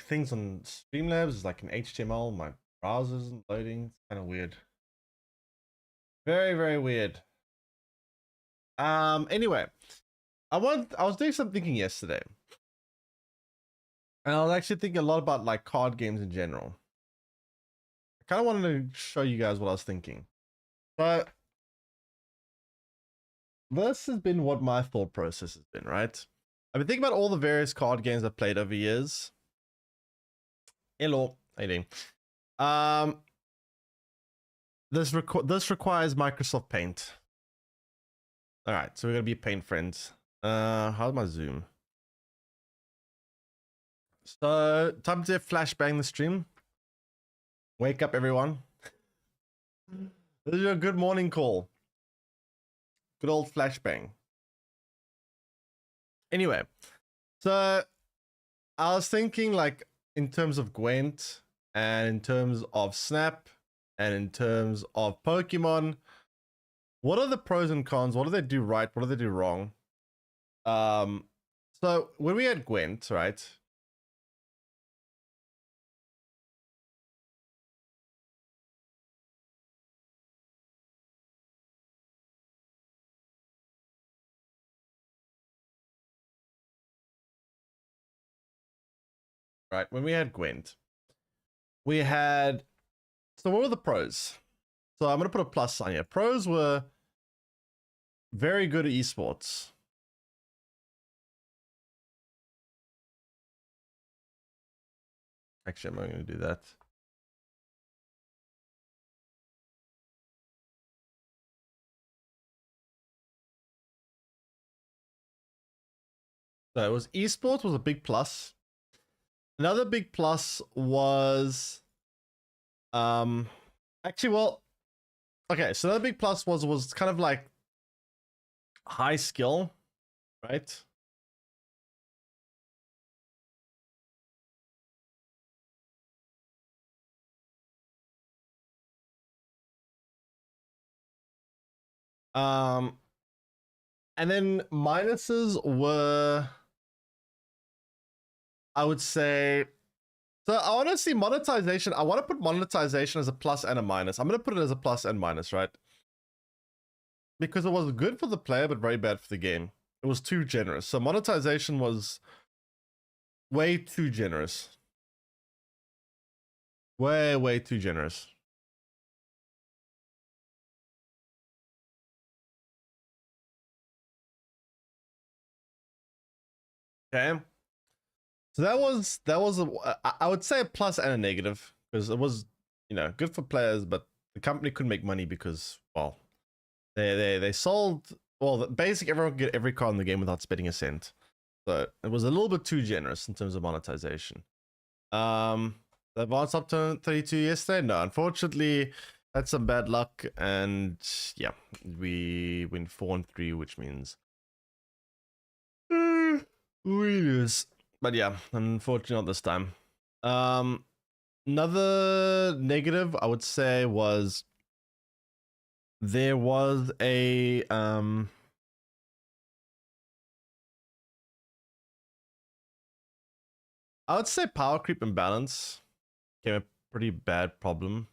things on Streamlabs is like in HTML. My browser isn't loading. It's kind of weird. Very, very weird. Anyway, I was doing some thinking yesterday. And I was actually thinking a lot about like card games in general. I kind of wanted to show you guys what I was thinking. But this has been what my thought process has been, right? I've been thinking about all the various card games I've played over years. Hello, how you doing? This requires Microsoft Paint. All right, so we're gonna be Paint friends. How's my Zoom? So time to flashbang the stream. Wake up, everyone. This is your good morning call. Good old flashbang. Anyway, so I was thinking like in terms of Gwent and in terms of Snap and in terms of Pokemon, what are the pros and cons? What do they do right? What do they do wrong? So when we had Gwent, right? Right, when we had Gwent, we had, so what were the pros? So I'm gonna put a plus sign here. Pros were very good at esports. Actually, I'm not gonna do that. So it was esports was a big plus. Another big plus was actually, well, okay, so another big plus was kind of like high skill, right? And then minuses were, I would say, so I want to see monetization. I want to put monetization as a plus and a minus. I'm going to put it as a plus and minus, right? Because it was good for the player, but very bad for the game. It was too generous. So monetization was way too generous. Way, way too generous. Okay. So that was I would say a plus and a negative, because it was, you know, good for players, but the company couldn't make money because, well, they sold, well, basically everyone could get every card in the game without spending a cent. So it was a little bit too generous in terms of monetization. The advance up to 32 yesterday? No, unfortunately, had some bad luck, and yeah, we win 4-3, which means we lose. But yeah, unfortunately not this time. Another negative I would say was there was a I would say power creep imbalance became a pretty bad problem.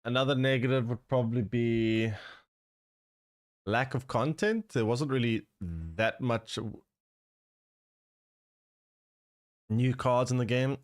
Another negative would probably be lack of content. There wasn't really that much new cards in the game.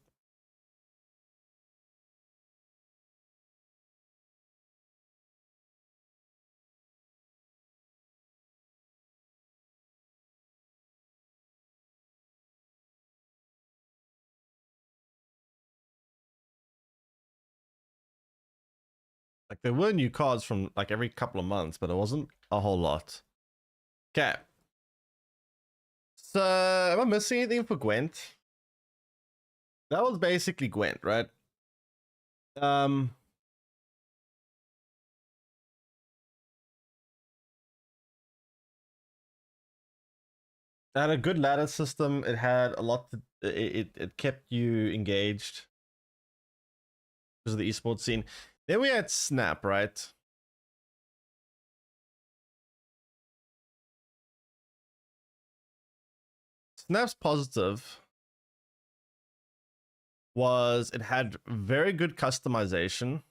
Like there were new cards from like every couple of months, but it wasn't a whole lot. Okay. So am I missing anything for Gwent? That was basically Gwent, right? had a good ladder system. It had a lot. It kept you engaged because of the esports scene. Then we had Snap, right? Snap's positive was it had very good customization.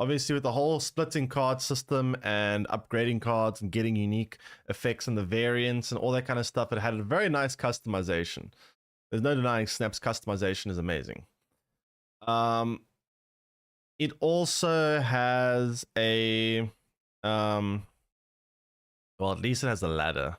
Obviously, with the whole splitting card system and upgrading cards and getting unique effects and the variants and all that kind of stuff, it had a very nice customization. There's no denying Snap's customization is amazing. It also has a well, at least it has a ladder.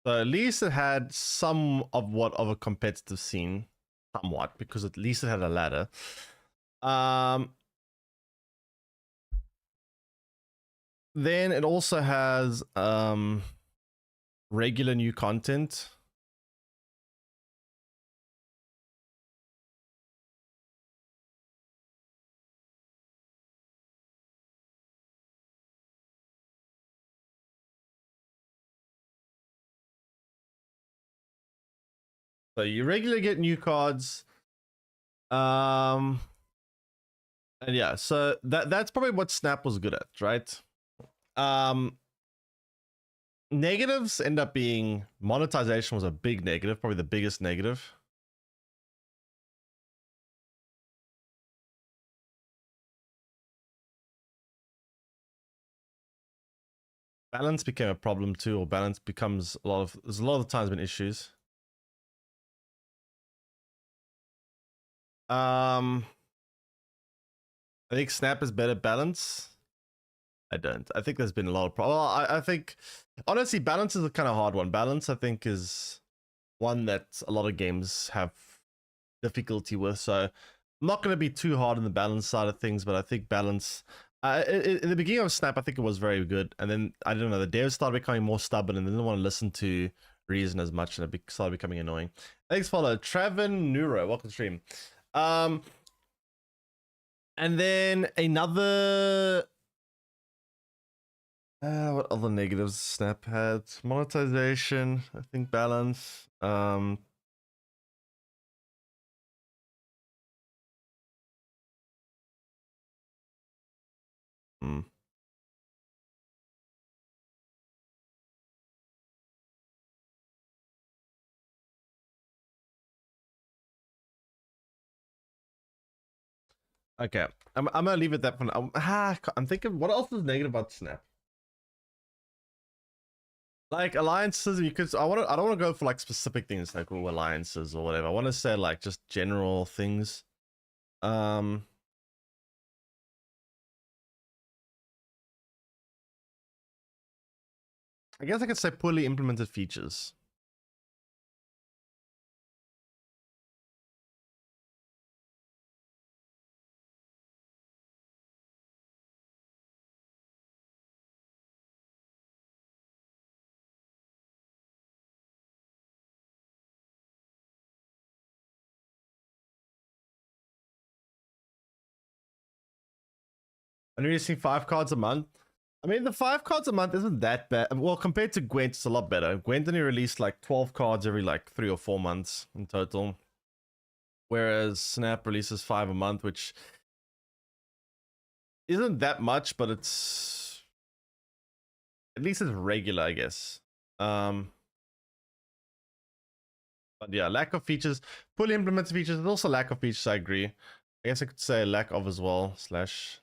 So at least it had somewhat of a competitive scene, somewhat, because at least it had a ladder. Then it also has regular new content. So you regularly get new cards. And yeah, so that's probably what Snap was good at, right? Negatives end up being monetization was a big negative, probably the biggest negative. Balance became a problem too, or balance becomes there's a lot of times been issues. I think Snap is better balance. I don't. I think there's been a lot of problems. Well, I think honestly, balance is a kind of hard one. Balance, I think, is one that a lot of games have difficulty with. So I'm not going to be too hard on the balance side of things, but I think balance. In the beginning of Snap, I think it was very good, and then I don't know, the devs started becoming more stubborn and they didn't want to listen to reason as much, and it started becoming annoying. Thanks, follow Traven Neuro. Welcome to stream. And then another. What other negatives Snap had? Monetization, I think balance. Hmm. Okay, I'm gonna leave it that for now. I'm thinking, what else is negative about Snap? Like alliances, you could. I don't want to go for like specific things like alliances or whatever. I want to say like just general things. Um, I guess I could say poorly implemented features. I'm releasing 5 cards a month. I mean, the 5 cards a month isn't that bad. Well, compared to Gwent, it's a lot better. Gwent only released like 12 cards every like 3 or 4 months in total, whereas Snap releases 5 a month, which isn't that much, but it's at least it's regular, I guess. But yeah, lack of features, fully implemented features. There's also lack of features. I agree. I guess I could say lack of as well. Slash.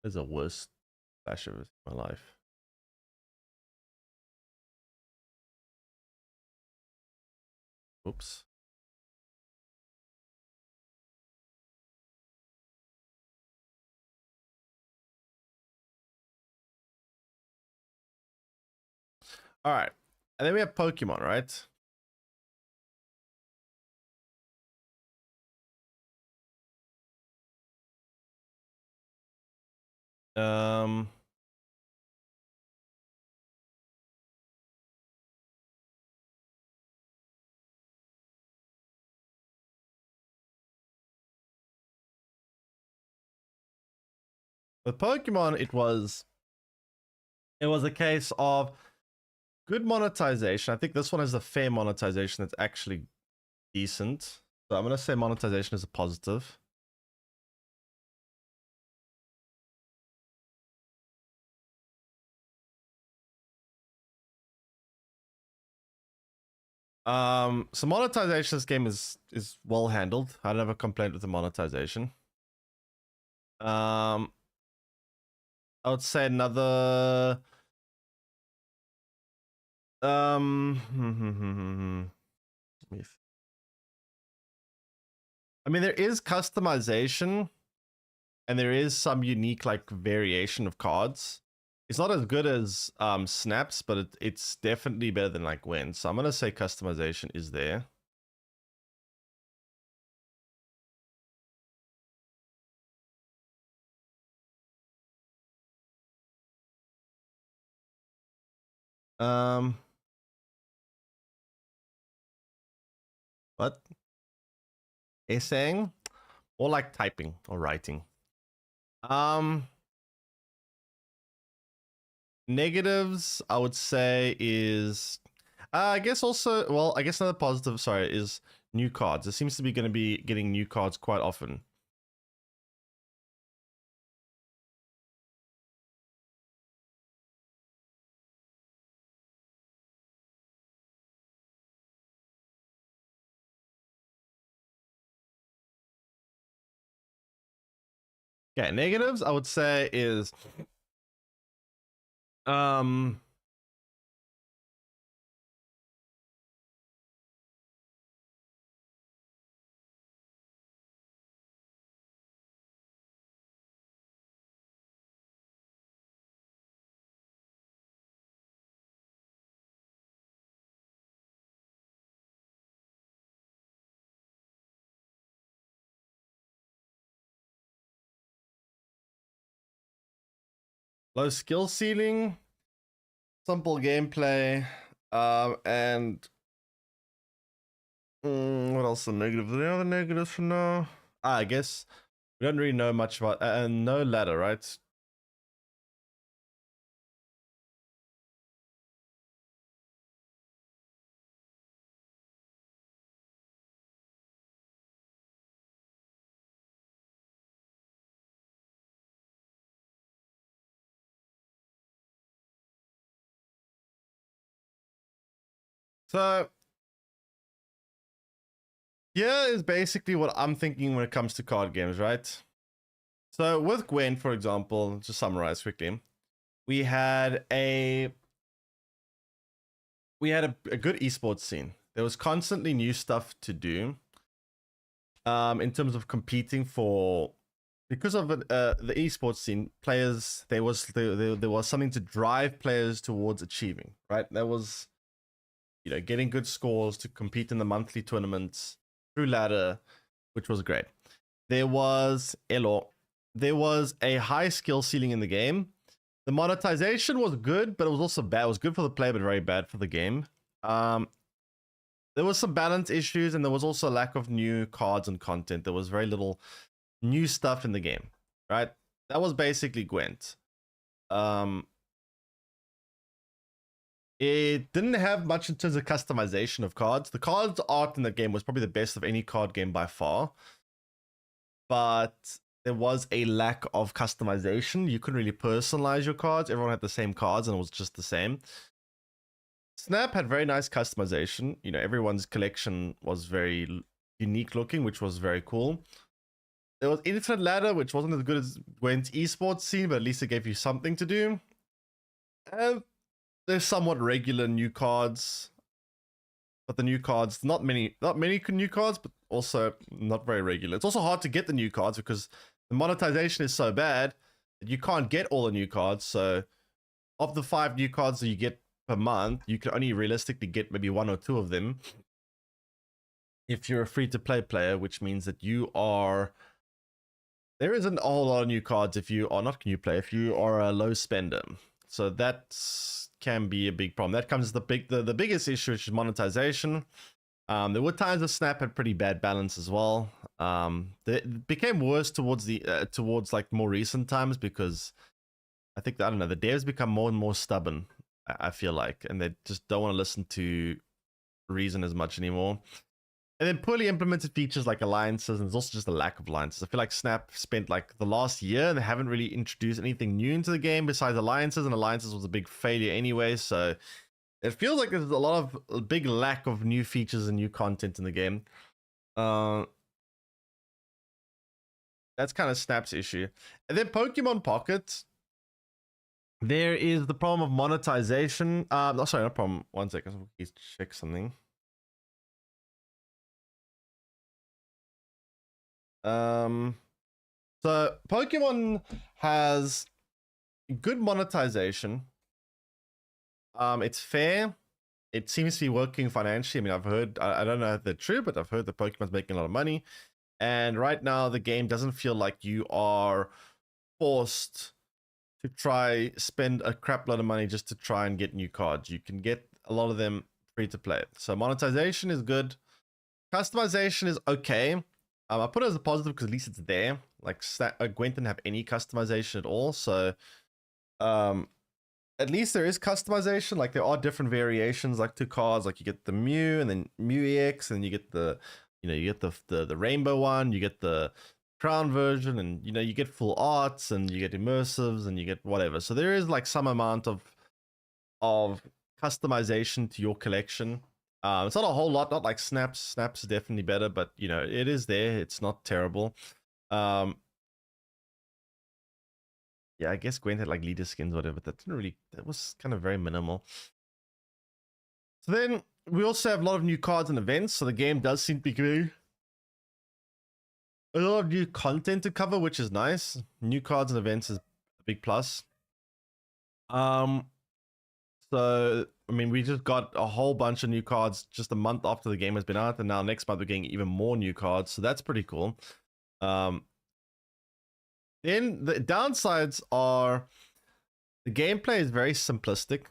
Is the worst slash of my life. Oops. All right. And then we have Pokemon, right? Um, with Pokemon, it was a case of good monetization. I think this one has a fair monetization that's actually decent. So I'm gonna say monetization is a positive. So monetization this game is well handled. I don't have a complaint with the monetization. I would say another I mean there is customization and there is some unique like variation of cards. It's not as good as Snaps, but it's definitely better than like Win. So I'm gonna say customization is there. What? Essaying? Or like typing or writing. Negatives, I would say is I guess also well, I guess another positive, sorry, is new cards. It seems to be gonna be getting new cards quite often. Okay, negatives I would say is um low skill ceiling, simple gameplay, and what else are negatives? Are there other negatives for now? I guess we don't really know much about and no ladder, right? So here is basically what I'm thinking when it comes to card games, right? So with Gwen, for example, to summarize quickly, we had a a good esports scene. There was constantly new stuff to do. In terms of competing for, because of the esports scene, players there was something to drive players towards achieving. Right, there was getting good scores to compete in the monthly tournaments through ladder, which was great. There was there was a high skill ceiling in the game. The monetization was good, but it was also bad. It was good for the player, but very bad for the game. There was some balance issues, and there was also a lack of new cards and content. There was very little new stuff in the game, right? That was basically Gwent. It didn't have much in terms of customization of cards. The cards art in the game was probably the best of any card game by far. But there was a lack of customization. You couldn't really personalize your cards. Everyone had the same cards and it was just the same. Snap had very nice customization. Everyone's collection was very unique looking, which was very cool. There was Infinite Ladder, which wasn't as good as Gwent's esports scene, but at least it gave you something to do. And there's somewhat regular new cards, but the new cards, not many new cards, but also not very regular. It's also hard to get the new cards because the monetization is so bad that you can't get all the new cards. So of the 5 new cards that you get per month, you can only realistically get maybe 1 or 2 of them if you're a free-to-play player, which means that there isn't a whole lot of new cards if you are not new player, if you are a low spender. So that can be a big problem. That comes the biggest issue, which is monetization. There were times where Snap had pretty bad balance as well. It became worse towards like more recent times because I think, I don't know, the devs become more and more stubborn, I feel like, and they just don't want to listen to reason as much anymore. And then poorly implemented features like alliances, and there's also just a lack of alliances. I feel like Snap spent like the last year and they haven't really introduced anything new into the game besides alliances, and alliances was a big failure anyway. So it feels like there's a big lack of new features and new content in the game. That's kind of Snap's issue. And then Pokemon Pocket, there is the problem of monetization. No, sorry, no problem. One second, let's check something. So Pokemon has good monetization. It's fair. It seems to be working financially. I mean, I've heard, I don't know if they're true, but I've heard that Pokemon's making a lot of money. And right now, the game doesn't feel like you are forced to try spend a crap load of money just to try and get new cards. You can get a lot of them free to play. So monetization is good. Customization is okay. I put it as a positive because at least it's there. Like Gwent didn't have any customization at all, so at least there is customization. Like there are different variations, like 2 cards. Like you get the Mew and then Mew EX, and you get the the rainbow one. You get the crown version, and you get full arts, and you get immersives, and you get whatever. So there is like some amount of customization to your collection. It's not a whole lot, not like Snaps. Snaps is definitely better, but it is there. It's not terrible. Yeah, I guess Gwent had like leader skins, whatever, but that was kind of very minimal. So then we also have a lot of new cards and events. So the game does seem to be giving a lot of new content to cover, which is nice. New cards and events is a big plus. So, I mean, we just got a whole bunch of new cards just a month after the game has been out, and now next month we're getting even more new cards, so that's pretty cool. Then the downsides are the gameplay is very simplistic.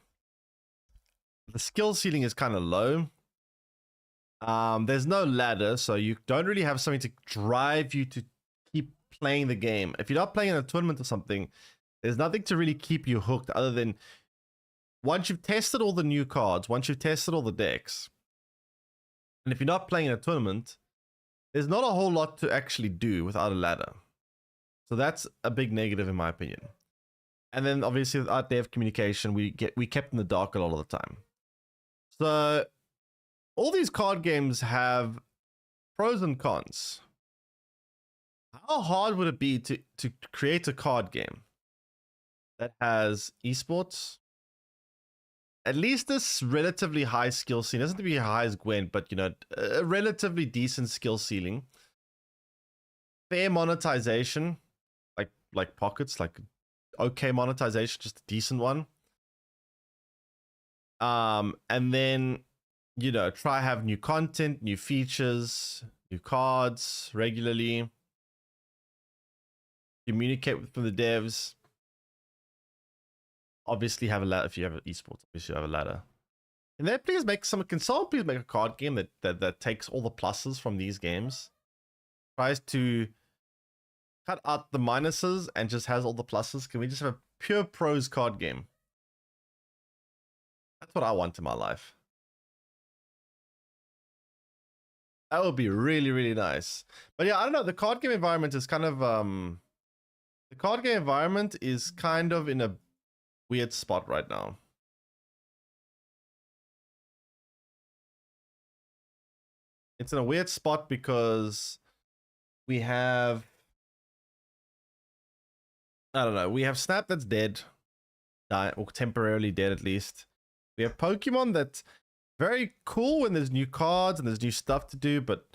The skill ceiling is kind of low. There's no ladder, so you don't really have something to drive you to keep playing the game. If you're not playing in a tournament or something, there's nothing to really keep you hooked other than once you've tested all the new cards, once you've tested all the decks, and if you're not playing in a tournament, there's not a whole lot to actually do without a ladder. So that's a big negative in my opinion. And then obviously without dev communication, we kept in the dark a lot of the time. So all these card games have pros and cons. How hard would it be to create a card game that has esports? At least this relatively high skill ceiling. It doesn't have to be as high as Gwent, but a relatively decent skill ceiling. Fair monetization, like Pockets, like okay monetization, just a decent one. And then try have new content, new features, new cards regularly. Communicate with the devs. Obviously have a ladder. If you have esports, obviously have a ladder. And then please can someone please make a card game that takes all the pluses from these games, tries to cut out the minuses and just has all the pluses? Can we just have a pure pros card game? That's what I want in my life. That would be really, really nice. But yeah, I don't know. The card game environment is kind of in a weird spot right now. It's in a weird spot because we have, I don't know, we have Snap that's dead, or temporarily dead at least. We have Pokemon that's very cool when there's new cards and there's new stuff to do, but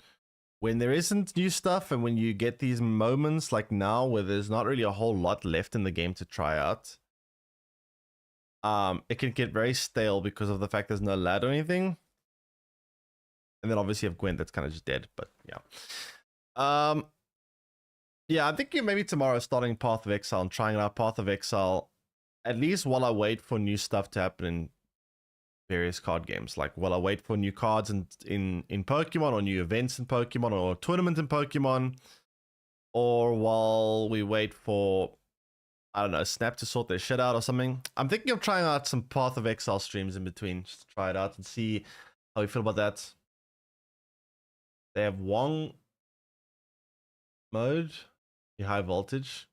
when there isn't new stuff and when you get these moments like now where there's not really a whole lot left in the game to try out, it can get very stale because of the fact there's no lad or anything. And then obviously you have Gwent that's kind of just dead, but yeah. Yeah, I'm thinking maybe tomorrow starting Path of Exile and trying out Path of Exile, at least while I wait for new stuff to happen in various card games. Like while I wait for new cards in Pokemon, or new events in Pokemon, or tournaments in Pokemon, or while we wait for, I don't know, Snap to sort their shit out or something. I'm thinking of trying out some Path of Exile streams in between, just to try it out and see how we feel about that. They have Wong mode, the high voltage.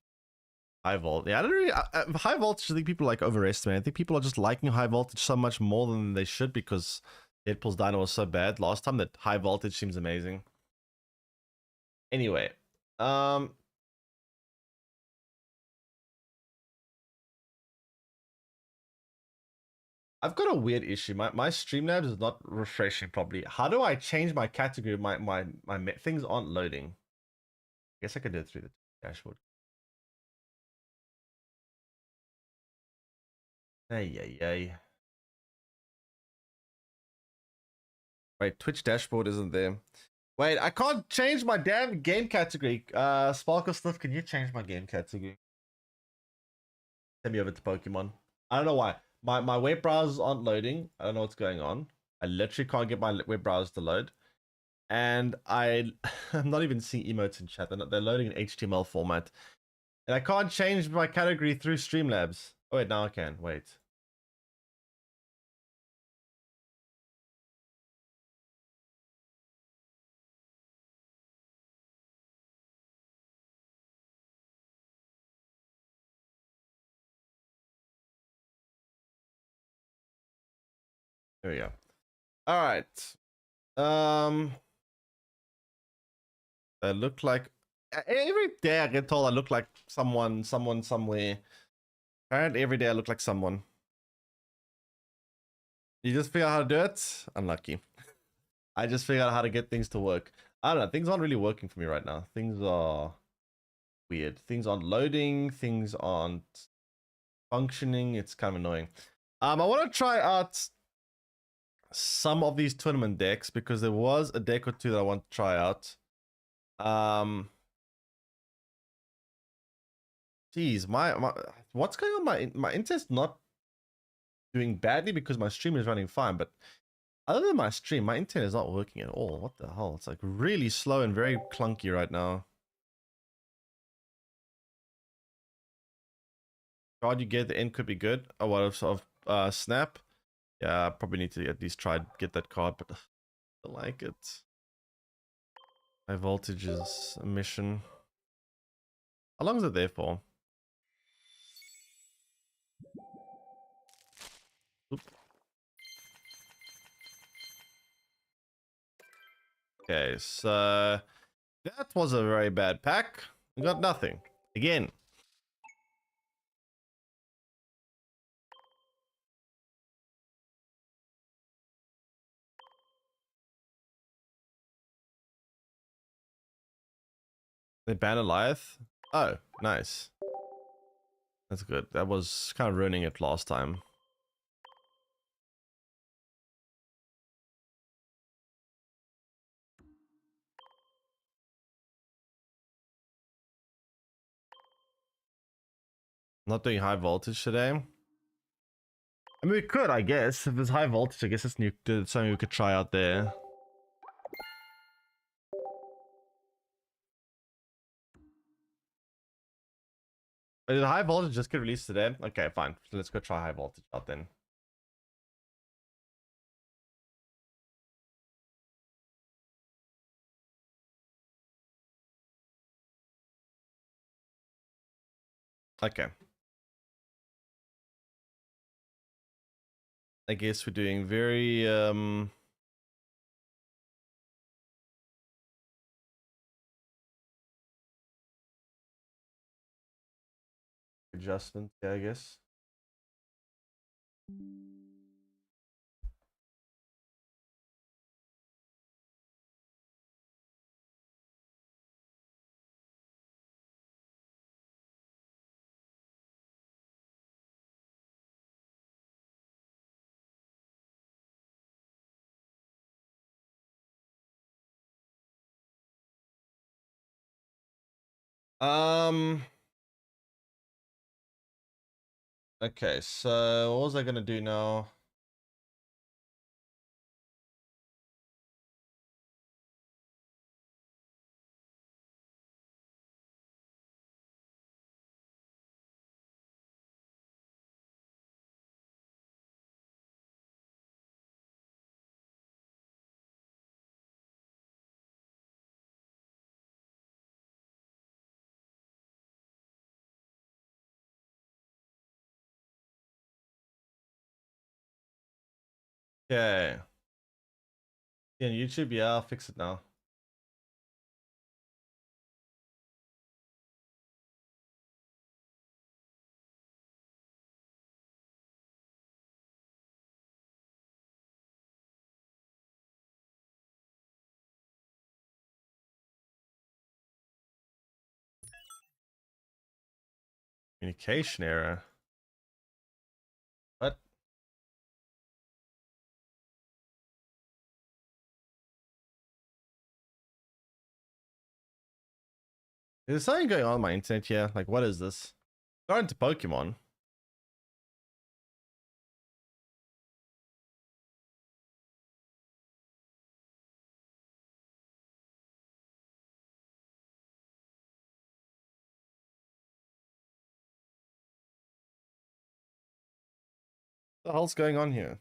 High volt. Yeah, I don't really. High voltage, I think people like overestimate. I think people are just liking high voltage so much more than they should because Deadpool's Dino was so bad last time that high voltage seems amazing. Anyway, I've got a weird issue. My Streamlabs is not refreshing properly. How do I change my category? My things aren't loading. I guess I could do it through the dashboard. Hey. Wait, Twitch dashboard isn't there. Wait, I can't change my damn game category. Sparkle Stuff, can you change my game category? Send me over to Pokemon. I don't know why. My web browsers aren't loading. I don't know what's going on. I literally can't get my web browser to load. And I'm not even seeing emotes in chat. They're loading in HTML format. And I can't change my category through Streamlabs. Oh wait, now I can. Wait. There we go. All right. I look like every day I get told I look like someone somewhere. Apparently every day I look like someone. You just figure out how to do it? Unlucky. I just figured out how to get things to work. I don't know. Things aren't really working for me right now. Things are weird. Things aren't loading. Things aren't functioning. It's kind of annoying. I want to try out some of these tournament decks because there was a deck or two that I want to try out. Geez, my what's going on? My internet's not doing badly because my stream is running fine, but other than my stream, my internet is not working at all. What the hell? It's like really slow and very clunky right now. Card you get at the end could be good. Oh, what of Snap? Yeah, I probably need to at least try to get that card, but I don't like it. High voltage is a mission. How long is it there for? Oop. Okay, so that was a very bad pack. We got nothing. Again. They banned Eliath? Oh, nice. That's good. That was kind of ruining it last time. Not doing high voltage today. I mean, we could, I guess. If it's high voltage, I guess it's something we could try out there. Did high voltage just get released today? Okay, fine. So let's go try high voltage out then. Okay. I guess we're doing very adjustment, yeah, I guess. Um. Okay, so what was I gonna do now? Okay. Yeah, YouTube. Yeah, I'll fix it now. Communication error. What? Is something going on my internet here? Like, what is this? Go into Pokemon. What the hell's going on here?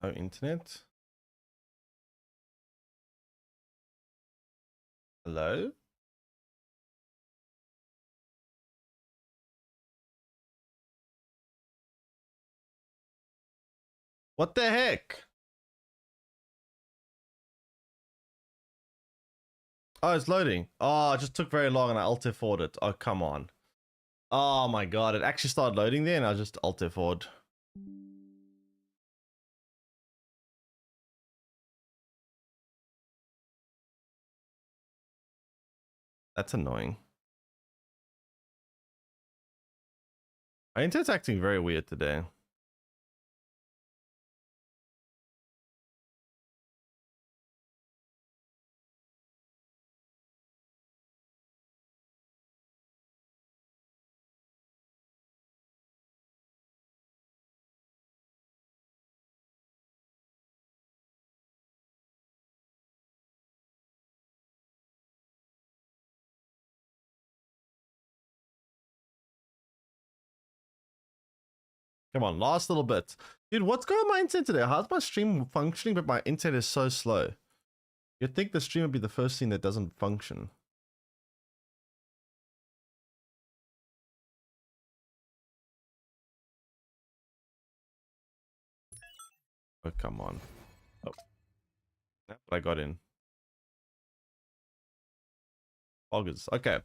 Oh, internet. Hello? What the heck? Oh, it's loading. Oh, it just took very long and I alt F4'd it. Oh, come on. Oh my god, it actually started loading there and I just alt F4'd. That's annoying. My internet's acting very weird today. Come on, last little bit. Dude, what's going on with my internet today? How's my stream functioning, but my internet is so slow? You'd think the stream would be the first thing that doesn't function. Oh, come on. Oh, that's what I got in. August. Okay.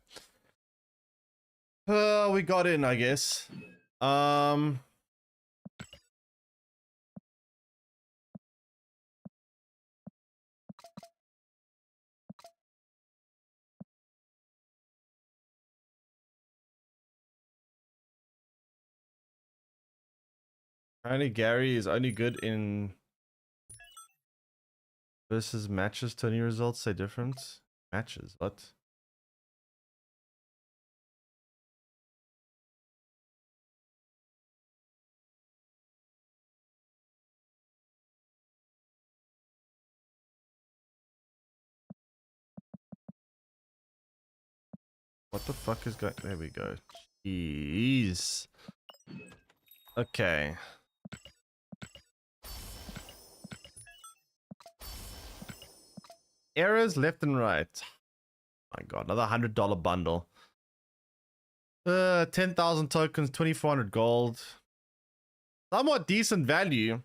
We got in, I guess. Apparently Gary is only good in versus matches. Tourney results say different. Matches, what? What the fuck is going? There we go. Jeez. Okay. Errors left and right. My god, another $100 bundle. 10,000 tokens, 2,400 gold. Somewhat decent value.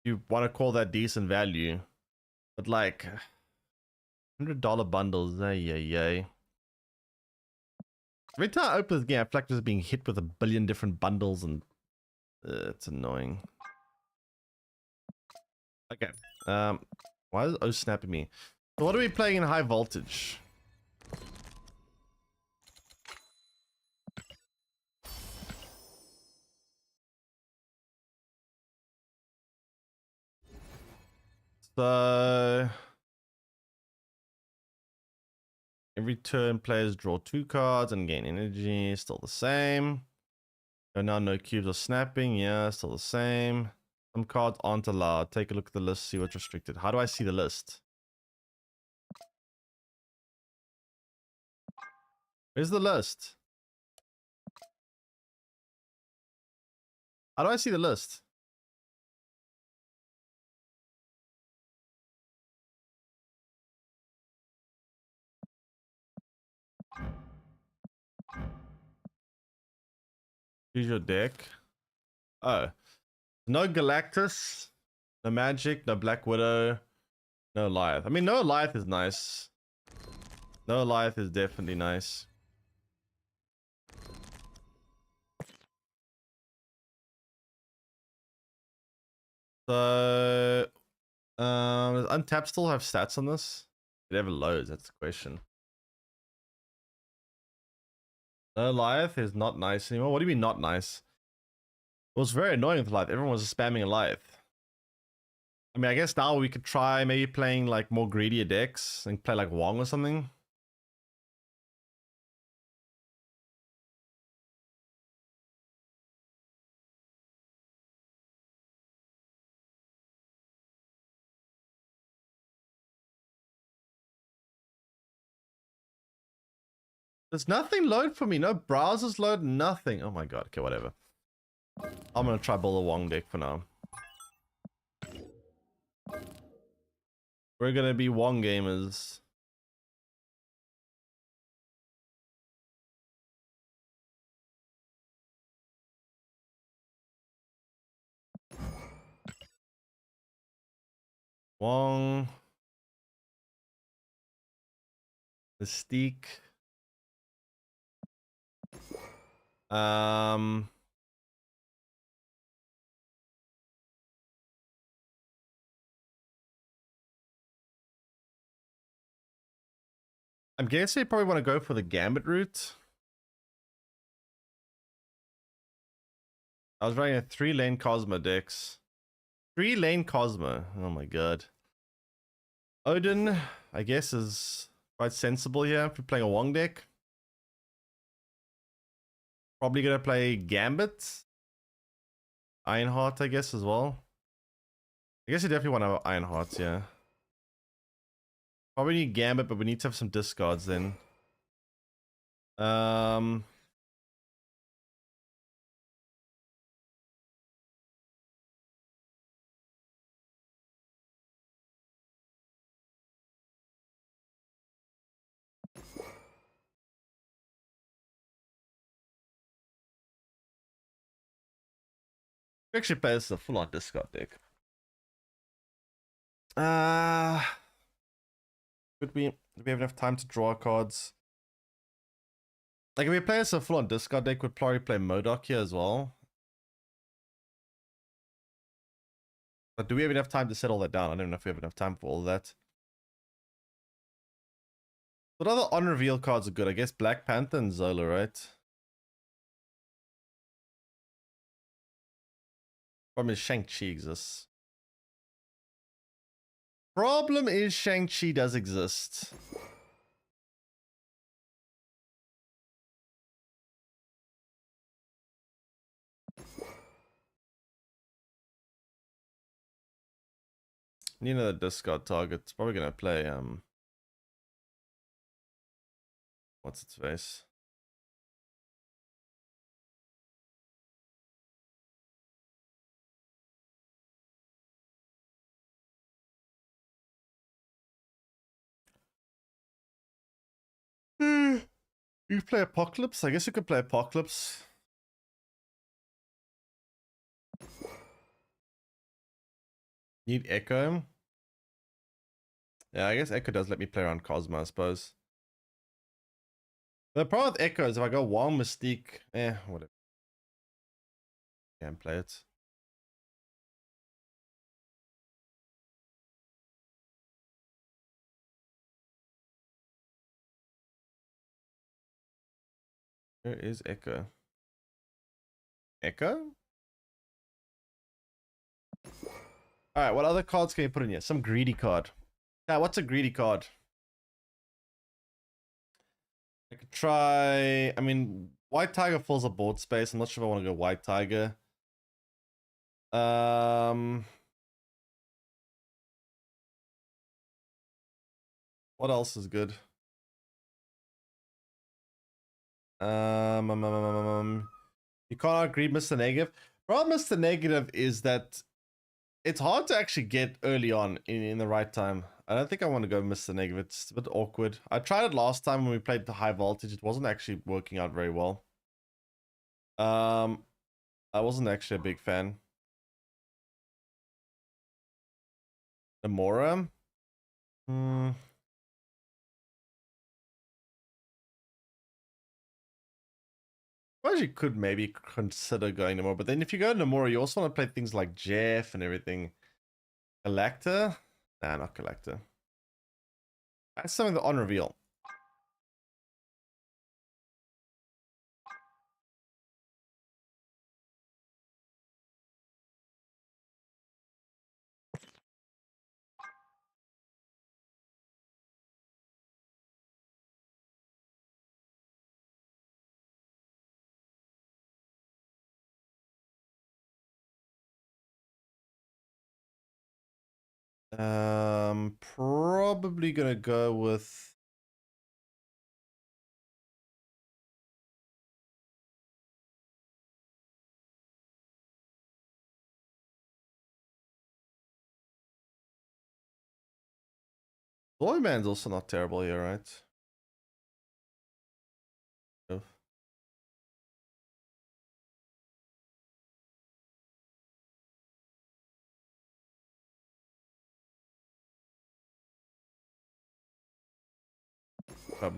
You want to call that decent value. But like, $100 bundles. Yay. Every time I open this game, I feel like just being hit with a billion different bundles and it's annoying. Okay. Why is O snapping me? So what are we playing in high voltage? So every turn, players draw 2 cards and gain energy. Still the same. So now no cubes are snapping. Yeah, still the same. Some cards aren't allowed. Take a look at the list, see what's restricted. How do I see the list? Where's the list? How do I see the list? Choose your deck. Oh, no Galactus, no Magic, no Black Widow, no Lyth. I mean, no Lyth is nice. No Lyth is definitely nice. So, does Untap still have stats on this? It ever loads, that's the question. No Lyth is not nice anymore. What do you mean not nice? It was very annoying with Lyth. Everyone was spamming a Lyth. I mean, I guess now we could try maybe playing like more greedier decks and play like Wong or something. There's nothing load for me. No browsers load, nothing. Oh my god. Okay, whatever. I'm gonna try build a Wong deck for now. We're gonna be Wong gamers. Wong. Mystique. Um. I'm guessing you probably want to go for the Gambit route. I was running a 3-lane Cosmo decks. 3-lane Cosmo. Oh my god. Odin, I guess, is quite sensible here if you're playing a Wong deck. Probably gonna play Gambit. Ironheart, I guess, as well. I guess you definitely want to have Ironhearts, yeah. Probably need Gambit, but we need to have some discards then. Um, actually play this as a full-on discard deck. Could we? Do we have enough time to draw cards? Like if we play this as a full-on discard deck, we'd probably play Modok here as well. But do we have enough time to set all that down? I don't know if we have enough time for all of that. What other on-reveal cards are good? I guess Black Panther and Zola, right? Problem is Shang-Chi exists. Problem is Shang-Chi does exist. You know the discard target's probably gonna play what's its face? You play Apocalypse? I guess you could play Apocalypse. Need Echo. Yeah, I guess Echo does let me play around Cosmo, I suppose. The problem with Echo is if I go Wong, Mystique, whatever. Can't play it. Where is Echo? Echo? All right, what other cards can you put in here? Some greedy card. Yeah, what's a greedy card? I could try. I mean, White Tiger fills up board space. I'm not sure if I want to go White Tiger. What else is good? You can't agree, Mr. Negative. Problem, Mr. Negative, is that it's hard to actually get early on in the right time. I don't think I want to go Mr. Negative. It's a bit awkward. I tried it last time when we played the high voltage. It wasn't actually working out very well. I wasn't actually a big fan. Namora? Suppose you could maybe consider going Namora, but then if you go Namora, you also want to play things like Jeff and everything. Collector? Nah, not Collector. That's something that on reveal. Probably gonna go with Man's also not terrible here, right? Oh.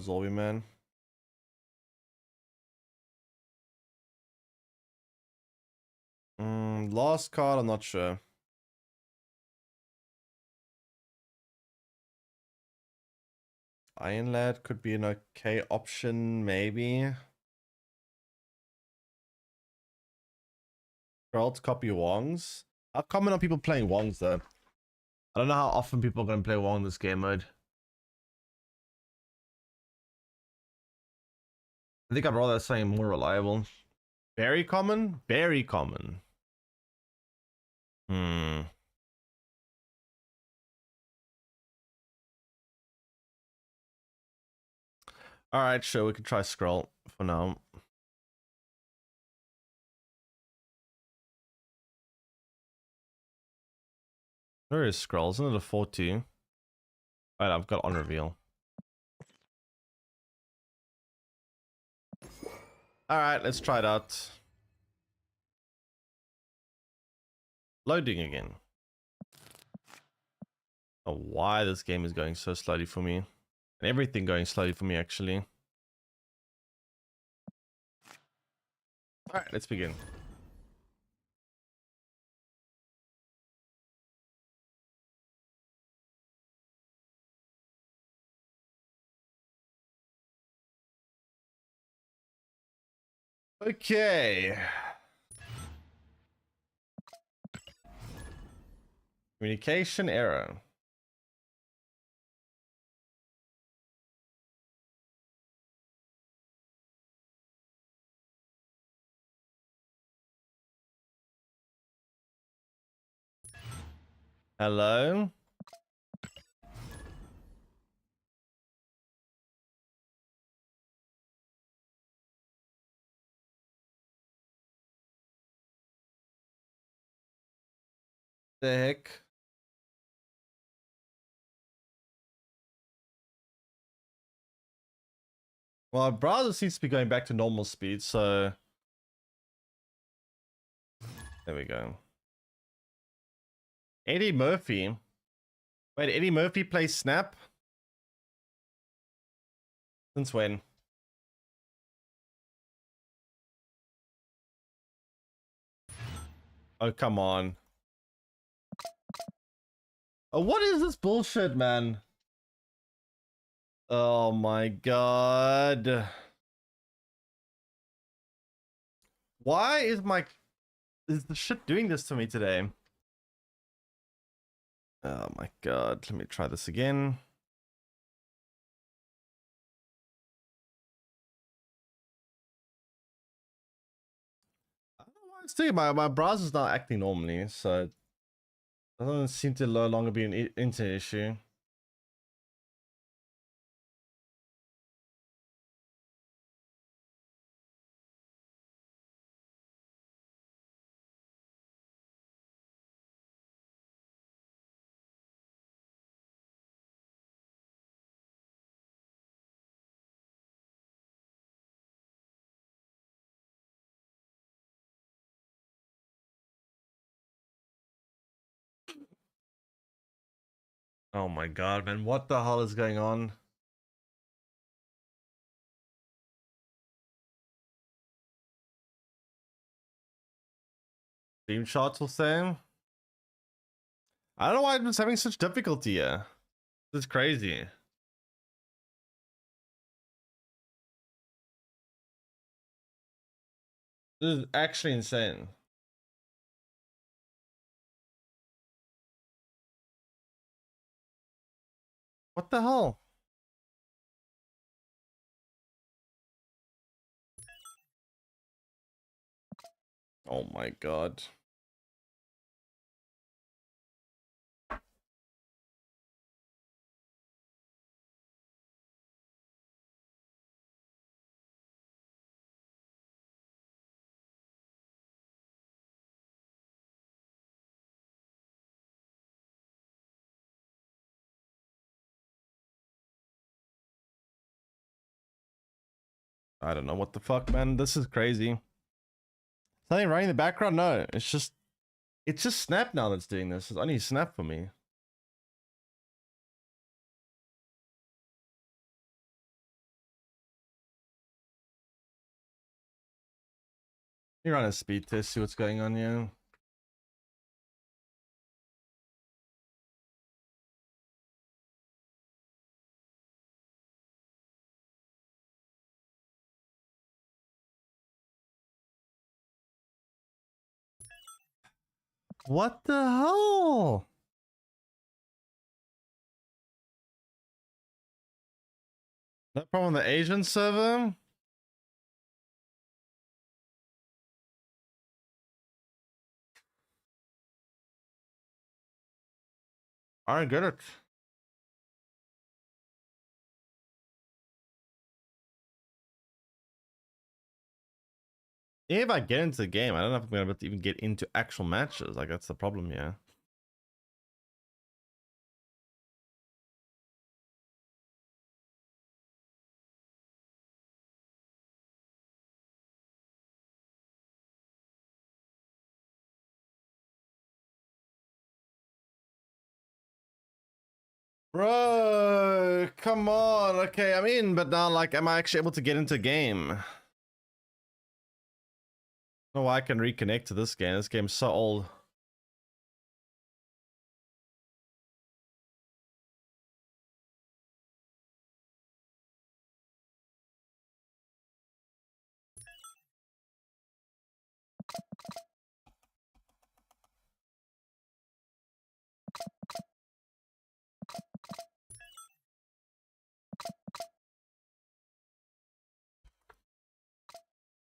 Zombie Man. Last card, I'm not sure. Iron Lad could be an okay option, maybe. World copy Wongs. How common are people playing Wongs though? I don't know how often people are going to play Wong in this game mode. I think I'd rather something more reliable. Very common? Very common. Alright, sure, we can try Scroll for now. Where is Scroll? Isn't it a 4-2? Alright, I've got on reveal. Alright, let's try it out. Loading again. I don't know why this game is going so slowly for me. And everything going slowly for me, actually. Alright, let's begin. Okay. Communication error. Hello? The heck? Well, our browser seems to be going back to normal speed, so... There we go. Eddie Murphy. Wait, Eddie Murphy plays Snap? Since when? Oh, come on. Oh, what is this bullshit, man? Oh my god. Why is the shit doing this to me today? Oh my god, let me try this again. I don't know why it's doing. My browser's not acting normally, so it doesn't seem to no longer be an internet issue. Oh my god, man, what the hell is going on? Stream shots will say. I don't know why I'm having such difficulty here. This is crazy. This is actually insane. What the hell? Oh my god. I don't know what the fuck, man. This is crazy. Something running in the background? No, it's just Snap now that's doing this. It's only Snap for me. You run a speed test, see what's going on here. What the hell? No problem on the Asian server? I don't get it. If I get into the game, I don't know if I'm gonna be able to even get into actual matches. Like, that's the problem here. Bro, come on. Okay, I'm in, but now, like, am I actually able to get into game? Oh, I can reconnect to this game. This game's so old.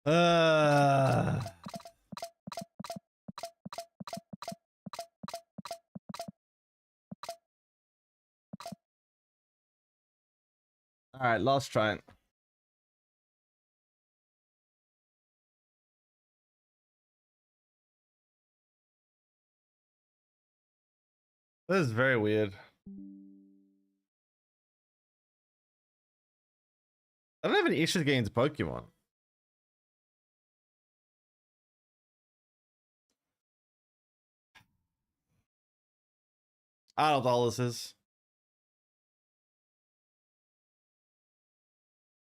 Uh... All right, last try. This is very weird. I don't have any issues getting into Pokemon. I don't know what all this is.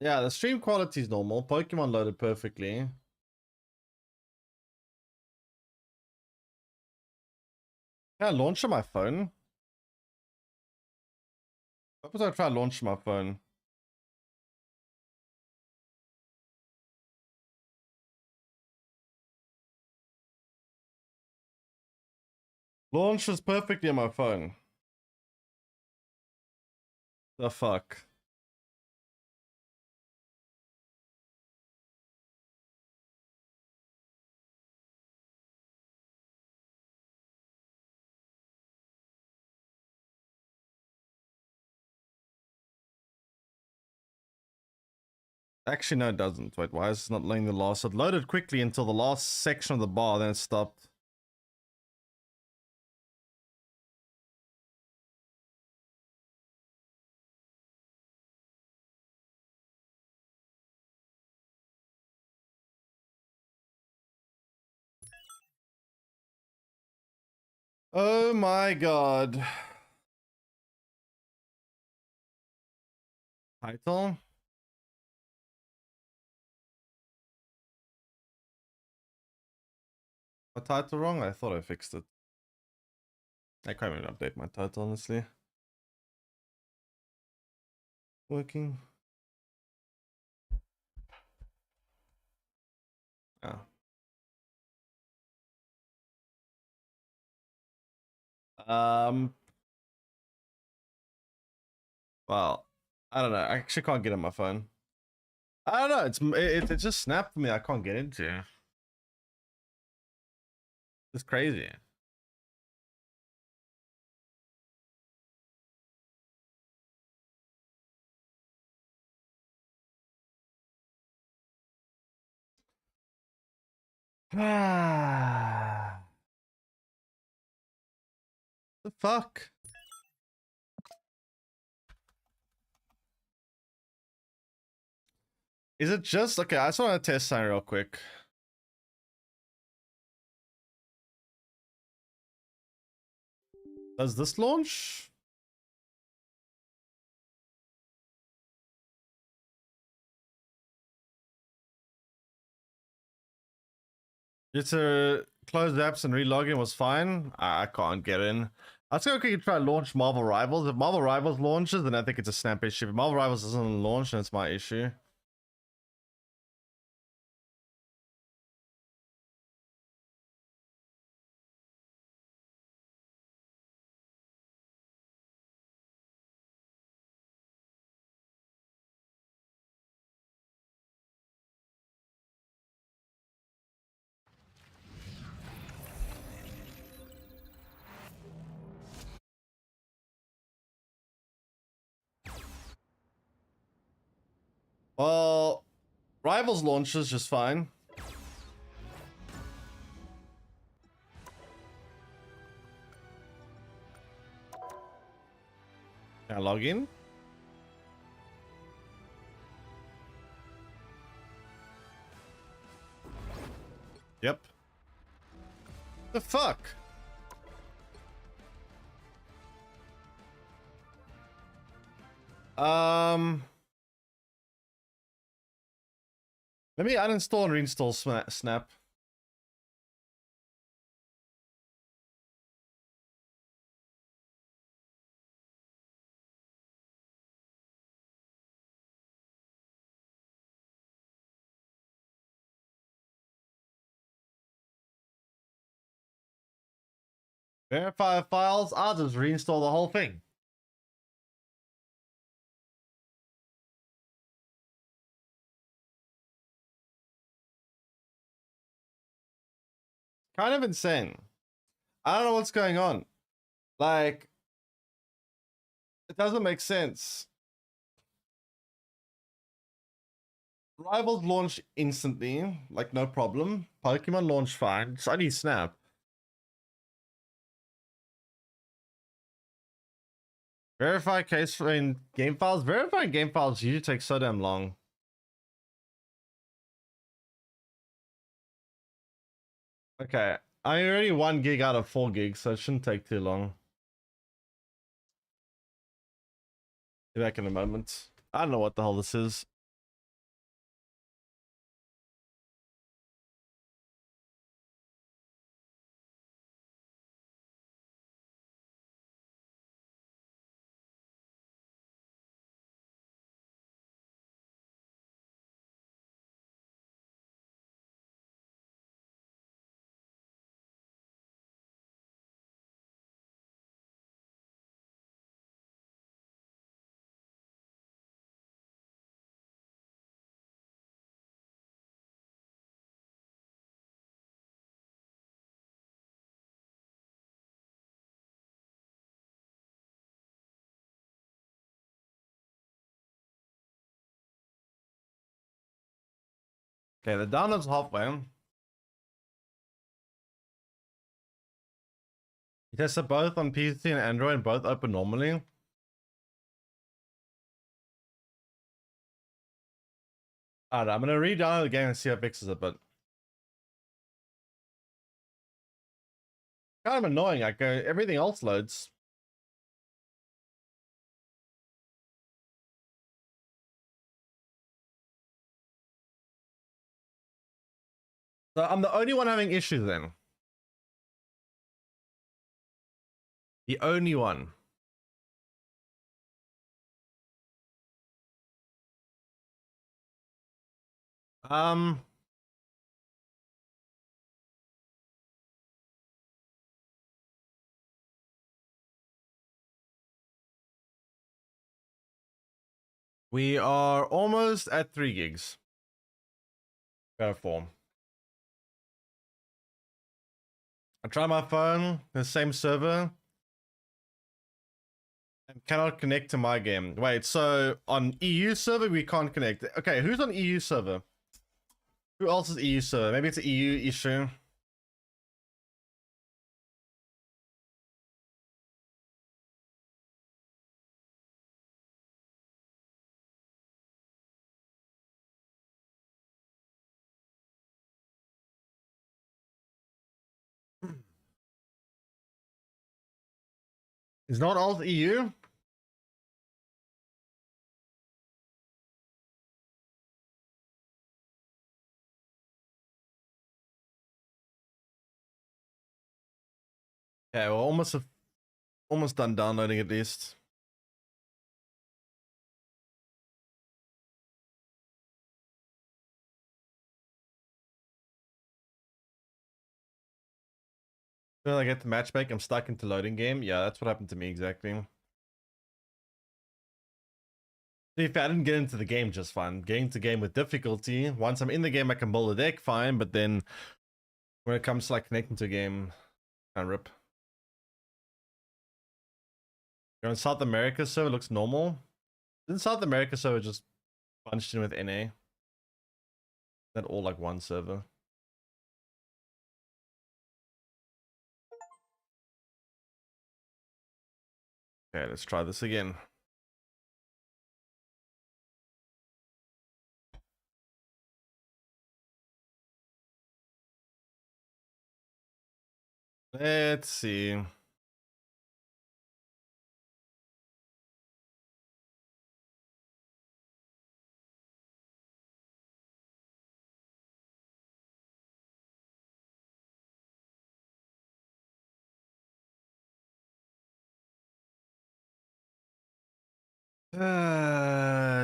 Yeah, the stream quality is normal. Pokemon loaded perfectly. Can I launch on my phone? What was I try to launch my phone? Launches perfectly on my phone. The fuck? Actually, no, it doesn't. Wait, why is it not loading the last? It loaded quickly until the last section of the bar, then it stopped. Oh my god. Title? My title wrong? I thought I fixed it. I can't even update my title, honestly. Working. Oh. Um. Well, I don't know. I actually can't get on my phone. I don't know. It just snapped me. I can't get into. It's crazy. Ah. The fuck? Is it just okay? I just want to test something real quick. Does this launch? It's a close apps and relogin was fine. I can't get in. Let's go quickly try launch Marvel Rivals. If Marvel Rivals launches, then I think it's a snap issue. If Marvel Rivals doesn't launch, then it's my issue. Well, Rivals launches just fine. Can I log in? Yep. The fuck? Let me uninstall and reinstall Snap. Verify files. I'll just reinstall the whole thing. Kind of insane. I don't know what's going on. Like, it doesn't make sense. Rivals launch instantly, like no problem. Pokemon launch fine. It's only Snap. Verify case in game files. Verifying game files usually takes so damn long. Okay, I'm already 1 gig out of 4 gigs, so it shouldn't take too long. Be back in a moment. I don't know what the hell this is. Okay, the download's halfway. You tested both on PC and Android and both open normally. Alright, I'm gonna re-download the game and see how it fixes it, but kind of annoying. Like everything else loads. So I'm the only one having issues then. The only one. Um, we are almost at 3 gigs. Go form. I try my phone, the same server, and cannot connect to my game. Wait, so on EU server we can't connect. Okay, who's on EU server? Who else is EU server? Maybe it's an EU issue. Is not all EU? Okay, we're almost done downloading at least. Then I get the matchmake, I'm stuck into loading game. Yeah, that's what happened to me exactly. If I didn't get into the game just fine. Getting into the game with difficulty. Once I'm in the game, I can build a deck fine, but then when it comes to like connecting to a game, kind of rip. You're on South America server, looks normal. Didn't South America server just bunched in with NA? That all like one server. Okay, let's try this again. Let's see.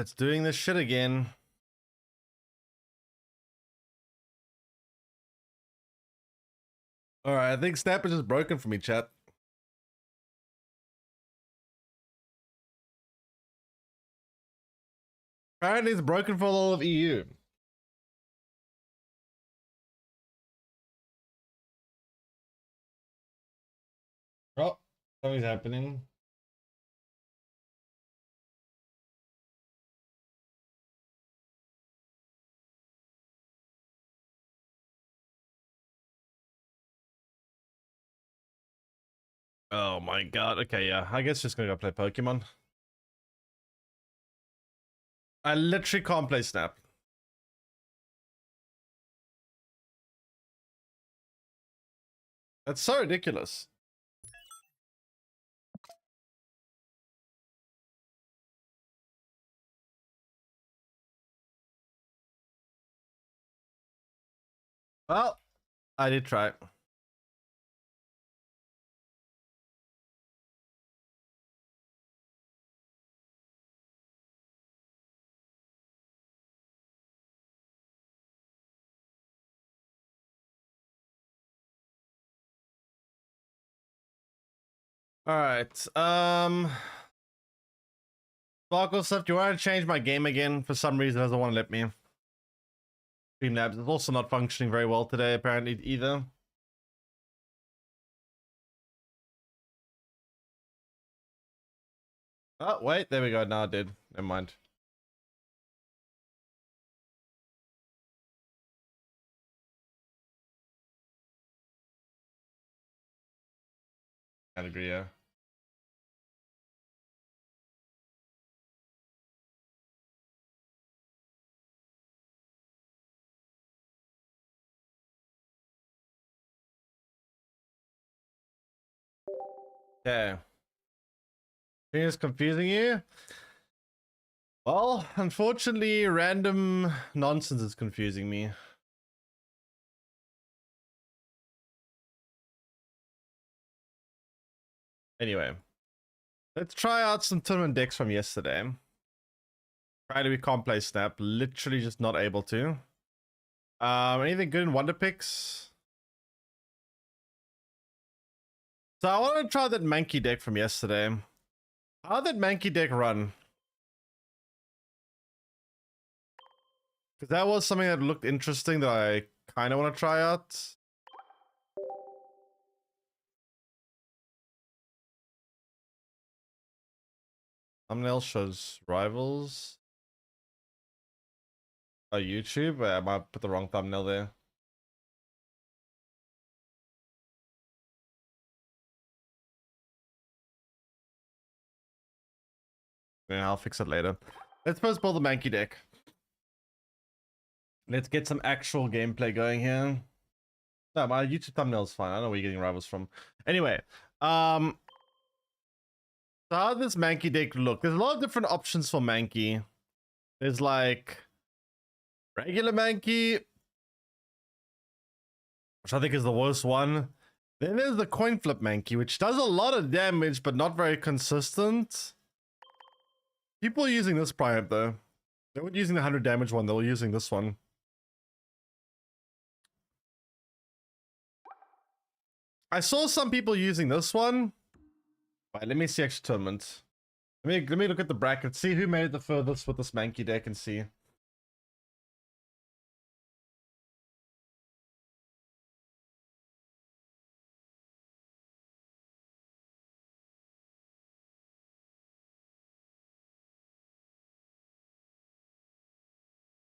It's doing this shit again. Alright, I think Snap is just broken for me, chat. Apparently it's broken for all of EU. Oh, something's happening. Oh my god. Okay, yeah. I guess just gonna go play Pokemon. I literally can't play Snap. That's so ridiculous. Well, I did try. Alright. Sparkle stuff, do you want to change my game again? For some reason it doesn't want to let me. Streamlabs is also not functioning very well today, apparently, either. Oh, wait, there we go. Now it did. Never mind. I agree, yeah. Okay. Think it's confusing you? Well, unfortunately, random nonsense is confusing me. Anyway, let's try out some tournament decks from yesterday. Friday we can't play Snap, literally just not able to. Anything good in Wonder Picks? So I want to try that Mankey deck from yesterday. How'd that Mankey deck run? Because that was something that looked interesting that I kind of want to try out. Thumbnail shows rivals. Oh, YouTube? I might put the wrong thumbnail there. Yeah, I'll fix it later. Let's first build the Mankey deck. Let's get some actual gameplay going here. No, my YouTube thumbnail's fine. I don't know where you're getting rivals from. Anyway, so how does this Mankey deck look? There's a lot of different options for Mankey. There's like regular Mankey, which I think is the worst one. Then there's the coin flip Mankey, which does a lot of damage, but not very consistent. People are using this prime though. They weren't using the 100 damage one, they were using this one. I saw some people using this one. Right, let me see extra tournament. Let me look at the bracket, see who made it the furthest with this Mankey deck and see.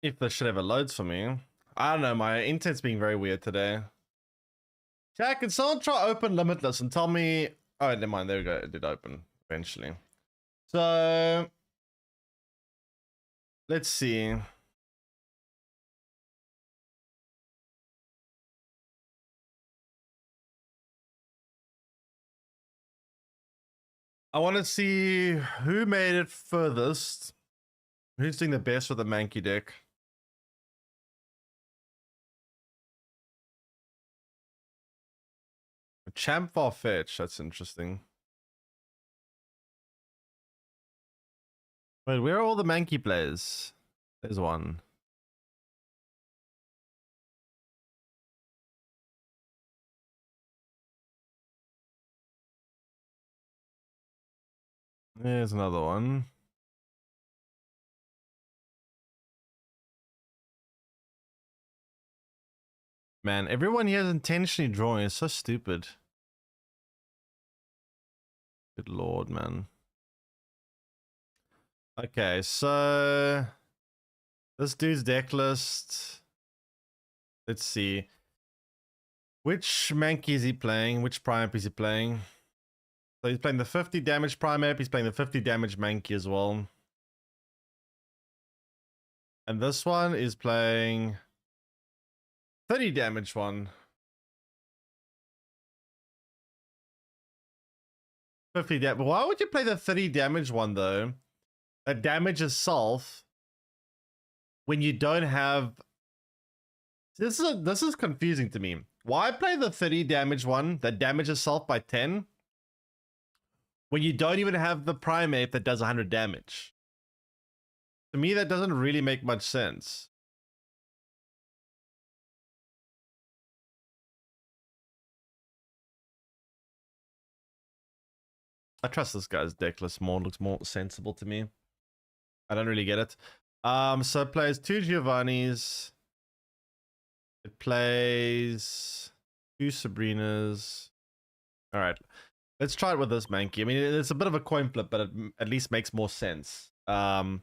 If this shit ever loads for me. I don't know, my internet's being very weird today. Jack, can someone try open Limitless and tell me... Oh, never mind, there we go, it did open eventually. So... let's see. I want to see who made it furthest. Who's doing the best with the Mankey deck? Champ Farfetch, that's interesting. Wait, where are all the Mankey players? There's one. There's another one. Man, everyone here is intentionally drawing. It's so stupid. Good lord, man. Okay, so this dude's deck list. Let's see. Which Mankey is he playing? Which Primap is he playing? So he's playing the 50 damage Primap. He's playing the 50 damage Mankey as well. And this one is playing 30 damage one. 50 damage. Why would you play the 30 damage one though? That damages self when you don't have... This is confusing to me. Why play the 30 damage one that damages self by 10 when you don't even have the Primate that does 100 damage? To me, that doesn't really make much sense. I trust this guy's deck list more. Looks more sensible to me. I don't really get it. So it plays 2 Giovannis. It plays 2 Sabrinas. All right. Let's try it with this Mankey. I mean, it's a bit of a coin flip, but it at least makes more sense. And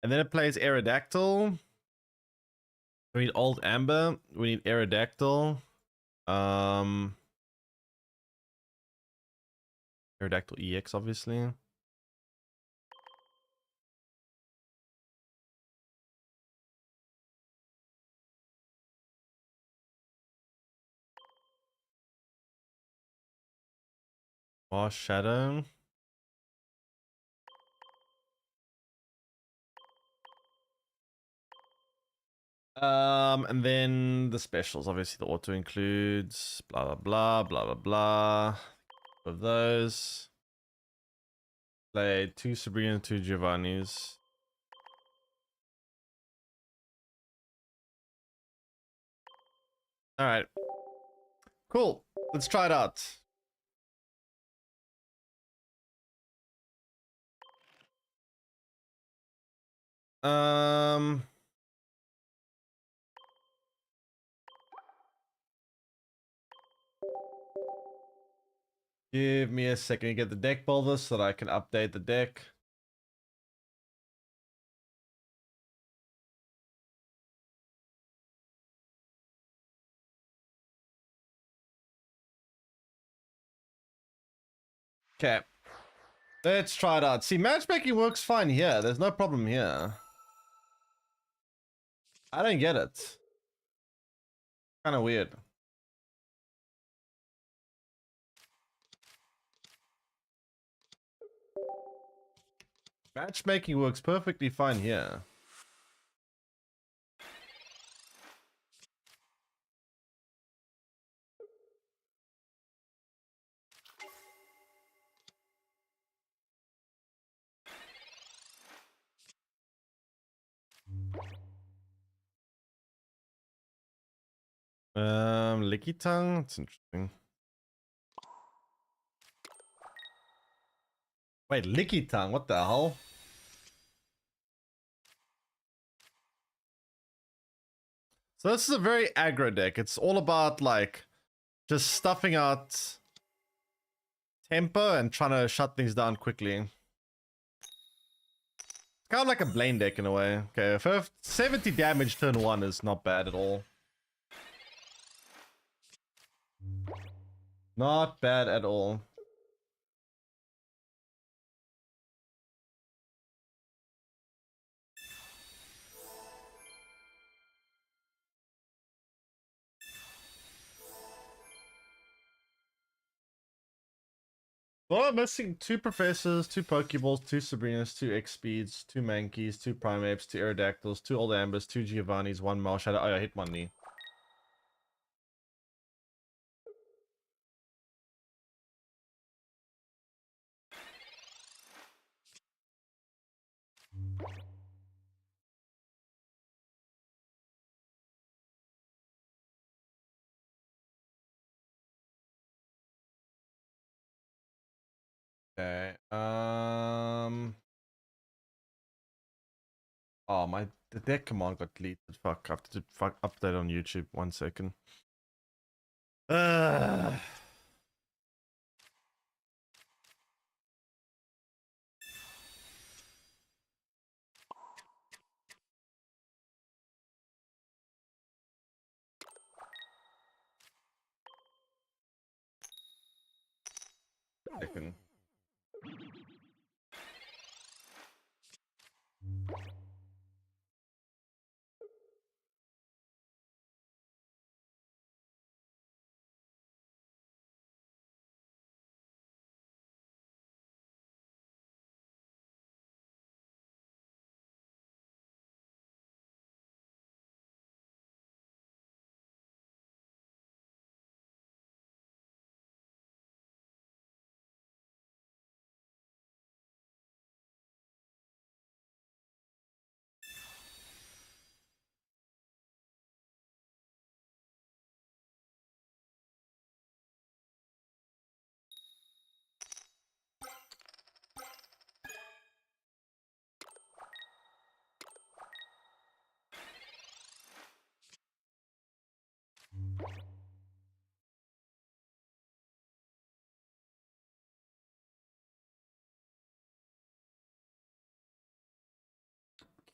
then it plays Aerodactyl. We need Old Amber. We need Aerodactyl. Aerodactyl EX, obviously. War Shadow. And then the specials. Obviously, the auto includes blah blah blah blah blah blah. Of those, played 2 Sabrina, 2 Giovanni's. All right, cool. Let's try it out. Um. Give me a second to get the deck builder so that I can update the deck. Okay. Let's try it out. See, matchmaking works fine here. There's no problem here. I don't get it. Kind of weird. Matchmaking works perfectly fine here. Licky tongue. That's interesting. Wait, licky tongue. What the hell? So this is a very aggro deck. It's all about like just stuffing out tempo and trying to shut things down quickly. It's kind of like a Blaine deck in a way. Okay, for 70 damage turn 1 is not bad at all. Not bad at all. Well, I'm missing 2 Professors, 2 Pokeballs, 2 Sabrinas, 2 X-Speeds, 2 Mankeys, 2 Primeapes, 2 Aerodactyls, 2 Old Ambers, 2 Giovannis, 1 Marshadow. Oh, I hit 1 knee. Okay. Oh, the deck command got deleted. Fuck. I have to update on YouTube. 1 second. Second.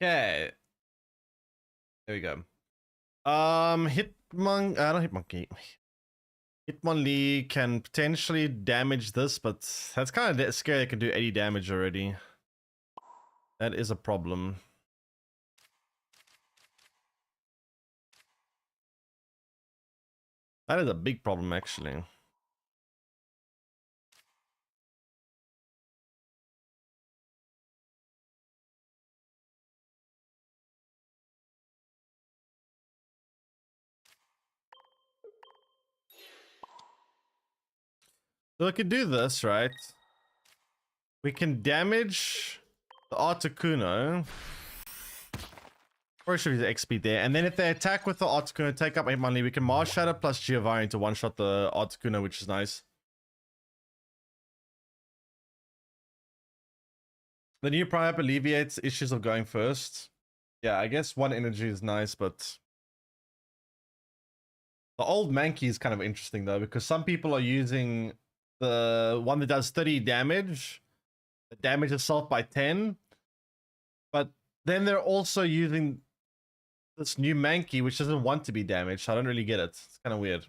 Okay. There we go. Hitmonk. I don't Hitmonkey. Hitmonlee can potentially damage this, but that's kind of scary. It can do 80 damage already. That is a problem. That is a big problem, actually. So we can do this, right? We can damage the Articuno. Or should use the XP there. And then if they attack with the Articuno, take up 8 money, we can Mars Shadow plus Giovanni to one-shot the Articuno, which is nice. The new Prime alleviates issues of going first. Yeah, I guess 1 energy is nice, but... The old Mankey is kind of interesting, though, because some people are using the one that does 30 damage, that damage itself by 10, but then they're also using this new Mankey, which doesn't want to be damaged, so I don't really get it. It's kind of weird.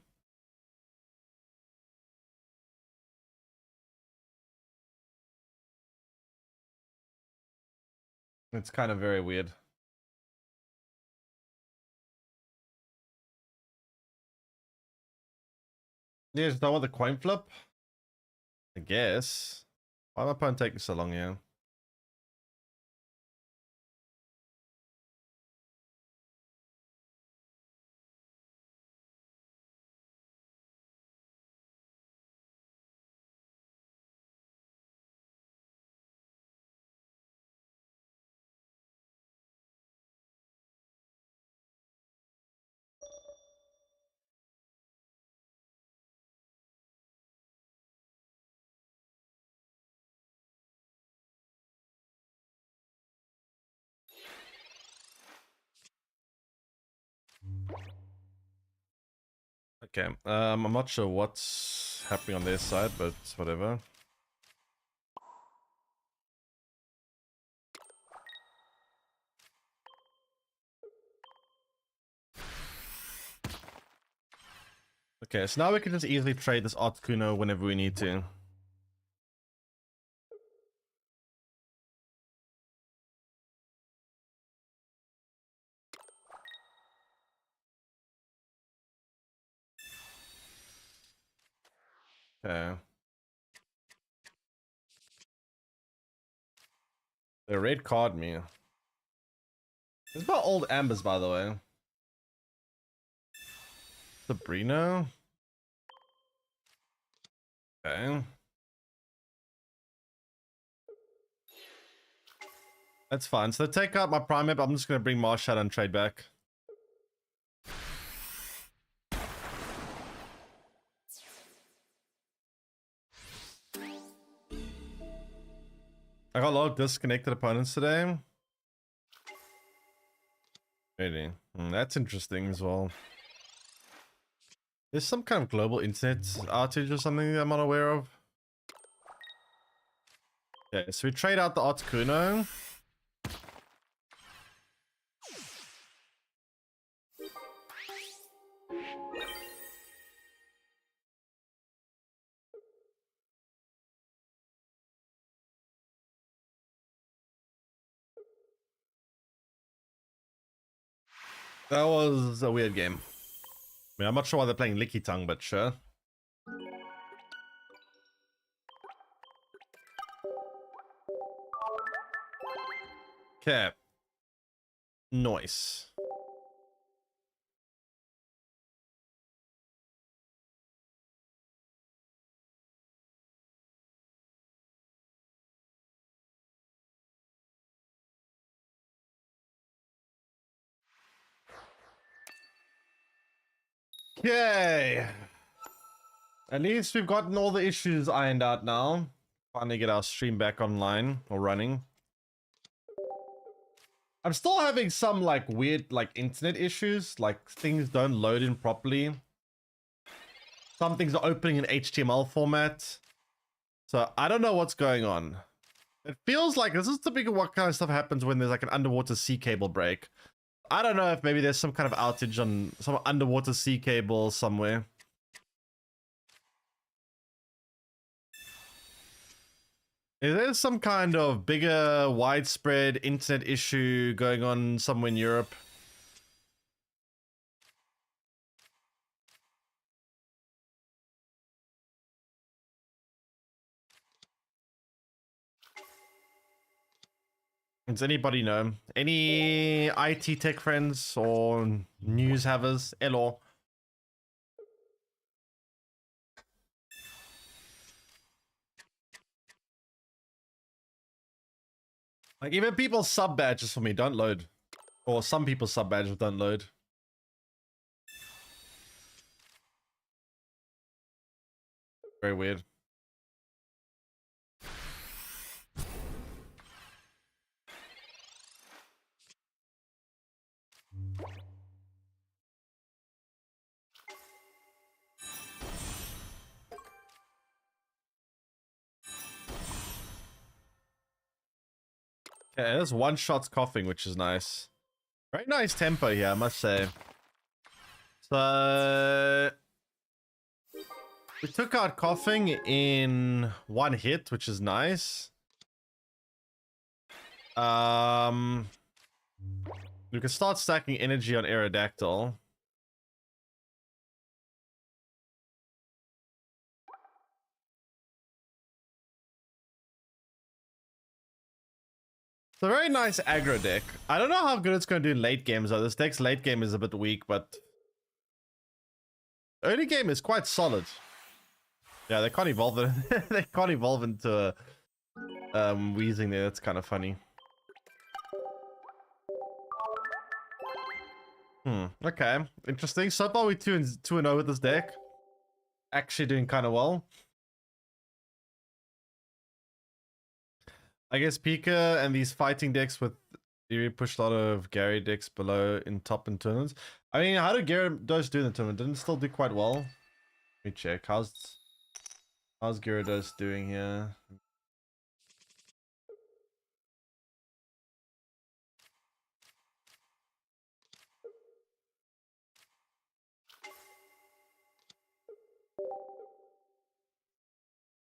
It's kind of very weird. Yeah, is that what the coin flip? I guess. Why am I opponent taking so long here? Okay, I'm not sure what's happening on their side, but whatever. Okay, so now we can just easily trade this Articuno whenever we need to. Okay. They red card me. It's about old Ambers, by the way. Sabrina. Okay. That's fine. So take out my Prime Map. I'm just going to bring Mars Shadow and trade back. I got a lot of disconnected opponents today. Really? That's interesting as well. There's some kind of global internet outage or something that I'm not aware of. Okay, so we trade out the Articuno. That was a weird game. I mean, I'm not sure why they're playing Licky Tongue, but sure. Okay. Nice. Okay. At least we've gotten all the issues ironed out now. Finally get our stream back online or running. I'm still having some like weird like internet issues, like things don't load in properly. Some things are opening in HTML format. So I don't know what's going on. It feels like this is typical what kind of stuff happens when there's like an underwater sea cable break. I don't know if maybe there's some kind of outage on some underwater sea cable somewhere. Is there some kind of bigger, widespread internet issue going on somewhere in Europe? Does anybody know? Any IT tech friends or news havers? Hello. Like, even people's sub badges for me don't load. Or some people's sub badges don't load. Very weird. Okay, there's one shot's coughing, which is nice. Very nice tempo here, I must say. So we took out coughing in one hit, which is nice. We can start stacking energy on Aerodactyl. It's a very nice aggro deck. I don't know how good it's going to do in late games though. This deck's late game is a bit weak, but early game is quite solid. Yeah, they can't evolve it. They can't evolve into a wheezing there. That's kind of funny. Okay, interesting. So far we 2-0 with this deck. Actually doing kind of well. I guess Pika and these fighting decks with Theory pushed a lot of Gary decks below in top in tournaments. I mean, how did Gyarados do in the tournament? Didn't it still do quite well? Let me check. How's Gyarados doing here?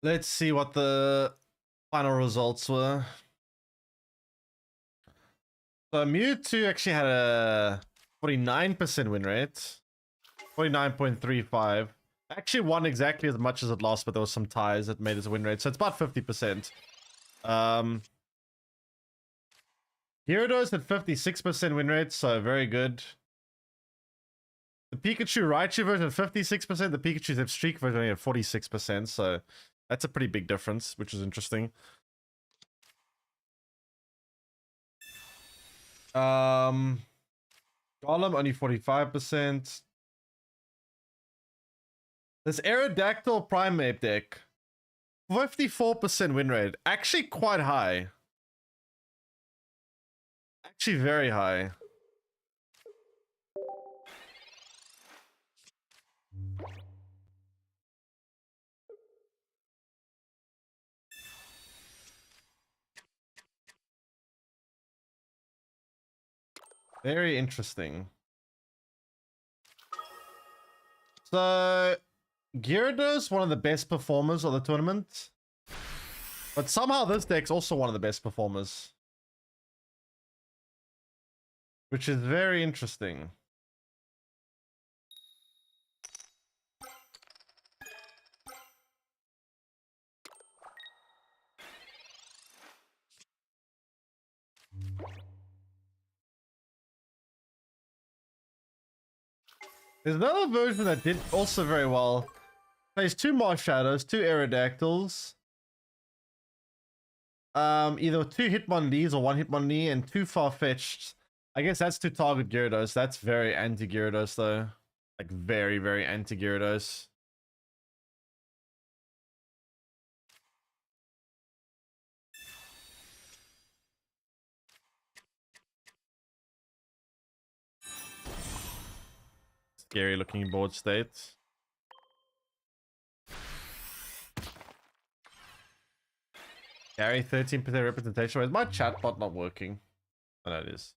Let's see what the final results were. So Mewtwo actually had a 49% win rate. 49.35. Actually won exactly as much as it lost, but there was some ties that made its win rate. So it's about 50%. Gyarados had 56% win rate, so very good. The Pikachu Raichu version had 56%. The Pikachu Zip Streak version only had 46%. So that's a pretty big difference, which is interesting. Golem only 45%. This Aerodactyl Primeape deck, 54% win rate. Actually quite high. Actually very high. Very interesting. So Gyarados, one of the best performers of the tournament. But somehow this deck's also one of the best performers. Which is very interesting. There's another version that did also very well. Plays 2 Marshadows, 2 Aerodactyls. Either 2 Hitmonlees or 1 Hitmonlee and 2 Farfetch'd. I guess that's to target Gyarados. That's very anti-Gyarados though. Like very, very anti-Gyarados. Scary looking board state. Gary, 13% representation. Is my chatbot not working? Oh, no, it is.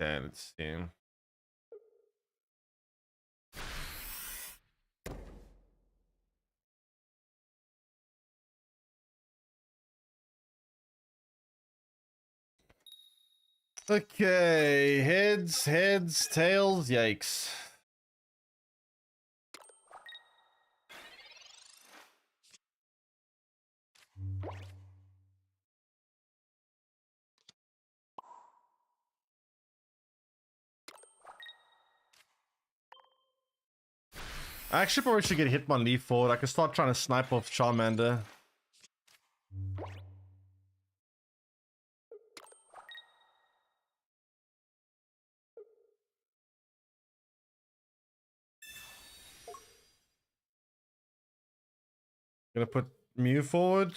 Okay, let's see. Okay, heads, tails, yikes. I actually probably should get Hitmonlee forward. I can start trying to snipe off Charmander. Gonna put Mew forward.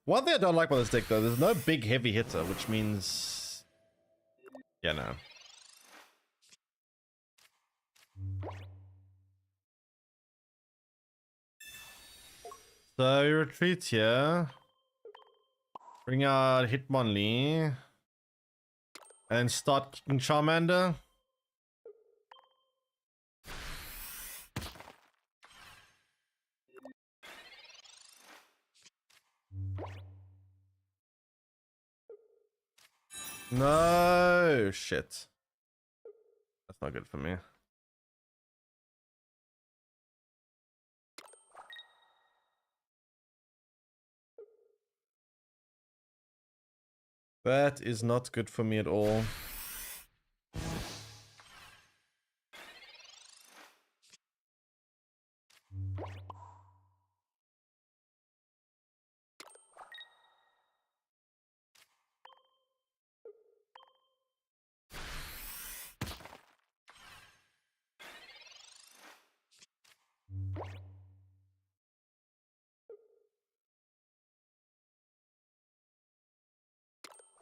One thing I don't like about this deck though, there's no big heavy hitter, which means... Yeah, no. So, retreat here. Bring out Hitmonlee. And start kicking Charmander. No, shit. That's not good for me. That is not good for me at all.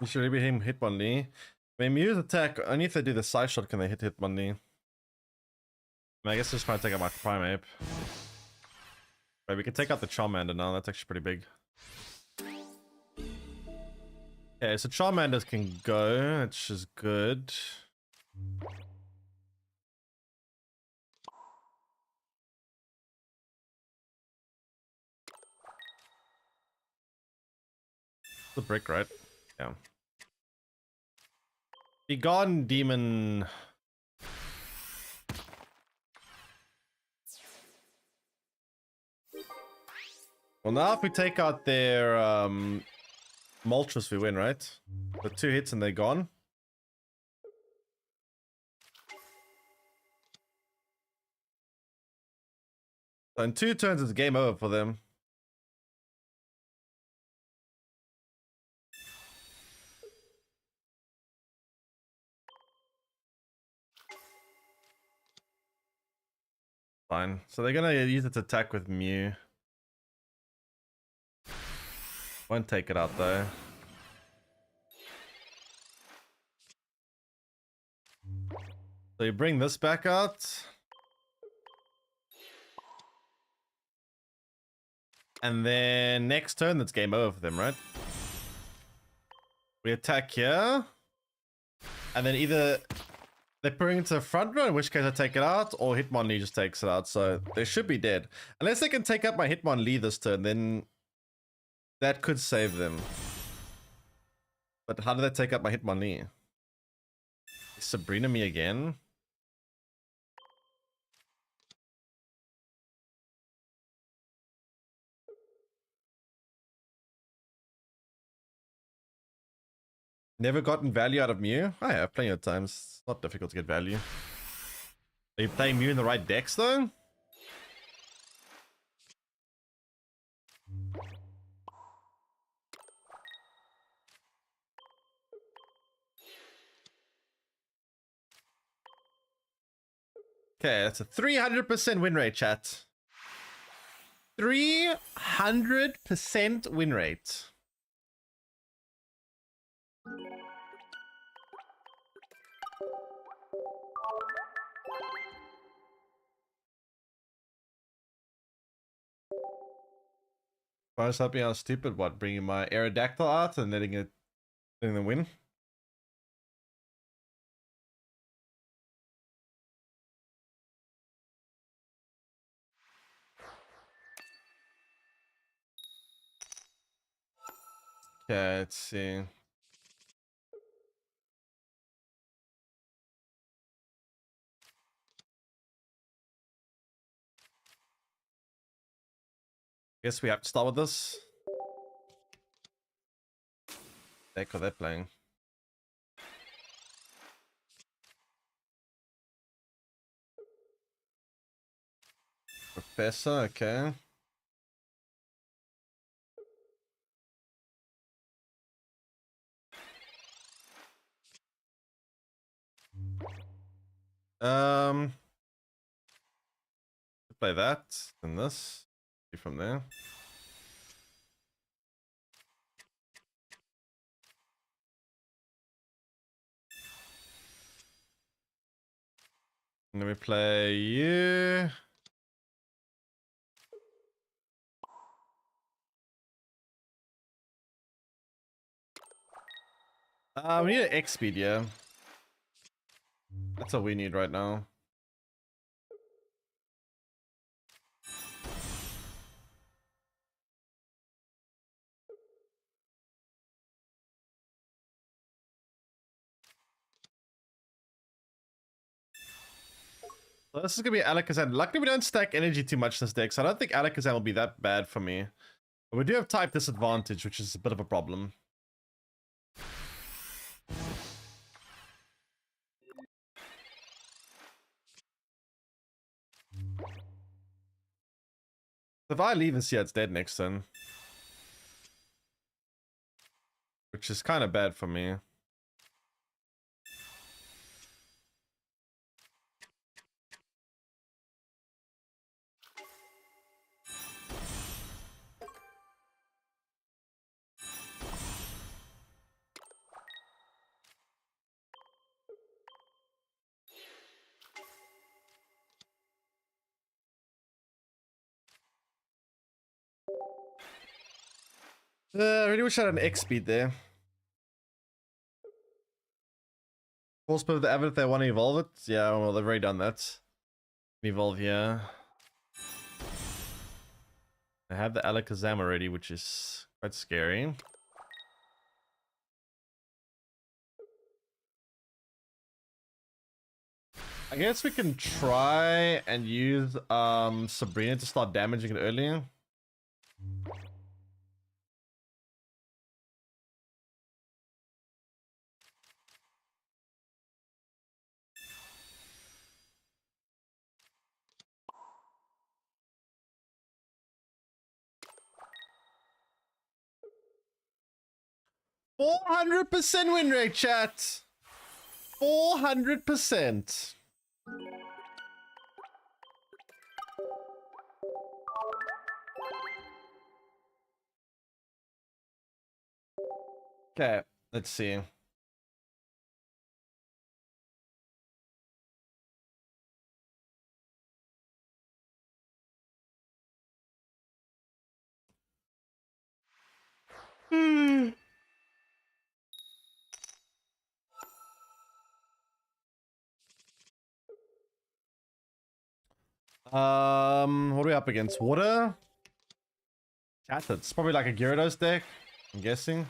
You should maybe him Hitmonlee. When Mew's attack, only if they do the side shot can they hit Hitmonlee. I guess just trying to take out my Primeape. Right, we can take out the Charmander now. That's actually pretty big. Yeah, so Charmanders can go, which is good. The brick, right? Yeah. Be gone, demon. Well, now if we take out their Moltres, we win, right? The 2 hits and they're gone. So in 2 turns, it's game over for them. Fine. So they're gonna use its attack with Mew. Won't take it out though. So you bring this back out. And then next turn, that's game over for them, right? We attack here. And then either they bring it to the front row, in which case I take it out, or Hitmonlee just takes it out. So they should be dead. Unless they can take out my Hitmonlee this turn, then that could save them. But how do they take out my Hitmonlee? Sabrina me again? Never gotten value out of Mew? I have plenty of times. It's not difficult to get value. Are you playing Mew in the right decks though? Okay, that's a 300% win rate, chat. 300% win rate. Spyro's helping out stupid. What? Bringing my Aerodactyl out and letting them win? Okay, let's see. Guess we have to start with this. Heck are they playing? Professor, okay. Play that and this. See from there. And then we play you. We need an X speed, yeah. That's all we need right now. So this is gonna be Alakazam. Luckily, we don't stack energy too much this deck, so I don't think Alakazam will be that bad for me. But we do have type disadvantage, which is a bit of a problem. If I leave this, yeah, it's dead next turn. Which is kind of bad for me. I really wish I had an X speed there. Force of the Avid if they want to evolve it. Yeah, well, they've already done that. Evolve here. I have the Alakazam already, which is quite scary. I guess we can try and use Sabrina to start damaging it earlier. %400 win rate, chat. 400%. Okay, let's see. What are we up against? Water? Chat, it's probably like a Gyarados deck, I'm guessing.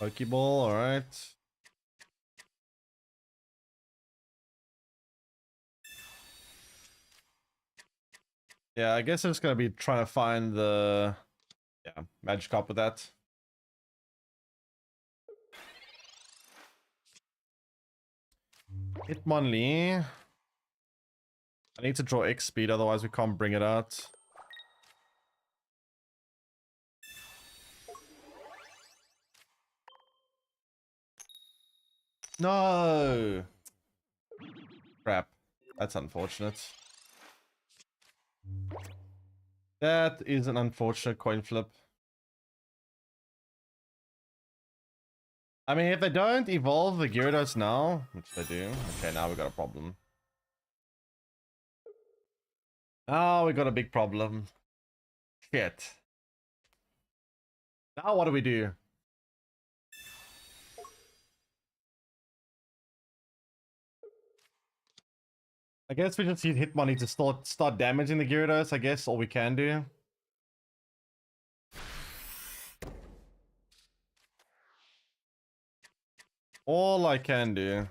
Pokeball, alright. Yeah, I guess I'm just gonna be trying to find the Magikarp with that. Hitmonlee. I need to draw X speed, otherwise we can't bring it out. No! Crap. That's unfortunate. That is an unfortunate coin flip. I mean, if they don't evolve the Gyarados now, which they do, okay, now we got a problem. Oh, we got a big problem. Shit. Now what do we do? I guess we just use hit money to start damaging the Gyarados, I guess, all we can do. All I can do.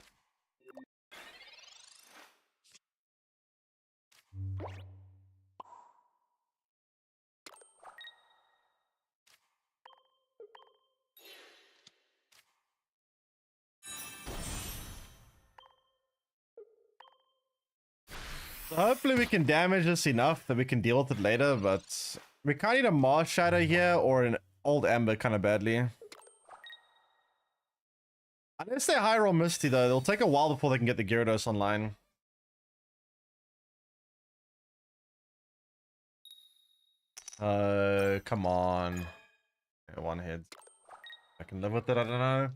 So hopefully we can damage this enough that we can deal with it later, but we kind of need a Mars Shadow here or an Old Amber kind of badly. Unless they high roll Misty though, it'll take a while before they can get the Gyarados online. Come on. Okay, one hit. I can live with it, I don't know.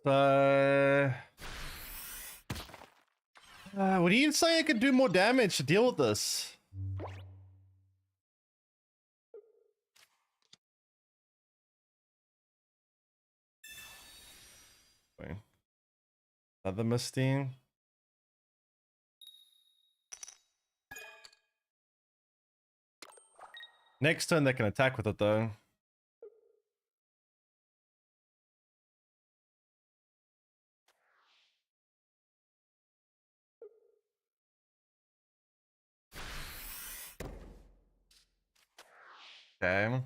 So... what do you say I could do more damage to deal with this? Wait. Another Misty. Next turn they can attack with it though. Okay.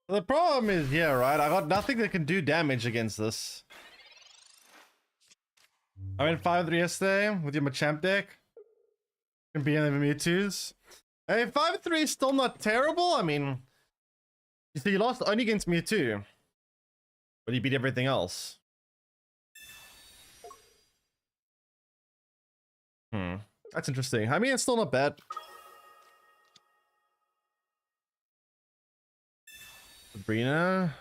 The problem is here, right? I got nothing that can do damage against this. I went 5-3 yesterday with your Machamp deck. Can be any Mewtwo's. Hey, 5-3 is still not terrible. I mean, you see, you lost only against Mewtwo, but you beat everything else. That's interesting. I mean, it's still not bad. Sabrina.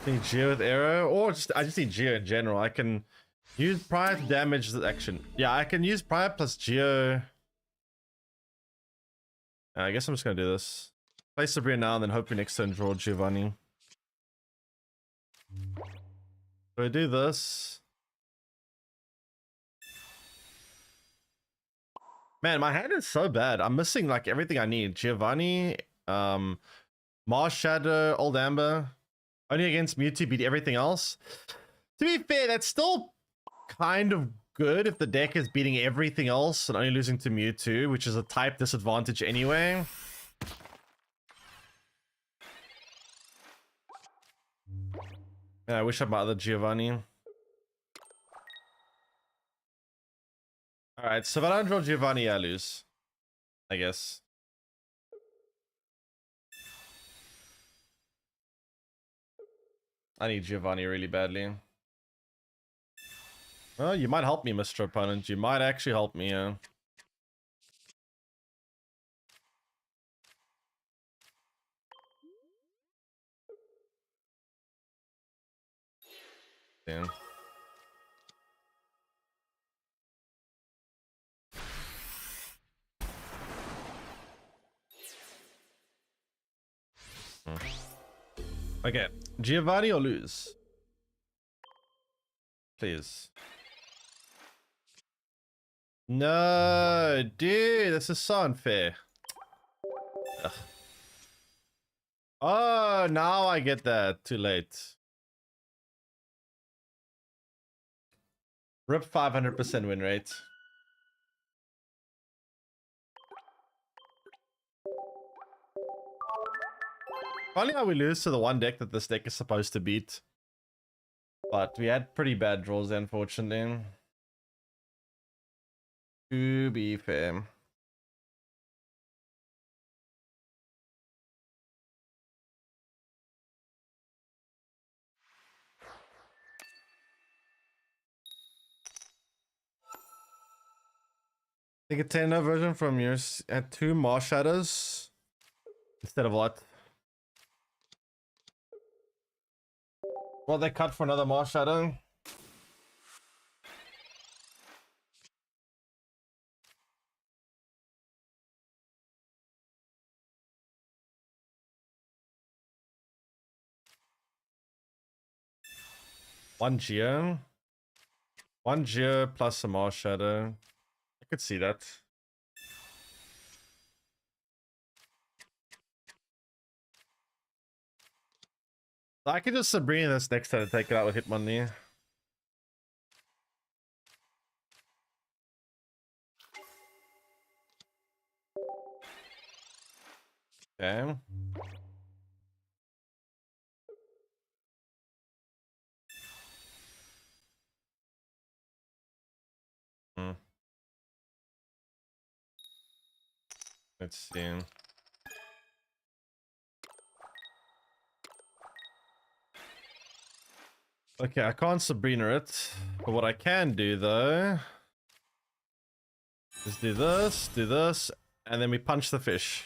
Need Geo with arrow, or I just need Geo in general. I can use prior to damage the action. Yeah, I can use prior plus Geo. I guess I'm just gonna do this. Play Sabrina now, and then hopefully next turn draw Giovanni. So I do this. Man, my hand is so bad. I'm missing like everything I need. Giovanni, Mars Shadow, Old Amber. Only against Mewtwo, beat everything else. To be fair, that's still kind of good if the deck is beating everything else and only losing to Mewtwo, which is a type disadvantage anyway. Yeah, I wish I had my other Giovanni. Alright, so if I don't draw Giovanni, I lose. I guess. I need Giovanni really badly. Well, you might help me, Mr. Opponent. You might actually help me, yeah. Damn. Okay, Giovanni or lose? Please. No, dude, this is so unfair. Ugh. Oh, now I get that. Too late. Rip 500% win rate. Funny how we lose to the one deck that this deck is supposed to beat. But we had pretty bad draws, unfortunately. To be fair. Take a Tendo version from yours at 2 Mars Shadows. Instead of what? What they cut for another Mars Shadow? One Geo. One Geo plus a Mars Shadow. I could see that. I could just Sabrina this next time to take it out with Hitmonlee. Okay. Hmm. Let's see. Okay, I can't Sabrina it. But what I can do though is do this, and then we punch the fish.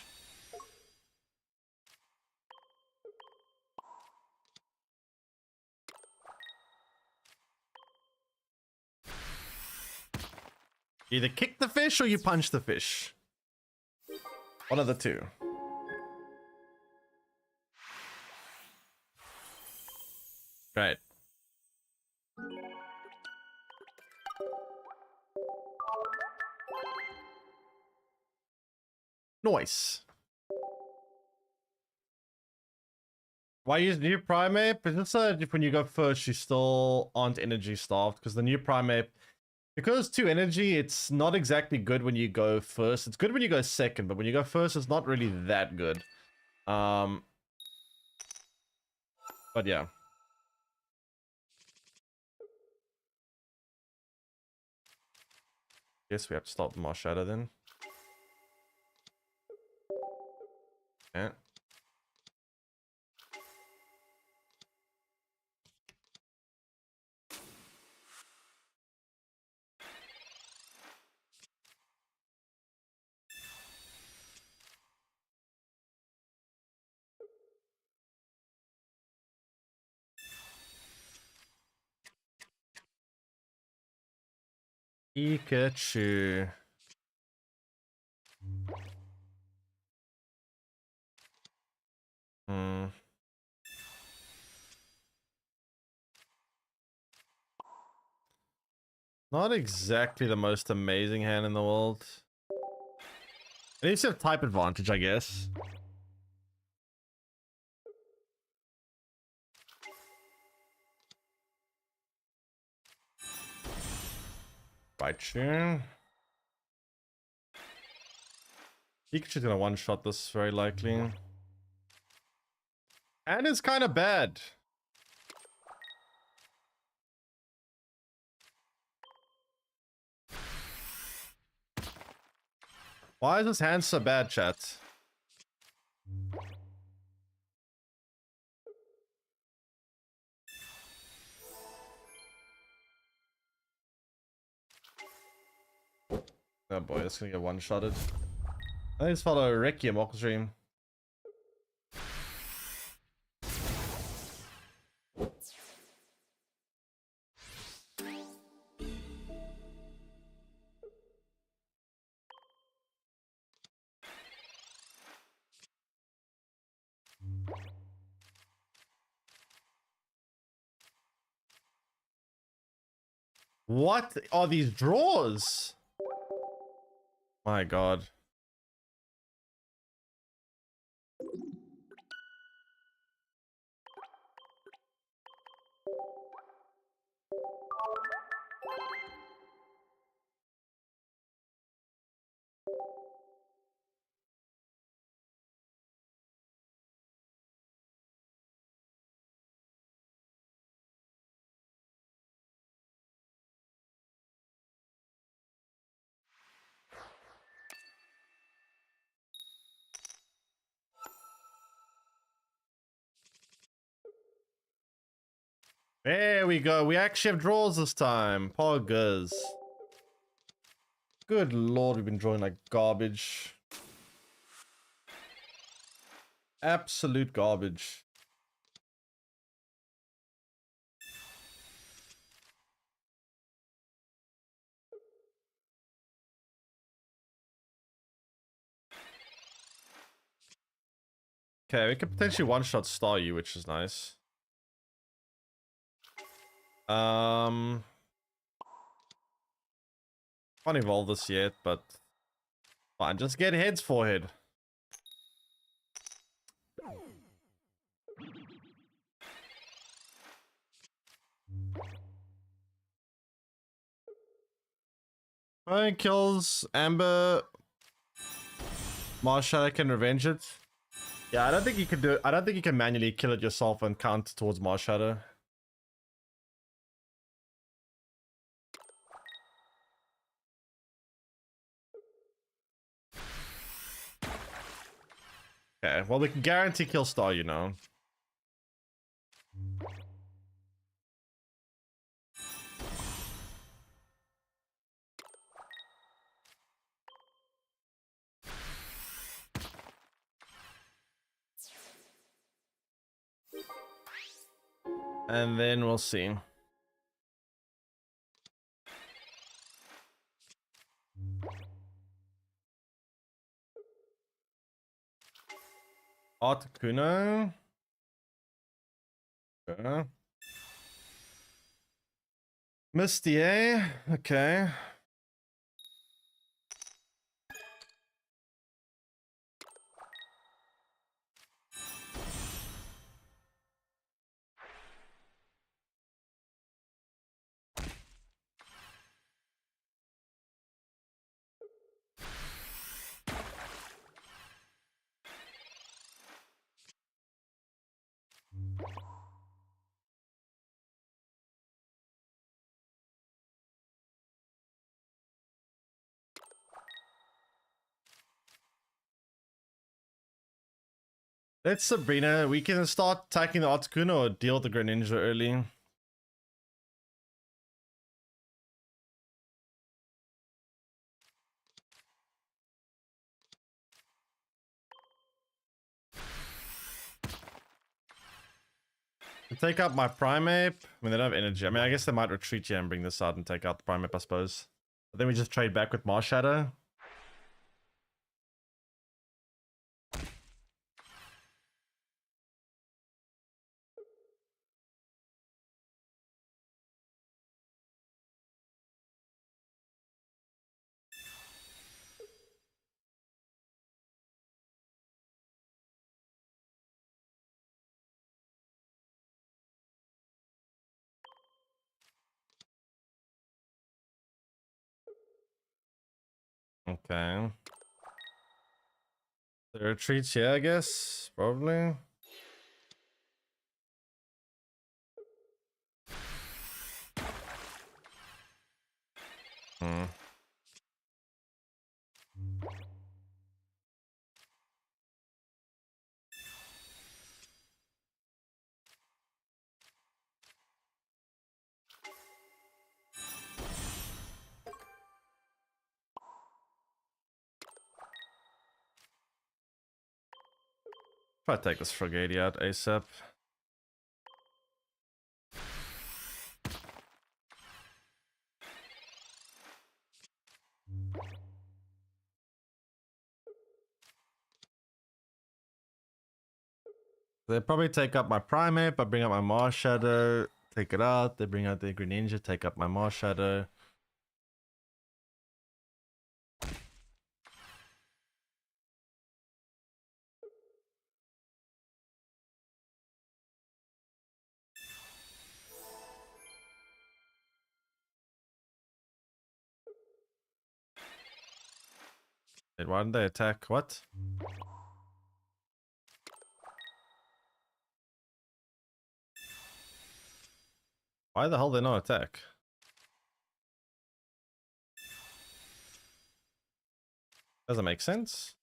Either kick the fish or you punch the fish. One of the two. Right. Nice. Why use new primate? But it's when you go first, you still aren't energy starved because the new primate, because 2 energy, it's not exactly good when you go first. It's good when you go second, but when you go first, it's not really that good. But yeah. Guess we have to stop the Mars Shadow then. Yeah. Pikachu. Hmm. Not exactly the most amazing hand in the world. It needs to have type advantage, I guess. Raichu. Pikachu's gonna one-shot this very likely. And it's kind of bad. Why is this hand so bad, chat? Oh boy, it's gonna get one-shotted. I think it's follow Requiem Walk Stream. What are these draws? My god. There we go. We actually have draws this time. Poggers. Good lord, we've been drawing like garbage. Absolute garbage. Okay, we could potentially one-shot star you, which is nice. Can't evolve this yet, but fine, just get heads forehead. Fine kills Amber. Marshadow can revenge it. Yeah, I don't think you can do it. I don't think you can manually kill it yourself and count towards Marshadow. Okay, well we can guarantee kill star, you know. And then we'll see. Articuno. Okay. Misty, eh? Okay. Let's Sabrina. We can start attacking the Articuno or deal with the Greninja early. Take out my Primeape. I mean, they don't have energy. I mean, I guess they might retreat here and bring this out and take out the Primeape, I suppose. But then we just trade back with Marshadow. Okay. The retreats here, I guess. Probably. Hmm. Try to take this Frigate out ASAP. They probably take up my Primeape. I bring out my Marshadow. Take it out. They bring out the Greninja. Take up my Marshadow. Wait, why didn't they attack? What? Why the hell they not attack? Doesn't make sense.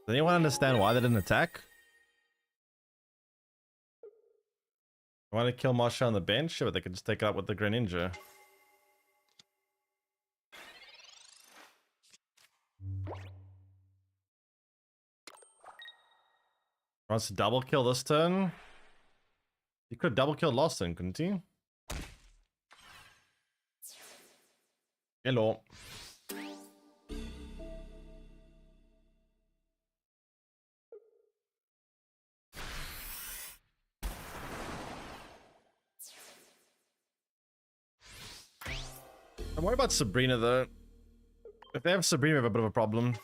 Does anyone understand why they didn't attack? I want to kill Masha on the bench, sure, but they could just take it up with the Greninja. Wants to double kill this turn. He could have double killed last turn, couldn't he? Hello. I'm worried about Sabrina though. If they have Sabrina, we have a bit of a problem.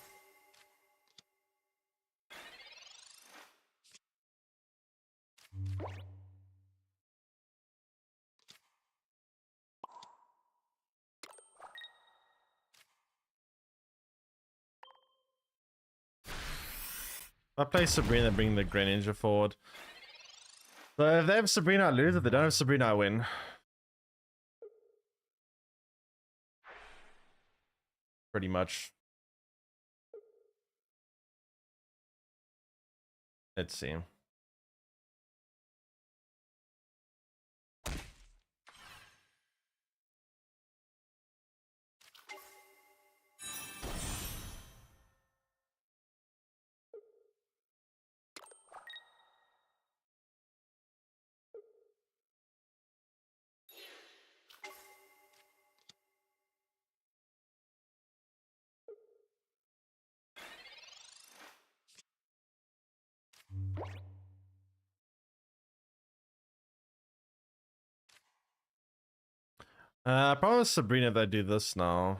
If I play Sabrina, bring the Greninja forward. So if they have Sabrina, I lose. If they don't have Sabrina, I win. Pretty much. Let's see. I promise Sabrina if I do this now.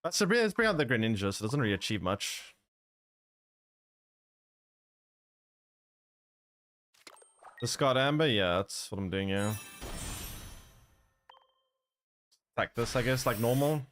But Sabrina, let's bring out the Greninja, so it doesn't really achieve much. The Scott Amber, yeah, that's what I'm doing, yeah. Attack this, I guess, like normal.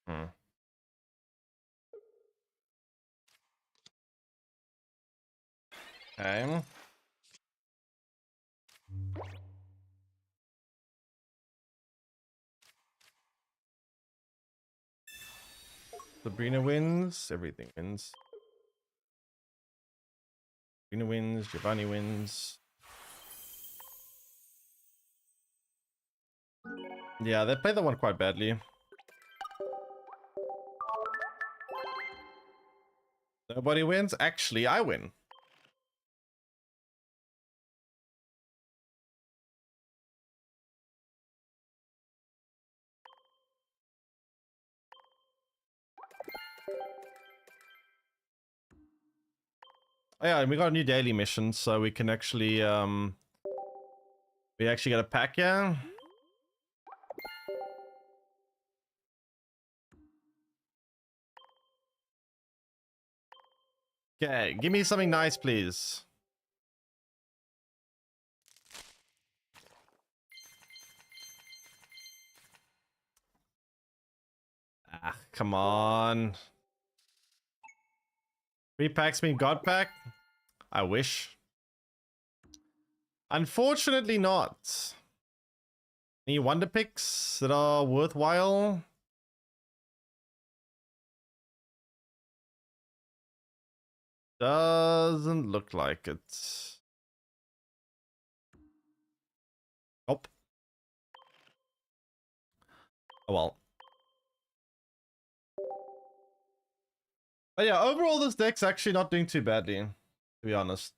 Hmm. Okay. Sabrina wins. Everything wins. Sabrina wins. Giovanni wins. Yeah, they played that one quite badly. Nobody wins. Actually, I win. Oh, yeah, and we got a new daily mission, so we can actually we actually got a pack, yeah. Okay, give me something nice, please. Ah, come on. 3 packs mean God pack? I wish. Unfortunately not. Any wonder picks that are worthwhile? Doesn't look like it. Nope. Oh well. But yeah, overall this deck's actually not doing too badly, to be honest.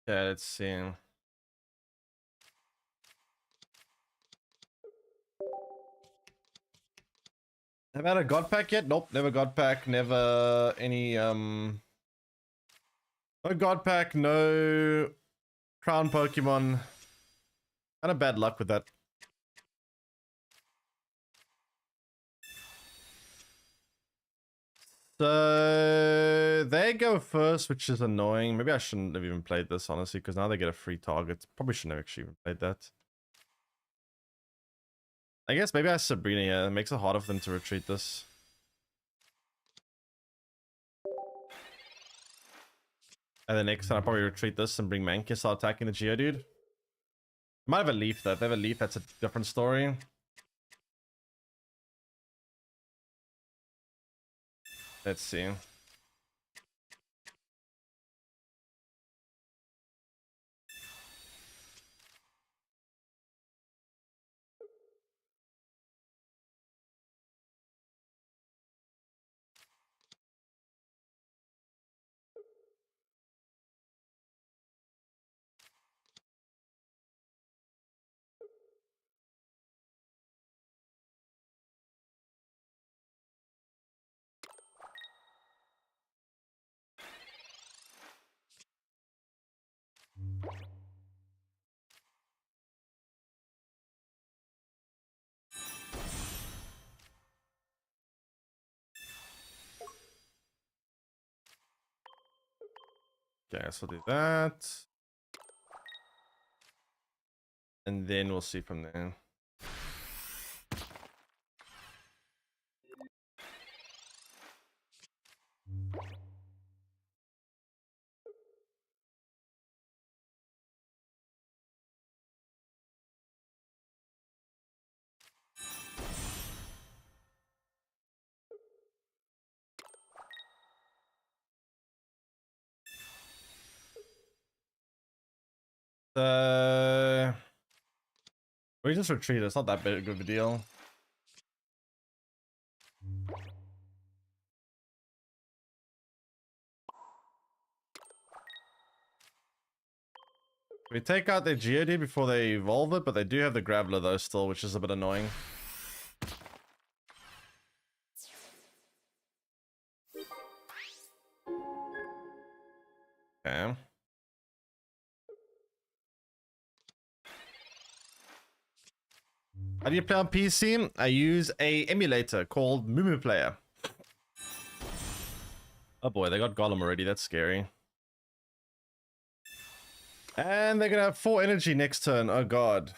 Yeah, let's see. Have I had a god pack yet? Nope, never god pack, never any no god pack, no crown Pokemon. Kind of bad luck with that. So they go first, which is annoying. Maybe I shouldn't have even played this, honestly, because now they get a free target. Probably shouldn't have actually even played that. I guess maybe I Sabrina, yeah. It makes it harder for them to retreat this. And then next time I'll probably retreat this and bring Mankey, start attacking the Geodude. Might have a leaf though. If they have a leaf, that's a different story. Let's see. Okay, so we'll do that. And then we'll see from there. We just retreat. It's not that big of a deal. We take out their Geodude before they evolve it, but they do have the Graveler though still, which is a bit annoying. Okay. How do you play on PC? I use a emulator called Mumu Player. Oh boy, they got Golem already. That's scary. And they're gonna have 4 energy next turn. Oh god.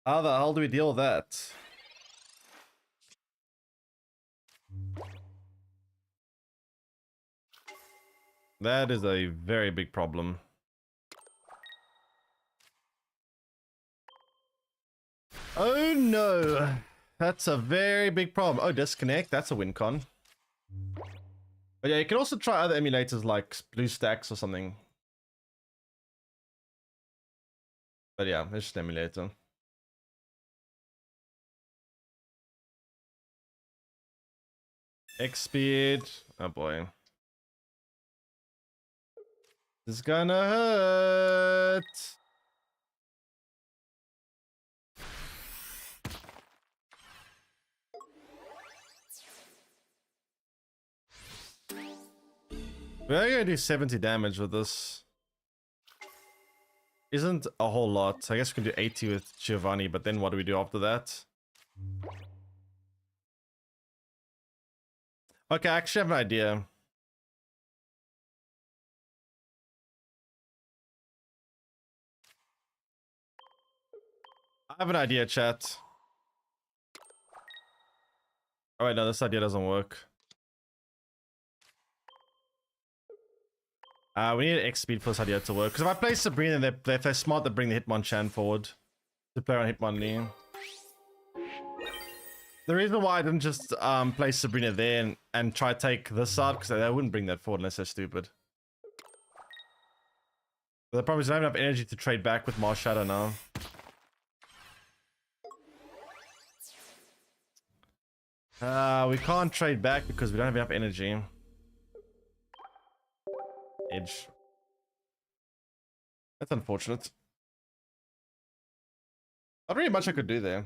How the hell do we deal with that? That is a very big problem. Oh no. That's a very big problem. Oh, disconnect. That's a win con. But yeah, you can also try other emulators like BlueStacks or something. But yeah, it's just an emulator. X speed. Oh boy. This is gonna hurt. We're gonna do 70 damage with this. Isn't a whole lot. I guess we can do 80 with Giovanni, but then what do we do after that? Okay, I actually have an idea. I have an idea, chat. Oh wait, no, this idea doesn't work. We need X speed for this idea to work. Because if I play Sabrina, they're smart to bring the Hitmonchan forward to play on Hitmonlee. The reason why I didn't just play Sabrina there and try to take this out, because they wouldn't bring that forward unless they're stupid. But the problem is I don't have enough energy to trade back with Mars Shadow now. We can't trade back because we don't have enough energy. Edge. That's unfortunate. Not really much I could do there.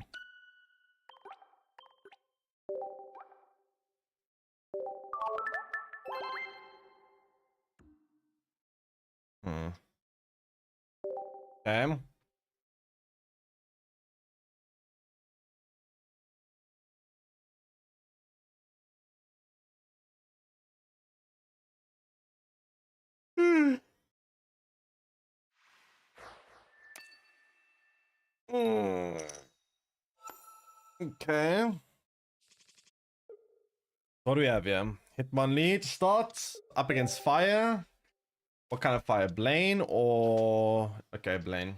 Okay. Okay. What do we have here? Hitmonlee to start. Up against fire. What kind of fire? Blaine or... Okay, Blaine.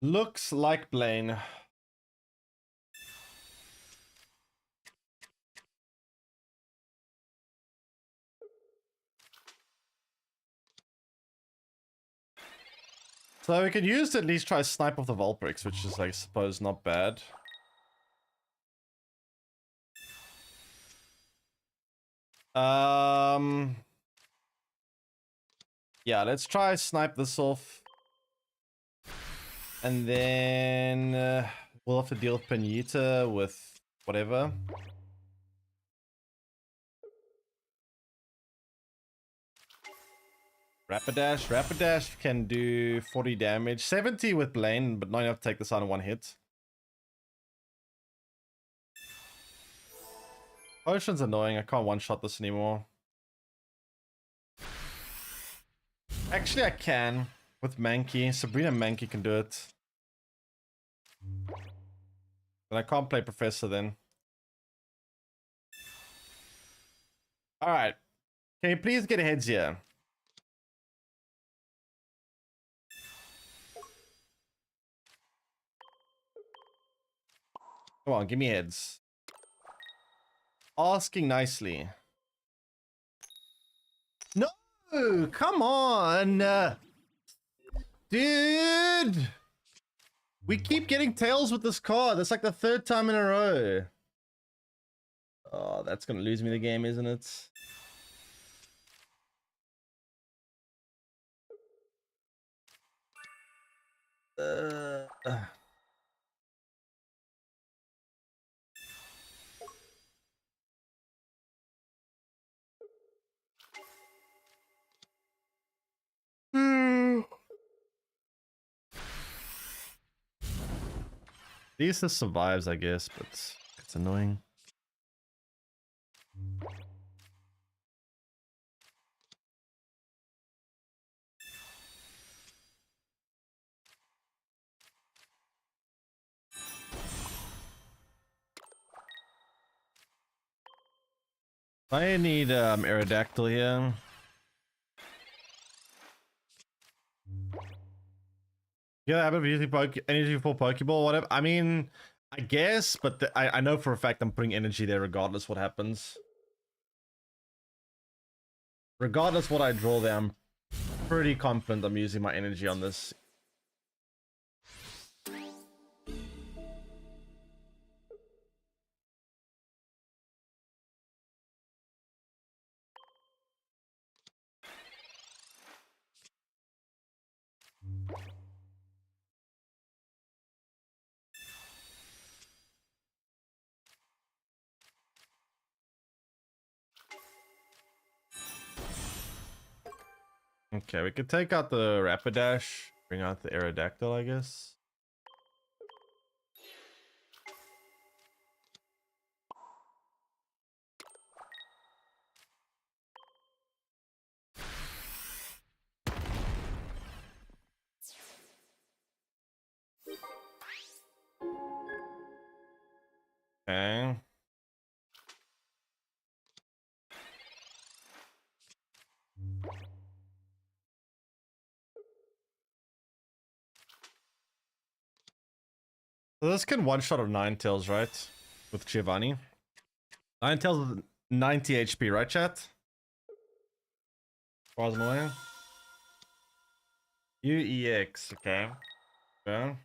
Looks like Blaine. So we can use to at least try to snipe off the Vulprix, which is, I suppose, not bad. Yeah, let's try snipe this off. And then we'll have to deal with Penita with whatever. Rapidash. Rapidash can do 40 damage. 70 with Blaine, but not enough to take this out in one hit. Potion's annoying. I can't one-shot this anymore. Actually, I can. With Mankey. Sabrina Mankey can do it. But I can't play Professor then. Alright. Can you please get heads here? Come on, give me heads. Asking nicely. No! Come on! Dude! We keep getting tails with this card. That's like the third time in a row. Oh, that's gonna lose me the game, isn't it? Uh, These just survives, I guess, but it's annoying. I need Aerodactyl here. Yeah, I have using energy for Pokeball, whatever. I mean, I guess, but I know for a fact I'm putting energy there regardless what happens. Regardless what I draw there, I'm pretty confident I'm using my energy on this. Okay, we could take out the Rapidash, bring out the Aerodactyl, I guess. Okay. So this can one-shot of Ninetales, right? With Giovanni. Ninetales with 90 HP, right, chat? Was annoying. UEX, okay. Yeah.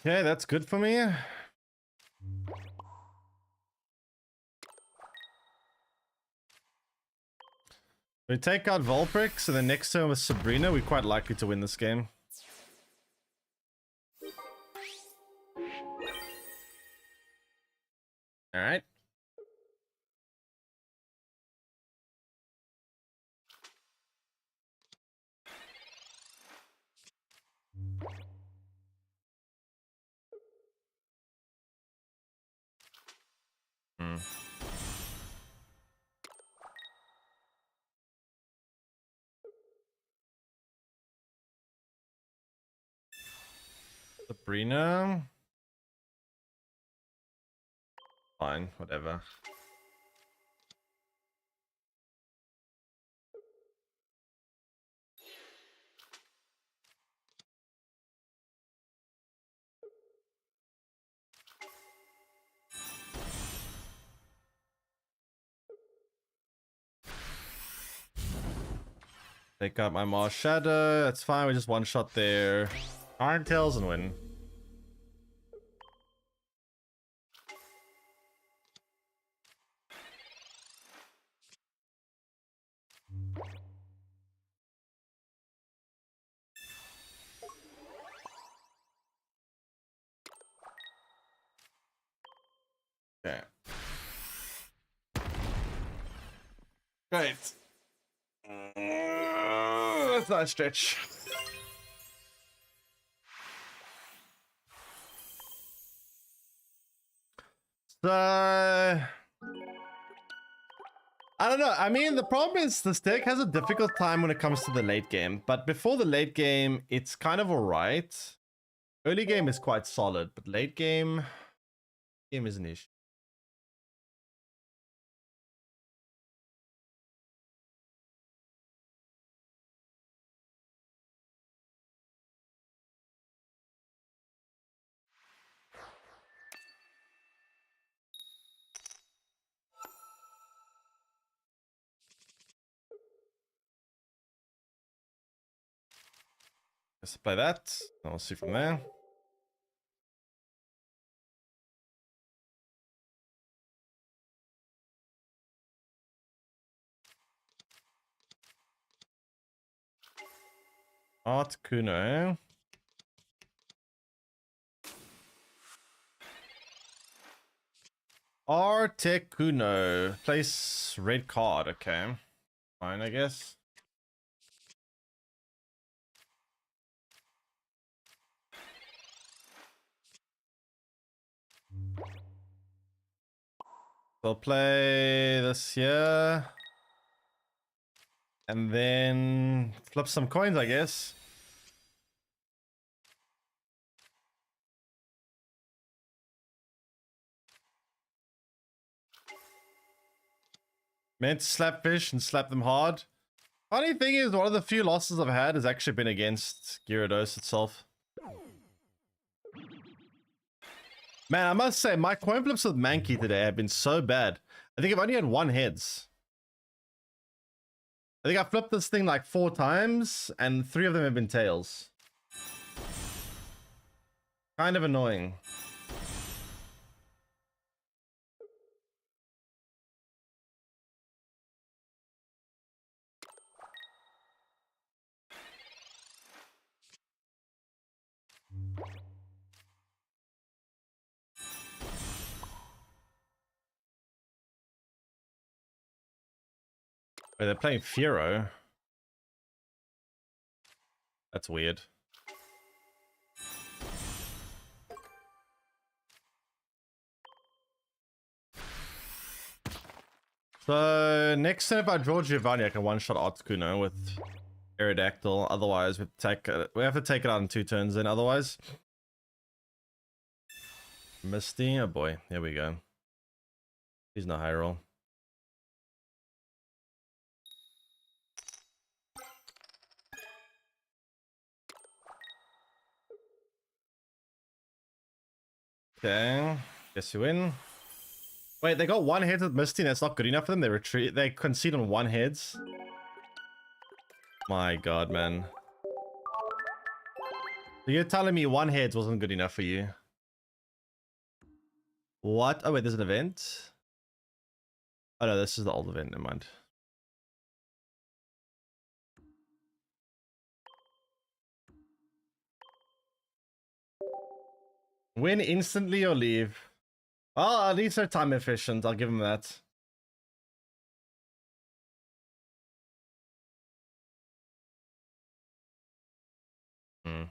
Okay, that's good for me. We take out Vulprix, and then next turn with Sabrina, we're quite likely to win this game. All right. Hmm. Sabrina. Fine, whatever. Take out my Mars Shadow. That's fine. We just one shot there. Iron Tails and win. Okay. Great. That's not a stretch. So I don't know. I mean, the problem is this deck has a difficult time when it comes to the late game. But before the late game, it's kind of alright. Early game is quite solid, but late game is an issue. Let's play that. I'll see from there. Art Kuno. Artekuno. Place red card. Okay. Fine, I guess. So I'll play this here. And then flip some coins, I guess. Meant to slap fish and slap them hard. Funny thing is, one of the few losses I've had has actually been against Gyarados itself. Man, I must say, my coin flips with Mankey today have been so bad. I think I've only had one heads. I think I flipped this thing like 4 times, and 3 of them have been tails. Kind of annoying. Wait, they're playing Firo. That's weird. So next turn, if I draw Giovanni, I can one-shot Articuno with Aerodactyl. Otherwise, we have to take it out in 2 turns. Then otherwise, Misty. Oh boy, here we go. He's no high roll. Okay, guess you win. Wait, they got 1 head with Misty and that's not good enough for them? They retreat, they concede on 1 heads? My god, man. So you're telling me one heads wasn't good enough for you? What? Oh wait, there's an event? Oh no, this is the old event, never mind. Win instantly or leave? Oh, at least they're time efficient, I'll give them that. Hmm.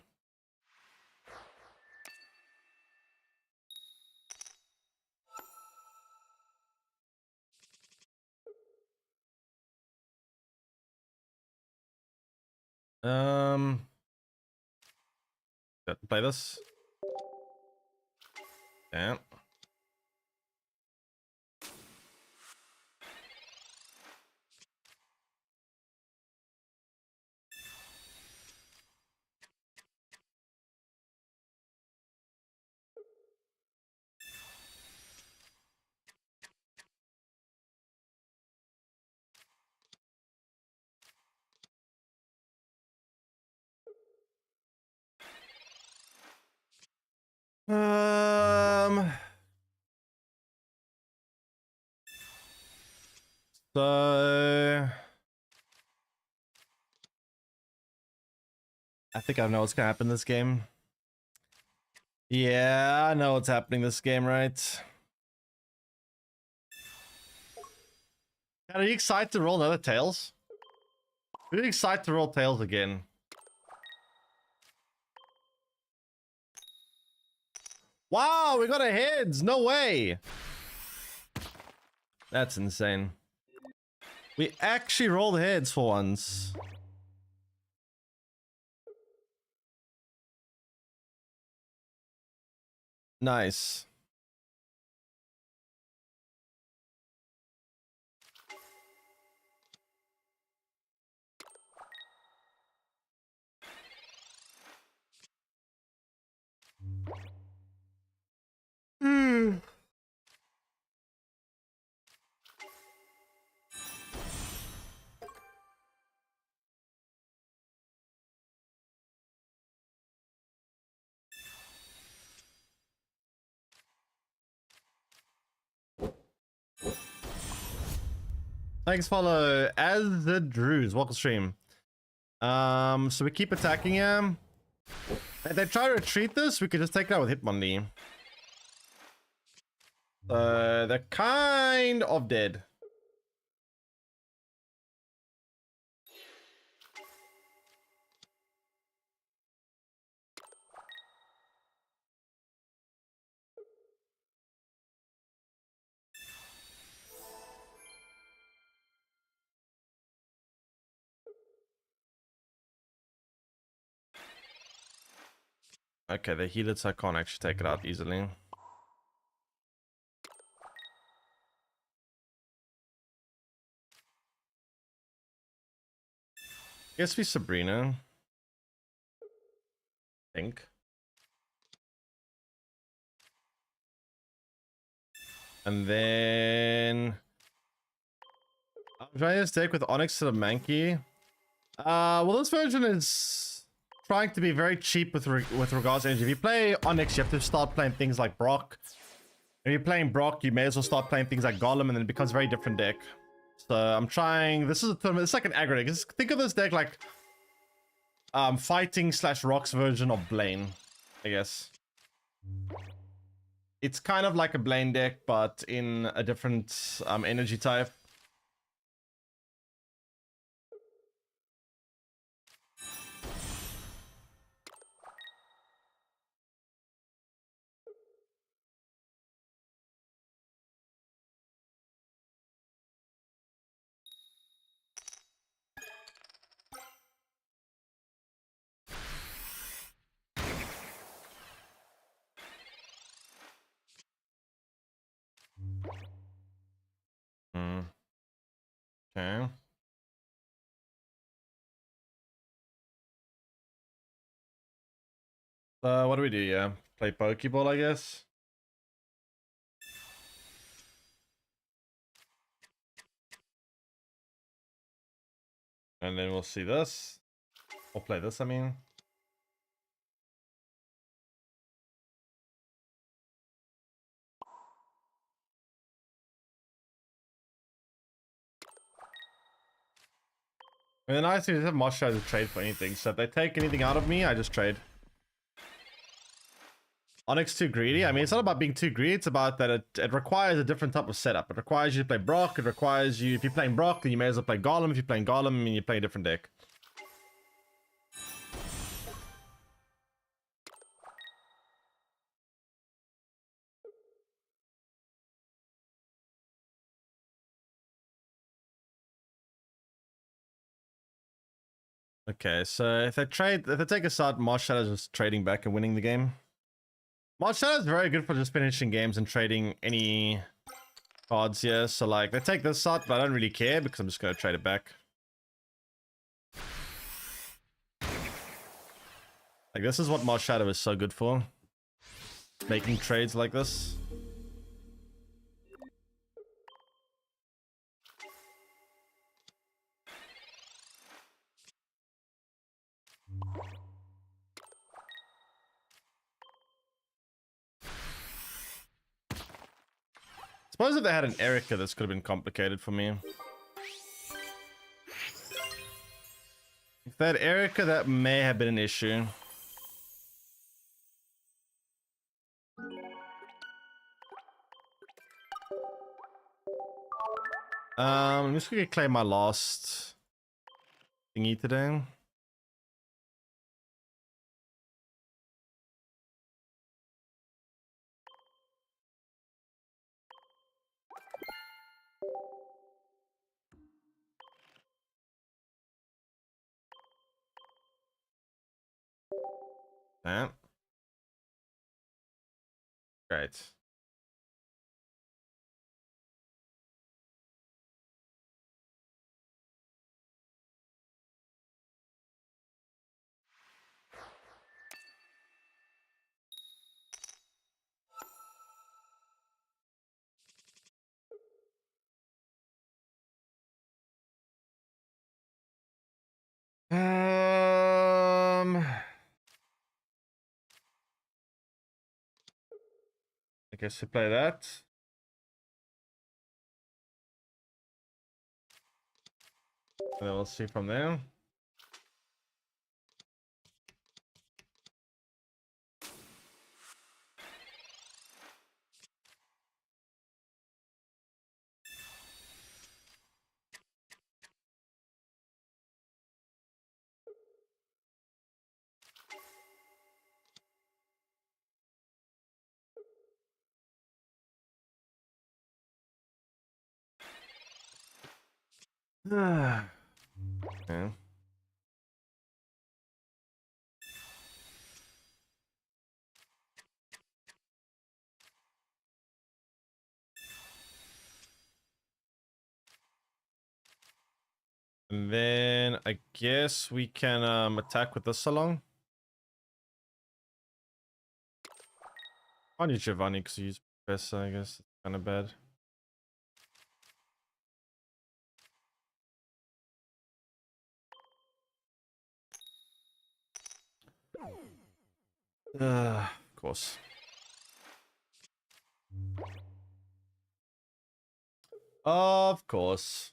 Play this. Yeah. Um. So I think I know what's gonna happen this game. Yeah, I know what's happening this game, right? Are you excited to roll another tails? Are you excited to roll tails again? Wow, we got a heads! No way! That's insane. We actually rolled heads for once. Nice. Hmm. Thanks, follow. As the Drews, welcome stream. So we keep attacking him. If they try to retreat this, we could just take it out with Hitmonlee. They're kind of dead. Okay, they healed, so I can't actually take it out easily. Guess we Sabrina. I think. And then I'm trying to stick with Onyx to the Mankey. Well, this version is trying to be very cheap with regards to energy. If you play Onyx, you have to start playing things like Brock. If you're playing Brock, you may as well start playing things like Golem, and then it becomes a very different deck. So I'm trying. This is a tournament. It's like an aggro deck. Think of this deck like fighting / rocks version of Blaine, I guess. It's kind of like a Blaine deck, but in a different energy type. Hmm. Okay. What do we do? Yeah, play Pokeball, I guess. And then we'll see this. We'll play this, I mean. And the nice thing is have Mosh Shadow to trade for anything. So if they take anything out of me, I just trade. Onyx too greedy. I mean, it's not about being too greedy. It's about that it requires a different type of setup. It requires you to play Brock. It requires you, if you're playing Brock, then you may as well play Golem. If you're playing Golem, then you play a different deck. Okay, so if they take a start, Mosh Shadow's just trading back and winning the game. Mosh Shadow's very good for just finishing games and trading any cards here. So like, they take this shot, but I don't really care because I'm just going to trade it back. Like, this is what Mosh Shadow is so good for. Making trades like this. Suppose if they had an Erica, this could have been complicated for me. If they had Erica, that may have been an issue. I'm just gonna claim my last thingy today. Yeah. Great. I guess we play that. And then we'll see from there. Yeah. And then I guess we can attack with this along. I need Giovanni because he's best, I guess. It's kind of bad. Of course. Of course.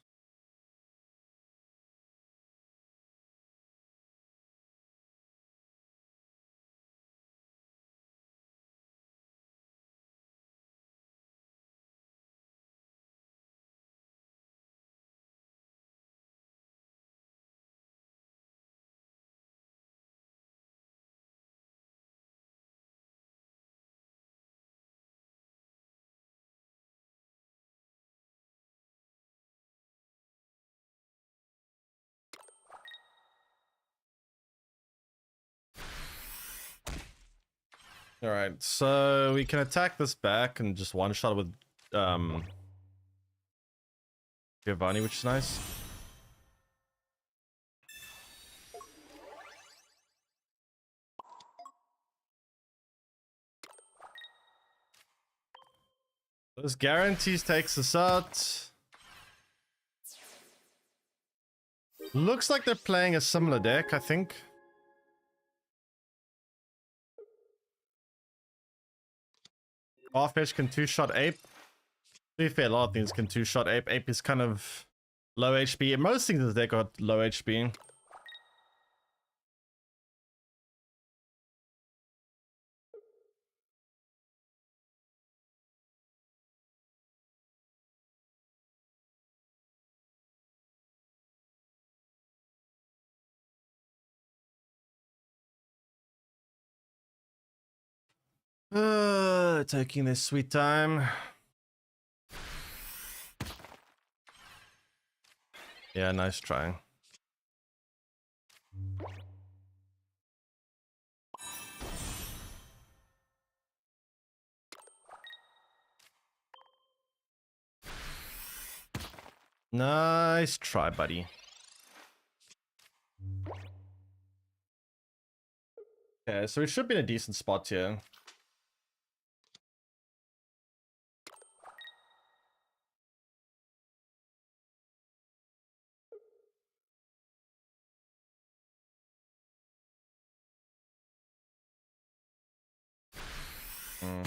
All right, so we can attack this back and just one shot with Giovanni, which is nice. Those guarantees takes us out. Looks like they're playing a similar deck, I think. Half pitch can two-shot ape. To be fair, a lot of things can two-shot ape. Ape is kind of Low HP. Most things in the deck got low HP. Taking this sweet time. Yeah, nice try. Nice try, buddy. Okay, so we should be in a decent spot here. Mm.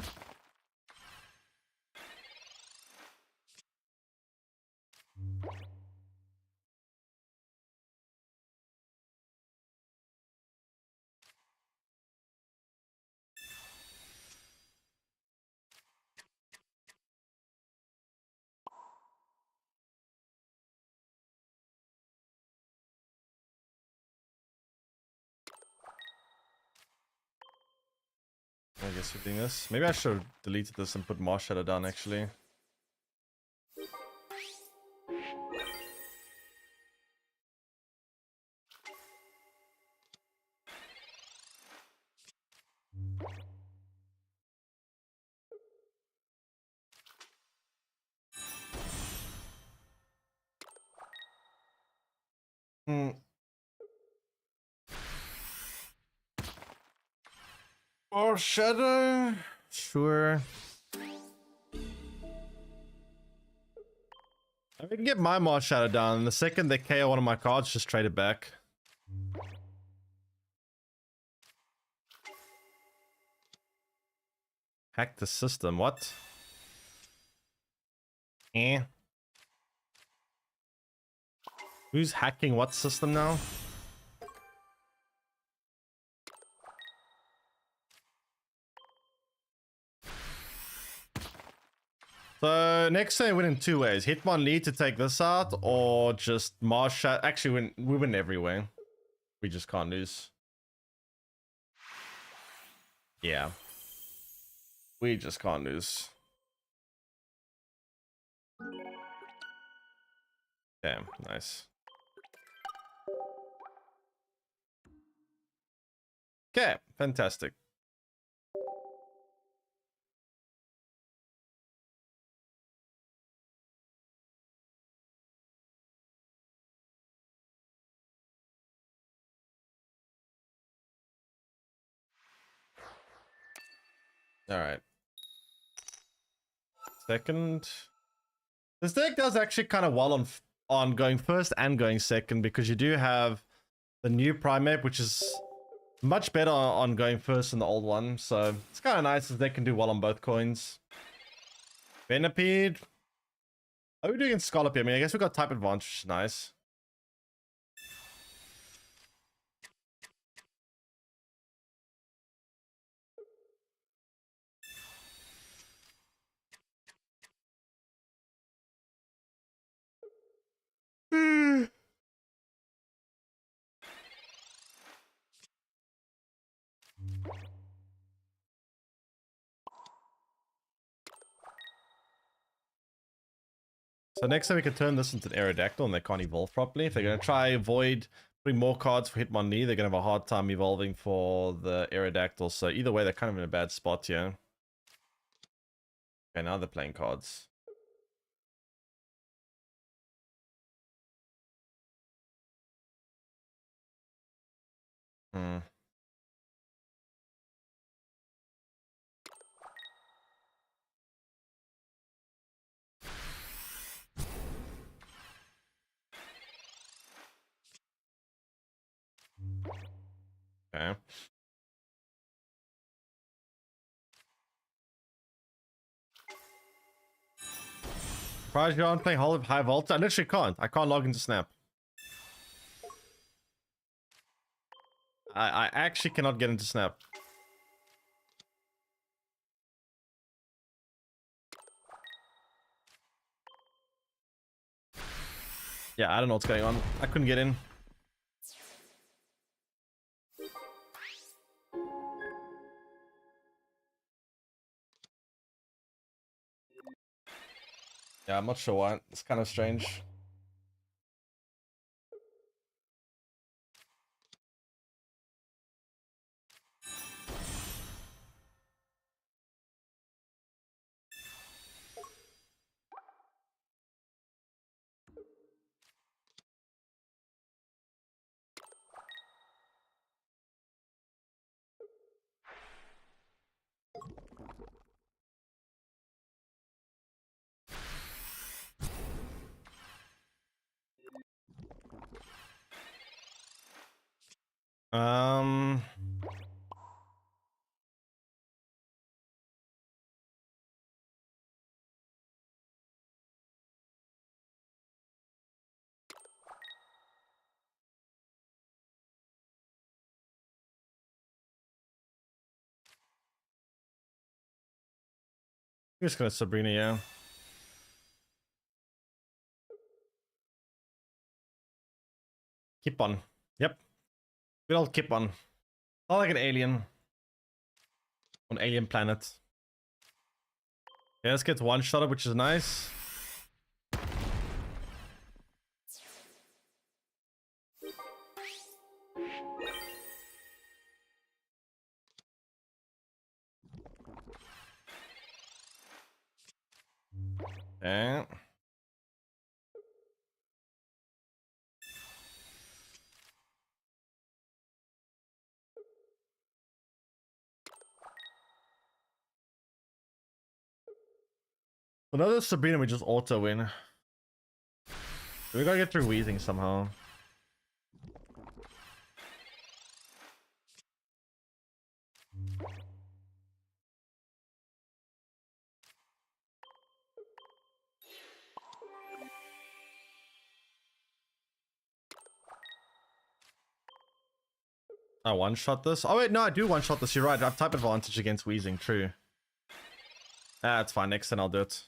I guess we're doing this. Maybe I should have deleted this and put Mars Shadow down, actually. Hmm. Mars Shadow? Sure. I can get my Mars Shadow down, and the second they KO one of my cards, just trade it back. Hack the system, what? Eh? Who's hacking what system now? So next turn we win in two ways. Hitmonlee to take this out, or just Mars Shadow. Actually, we win every way. We just can't lose. Yeah. We just can't lose. Damn, nice. Okay, fantastic. All right. Second. This deck does actually kind of well on going first and going second, because you do have the new Primate, which is much better on going first than the old one. So it's kind of nice that they can do well on both coins. Venipede. How are we doing in Scallop here? I mean, I guess we got type advantage, which is nice. So next time we can turn this into an Aerodactyl and they can't evolve properly. If they're going to try avoid putting more cards for Hitmonlee, they're going to have a hard time evolving for the Aerodactyl. So either way, they're kind of in a bad spot here. Okay, now they're playing cards. Hmm. Okay. Surprised you aren't playing High Volta? I literally can't. I can't log into Snap. I actually cannot get into Snap. Yeah, I don't know what's going on. I couldn't get in. Yeah, I'm not sure why. It's kind of strange. Um... I'm just gonna Sabrina, yeah. Keep on. Yep. Good old keep on. I like an alien. On alien planet. Yeah, let's get one shot up, which is nice. Okay. Another Sabrina, we just auto win. We gotta get through Wheezing somehow. I one-shot this. Oh wait, no, I do one-shot this. You're right. I have type advantage against Wheezing. True. Ah, that's fine. Next turn I'll do it.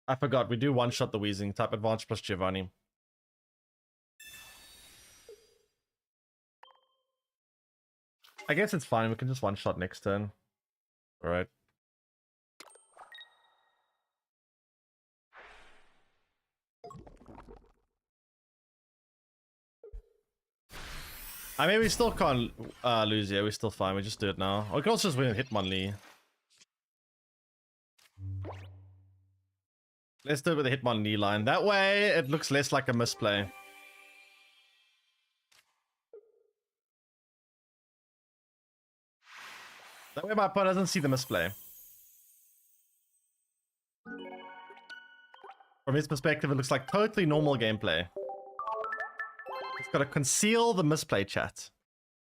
I forgot. We do one-shot the Wheezing. Type advantage plus Giovanni. I guess it's fine. We can just one-shot next turn. Alright. I mean, we still can't lose here. We're still fine. We just do it now. Or we can also just win with Hitmonlee. Let's do it with the Hitmonlee line. That way, it looks less like a misplay. That way my opponent doesn't see the misplay. From his perspective, it looks like totally normal gameplay. It's gotta conceal the misplay, chat.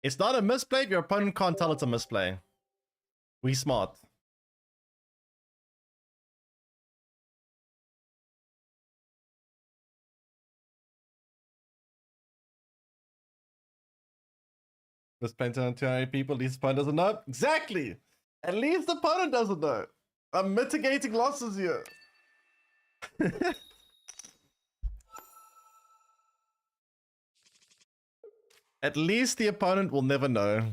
It's not a misplay if your opponent can't tell it's a misplay. We smart. This painted on 200 people, at least the opponent doesn't know. Exactly! At least the opponent doesn't know. I'm mitigating losses here. At least the opponent will never know.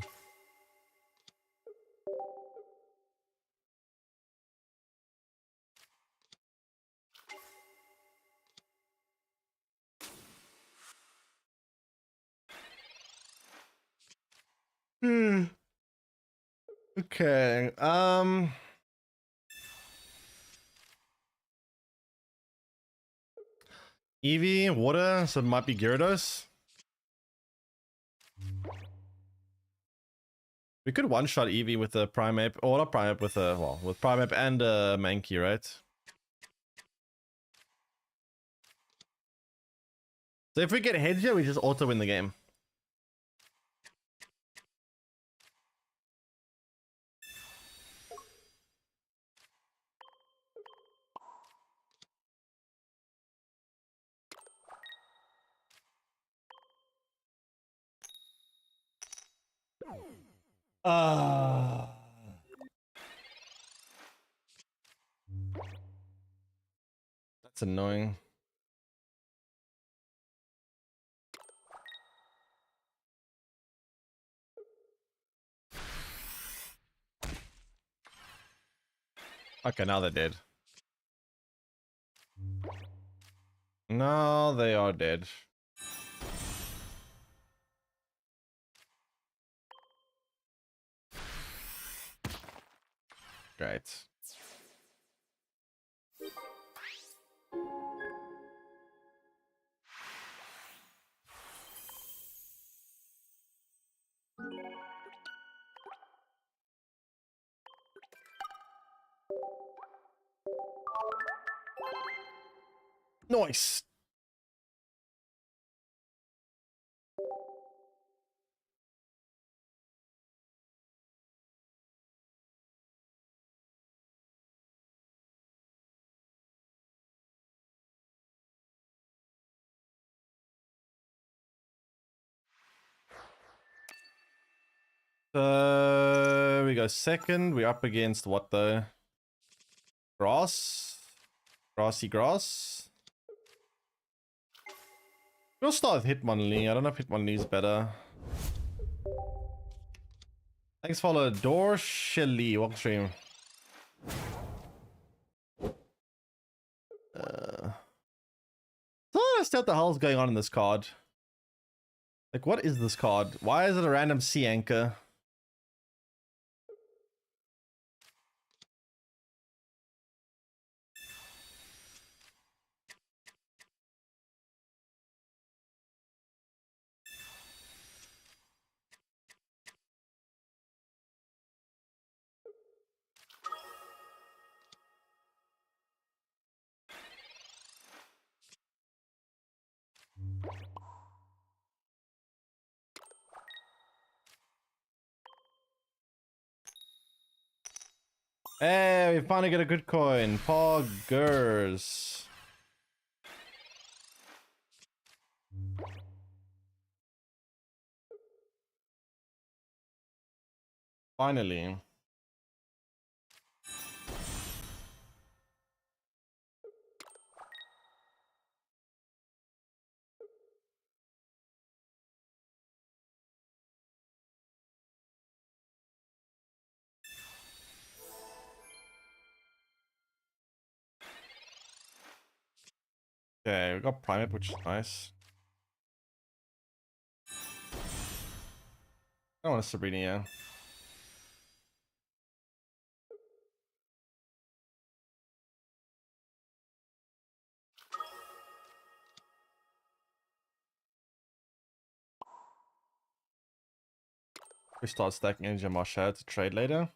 Okay, Eevee, water, so it might be Gyarados. We could one-shot Eevee with a Primeape, or not Primeape, with a, well, with Primeape and a Mankey, right? So if we get ahead here, we just auto-win the game. Ah. That's annoying. Okay, now they're dead. No, they are dead. Great. Nice. We go second. We're up against what though? Grass? Grassy grass? We'll start with Hitmonlee. I don't know if Hitmonlee is better. Thanks for the door, Shelly. Welcome stream. I don't understand what the hell's going on in this card. Like, what is this card? Why is it a random sea anchor? Hey, we finally get a good coin. Poggers. Finally. Okay, we got Primate, which is nice. I want a Sabrina, yeah. We start stacking Energy Marsha to trade later.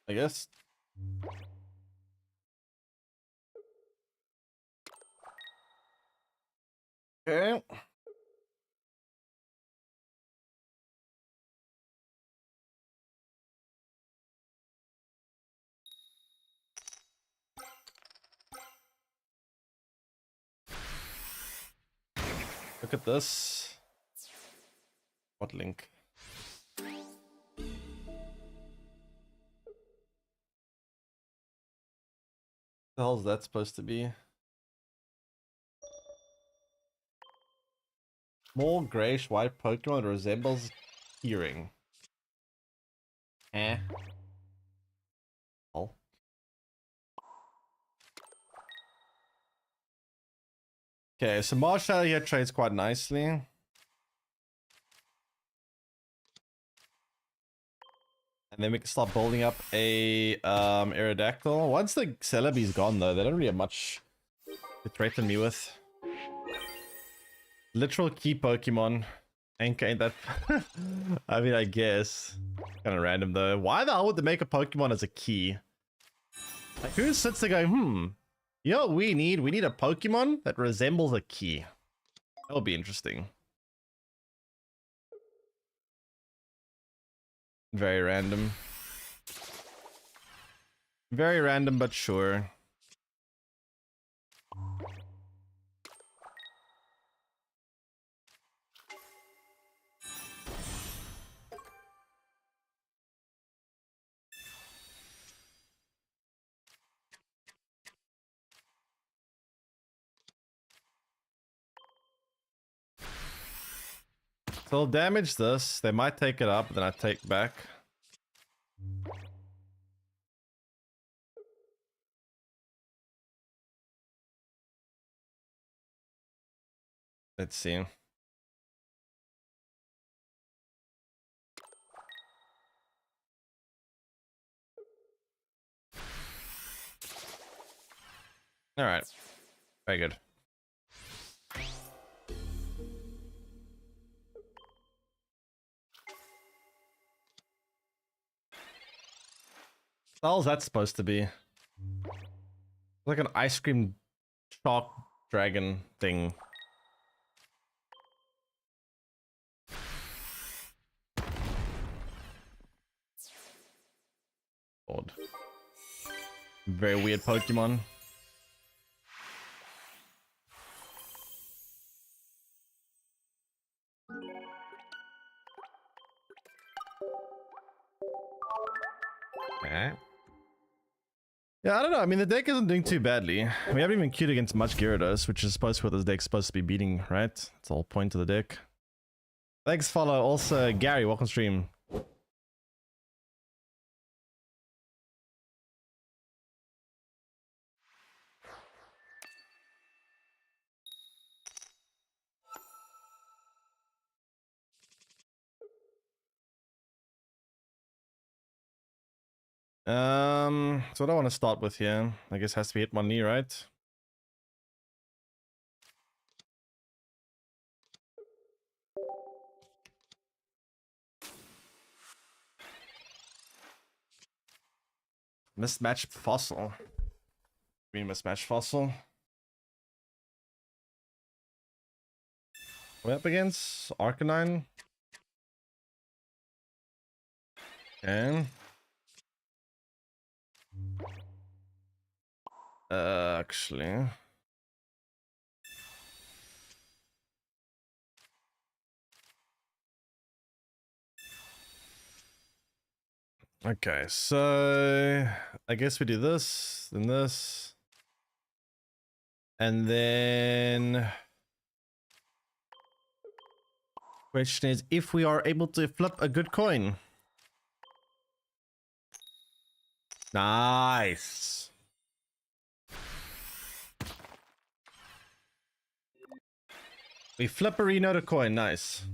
I guess. Okay. Look at this. What link? The hell is that supposed to be? Small grayish white Pokemon that resembles hearing. Eh. Oh. Okay, so Marsha here trades quite nicely. And then we can start building up a Aerodactyl. Once the Celebi's gone though, they don't really have much to threaten me with. Literal key Pokemon. Anchor ain't that... I mean, I guess. Kind of random though. Why the hell would they make a Pokemon as a key? Like, who sits there going, you know what we need? We need a Pokemon that resembles a key. That would be interesting. Very random. Very random, but sure. They'll damage this. They might take it up, then I take back. Let's see. All right. Very good. What the hell's that supposed to be? Like an ice cream shark dragon thing. Odd. Very weird Pokemon. Okay. Yeah, I don't know. I mean, the deck isn't doing too badly. We haven't even queued against much Gyarados, which is supposed to what this deck's supposed to be beating, right? That's the whole point of the deck. Thanks, follow. Also, Gary, welcome stream. So what do I want to start with here? I guess has to be Hitmonlee, right? Mismatched Fossil. Green mismatched Fossil. We're up against Arcanine. Okay. Actually. Okay, so I guess we do this, then this. And then question is if we are able to flip a good coin. Nice. We flip a Reno to coin, nice.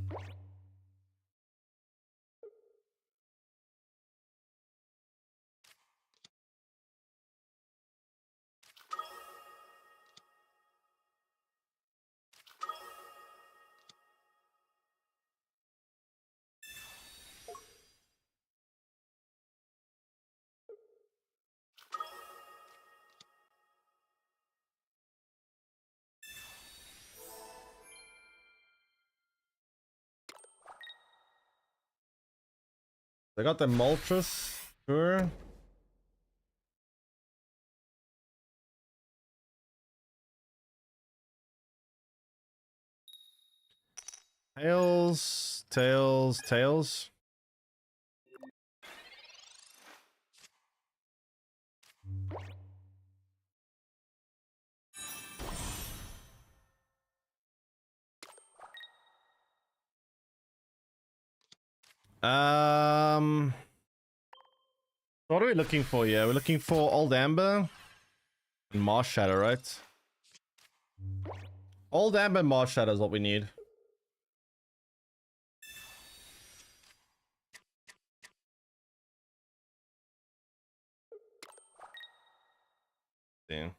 I got the Moltres, sure. Tails, tails, tails. What are we looking for here? We're looking for Old Amber and Marsh Shadow, right? Old Amber and Marsh Shadow is what we need. Damn.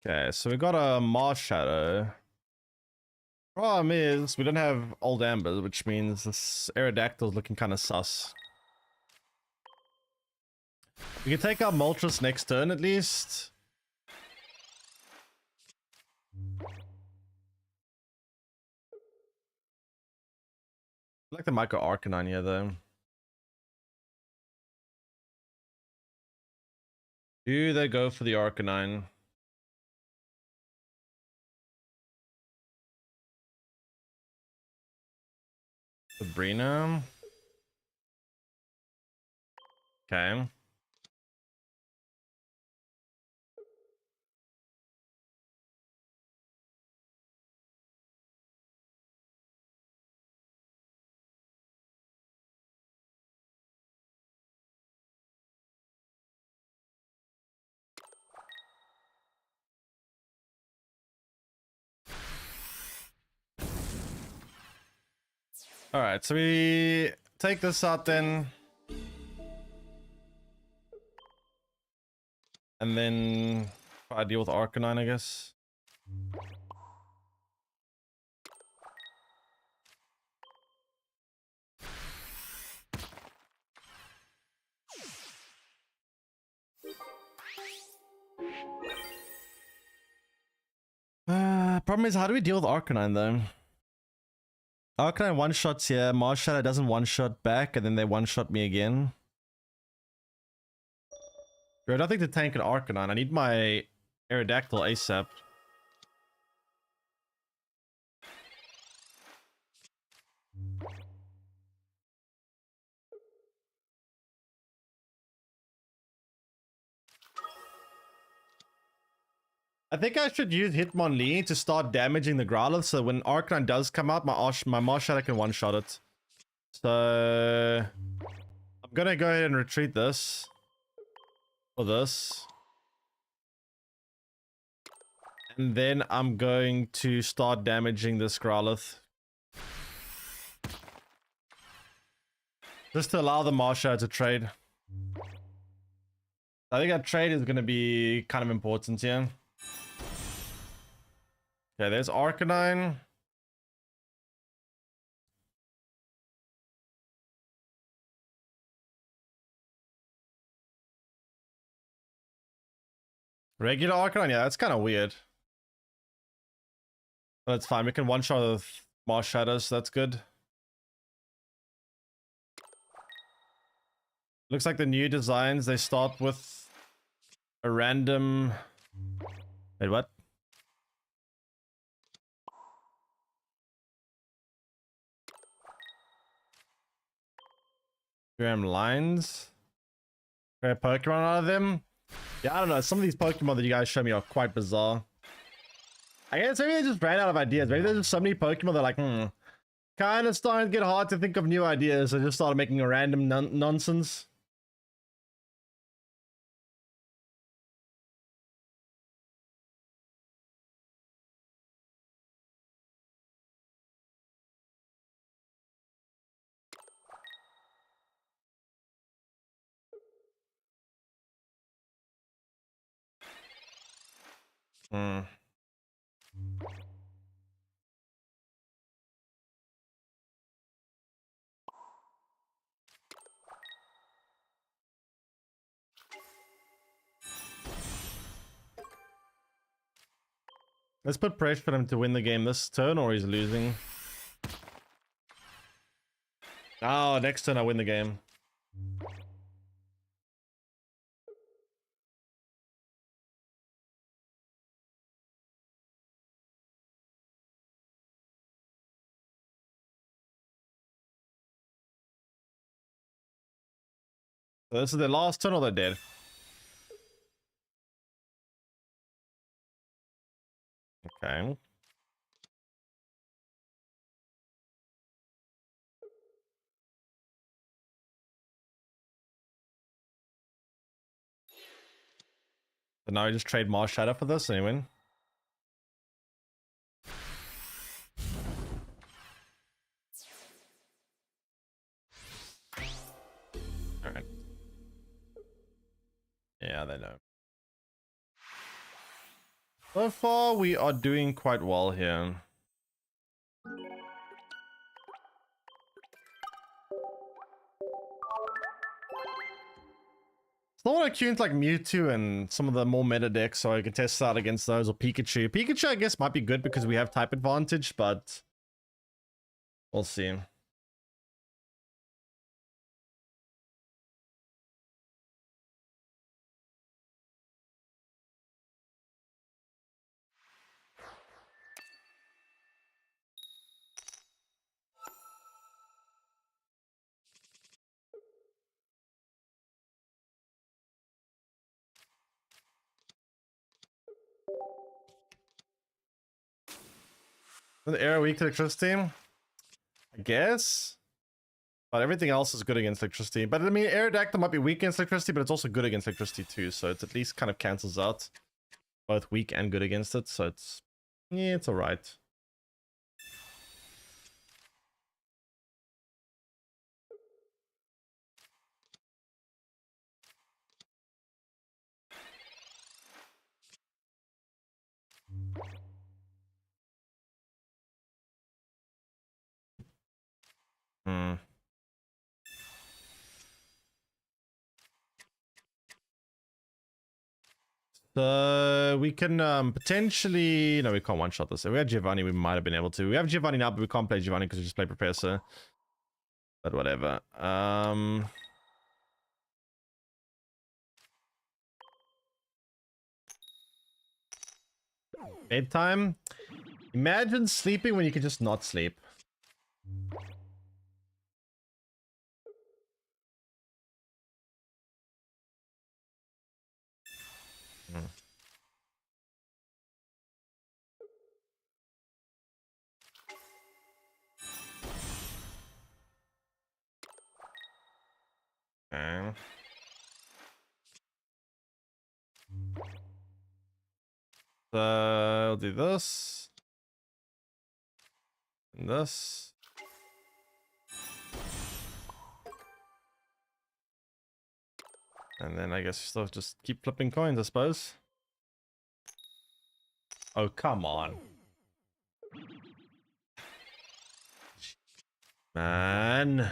Okay, so we got a Marsh Shadow. Problem is, we don't have Old Amber, which means this Aerodactyl is looking kind of sus. We can take out Moltres next turn at least. I like the Micro Arcanine here though. Do they go for the Arcanine? Sabrina. Okay. All right, so we take this out then. And then I deal with Arcanine, I guess. Problem is, how do we deal with Arcanine though? Arcanine one-shots here, Mars Shadow doesn't one-shot back, and then they one-shot me again. Bro, nothing to tank an Arcanine. I need my Aerodactyl ASAP. I think I should use Hitmonlee to start damaging the Growlithe, so when Arcanine does come out, my Mars Shadow can one-shot it. So I'm gonna go ahead and retreat this. For this. And then I'm going to start damaging this Growlithe. Just to allow the Mars Shadow to trade. I think that trade is going to be kind of important here. Okay, there's Arcanine. Regular Arcanine? Yeah, that's kind of weird. But that's fine. We can one-shot with Mars Shadows. So that's good. Looks like the new designs, they start with a random... Wait, what? Gram lines? Grab Pokemon out of them? Yeah, I don't know. Some of these Pokemon that you guys show me are quite bizarre. I guess maybe they just ran out of ideas. Maybe there's just so many Pokemon that are like, kind of starting to get hard to think of new ideas. So just started making a random nonsense. Let's put pressure for him to win the game this turn, or he's losing. Oh, next turn I win the game. So this is the last turn, or they're dead. Okay. So now I just trade Mars Shadow for this and you win. Alright. Yeah, they know. So far, we are doing quite well here. Still want to tune like Mewtwo and some of the more meta decks so I can test out against those, or Pikachu. Pikachu, I guess, might be good because we have type advantage, but we'll see. The air weak to electricity? I guess. But everything else is good against electricity. But I mean, Aerodactyl might be weak against electricity, but it's also good against electricity too. So it's at least kind of cancels out both weak and good against it. So it's, yeah, it's alright. Hmm. So we can potentially, no, we can't one shot this. If we had Giovanni, we might have been able to. We have Giovanni now, but we can't play Giovanni because we just play Professor. But whatever. Bedtime. Imagine sleeping when you could just not sleep. Hmm. Okay. So I'll do this. And this. And then I guess you still just keep flipping coins, I suppose. Oh, come on. Man.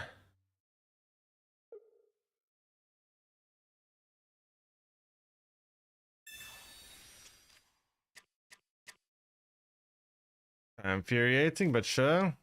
Infuriating, but sure.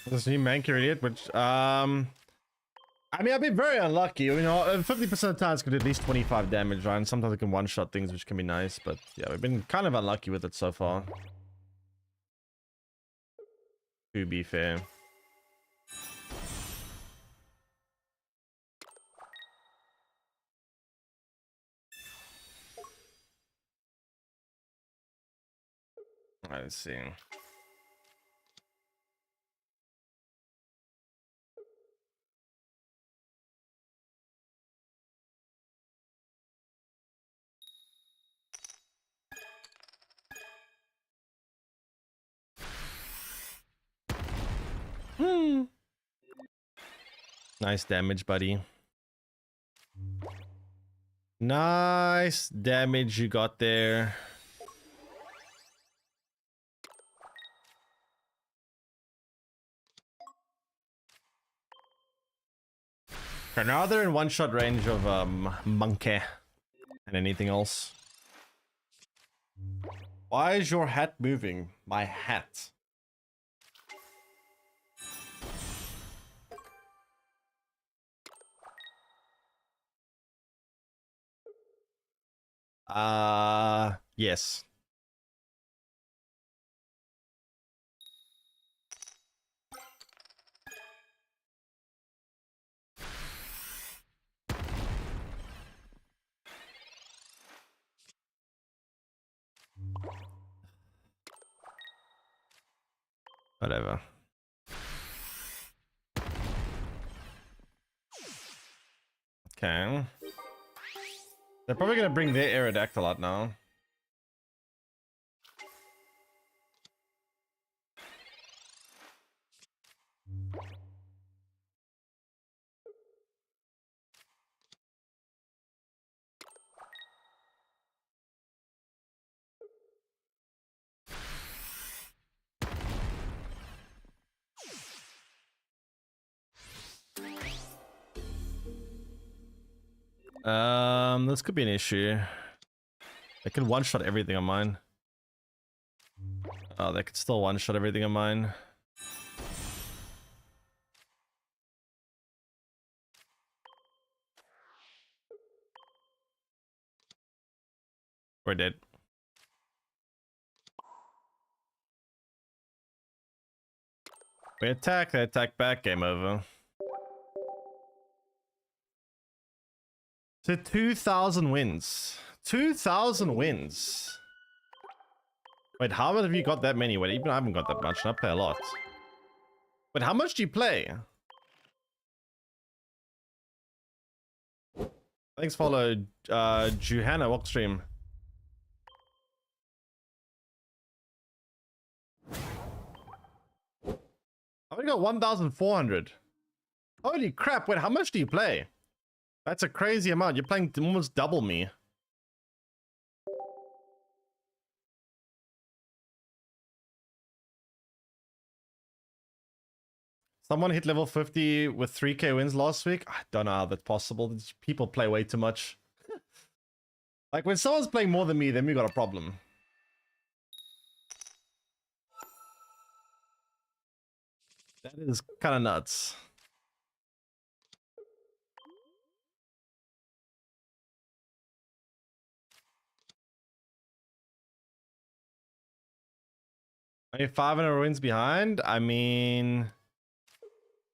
This new Manky idiot, which I mean, I've been very unlucky. You know, 50% of the time it's going to do at least 25 damage, right? And sometimes it can one-shot things, which can be nice. But yeah, we've been kind of unlucky with it so far. To be fair. Let's see. Nice damage, buddy. Nice damage you got there. Okay, now they're in one-shot range of Monkey and anything else. Why is your hat moving? My hat. Yes. Whatever. Okay. They're probably gonna bring their Aerodactyl out now. This could be an issue. They can one-shot everything on mine. Oh, they could still one-shot everything on mine. We're dead. We attack, they attack back, game over. So 2,000 wins. 2,000 wins. Wait, how have you got that many? Wait, even I haven't got that much, and I play a lot. Wait, how much do you play? Thanks, follow Johanna Walkstream. I only got 1,400. Holy crap, wait, how much do you play? That's a crazy amount. You're playing almost double me. Someone hit level 50 with 3k wins last week. I don't know how that's possible. These people play way too much. Like, when someone's playing more than me, then we got a problem. That is kind of nuts. Are you 500 wins behind? I mean,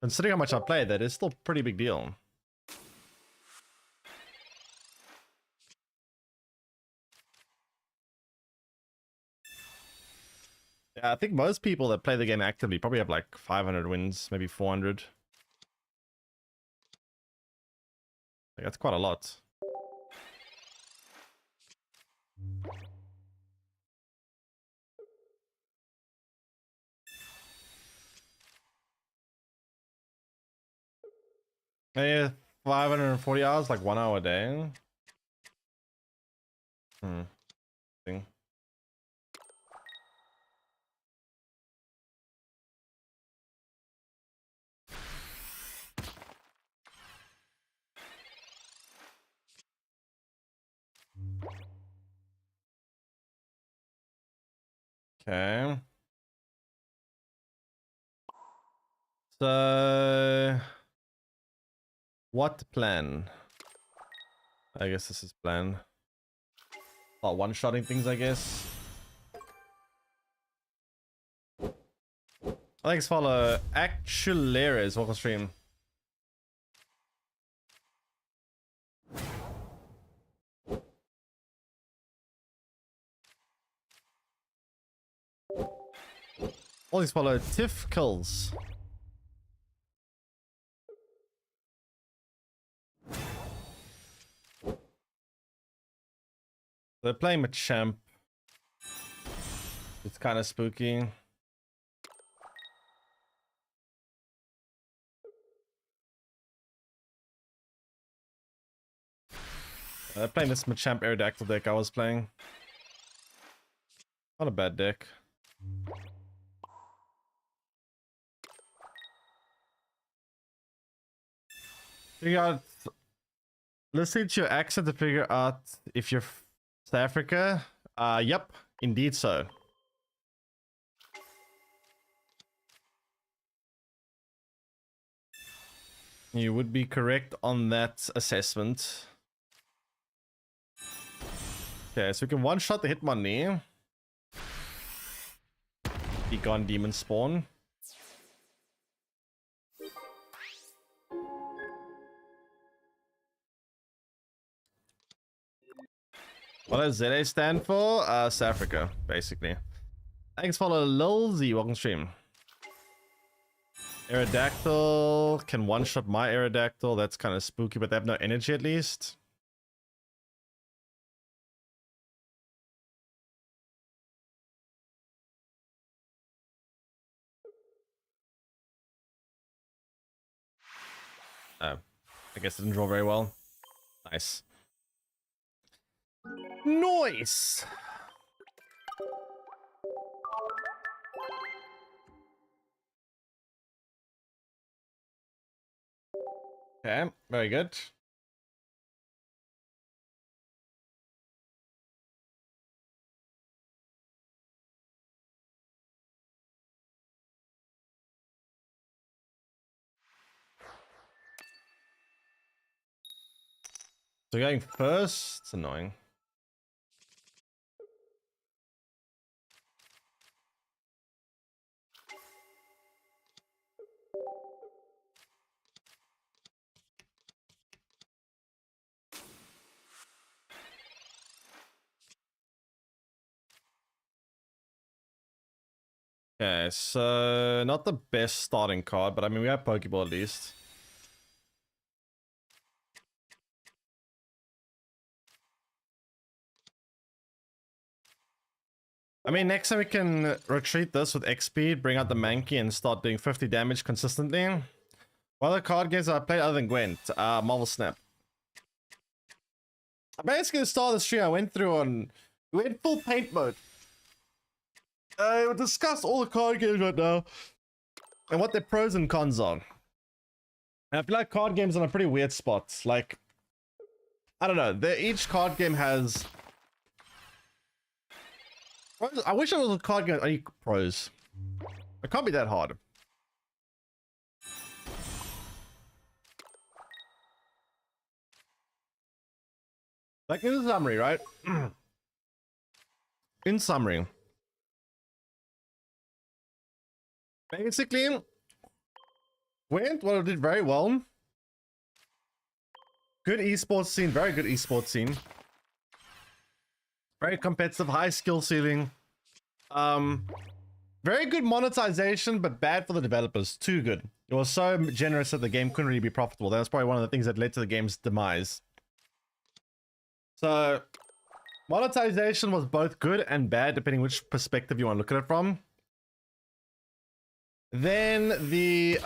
considering how much I played, that is still a pretty big deal. Yeah, I think most people that play the game actively probably have like 500 wins, maybe 400. Like, that's quite a lot. Yeah, 540 hours, like 1 hour a day. Thing. Okay. So, what plan? I guess this is plan. One-shotting things, I guess. Thanks, follow. Actualeres, welcome stream. All these follow. Tiff kills. They're playing Machamp. It's kind of spooky. They're playing this Machamp Aerodactyl deck I was playing. Not a bad deck. Figure out. Listen to your accent to figure out if you're South Africa. Yep, indeed so. You would be correct on that assessment. Okay, so we can one-shot the Hitmonlee. Be gone, Demon Spawn. What does ZA stand for? South Africa, basically. Thanks, follow Lilzy. Welcome stream. Aerodactyl can one-shot my Aerodactyl. That's kind of spooky, but they have no energy at least. Oh, I guess it didn't draw very well. Nice. Nice! Okay, very good. So going first, it's annoying. Okay, so not the best starting card, but I mean we have Pokeball at least. I mean, next time we can retreat this with X speed, bring out the Mankey, and start doing 50 damage consistently. What other card games have I played other than Gwent? Marvel Snap. Basically, the start of the stream, I went full paint mode. We'll discuss all the card games right now and what their pros and cons are. And I feel like card games are in a pretty weird spot. Like, I don't know. Each card game has. I wish it was a card game only pros. It can't be that hard. Like in summary, right? In summary. Basically, Gwent, well, it did very well. Good esports scene, very good esports scene. Very competitive, high skill ceiling. Very good monetization, but bad for the developers. Too good. It was so generous that the game couldn't really be profitable. That was probably one of the things that led to the game's demise. So, monetization was both good and bad, depending which perspective you want to look at it from. Then the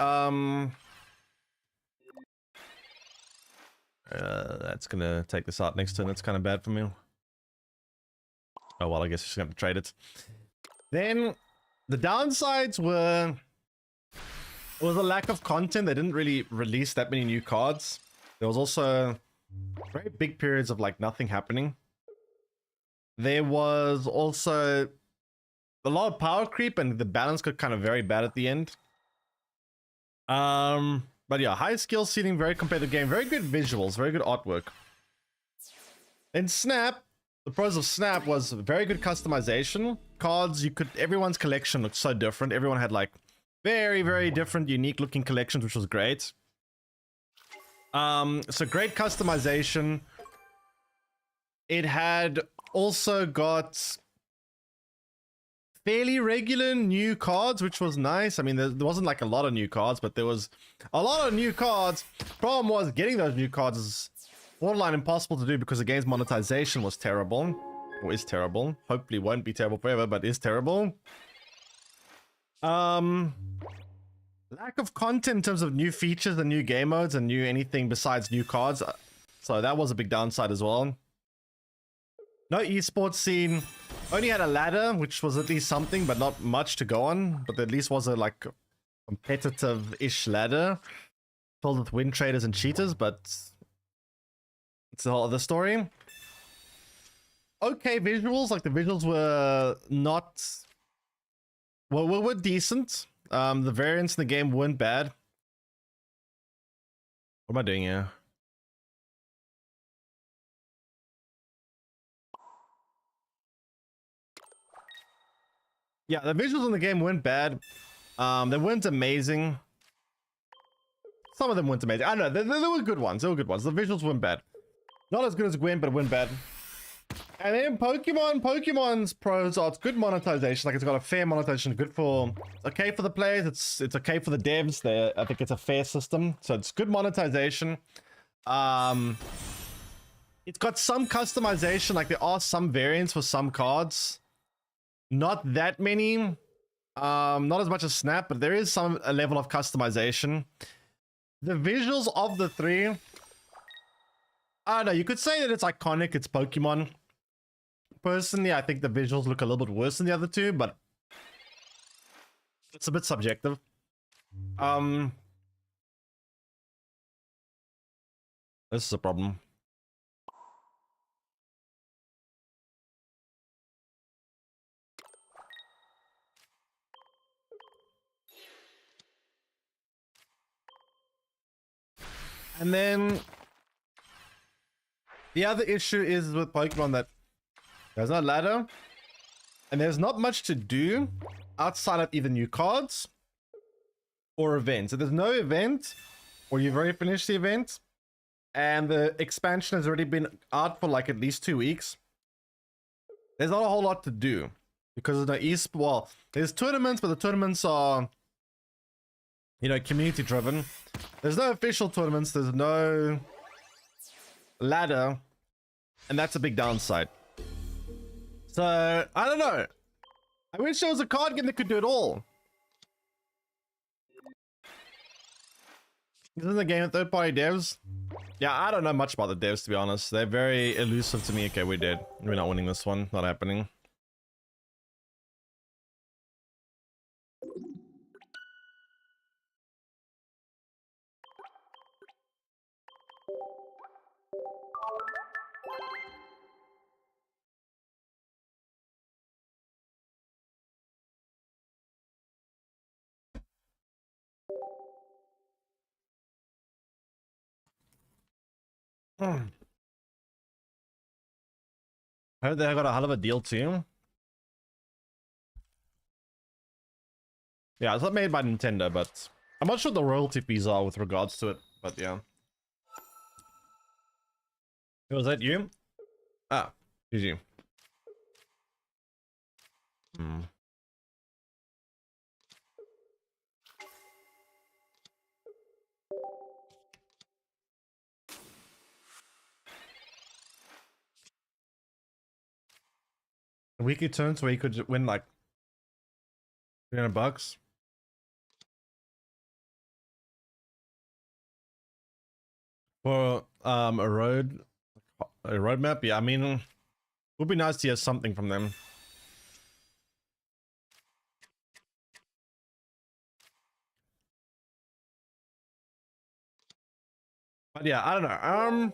that's gonna take this out next turn. That's kind of bad for me. Oh well, I guess we're just gonna have to trade it. Then the downsides was a lack of content. They didn't really release that many new cards. There was also very big periods of like nothing happening. There was also a lot of power creep, and the balance got kind of very bad at the end. But yeah, high skill ceiling, very competitive game, very good visuals, very good artwork. In Snap, the pros of Snap was very good customization. Cards, everyone's collection looked so different. Everyone had like very, very different, unique looking collections, which was great. So great customization. It had also got fairly regular new cards, which was nice. I mean, there wasn't like a lot of new cards, but there was a lot of new cards. Problem was getting those new cards is borderline impossible to do because the game's monetization was terrible. Or is terrible. Hopefully won't be terrible forever, but is terrible. Lack of content in terms of new features and new game modes and new anything besides new cards. So that was a big downside as well. No esports scene. Only had a ladder, which was at least something, but not much to go on. But at least was a like competitive-ish ladder filled with win traders and cheaters, but it's a whole other story. Okay visuals, like the visuals were not... Well, were decent. The variants in the game weren't bad. What am I doing here? Yeah, the visuals in the game weren't bad. They weren't amazing. Some of them weren't amazing. I don't know, there were good ones. There were good ones. The visuals weren't bad. Not as good as Gwen, but it weren't bad. And then Pokemon's pros are it's good monetization. Like it's got a fair monetization, good for okay for the players. It's okay for the devs. I think it's a fair system, so it's good monetization. It's got some customization. Like there are some variants for some cards. Not that many. Not as much as Snap, but there is a level of customization. The visuals of the three, I don't know, you could say that it's iconic, it's Pokemon. Personally, I think the visuals look a little bit worse than the other two, but it's a bit subjective. This is a problem. And then The other issue is with Pokemon that there's no ladder, and there's not much to do outside of either new cards or events. So there's no event, or you've already finished the event, and the expansion has already been out for like at least 2 weeks. There's not a whole lot to do because there's no well, there's tournaments, but the tournaments are, you know, community driven. There's no official tournaments, there's no ladder, and that's a big downside. So I don't know, I wish there was a card game that could do it all. Isn't the game with third-party devs? Yeah, I don't know much about the devs, to be honest. They're very elusive to me. Okay, we're dead. We're not winning this one. Not happening. I heard they got a hell of a deal too. Yeah, it's not made by Nintendo, but I'm not sure what the royalty fees are with regards to it, but yeah. Was that you? Ah, GG. Weekly turns where you could win like $300 for a road map. Yeah, I mean, it would be nice to hear something from them. But yeah, I don't know.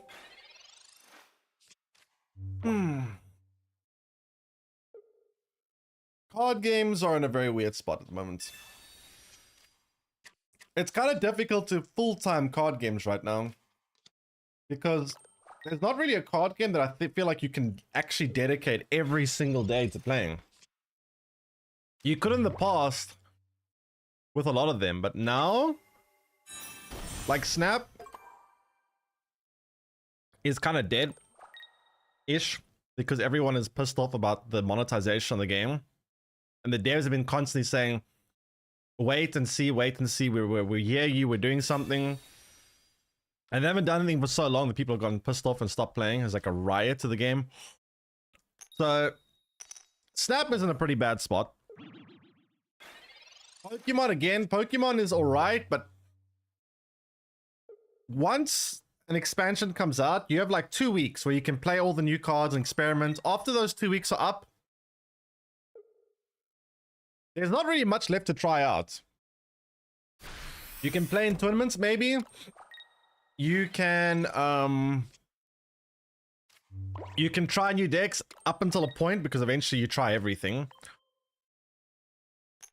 Card games are in a very weird spot at the moment. It's kind of difficult to full-time card games right now, because there's not really a card game that I feel like you can actually dedicate every single day to playing. You could in the past with a lot of them, but now, like Snap is kind of dead-ish because everyone is pissed off about the monetization of the game. And the devs have been constantly saying, wait and see, we hear you, we're doing something. And they haven't done anything for so long that people have gotten pissed off and stopped playing. It's like a riot to the game. So, Snap is in a pretty bad spot. Pokemon again, Pokemon is alright, but once an expansion comes out, you have like 2 weeks where you can play all the new cards and experiment. After those 2 weeks are up, there's not really much left to try out. You can play in tournaments, maybe. You can try new decks up until a point, because eventually you try everything.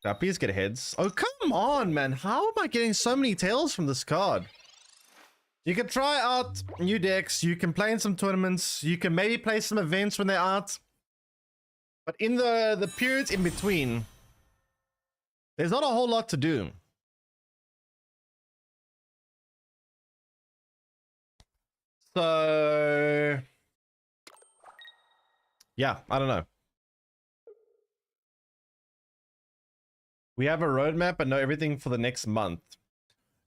Now, please get heads. Oh, come on, man. How am I getting so many tails from this card? You can try out new decks. You can play in some tournaments. You can maybe play some events when they're out. But in the periods in between, there's not a whole lot to do. So, yeah, I don't know. We have a roadmap and know everything for the next month.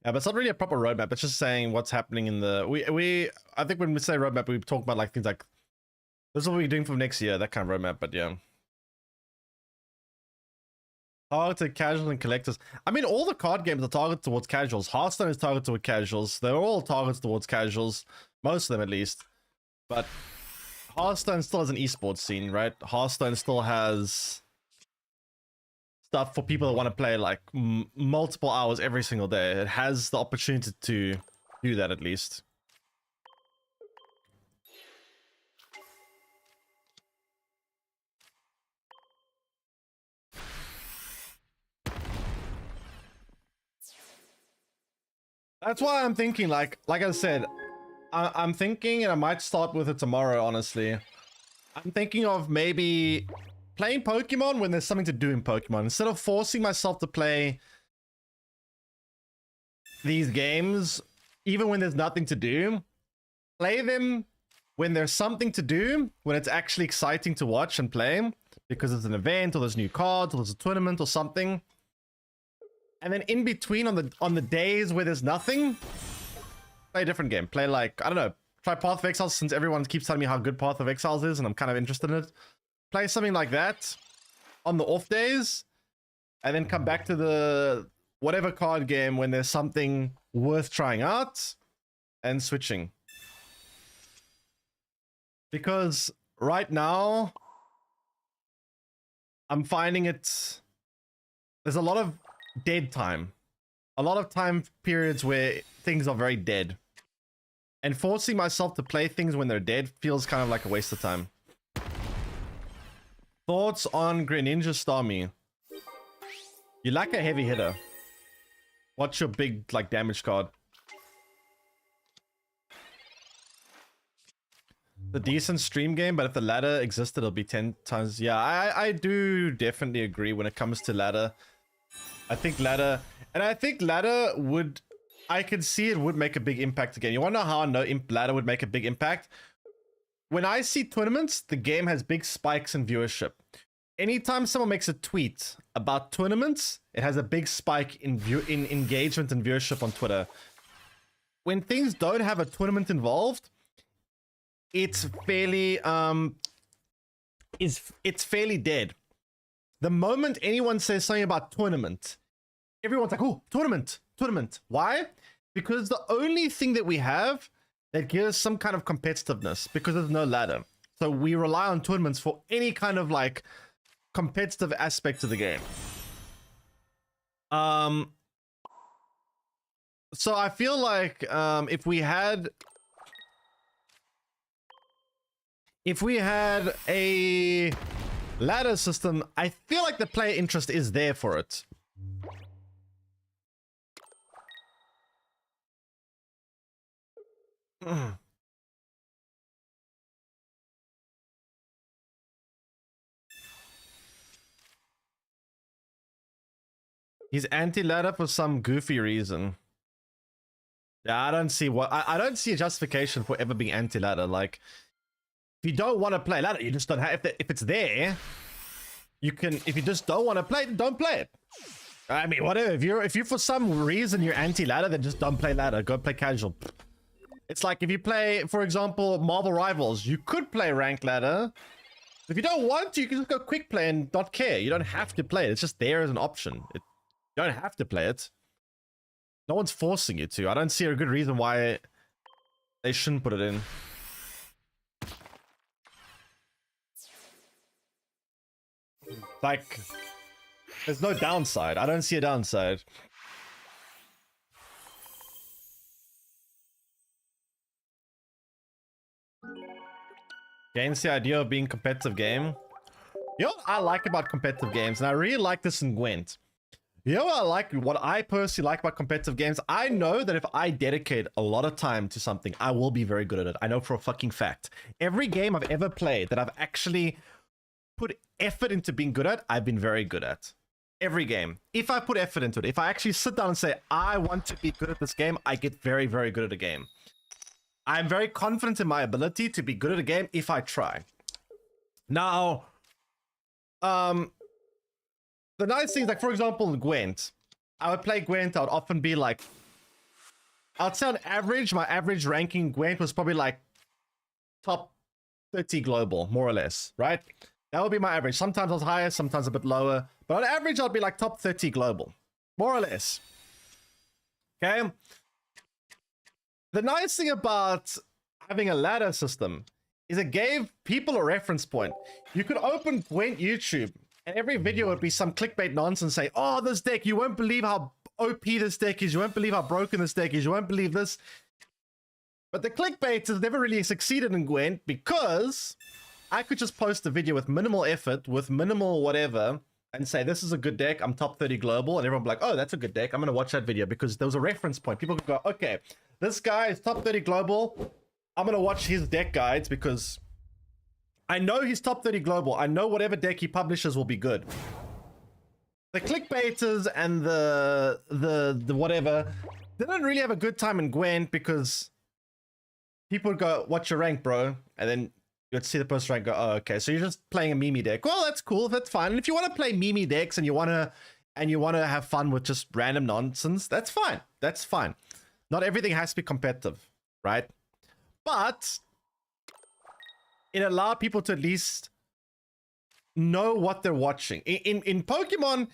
Yeah, but it's not really a proper roadmap. It's just saying what's happening in the... I think when we say roadmap, we talk about like things like, this is what we're doing for next year, that kind of roadmap, but yeah. Targeted casuals and collectors. I mean, all the card games are targeted towards casuals. Hearthstone is targeted towards casuals. They're all targeted towards casuals. Most of them, at least. But Hearthstone still has an esports scene, right? Hearthstone still has stuff for people that want to play like multiple hours every single day. It has the opportunity to do that, at least. That's why I'm thinking, like I said, I'm thinking, and I might start with it tomorrow, honestly. I'm thinking of maybe playing Pokemon when there's something to do in Pokemon. Instead of forcing myself to play these games, even when there's nothing to do, play them when there's something to do, when it's actually exciting to watch and play, because it's an event, or there's new cards, or there's a tournament or something. And then in between, on the days where there's nothing, play a different game. Play like, I don't know, try Path of Exiles, since everyone keeps telling me how good Path of Exiles is, and I'm kind of interested in it. Play something like that on the off days, and then come back to the whatever card game when there's something worth trying out and switching. Because right now, I'm finding there's a lot of dead time. A lot of time periods where things are very dead. And forcing myself to play things when they're dead feels kind of like a waste of time. Thoughts on Greninja Starmie? You like a heavy hitter. What's your big, like, damage card? The decent stream game, but if the ladder existed, it'll be 10 times. Yeah, I do definitely agree when it comes to ladder. I think ladder would, I could see it would make a big impact again. You want to know how I know ladder would make a big impact? When I see tournaments, the game has big spikes in viewership. Anytime someone makes a tweet about tournaments, it has a big spike in engagement and viewership on Twitter. When things don't have a tournament involved, it's fairly it's fairly dead. The moment anyone says something about tournament, everyone's like, oh, tournament. Why? Because the only thing that we have that gives some kind of competitiveness, because there's no ladder. So we rely on tournaments for any kind of like competitive aspect of the game. So I feel like if we had a ladder system, I feel like the player interest is there for it. He's anti-ladder for some goofy reason. Yeah, I don't see what I don't see a justification for ever being anti-ladder. Like, if you don't want to play ladder, you just don't have. If it's there, you can. If you just don't want to play it, don't play it. I mean, whatever. If you for some reason you're anti-ladder, then just don't play ladder. Go play casual. It's like if you play, for example, Marvel Rivals, you could play ranked ladder. If you don't want to, you can just go quick play and not care. You don't have to play it. It's just there as an option. You don't have to play it. No one's forcing you to. I don't see a good reason why they shouldn't put it in. Like, there's no downside. I don't see a downside. Gains the idea of being competitive game. You know what I like about competitive games, and I really like this in Gwent. You know what I personally like about competitive games? I know that if I dedicate a lot of time to something, I will be very good at it. I know for a fucking fact. Every game I've ever played that I've actually put effort into being good at, I've been very good at. Every game. If I put effort into it, if I actually sit down and say, I want to be good at this game, I get very, very good at a game. I'm very confident in my ability to be good at a game if I try. Now, the nice thing is, like, for example, in Gwent, I would play Gwent, I would often be like, I'd say on average, my average ranking Gwent was probably like top 30 global, more or less, right? That would be my average. Sometimes I was higher, sometimes a bit lower, but on average, I'd be like top 30 global, more or less. Okay? The nice thing about having a ladder system is it gave people a reference point. You could open Gwent YouTube, and every video would be some clickbait nonsense saying, oh, this deck, you won't believe how OP this deck is, you won't believe how broken this deck is, you won't believe this. But the clickbait has never really succeeded in Gwent because I could just post a video with minimal effort, with minimal whatever, and say, this is a good deck, I'm top 30 global, and everyone will be like, oh, that's a good deck, I'm going to watch that video, because there was a reference point. People could go, okay, this guy is top 30 global, I'm going to watch his deck guides, because I know he's top 30 global. I know whatever deck he publishes will be good. The clickbaiters and the whatever, they don't really have a good time in Gwent, because people would go, what's your rank, bro? And then you'd see the person rank, go, oh, okay, so you're just playing a Mimi deck. Well, that's cool, that's fine. And if you want to play Mimi decks and you want to have fun with just random nonsense, that's fine. That's fine. Not everything has to be competitive, right? But it allowed people to at least know what they're watching. In Pokemon,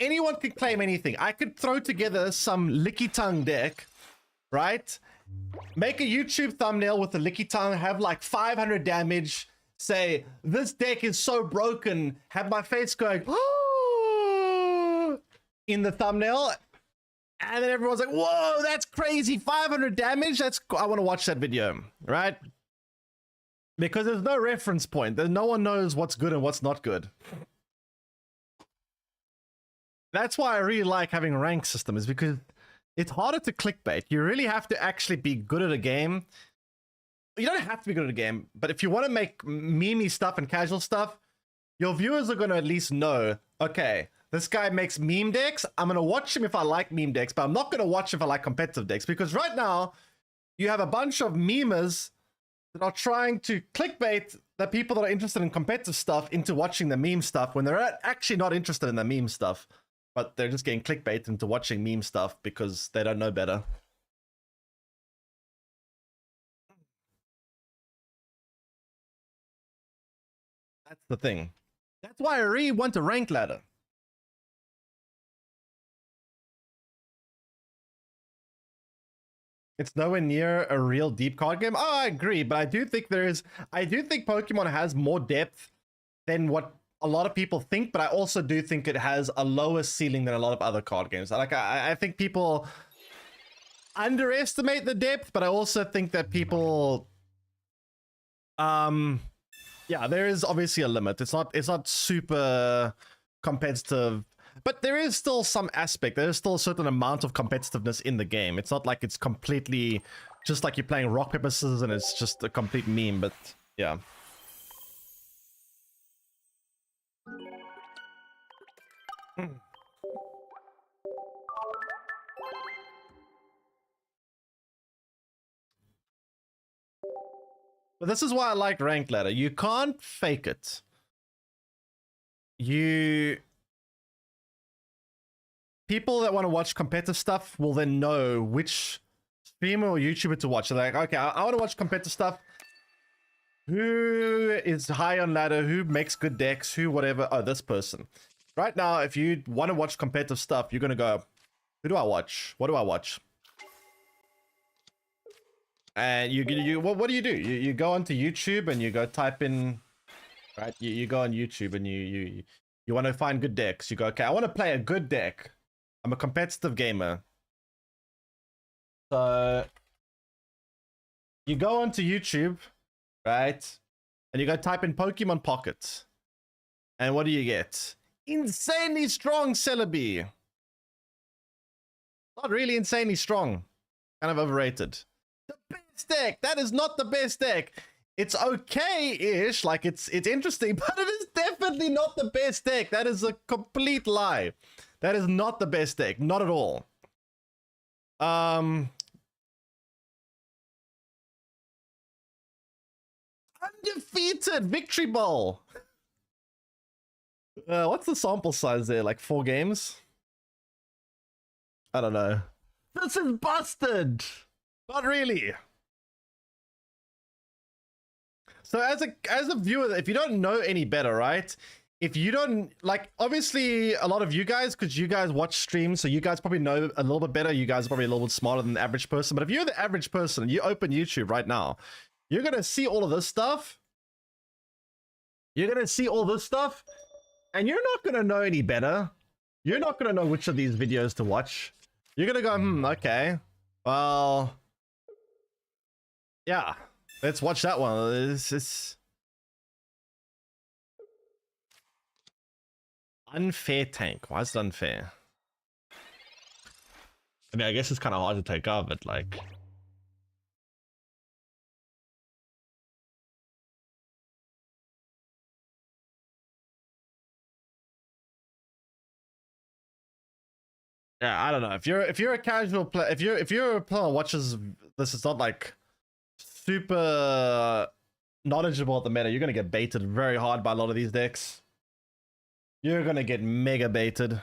anyone could claim anything. I could throw together some licky tongue deck, right? Make a YouTube thumbnail with the licky tongue, have like 500 damage, say, this deck is so broken, have my face going, oh, in the thumbnail, and then everyone's like, whoa, that's crazy, 500 damage, I want to watch that video, right? Because there's no reference point. No one knows what's good and what's not good. That's why I really like having a rank system, is because it's harder to clickbait. You really have to actually be good at a game. You don't have to be good at a game, but if you want to make meme stuff and casual stuff, your viewers are going to at least know, okay, this guy makes meme decks. I'm going to watch him if I like meme decks, but I'm not going to watch if I like competitive decks, because right now you have a bunch of memers that are trying to clickbait the people that are interested in competitive stuff into watching the meme stuff when they're actually not interested in the meme stuff. But they're just getting clickbait into watching meme stuff because they don't know better. That's the thing. That's why I really want a rank ladder. It's nowhere near a real deep card game. Oh, I agree, but I do think Pokemon has more depth than what a lot of people think, but I also do think it has a lower ceiling than a lot of other card games. Like, I think people underestimate the depth, but I also think that people, yeah, there is obviously a limit. It's not super competitive, but there is still some aspect. There is still a certain amount of competitiveness in the game. It's not like it's completely just like you're playing rock, paper, scissors and it's just a complete meme, but yeah. But this is why I like ranked ladder. You can't fake it. People that want to watch competitive stuff will then know which streamer or YouTuber to watch. They're like, okay, I want to watch competitive stuff. Who is high on ladder? Who makes good decks? Who whatever? Oh, this person. Right now, if you want to watch competitive stuff, you're gonna go, who do I watch? What do I watch? And what do? You go onto YouTube and you go type in, right? You go on YouTube and you want to find good decks. You go, okay, I want to play a good deck. I'm a competitive gamer. So you go onto YouTube, right? And you go type in Pokemon Pocket. And what do you get? Insanely strong Celebi. Not really insanely strong. Kind of overrated. The best deck. That is not the best deck. It's okay-ish, like it's interesting, but it is definitely not the best deck. That is a complete lie. That is not the best deck, not at all. Undefeated Victory Ball. What's the sample size there? Like 4 games? I don't know. This is busted. Not really. So as a viewer, if you don't know any better, right? If you don't, like, obviously a lot of you guys, because you guys watch streams, so you guys probably know a little bit better. You guys are probably a little bit smarter than the average person. But if you're the average person and you open YouTube right now, you're going to see all of this stuff. You're going to see all this stuff. And you're not going to know any better. You're not going to know which of these videos to watch. You're going to go, okay. Well, yeah. Let's watch that one. Unfair tank. Why is it unfair? I mean, I guess it's kind of hard to take off, but like... Yeah, I don't know. If you're a casual player, if you're a player who watches this, is not like super knowledgeable at the meta, you're gonna get baited very hard by a lot of these decks. You're gonna get mega baited.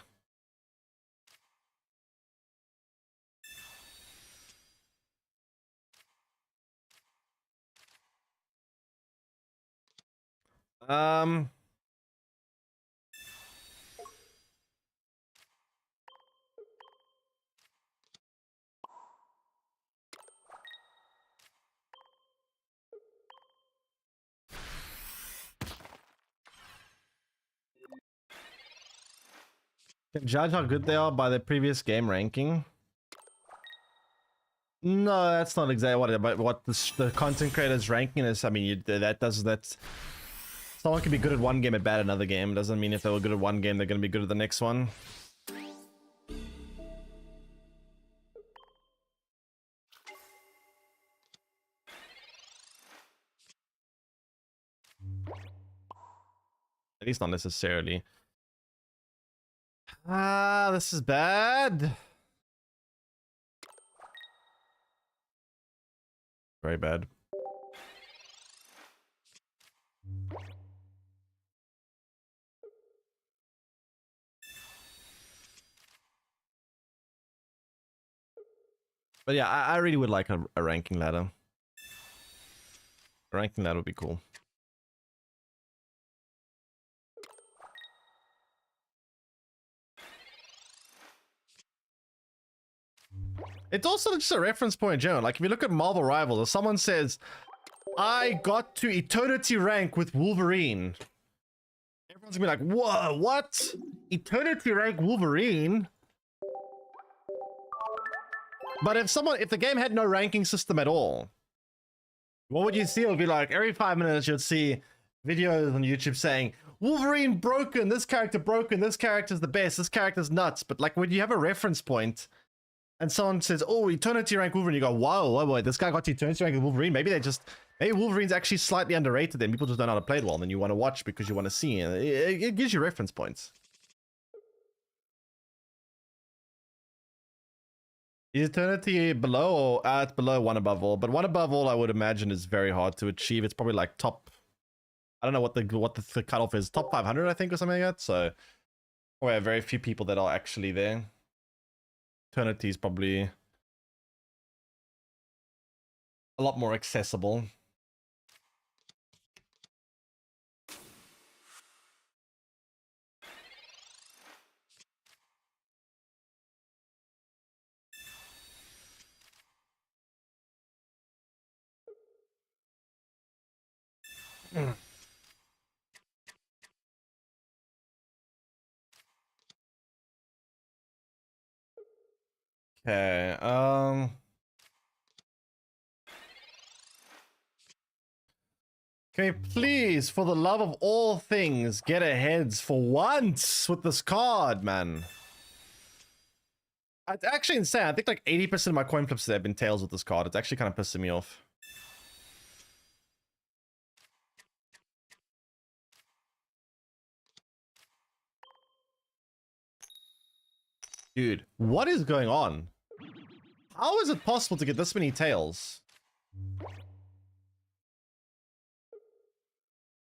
Can judge how good they are by their previous game ranking. No, that's not exactly what the content creator's ranking is. I mean, that's someone can be good at one game and bad at another game. Doesn't mean if they were good at one game, they're gonna be good at the next one. At least not necessarily. Ah, this is bad. Very bad. But yeah, I really would like a ranking ladder. A ranking ladder would be cool. It's also just a reference point in general. Like if you look at Marvel Rivals, if someone says, I got to Eternity rank with Wolverine, everyone's gonna be like, whoa, what? Eternity rank Wolverine? But if the game had no ranking system at all, what would you see? It would be like every 5 minutes you'd see videos on YouTube saying, Wolverine broken, this character's the best, this character's nuts. But like when you have a reference point and someone says, oh, Eternity rank Wolverine, you go, whoa, this guy got to Eternity rank with Wolverine. Maybe Wolverine's actually slightly underrated and people just don't know how to play it well, and then you want to watch because you want to see. It gives you reference points. Is Eternity below or it's below one above all? But one above all, I would imagine, is very hard to achieve. It's probably like top, I don't know what the cutoff is, top 500, I think, or something like that. So, probably very few people that are actually there. Eternity is probably a lot more accessible. Okay, can we please, for the love of all things, get a heads for once with this card, man? It's actually insane. I think like 80% of my coin flips today have been tails with this card. It's actually kind of pissing me off. Dude, what is going on? How is it possible to get this many tails?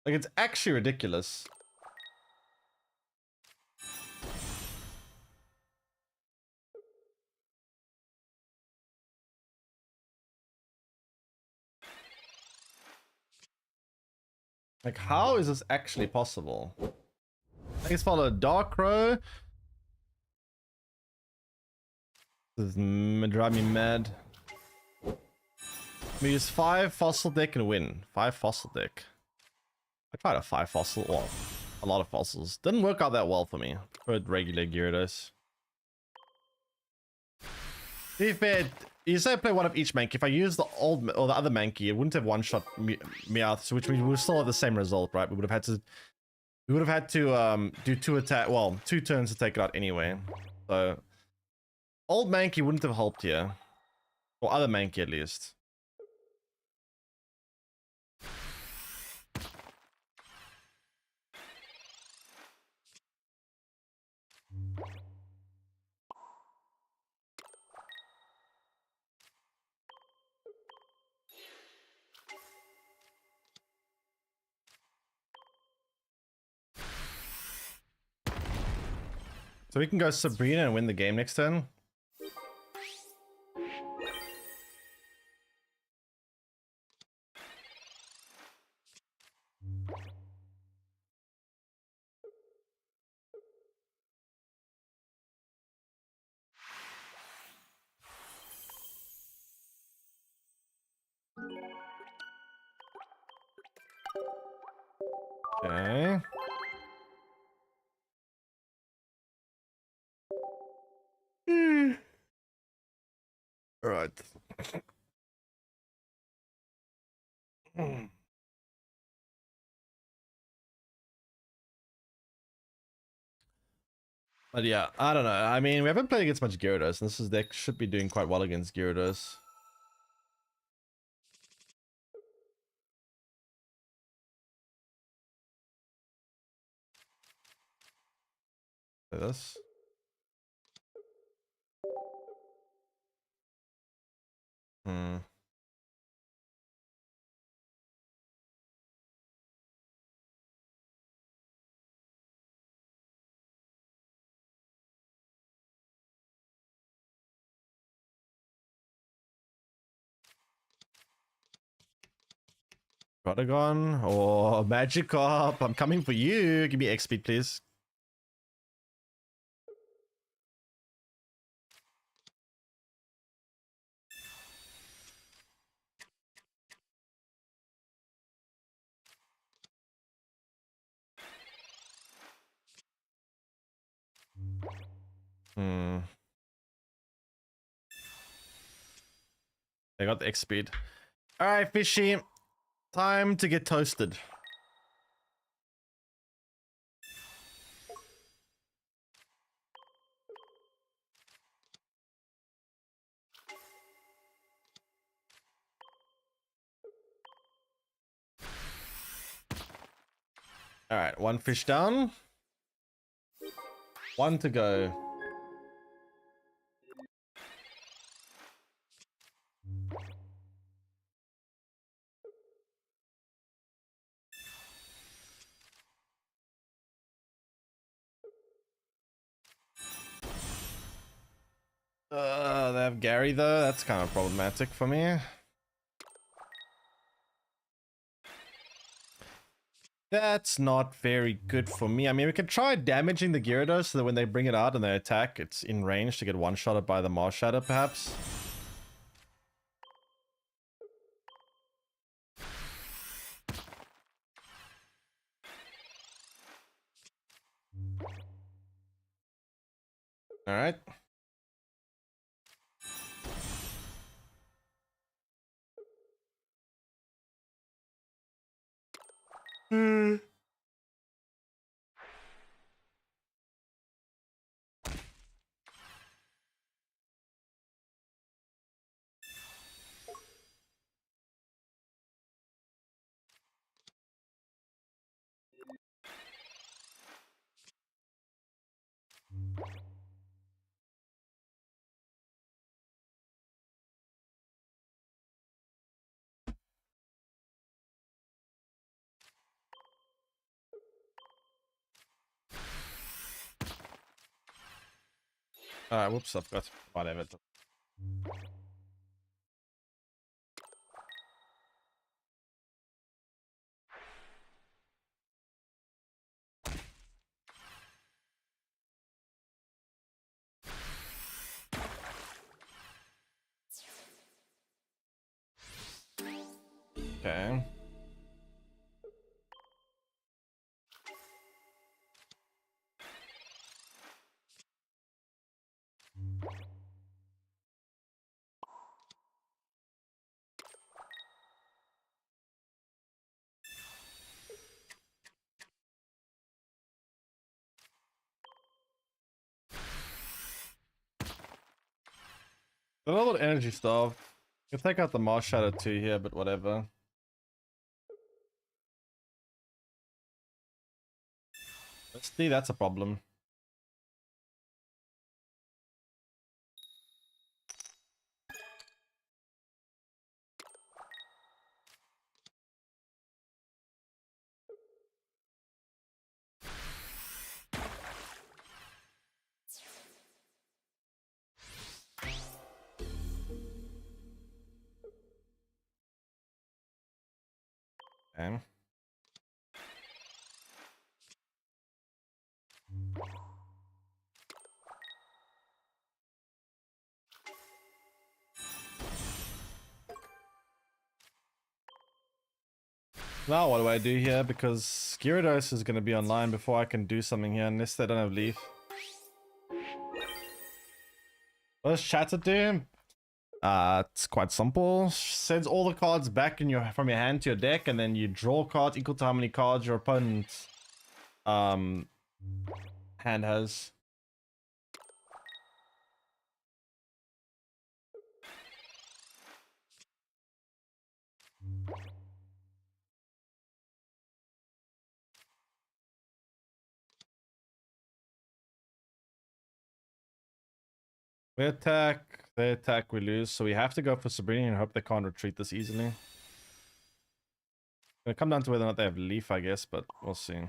Like, it's actually ridiculous. Like, how is this actually possible? Thanks, follow Dark Crow. This is drive me mad. We use 5 fossil deck and win. 5 fossil deck. I tried a 5 fossil, well, a lot of fossils. Didn't work out that well for me. Preferred regular Gyarados. To be fair, you say play one of each Mankey. If I use the old or the other Mankey, it wouldn't have one-shot Meowth, which we would still have the same result, right? We would have We would have had to do two turns to take it out anyway. So old Mankey wouldn't have helped here. Or other Mankey at least. So we can go Sabrina and win the game next turn. Okay. All right. But yeah, I don't know. I mean, we haven't played against much Gyarados, and this deck should be doing quite well against Gyarados. Play this. Hmm. Protagon or Magikarp, I'm coming for you. Give me X speed, please. Hmm. I got the X speed. All right, Fishy. Time to get toasted. All right, one fish down. One to go. They have Gary though. That's kind of problematic for me. That's not very good for me. I mean, we can try damaging the Gyarados so that when they bring it out and they attack, it's in range to get one-shotted by the Mars Shadow, perhaps. All right. Hmm. All right, whoops, I forgot. Whatever. Okay. A little energy stuff. You can take out the Mars Shadow too here, but whatever. Let's see, that's a problem. Okay. Now what do I do here? Because Gyarados is going to be online before I can do something here, unless they don't have Leaf. What does Chatter do? It's quite simple. Sends all the cards back in from your hand to your deck, and then you draw cards equal to how many cards your opponent's hand has. They attack, we lose. So we have to go for Sabrina and hope they can't retreat this easily. It'll come down to whether or not they have Leaf, I guess, but we'll see.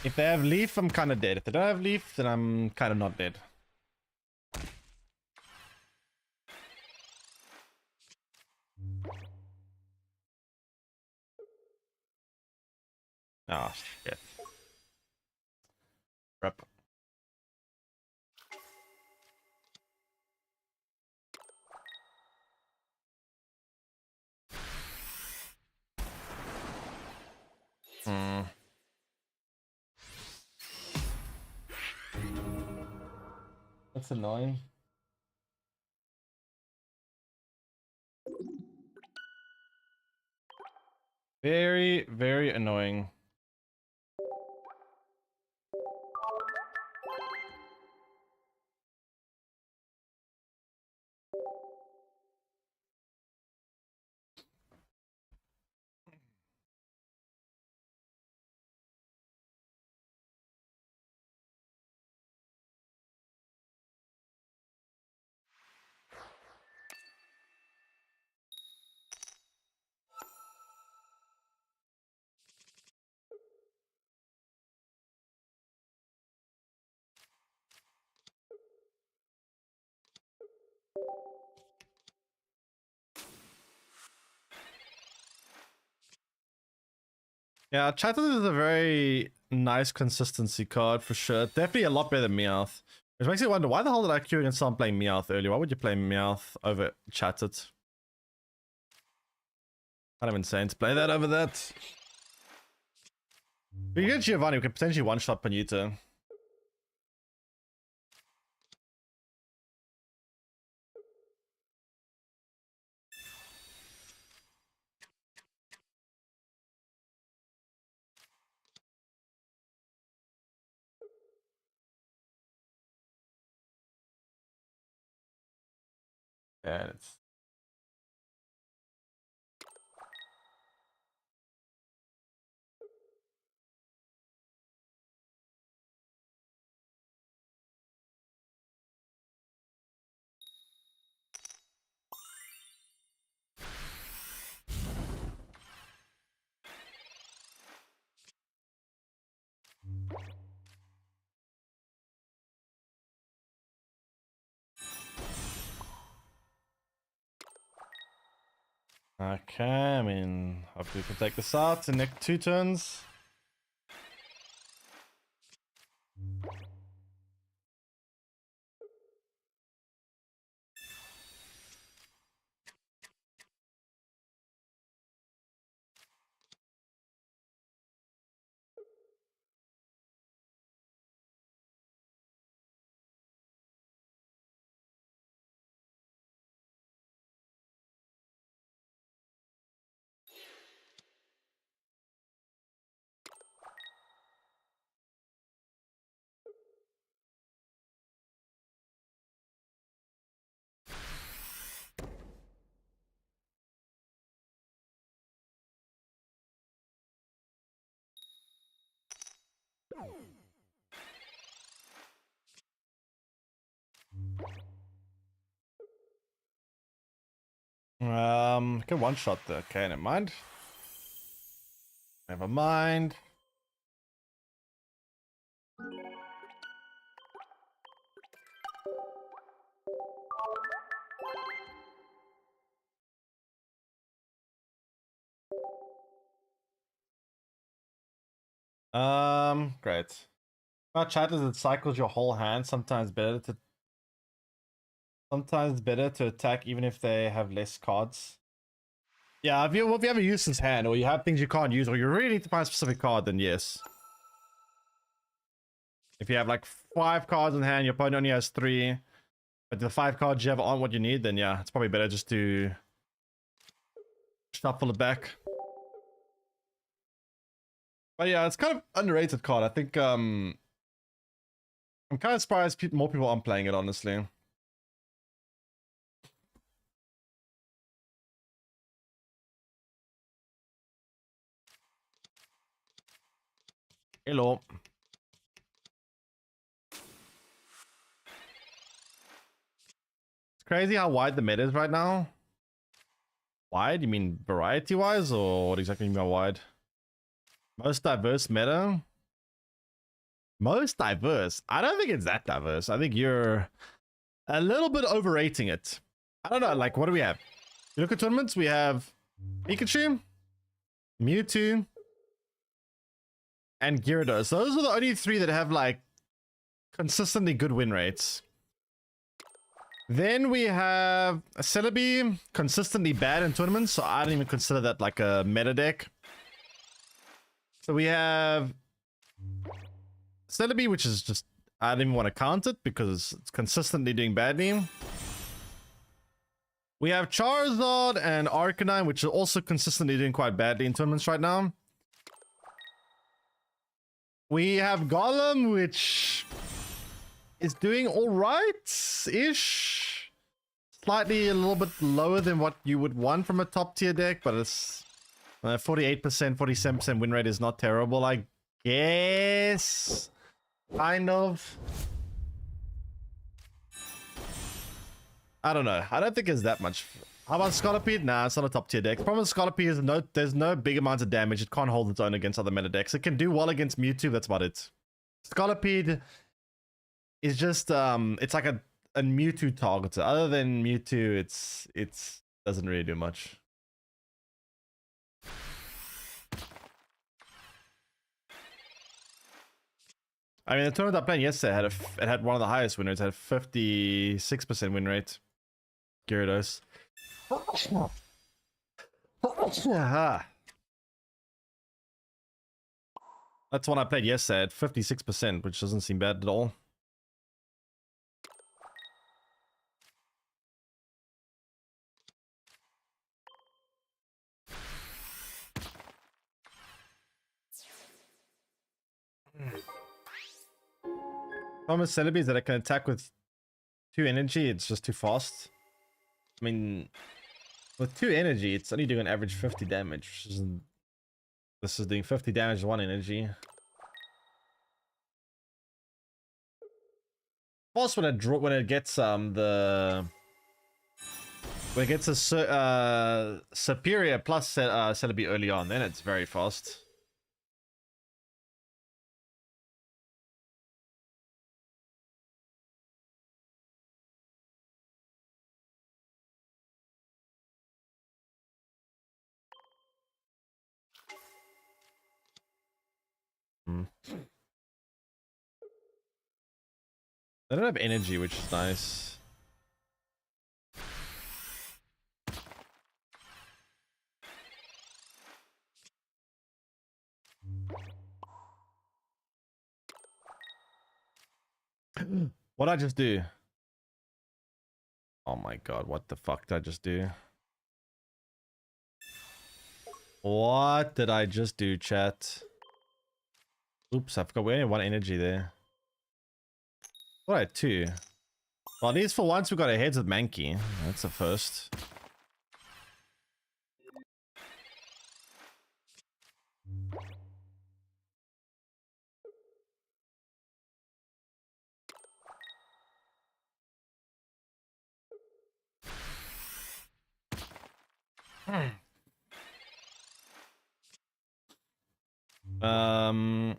If they have Leaf, I'm kind of dead. If they don't have Leaf, then I'm kind of not dead. Oh, shit. Rep. Hmm. That's annoying. Very, very annoying. Yeah, Chatter is a very nice consistency card for sure. Definitely a lot better than Meowth. Which makes me wonder, why the hell did I queue against someone playing Meowth earlier? Why would you play Meowth over Chattered? Kind of insane to play that over that. If you get Giovanni, we could potentially one-shot Panuta. Yeah, it's... Okay, I mean, hopefully we can take this out in next 2 turns. Can one shot the. Okay, never mind. Never mind. Great. About chat is it cycles your whole hand. Sometimes better to attack even if they have less cards. Yeah, if you have a useless hand or you have things you can't use or you really need to find a specific card, then yes. If you have like 5 cards in hand, your opponent only has 3, but the 5 cards you have aren't what you need, then yeah, it's probably better just to shuffle it back. But yeah, it's kind of underrated card. I think I'm kind of surprised more people aren't playing it, honestly. Hello. It's crazy how wide the meta is right now. Wide? You mean variety-wise, or what exactly do you mean by wide? Most diverse meta? Most diverse? I don't think it's that diverse. I think you're a little bit overrating it. I don't know, like, what do we have? You look at tournaments, we have Pikachu, Mewtwo, and Gyarados. Those are the only 3 that have, like, consistently good win rates. Then we have Celebi, consistently bad in tournaments, so I don't even consider that like a meta deck. So we have Celebi, which is just, I don't even want to count it because it's consistently doing badly. We have Charizard and Arcanine, which are also consistently doing quite badly in tournaments right now. We have Golem, which is doing alright-ish. Slightly a little bit lower than what you would want from a top tier deck, but it's 48%, 47% win rate is not terrible, I guess. Kind of. I don't know. I don't think it's that much. How about Scolipede? Nah, it's not a top tier deck. The problem with Scolipede is there's no big amounts of damage. It can't hold its own against other meta decks. It can do well against Mewtwo, that's about it. Scolipede is just it's like a Mewtwo targeter. Other than Mewtwo, it's doesn't really do much. I mean, the tournament I played yesterday it had one of the highest win rates. It had 56% win rate. Gyarados. That's one I played yesterday at 56%, which doesn't seem bad at all. Problem with Celebi is that it can attack with 2 energy. It's just too fast. I mean, with 2 energy, it's only doing an average 50 damage. This is doing 50 damage with 1 energy. Plus, when it gets when it gets a superior plus Celebi early on, then it's very fast. They don't have energy, which is nice. What'd I just do? Oh my god, what the fuck did I just do? What did I just do, chat? Oops, I forgot we only had 1 energy there. What, I had 2? Well, at least for once we got our heads with Mankey. That's the first. Um.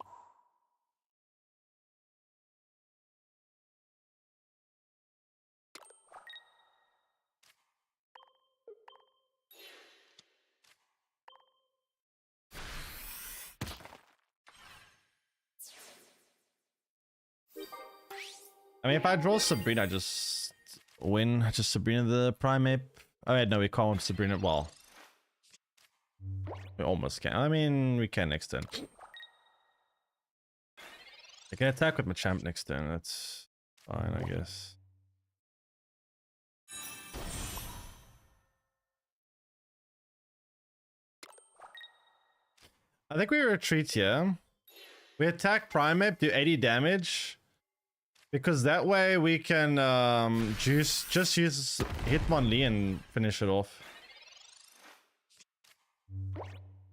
I mean, if I draw Sabrina, I just win. Just Sabrina the Primate. Oh, wait, no, we can't Sabrina. Well, we almost can. I mean, we can next turn. I can attack with Machamp next turn. That's fine, I guess. I think we retreat here. We attack Primate, do 80 damage. Because that way we can just use Hitmonlee and finish it off.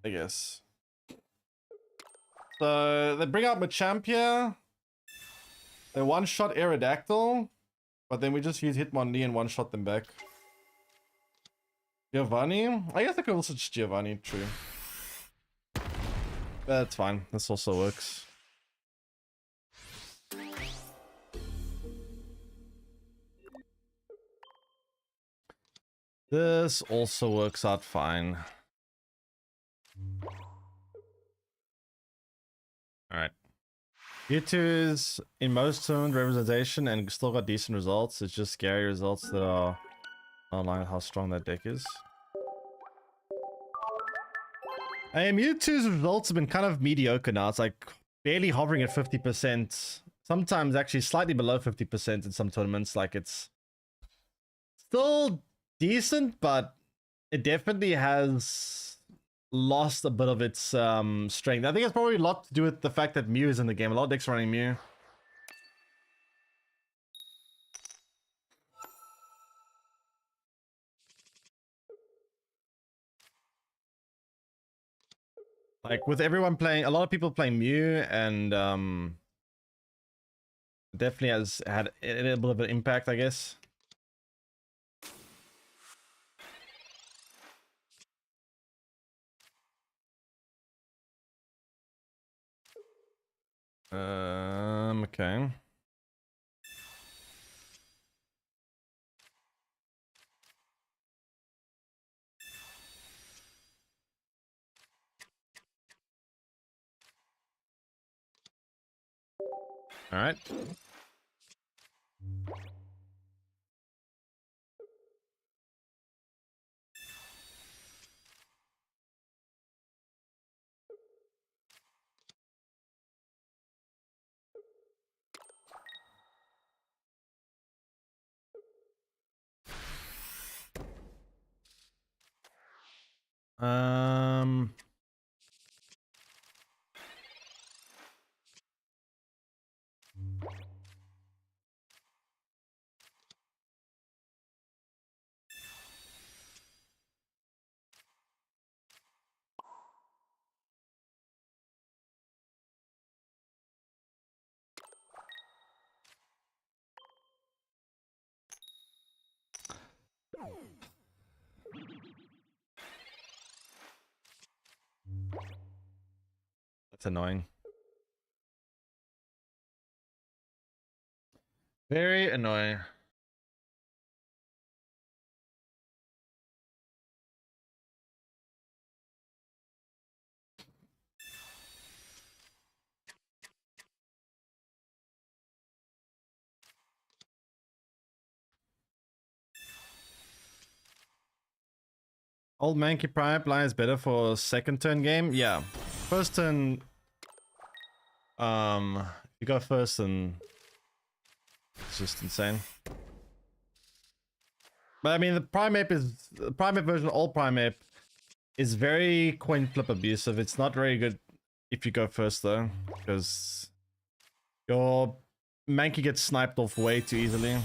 I guess. So they bring out Machamp here. They one-shot Aerodactyl. But then we just use Hitmonlee and one-shot them back. Giovanni? I guess I could also just Giovanni, true. That's fine. This also works. This also works out fine. Alright. U2's in most tournament representation and still got decent results. It's just scary results that are not aligned with how strong that deck is. Mewtwo's results have been kind of mediocre now. It's like barely hovering at 50%. Sometimes actually slightly below 50% in some tournaments. Like it's still decent, but it definitely has lost a bit of its strength. I think it's probably a lot to do with the fact that Mew is in the game. A lot of decks are running Mew. Like with everyone playing, a lot of people playing Mew, and definitely has had a little bit of an impact, I guess. Okay. All right. Um. That's annoying. Very annoying. Old Mankey Pipeline is better for second turn game. Yeah, first turn. You go first, and it's just insane. But I mean, the Primate version of Old Primate is very coin flip abusive. It's not very good if you go first though, because your Mankey gets sniped off way too easily.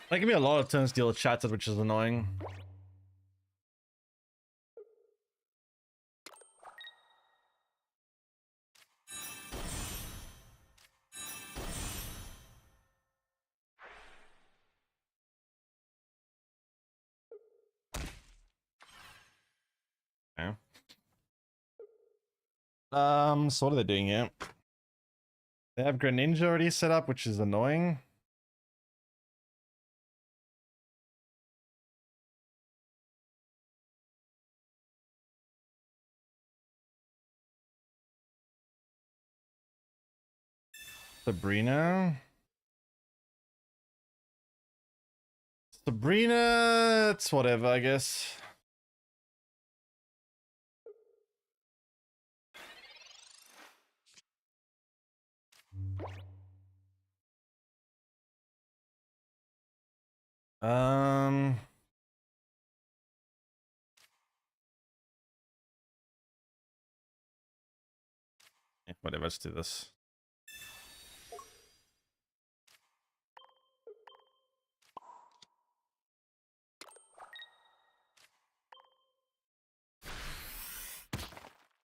That can be a lot of turns deal chatted, which is annoying. Okay. So what are they doing here? They have Greninja already set up, which is annoying. Sabrina. Sabrina, it's whatever, I guess. Um, yeah, whatever, let's do this.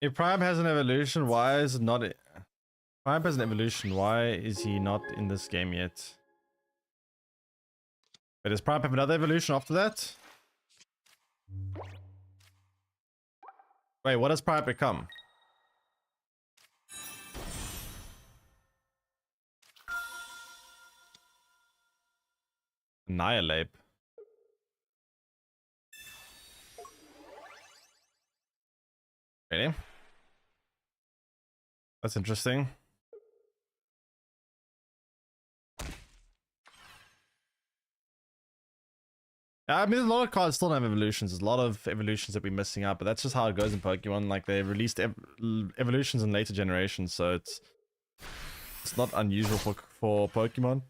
If Prime has an evolution, why is it not? Prime has an evolution. Why is he not in this game yet? Wait, does Prime have another evolution after that? Wait, what does Prime become? Annihilate. Really? That's interesting. I mean, a lot of cards still don't have evolutions. There's a lot of evolutions that we're missing out, but that's just how it goes in Pokemon. Like, they released evolutions in later generations, so it's not unusual for Pokemon.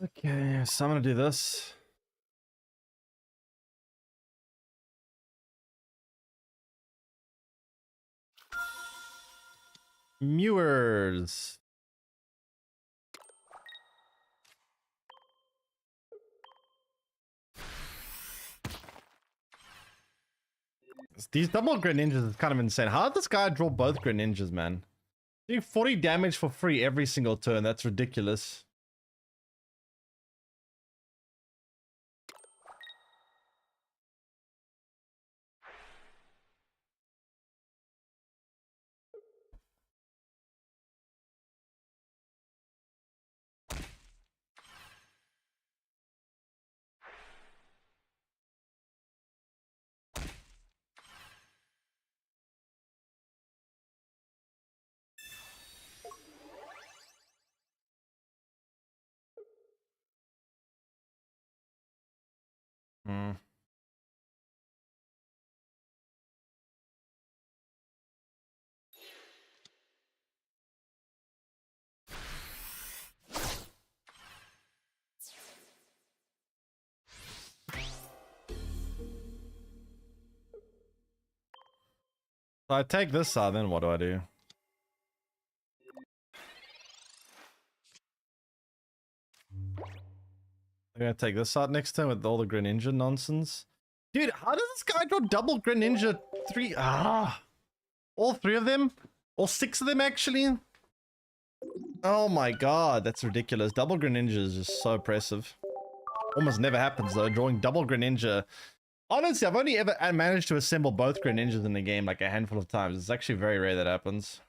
Okay, so I'm gonna do this. Mewers. These double Greninjas is kind of insane. How did this guy draw both Greninjas, man? Doing 40 damage for free every single turn. That's ridiculous. Hmm. So I take this out, then what do I do? I'm gonna take this out next turn with all the Greninja nonsense. Dude, how does this guy draw double Greninja? All three of them? All six of them, actually? Oh my god, that's ridiculous. Double Greninja is just so impressive. Almost never happens, though, drawing double Greninja. Honestly, I've only ever managed to assemble both Greninjas in the game like a handful of times. It's actually very rare that happens.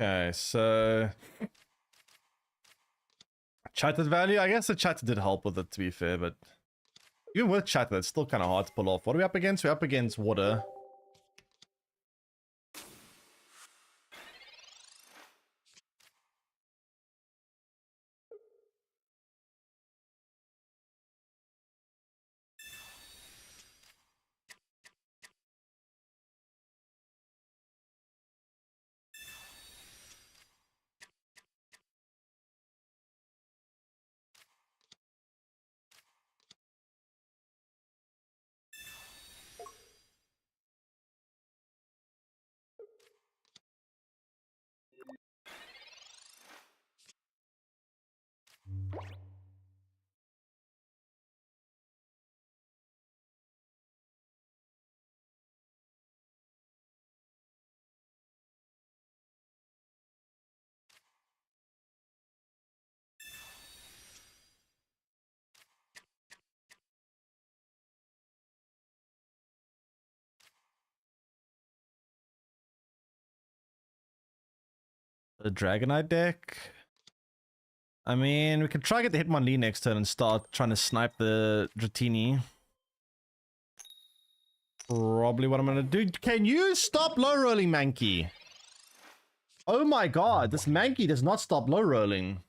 Okay, so chatted value. I guess the chat did help with it, to be fair, but Even with chat, that's still kind of hard to pull off. What are we up against? We're up against water. The Dragonite deck. I mean, we could try to get the Hitmonlee next turn and start trying to snipe the Dratini. Probably what I'm gonna do. Can you stop low rolling, Mankey? Oh my god, this Mankey does not stop low rolling.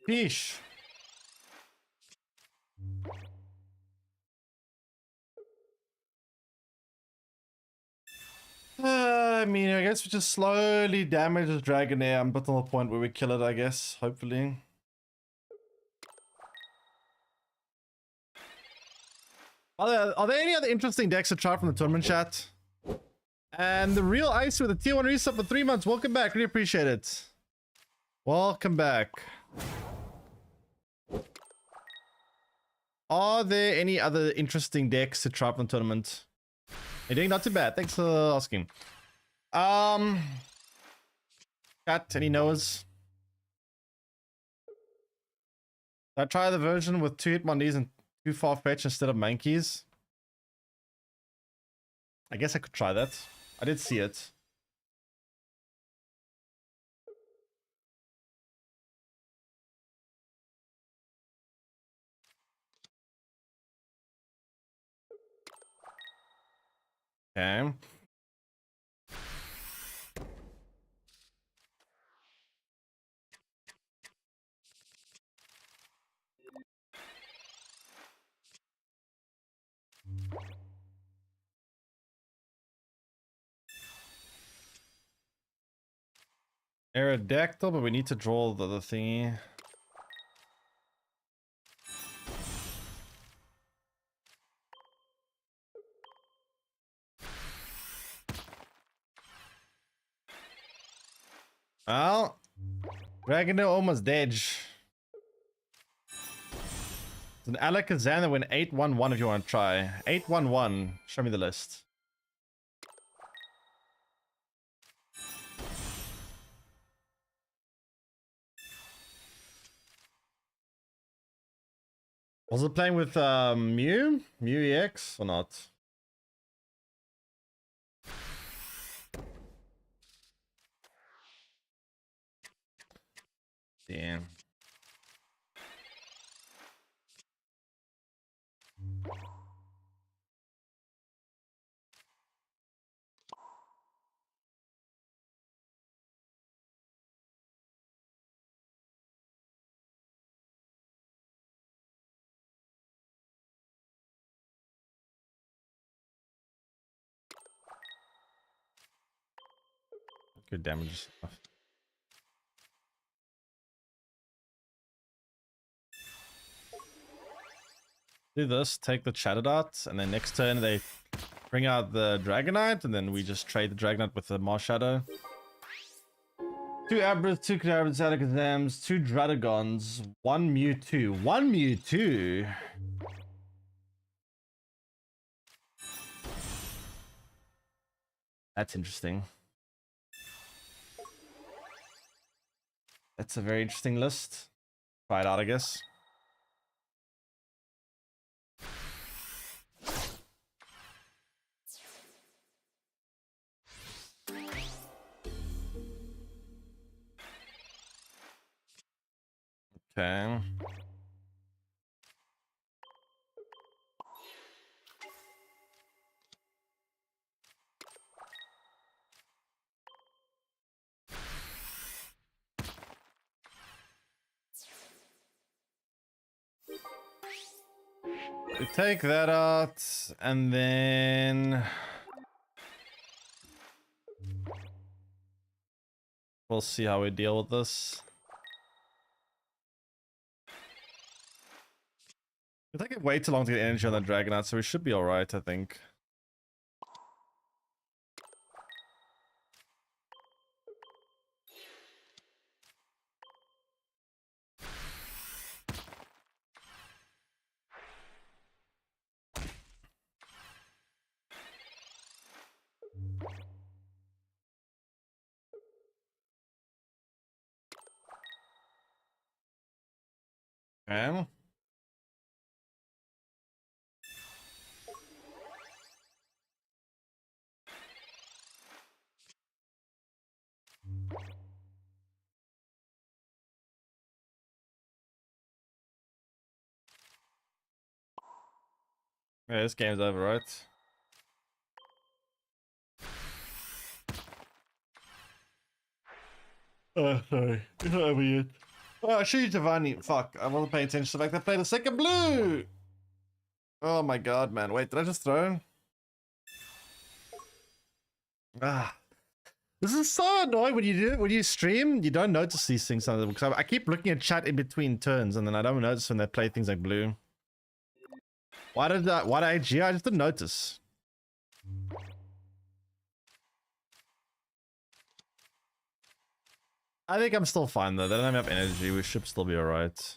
Fish. I mean, I guess we just slowly damage this Dragonair until the point where we kill it, I guess, hopefully. Are there any other interesting decks to try from the tournament chat? And the real Ice with a tier 1 resub for 3 months. Welcome back. Really appreciate it. Welcome back. Are there any other interesting decks to try from the tournament? You're doing not too bad. Thanks for asking. Chat, any Noahs? Should I try the version with 2 Hitmonlees and 2 Farfetch instead of Mankeys? I guess I could try that. I did see it. Okay. Aerodactyl, but we need to draw the thingy. Well, Dragonair almost dead. It's an Alakazam that went 8-1-1 if you want to try. 8-1-1. Show me the list. Was it playing with Mew? Mew EX or not? Damn. Good damage stuff. Do this, take the Chatterdart, and then next turn they bring out the Dragonite, and then we just trade the Dragonite with the Marshadow. 2 Abras, 2 Kadabras, Alakazams, 2 Druddigons, 1 Mewtwo. 1 Mewtwo? That's interesting. That's a very interesting list. Try it out, I guess. Okay. We take that out, and then we'll see how we deal with this. It'll take it way too long to get energy on the Dragonite, so we should be alright, I think. Okay. Yeah, this game's over, right? Oh, sorry. It's not over yet. Oh, shoot, Giovanni. Fuck, I wasn't paying attention to the fact that I played a second blue! Oh my god, man. Wait, did I just throw? Ah. This is so annoying when you do it, when you stream, you don't notice these things sometimes. Because I keep looking at chat in between turns and then I don't notice when they play things like blue. Why did I G? I just didn't notice. I think I'm still fine though. They don't have energy. We should still be alright.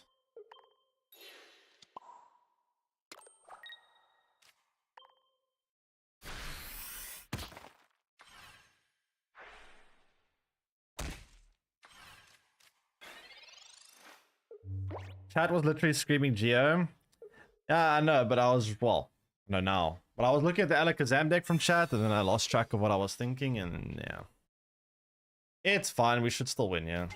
Chat was literally screaming Geo. Yeah, I know, but I was, well, no, now. But I was looking at the Alakazam deck from chat and then I lost track of what I was thinking and yeah. It's fine. We should still win, yeah.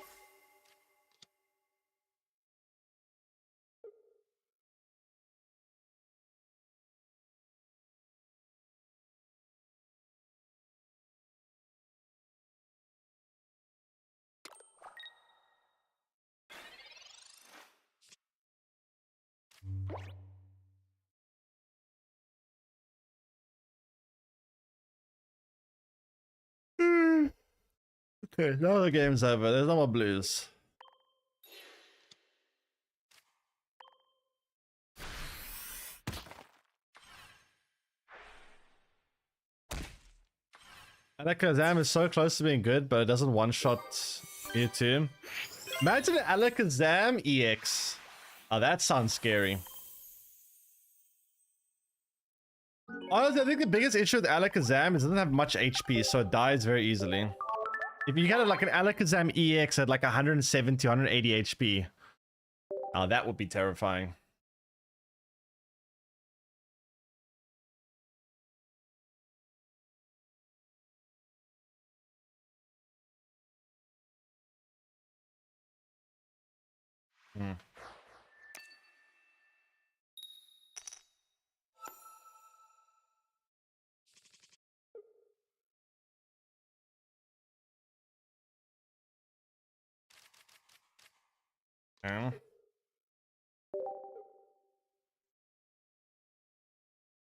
Okay, now the game's over. There's no more blues. Alakazam is so close to being good, but it doesn't one-shot you too. Imagine an Alakazam EX. Oh, that sounds scary. Honestly, I think the biggest issue with Alakazam is it doesn't have much HP, so it dies very easily. If you get like an Alakazam EX at like 170, 180 HP, oh, that would be terrifying. Hmm. Okay.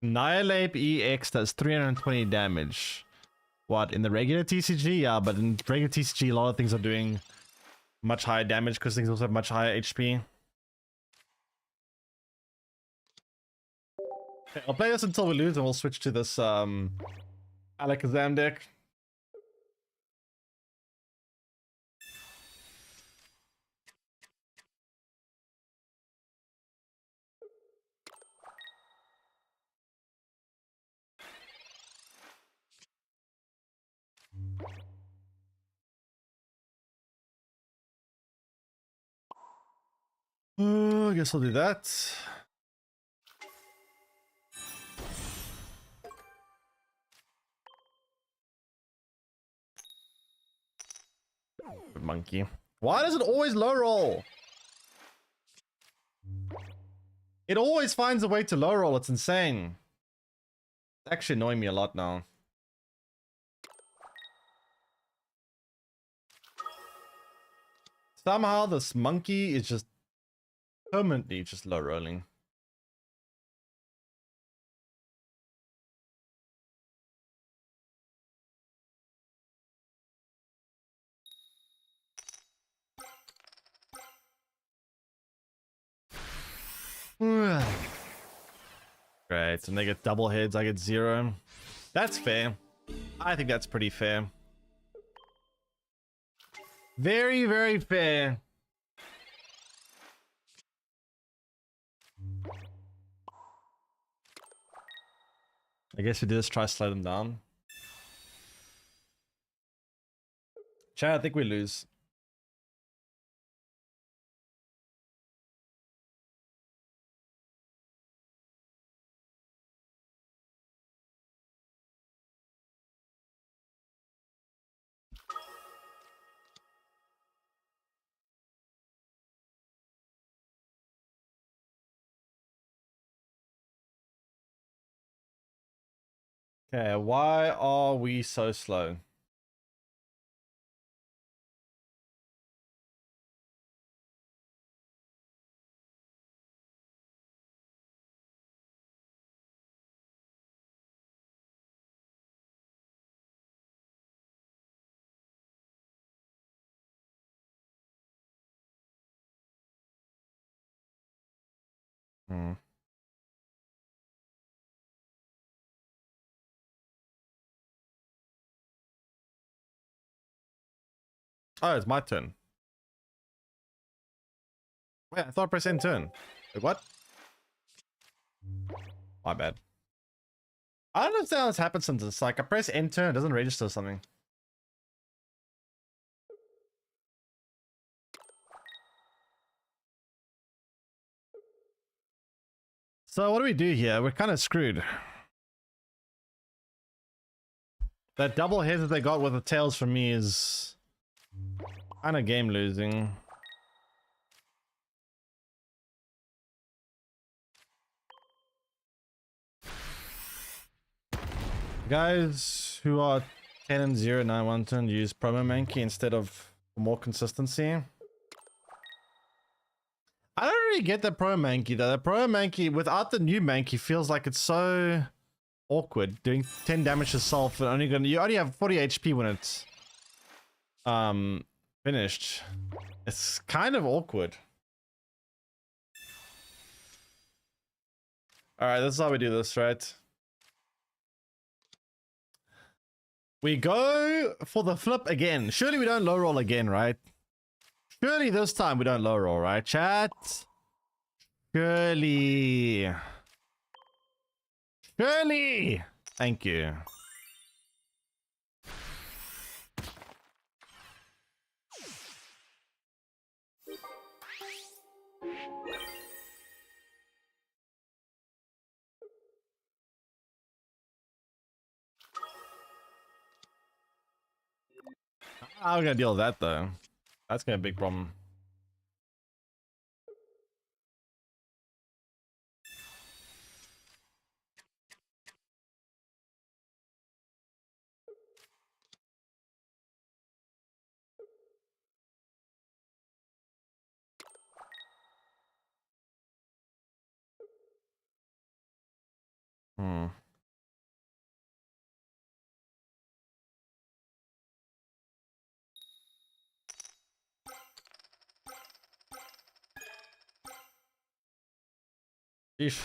Annihilate EX does 320 damage. What, in the regular TCG? Yeah, but in regular TCG, a lot of things are doing much higher damage because things also have much higher HP. Okay, I'll play this until we lose and we'll switch to this Alakazam deck. I guess I'll do that. Monkey. Why does it always low roll? It always finds a way to low roll. It's insane. It's actually annoying me a lot now. Somehow this monkey is just permanently just low rolling. Great, and they get double heads, I get 0. That's fair. I think that's pretty fair. Very, very fair. I guess we just try to slow them down. Chad, I think we lose. Okay, why are we so slow? Hmm. Oh, it's my turn. Wait, I thought I pressed end turn. Wait, what? My bad. I don't understand how this happens since it's like I press end turn, it doesn't register something. So what do we do here? We're kind of screwed. That double hit that they got with the tails from me is kind of game losing. Guys who are 10 and 0 9 want to use promo Mankey instead of more consistency. I don't really get the pro Mankey though. The pro Mankey without the new Mankey feels like it's so awkward. Doing 10 damage to self and you only have 40 HP when it's finished. It's kind of awkward. Alright, this is how we do this, right? We go for the flip again. Surely we don't low roll again, right? Surely this time we don't low roll, right, chat? Surely. Surely. Thank you. How are we gonna deal with that though? That's gonna be a big problem. Hmm. Sheesh.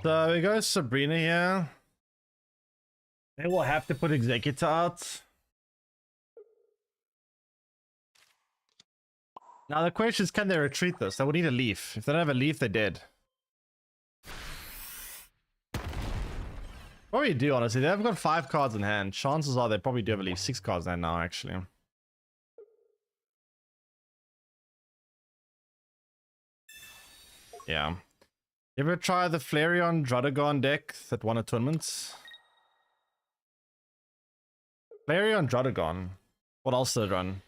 So we go Sabrina here. They will have to put Executor out. Now the question is, can they retreat this? They would need a leaf. If they don't have a leaf, they're dead. Probably do, honestly. They've got 5 cards in hand. Chances are they probably do have at least 6 cards in hand now, actually. Yeah. You ever try the Flareon Drudagon deck that won a tournament? Flareon Drudagon. What else did it run?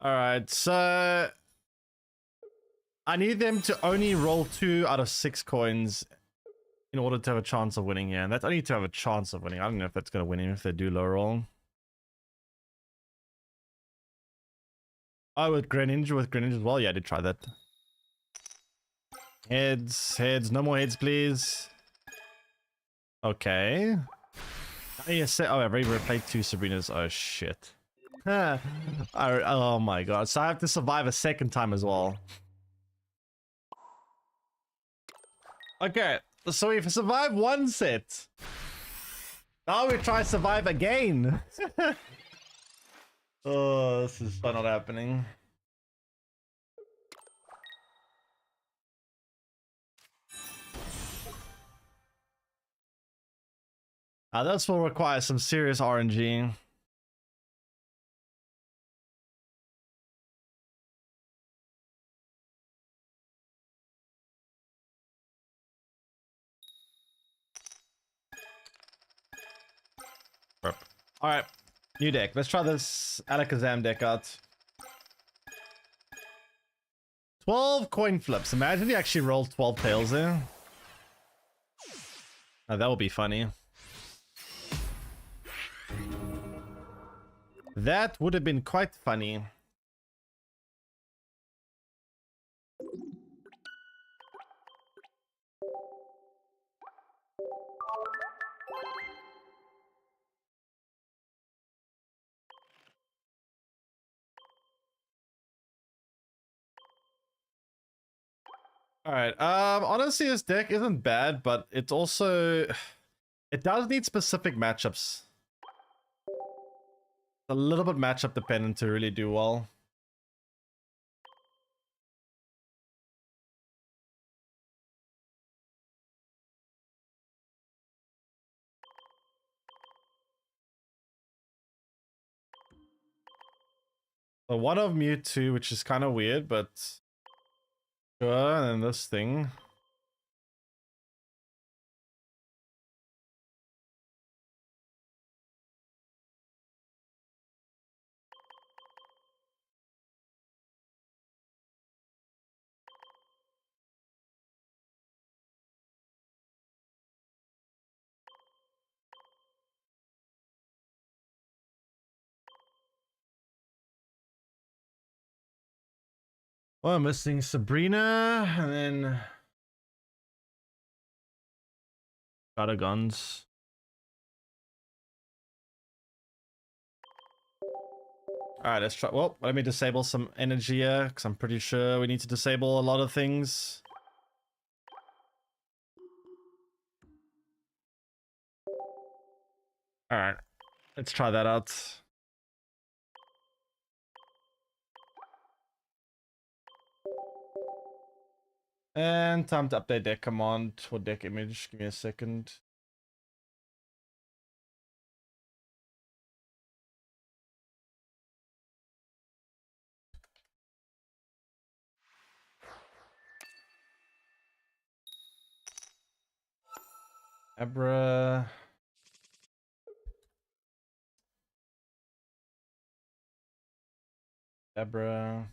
Alright, so... I need them to only roll 2 out of 6 coins in order to have a chance of winning here. And that's only to have a chance of winning. I don't know if that's going to win if they do low roll. Oh, with Greninja as well? Yeah, I did try that. Heads. No more heads, please. Okay. Oh, yes. Oh, I've already replayed 2 Sabrinas. Oh, shit. Oh my god. So I have to survive a second time as well. Okay. So we've survived 1 set. Now we try to survive again. Oh, this is not happening. This will require some serious RNG. Alright, new deck. Let's try this Alakazam deck out. 12 coin flips. Imagine you actually rolled 12 tails there. Oh, that would be funny. That would have been quite funny. Alright, honestly this deck isn't bad, but it's also... It does need specific matchups. A little bit matchup dependent to really do well. So one of Mewtwo, which is kind of weird, but... Sure, and then this thing. Oh, I'm missing Sabrina, and then... Guns. Alright, let's try. Well, let me disable some energy here, because I'm pretty sure we need to disable a lot of things. Alright, let's try that out. And time to update deck command for deck image. Give me a second. Abra. Abra.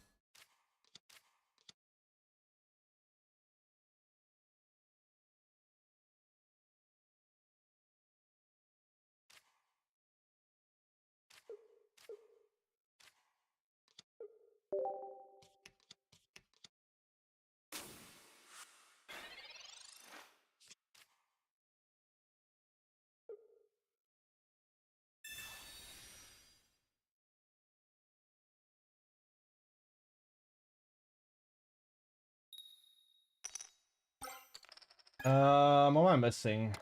What am I missing?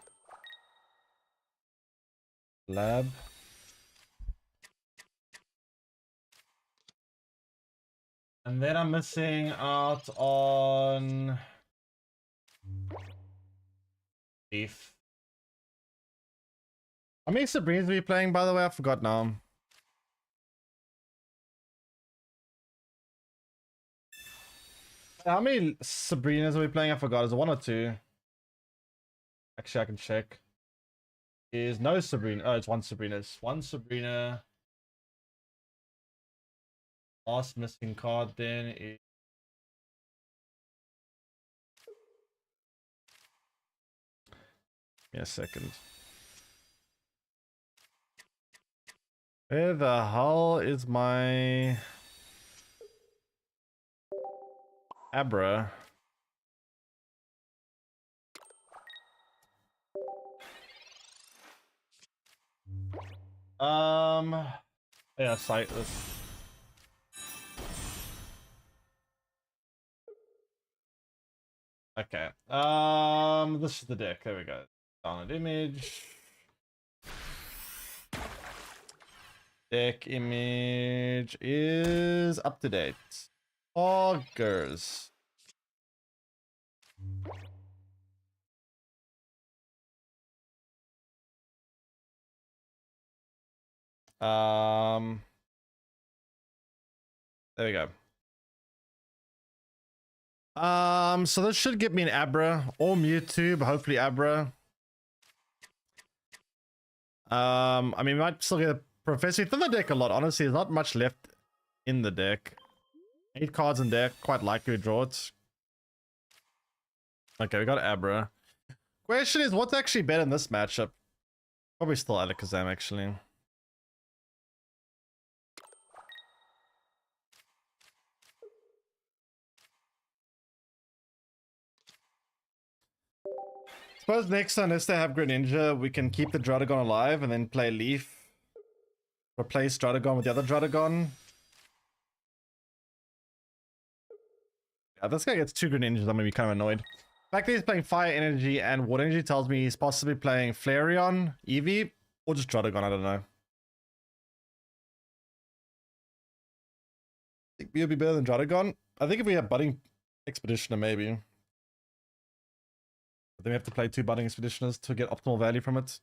Lab. And then I'm missing out on Beef. How many Sabrinas are we playing, by the way? I forgot now. How many Sabrinas are we playing? I forgot. Is it one or two? Actually, I can check. Is no Sabrina. Oh, it's one Sabrina. It's one Sabrina. Last missing card then is. Give me a second. Where the hell is my Abra? Yeah, cite this. Okay. This is the deck. There we go. Download image. Deck image is up to date. Augers. There we go. So this should give me an Abra or Mewtwo, but hopefully Abra. I mean, we might still get a Professor. It's in the deck a lot, honestly. There's not much left in the deck. 8 cards in deck, quite likely to draw it. Okay, we got Abra. Question is, what's actually better in this matchup? Probably still Alakazam, actually. Suppose next turn, unless they have Greninja, we can keep the Druddigon alive and then play Leaf. Replace Druddigon with the other Druddigon. Yeah, this guy gets 2 Greninjas, I'm gonna be kind of annoyed. The fact that he's playing Fire Energy and Water Energy tells me he's possibly playing Flareon, Eevee, or just Druddigon, I don't know. I think Eevee would be better than Druddigon. I think if we have Budding Expeditioner, maybe. But then we have to play 2 Budding Expeditioners to get optimal value from it.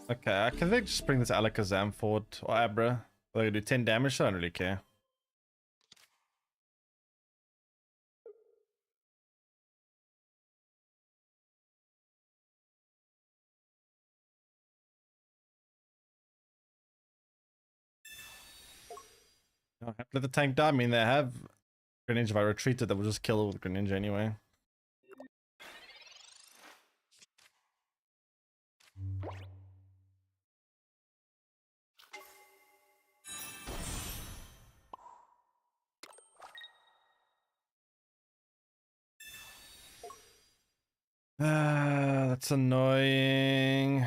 Okay, I can think just bring this Alakazam forward or Abra. They do 10 damage, so I don't really care. Let the tank die. I mean, they have Greninja. If I retreated, that would just kill with Greninja anyway. That's annoying.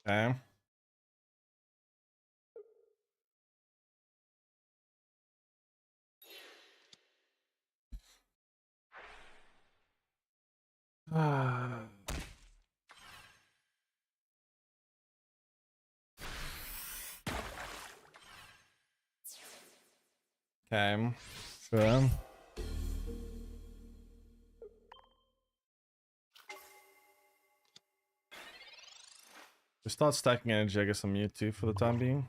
Okay. Okay. Sure. We start stacking energy, I guess, on Mewtwo for the time being.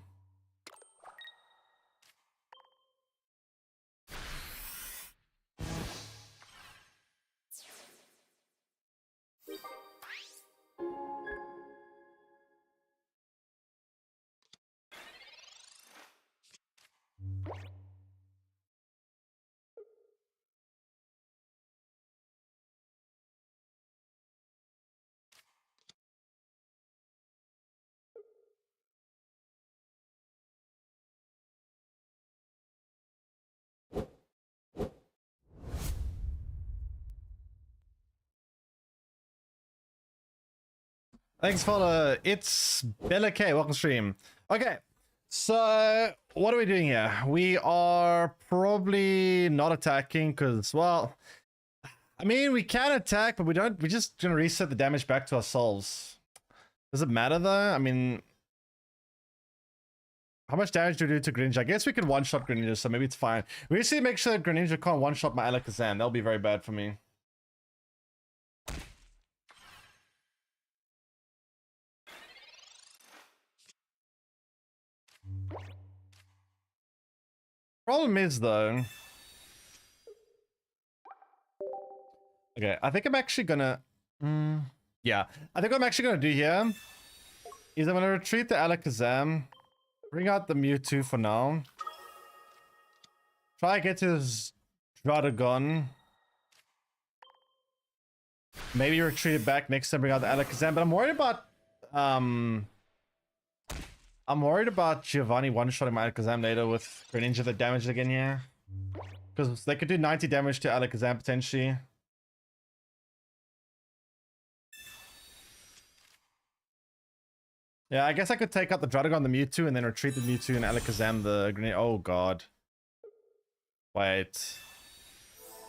Thanks for the it's Bella K. Welcome stream. Okay, so what are we doing here? We are probably not attacking because, well, I mean, we can attack, but we don't. We're just gonna reset the damage back to ourselves. Does it matter though? I mean, how much damage do we do to Greninja? I guess we can one-shot Greninja, so maybe it's fine. We just need to make sure that Greninja can't one-shot my Alakazam. That'll be very bad for me. Problem is though. Okay, I think I'm actually gonna. Yeah, I think what I'm actually gonna do here is I'm gonna retreat the Alakazam, bring out the Mewtwo for now. Try to get his Draudigon. Maybe retreat it back next time, bring out the Alakazam. But I'm worried about Giovanni one-shotting my Alakazam later with Greninja that damaged again here. Because they could do 90 damage to Alakazam potentially. Yeah, I guess I could take out the Draudigon, the Mewtwo, and then retreat the Mewtwo and Alakazam the Greninja. Oh god. Wait.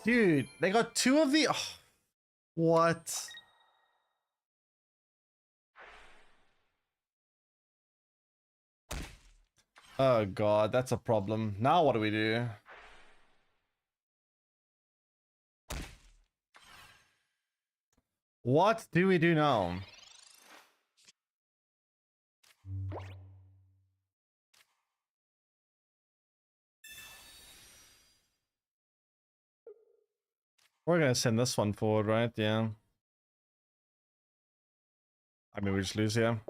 Dude, they got two of the... Oh, what? Oh god, that's a problem. Now what do we do? What do we do now? We're gonna send this one forward, right? Yeah. I mean, we just lose here.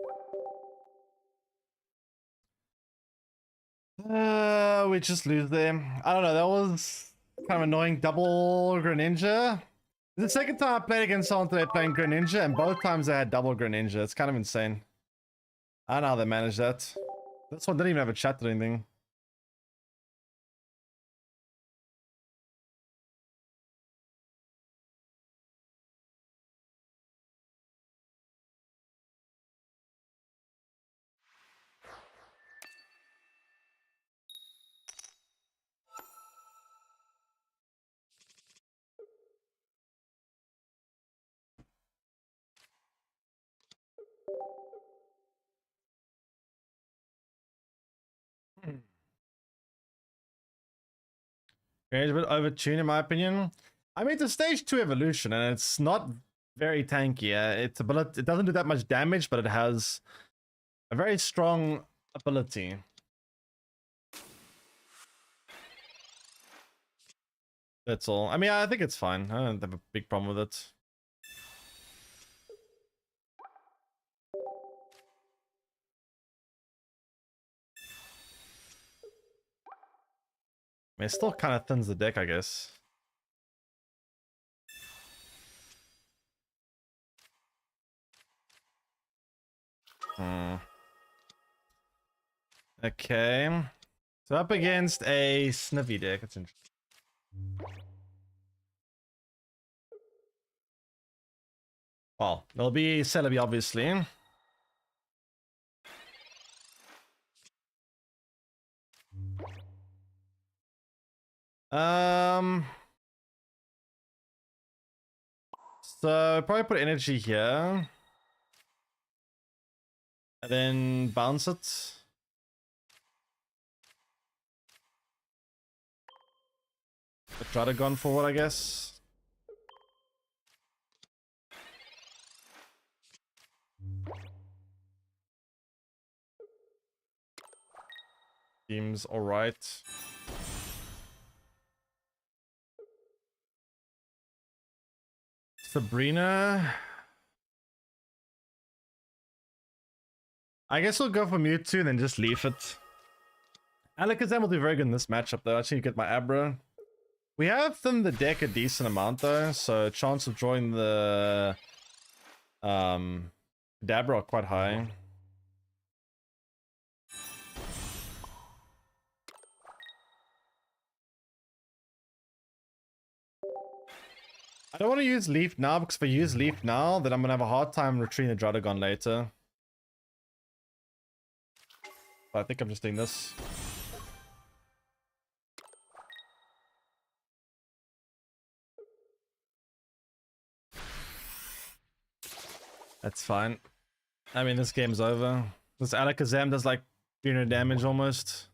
We just lose there. I don't know, that was kind of annoying. Double Greninja. The second time I played against someone today playing Greninja, and both times I had double Greninja. It's kind of insane. I don't know how they managed that. This one didn't even have a chat or anything. It's a bit overtuned in my opinion. I mean, it's a stage 2 evolution and it's not very tanky. It doesn't do that much damage, but it has a very strong ability. That's all. I mean, I think it's fine. I don't have a big problem with it. I mean, it still kind of thins the deck, I guess. Okay. So up against a Sniffy deck. That's interesting. Well, there'll be Celebi, obviously. So probably put energy here. And then bounce it. Dragon forward, I guess. Seems alright. Sabrina. I guess we'll go for Mewtwo and then just leave it. Alakazam will do very good in this matchup though. I actually get my Abra. We have thinned the deck a decent amount though, so chance of drawing the Dabra are quite high. I don't want to use Leaf now because if I use Leaf now, then I'm gonna have a hard time retrieving the Dragon later. But I think I'm just doing this. That's fine. I mean, this game's over. This Alakazam does like 300 damage almost.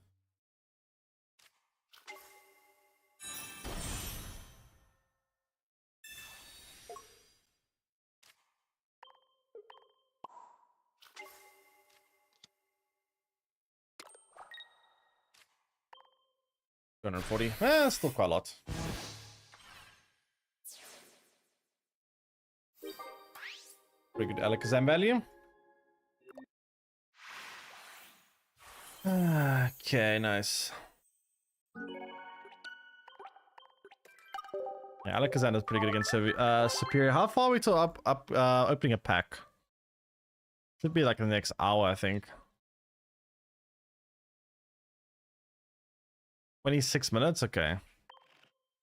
$240. Still quite a lot. Pretty good Alakazam value. Okay, nice. Yeah, Alakazam is pretty good against Superior. How far are we till opening a pack? Should be like the next hour, I think. 26 minutes? Okay.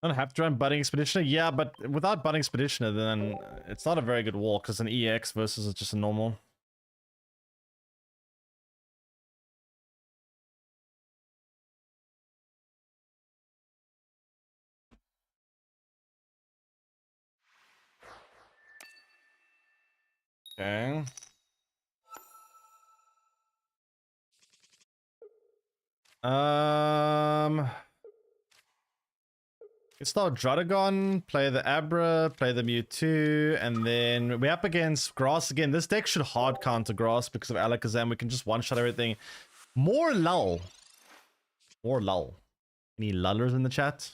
I don't have to run Budding Expeditioner? Yeah, but without Budding Expeditioner, then it's not a very good wall, because it's an EX versus just a normal. Okay. Let's start Druddigon, play the Abra, play the Mewtwo, and then we're up against Grass again. This deck should hard counter Grass because of Alakazam. We can just one-shot everything. More lull. More lull. Any lullers in the chat?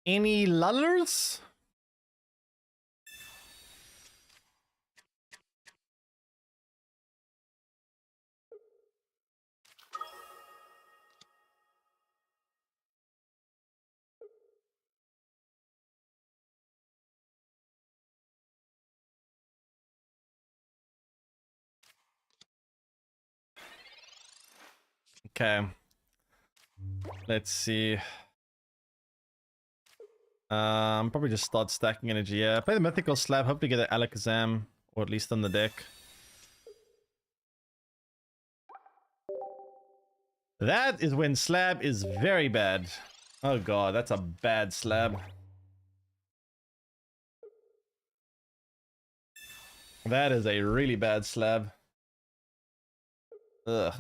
Any lullers? Okay. Let's see. Probably just start stacking energy. Yeah, play the Mythical Slab. Hope to get an Alakazam, or at least on the deck. That is when Slab is very bad. Oh god, that's a bad Slab. That is a really bad Slab. Ugh.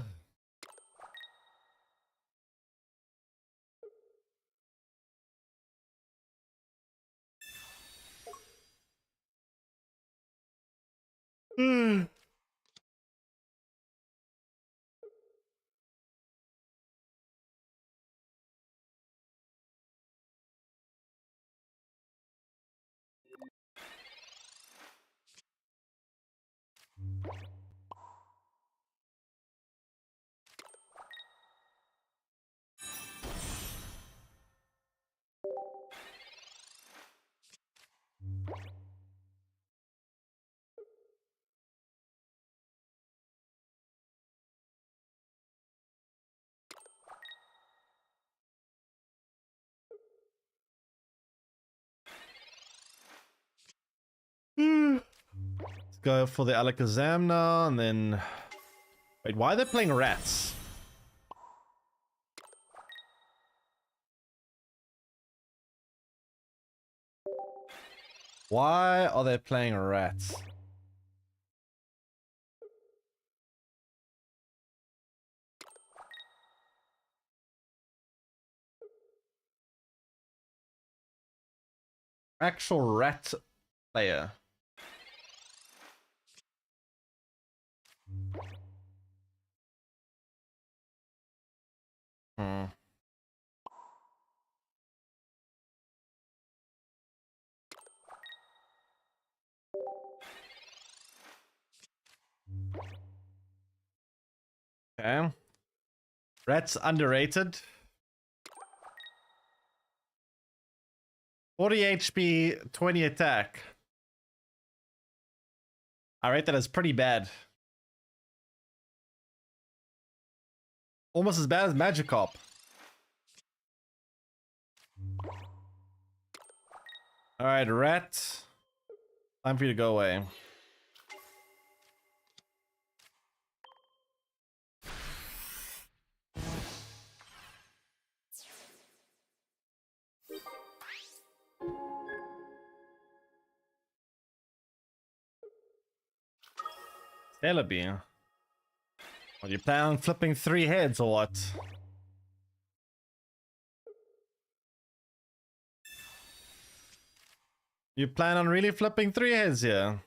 Let's go for the Alakazam now, and then... Wait, why are they playing rats? Why are they playing rats? Actual rat player. Hmm. Okay. Rat's underrated. 40 HP, 20 attack. I rate that as pretty bad. Almost as bad as Magikarp. Alright, Rat. Time for you to go away. Celebi. Well, you plan on flipping 3 heads or what? You plan on really flipping 3 heads here?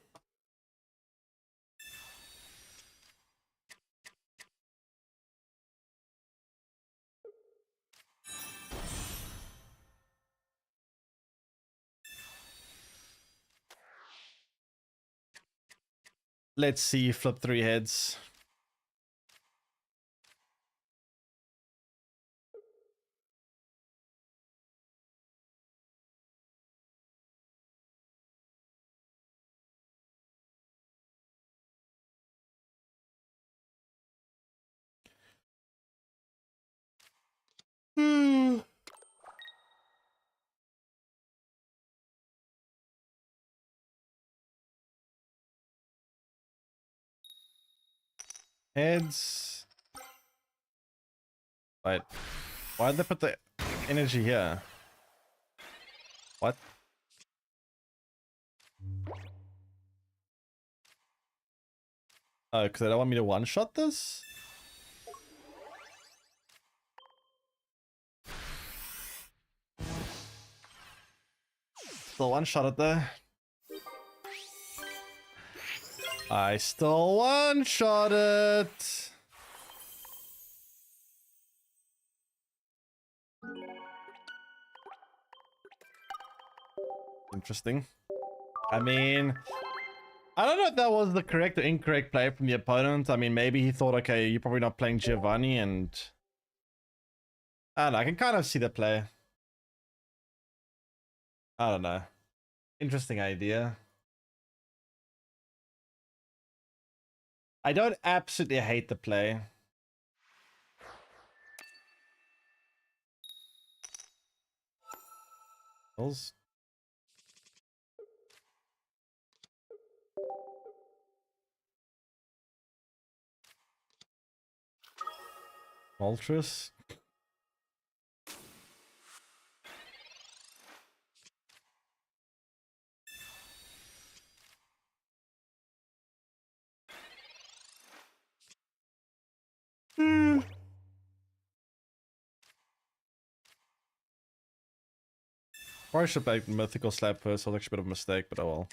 Let's see you flip 3 heads. Heads. Wait. Why'd they put the energy here? What? Oh, because they don't want me to one-shot this? Still one-shot it there. I still one-shot it. Interesting. I mean, I don't know if that was the correct or incorrect play from the opponent. I mean, maybe he thought, okay, you're probably not playing Giovanni, and I don't know, I can kind of see the play. I don't know. Interesting idea. I don't absolutely hate the play. Those. Moltres. Probably should play Mythical Slap first. That was actually a bit of a mistake, but oh well.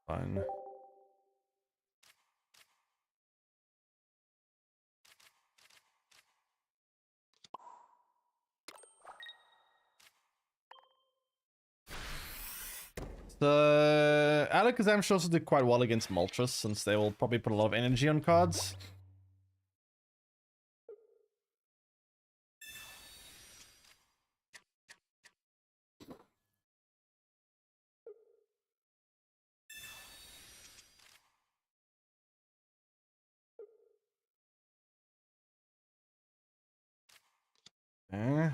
Fine. So Alakazam should also do quite well against Moltres, since they will probably put a lot of energy on cards. Okay.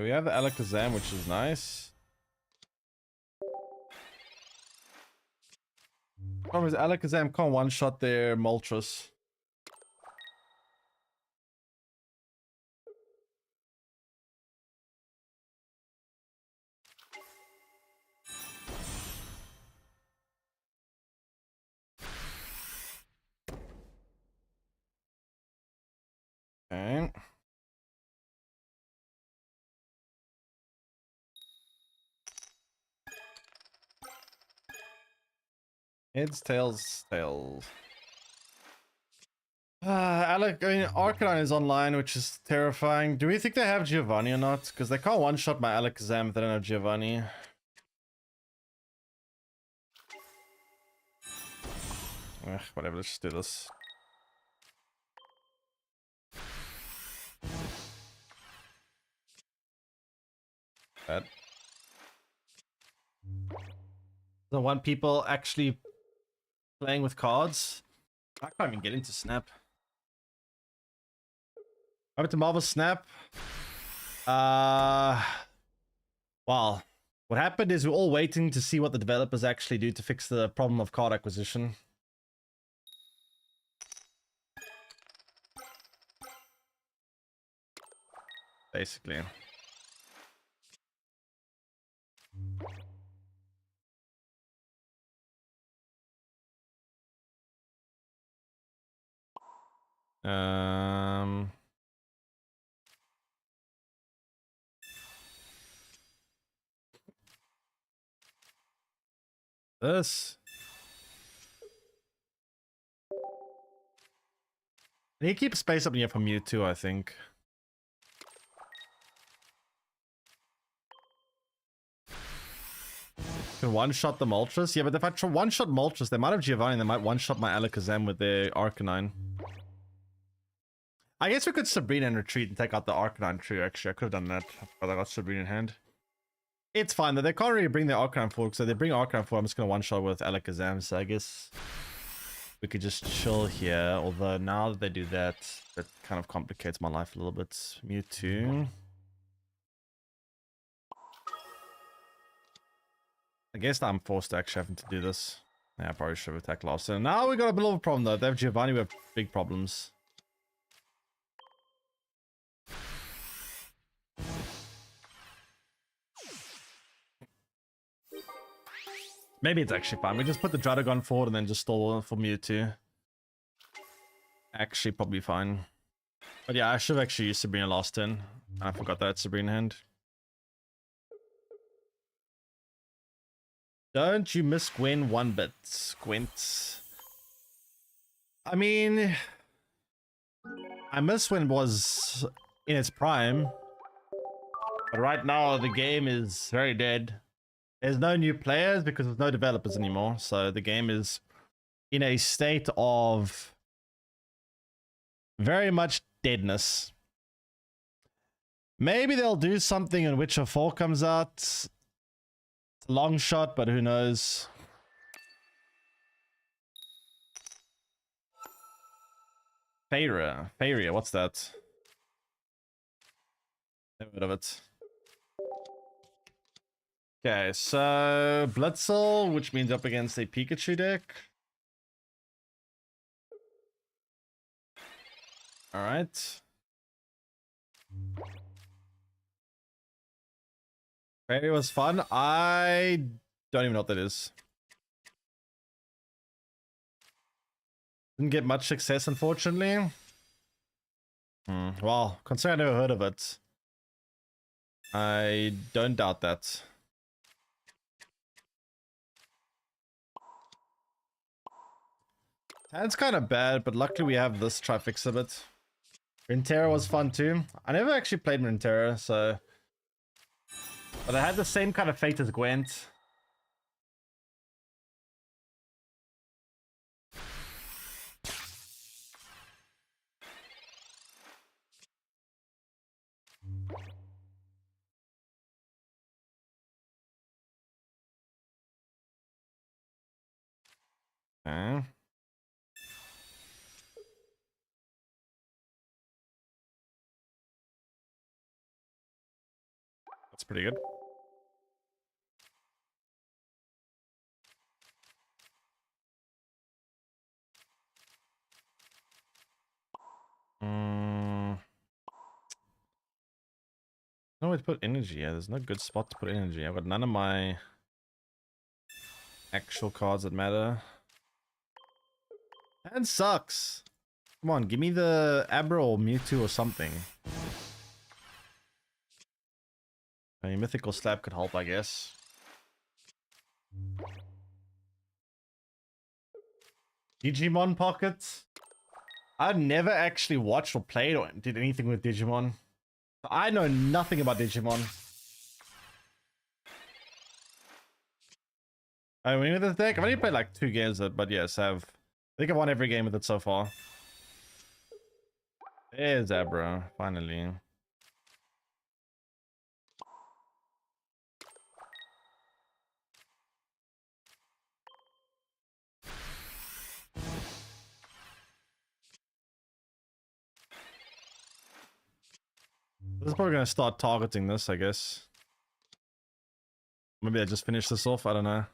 We have the Alakazam, which is nice. Problem is Alakazam can't one-shot their Moltres. Okay. Heads, tails, tails. I mean, Arcanine is online, which is terrifying. Do we think they have Giovanni or not? Because they can't one-shot my Alakazam if they don't have Giovanni. Ugh, whatever, let's just do this. Bad. Don't want people actually playing with cards. I can't even get into Snap. Over to Marvel Snap. Well, what happened is we're all waiting to see what the developers actually do to fix the problem of card acquisition. Basically. This. I need to keep space up in here for Mewtwo, I think. Can one-shot the Moltres? Yeah, but if I one-shot Moltres, they might have Giovanni, they might one-shot my Alakazam with their Arcanine. I guess we could Sabrina and retreat and take out the Arcanine trio, actually. I could have done that, but I got Sabrina in hand. It's fine, though. They can't really bring their Arcanine forward, so they bring Arcanine forward. I'm just going to one-shot with Alakazam, so I guess we could just chill here. Although now that they do that, that kind of complicates my life a little bit. Mewtwo. I guess I'm forced to actually having to do this. Yeah, I probably should have attacked last turn. Now we got a bit of a problem, though. They have Giovanni with big problems. Maybe it's actually fine. We just put the Dradogon forward and then just stall for Mewtwo. Actually, probably fine. But yeah, I should have actually used Sabrina last turn. I forgot that Sabrina hand. Don't you miss Gwen one bit, Squint? I mean, I miss when it was in its prime. But right now, the game is very dead. There's no new players because there's no developers anymore. So the game is in a state of very much deadness. Maybe they'll do something when Witcher 4 comes out. It's a long shot, but who knows? Faria, what's that? Never heard of it. Okay, so Blitzel, which means up against a Pikachu deck. Alright. Faria was fun. I don't even know what that is. Didn't get much success, unfortunately. Well, considering I never heard of it, I don't doubt that. That's kind of bad, but luckily we have this try fix a bit. Runeterra was fun too. I never actually played Runeterra, so... But I had the same kind of fate as Gwent. Okay. That's pretty good. No way to put energy. Yeah, there's no good spot to put energy. I've got none of my actual cards that matter. That sucks. Come on, give me the Abra or Mewtwo or something. I mean, Mythical Slap could help, I guess. Digimon Pockets? I've never actually watched or played or did anything with Digimon. I know nothing about Digimon. I mean, with the deck, I've only played like 2 games with it, but yes, I think I've won every game with it so far. There's Abra, finally. This is probably gonna start targeting this, I guess. Maybe I just finish this off, I don't know.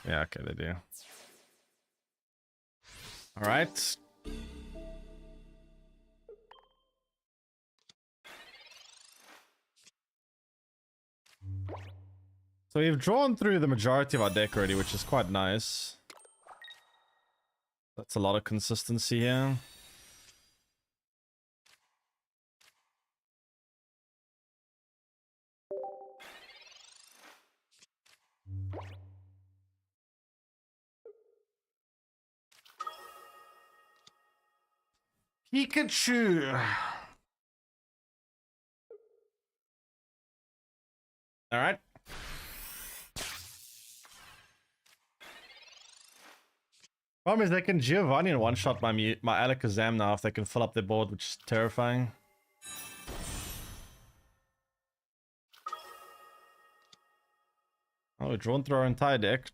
Yeah, okay, they do. Alright. So we've drawn through the majority of our deck already, which is quite nice. That's a lot of consistency here. Pikachu! Alright. Problem is they can Giovanni and one-shot my Alakazam now if they can fill up their board, which is terrifying. Oh, we've drawn through our entire deck.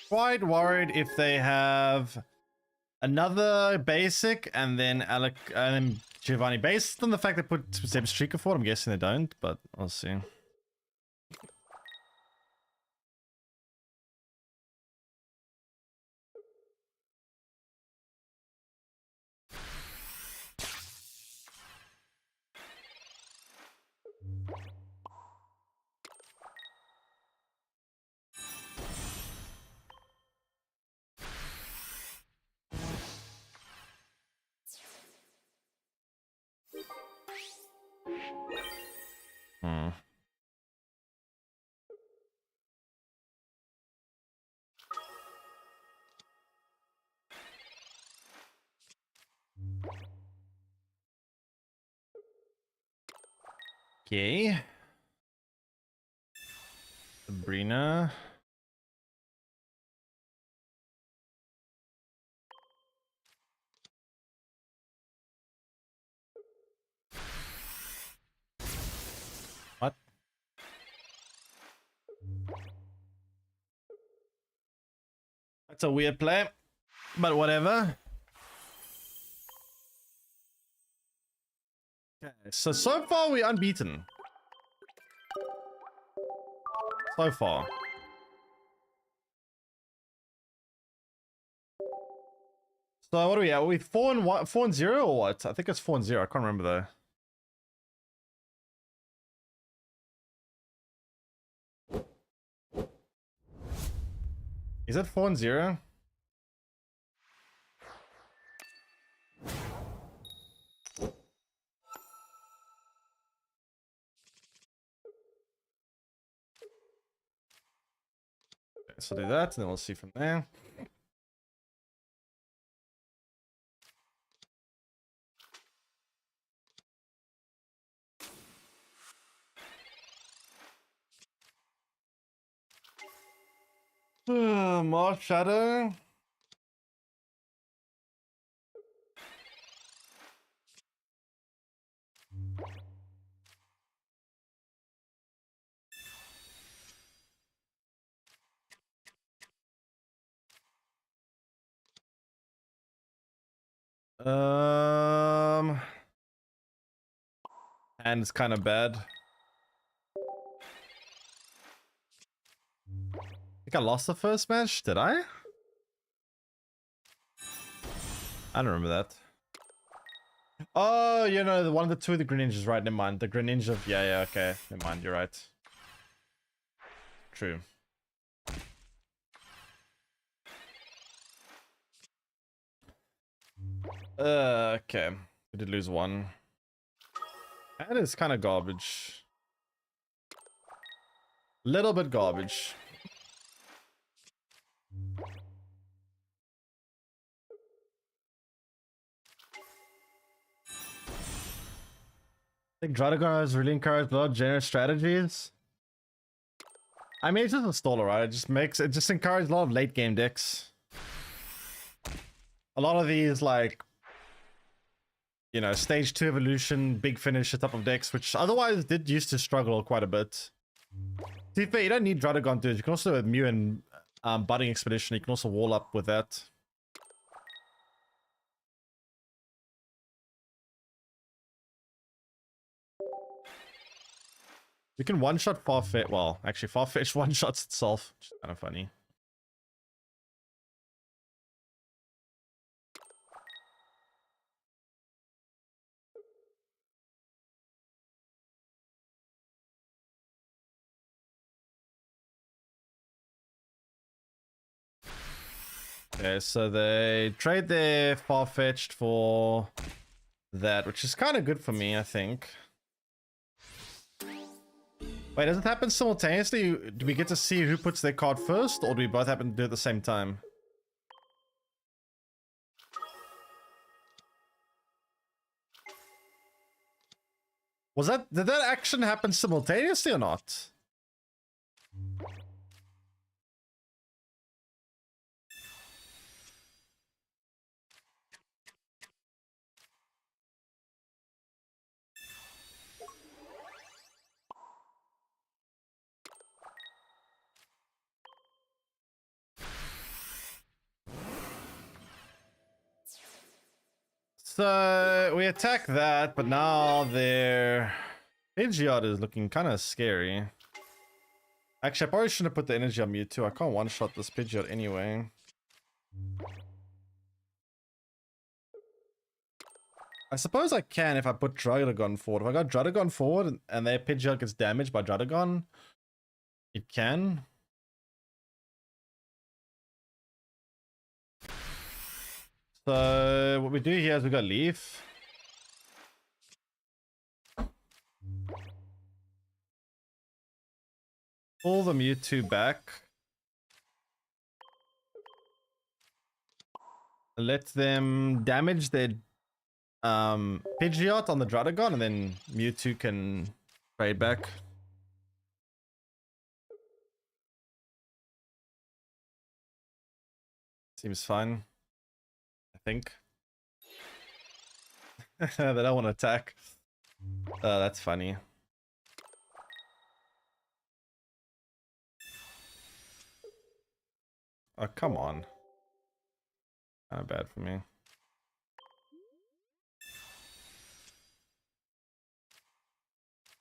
Quite worried if they have another basic and then Giovanni. Based on the fact they put Zeb Streaker for, I'm guessing they don't, but I'll see. Hmm. Okay. Sabrina. What? That's a weird play, but whatever. Okay, so far we're unbeaten. So far. So what are we at? Are we 4-0 or what? I think it's 4-0. I can't remember though. Is it 4-0? Okay, so do that, and then we'll see from there. More shadow. And it's kind of bad. I think I lost the first match. Did I? I don't remember that. Oh, you know, the one of the two of the Greninjas, right? Never mind. The Greninja. Yeah, okay. Never mind. You're right. True. Okay. We did lose one. That is kind of garbage. Little bit garbage. I think Dragon has really encouraged a lot of generous strategies. I mean, it's just a staller, right? It just encourages a lot of late game decks. A lot of these, like, you know, stage 2 evolution, big finish type of decks, which otherwise did used to struggle quite a bit. To be fair, you don't need Dragon to do it. You can also have Mew and Budding Expedition. You can also wall up with that. You can one-shot Farfetch. Well, actually, Farfetch one-shots itself, which is kind of funny. Okay, so they trade their Farfetch'd for that, which is kind of good for me, I think. Wait, does it happen simultaneously? Do we get to see who puts their card first, or do we both happen to do it at the same time? Did that action happen simultaneously or not? So we attack that, but now their Pidgeot is looking kind of scary. Actually, I probably shouldn't have put the energy on Mewtwo. I can't one-shot this Pidgeot anyway. I suppose I can if I put Druddigon forward. If I got Druddigon forward and their Pidgeot gets damaged by Druddigon, it can. So what we do here is we got Leaf. Pull the Mewtwo back. Let them damage their Pidgeot on the Druddigon, and then Mewtwo can trade back. Seems fine, I think. They don't want to attack. That's funny. Oh, come on. Kind of bad for me.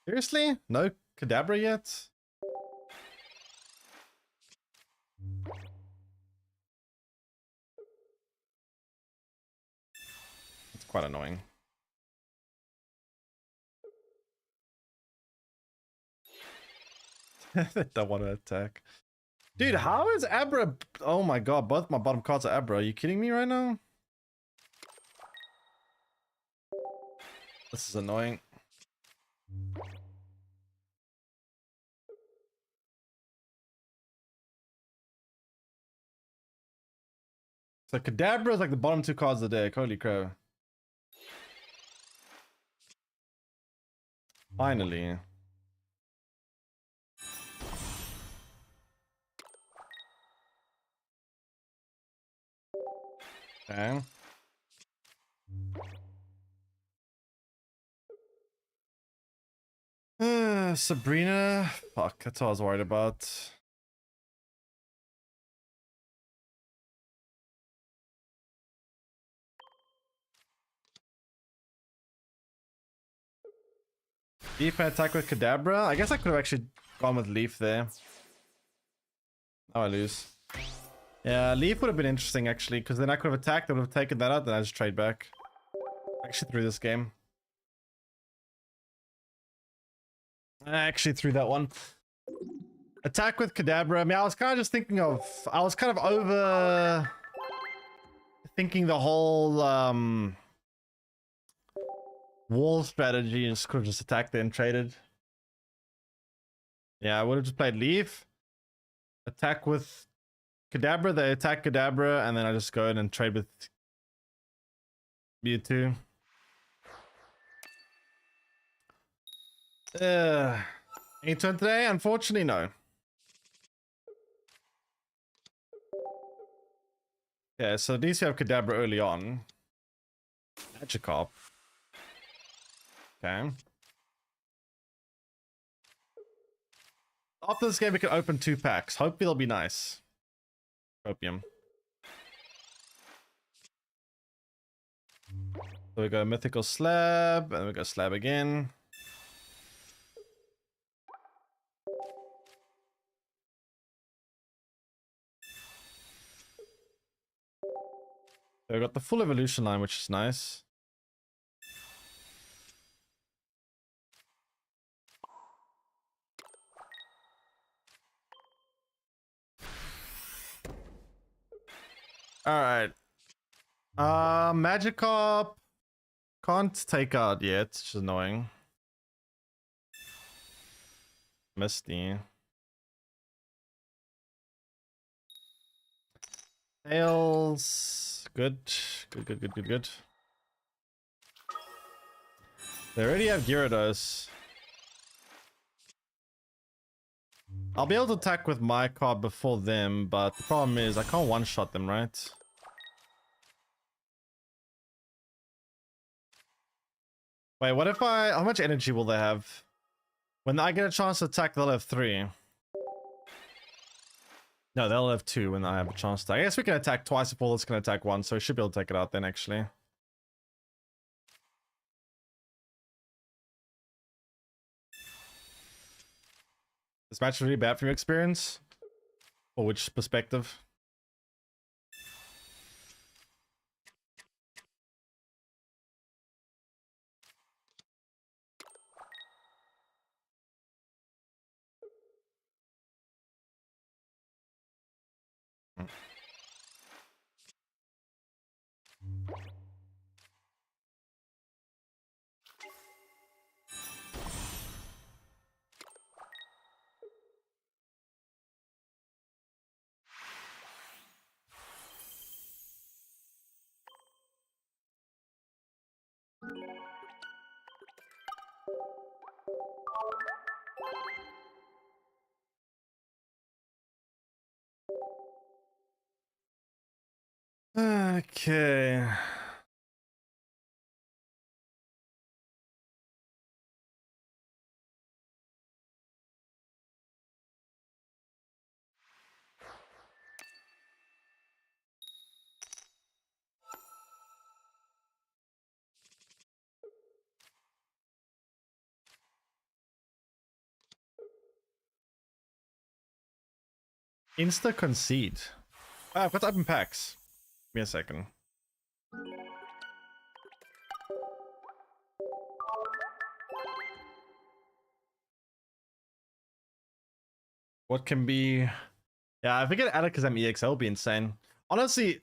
Seriously? No Kadabra yet? It's quite annoying. They don't want to attack. Dude, how is Abra? Oh my god, both my bottom cards are Abra. Are you kidding me right now? This is annoying. So Kadabra is like the bottom two cards of the deck. Holy crap. Finally. Okay. Sabrina. Fuck, that's what I was worried about. Leaf and attack with Kadabra. I guess I could have actually gone with Leaf there. Oh, I lose. Yeah, Leaf would have been interesting actually, because then I could have attacked, I would have taken that out, then I just trade back. I actually threw this game. I actually threw that one. Attack with Kadabra. I mean, I was kind of just thinking of... I was kind of over... thinking the whole, wall strategy and just could have just attacked and traded. Yeah, I would have just played Leaf. Attack with Kadabra, they attack Kadabra, and then I just go in and trade with Mewtwo. Any turn today? Unfortunately, no. Yeah, so at least you have Kadabra early on. Magikarp. Okay. After this game, we can open 2 packs. Hopefully, they'll be nice. Opium. So we go Mythical Slab, and we go Slab again. So we got the full evolution line, which is nice. Alright. Magikarp can't take out yet, which is annoying. Misty. Tails. Good. Good. They already have Gyarados. I'll be able to attack with my card before them, but the problem is I can't one-shot them, right? Wait, what if I... How much energy will they have? When I get a chance to attack, they'll have 3. No, they'll have 2 when I have a chance to. I guess we can attack twice if all this can attack once, so we should be able to take it out then, actually. This match is really bad from your experience? Or which perspective? Okay. Insta concede. Ah, I've got to open packs. Give me a second. What can be... Yeah, if we get Alakazam EX, that would be insane. Honestly,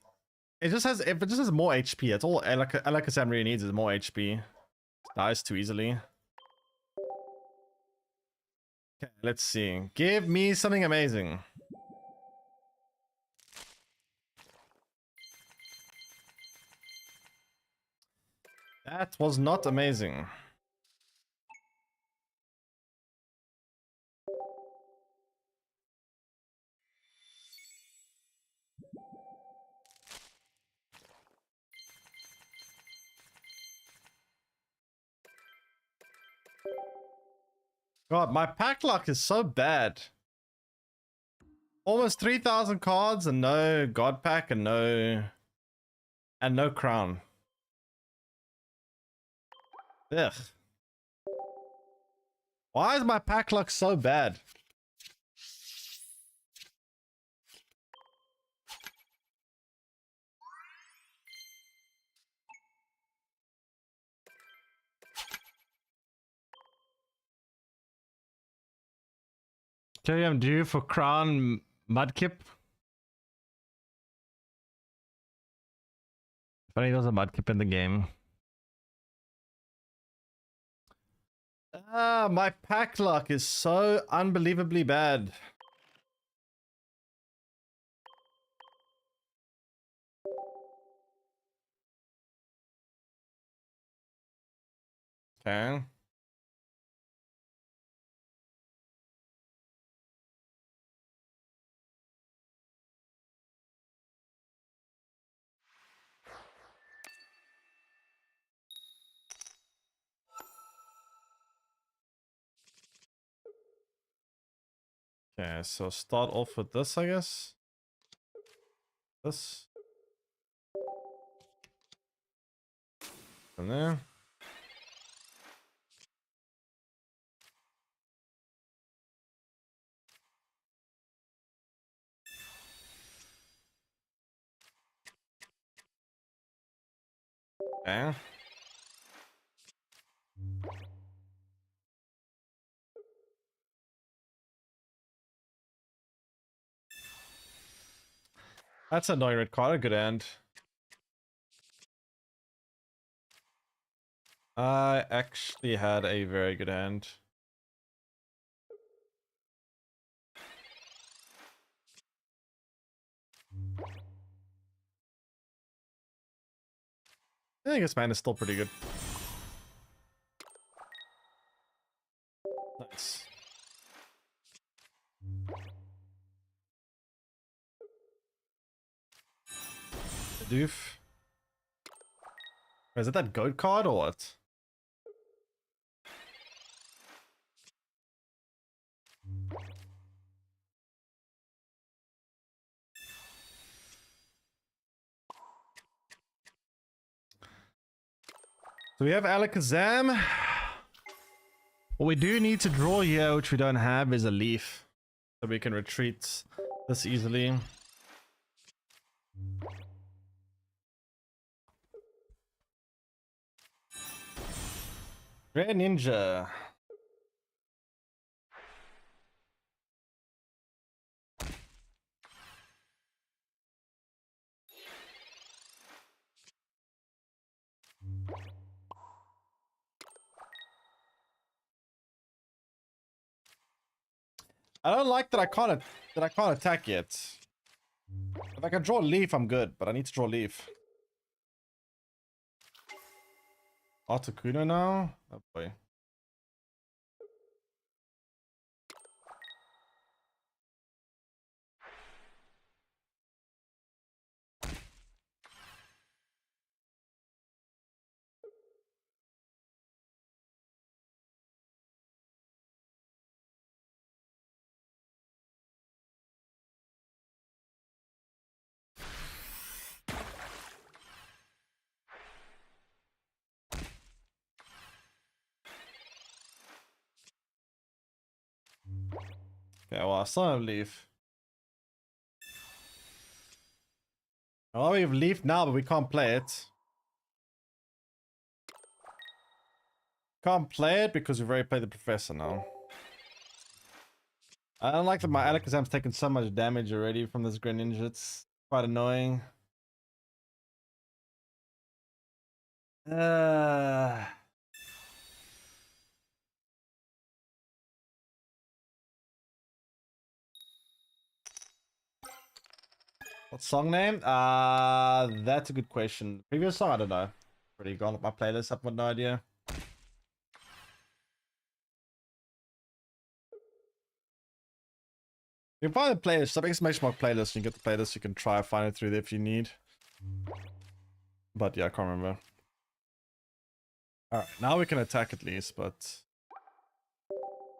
it just has... If it just has more HP, that's all Alakazam really needs is more HP. It dies too easily. Okay, let's see. Give me something amazing. That was not amazing. God, my pack luck is so bad. Almost 3,000 cards and no god pack and no crown. Ugh. Why is my pack luck so bad? Okay, I'm due for crown mudkip. Funny, there's a mudkip in the game. My pack luck is so unbelievably bad. Okay. Okay, so start off with this, I guess. This. And there. Okay. That's a annoying red card, a good end. I actually had a very good hand. I think this man is still pretty good. Nice. Doof. Is it that goat card or what? So we have Alakazam. What we do need to draw here, which we don't have, is a leaf. So we can retreat this easily. Red Ninja. I don't like that I can't attack yet. If I can draw a leaf, I'm good, but I need to draw a leaf. Articuno now? Oh boy. Okay, well, I still have leaf. Oh, we have leaf now, but we can't play it. Can't play it because we've already played the professor now. I don't like that my Alakazam's taken so much damage already from this Greninja. It's quite annoying. What song name? That's a good question. Previous song, I don't know. Already gone up my playlist, I've got no idea. You can find the playlist, some exclamation mark playlist, you can get the playlist, you can try and find it through there if you need. But yeah, I can't remember. Alright, now we can attack at least, but...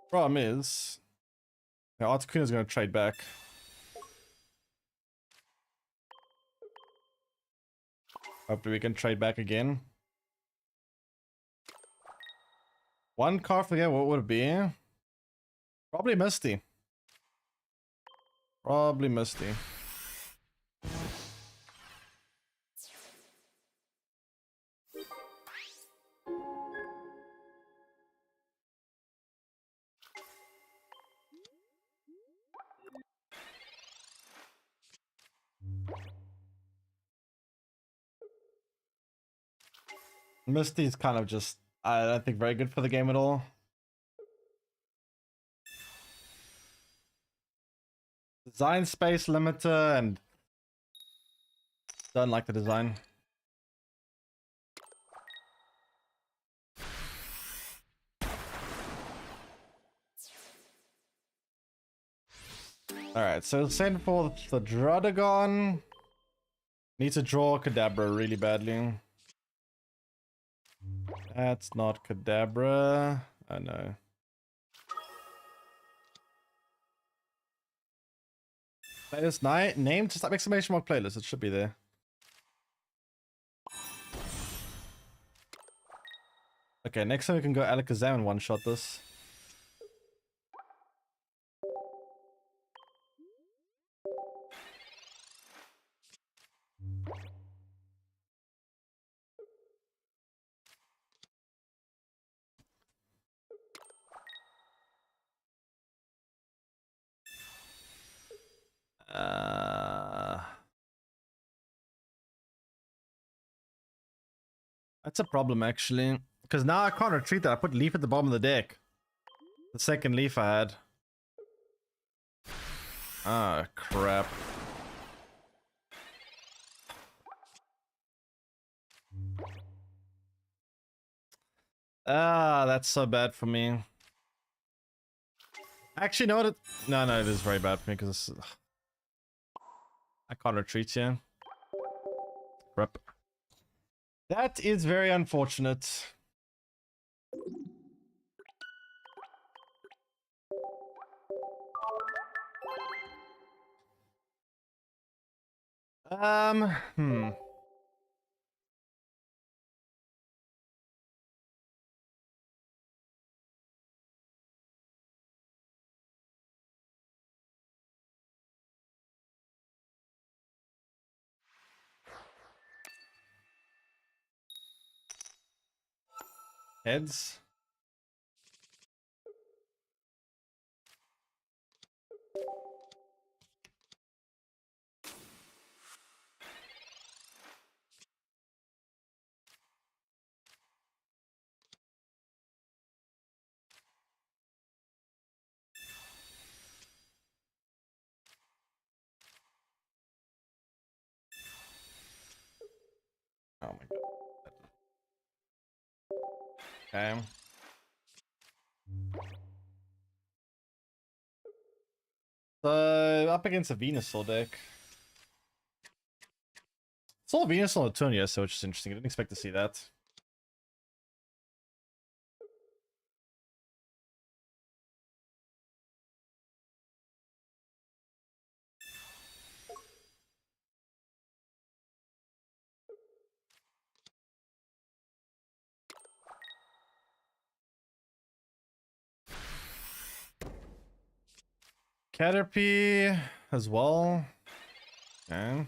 Problem is, Articuno is going to trade back. Hopefully we can trade back again. One card for the game, what would it be? Probably Misty. Probably Misty. Misty is kind of just, I don't think, very good for the game at all. Design space limiter and don't like the design. Alright, so send for the Drudagon. Need to draw Kadabra really badly. That's not Kadabra. Oh no. Playlist name, just type exclamation mark playlist, it should be there. Okay, next time we can go Alakazam and one-shot this. That's a problem actually, because now I can't retreat that. I put leaf at the bottom of the deck. The second leaf I had. Ah, crap. Ah, that's so bad for me. Actually, no, no, it is very bad for me because I can't retreat here. Crap. That is very unfortunate. Hmm. Heads. Oh my god. Okay. So, up against a Venusaur deck. Saw Venusaur on the turn yesterday, which is interesting. I didn't expect to see that. Caterpie as well. Okay.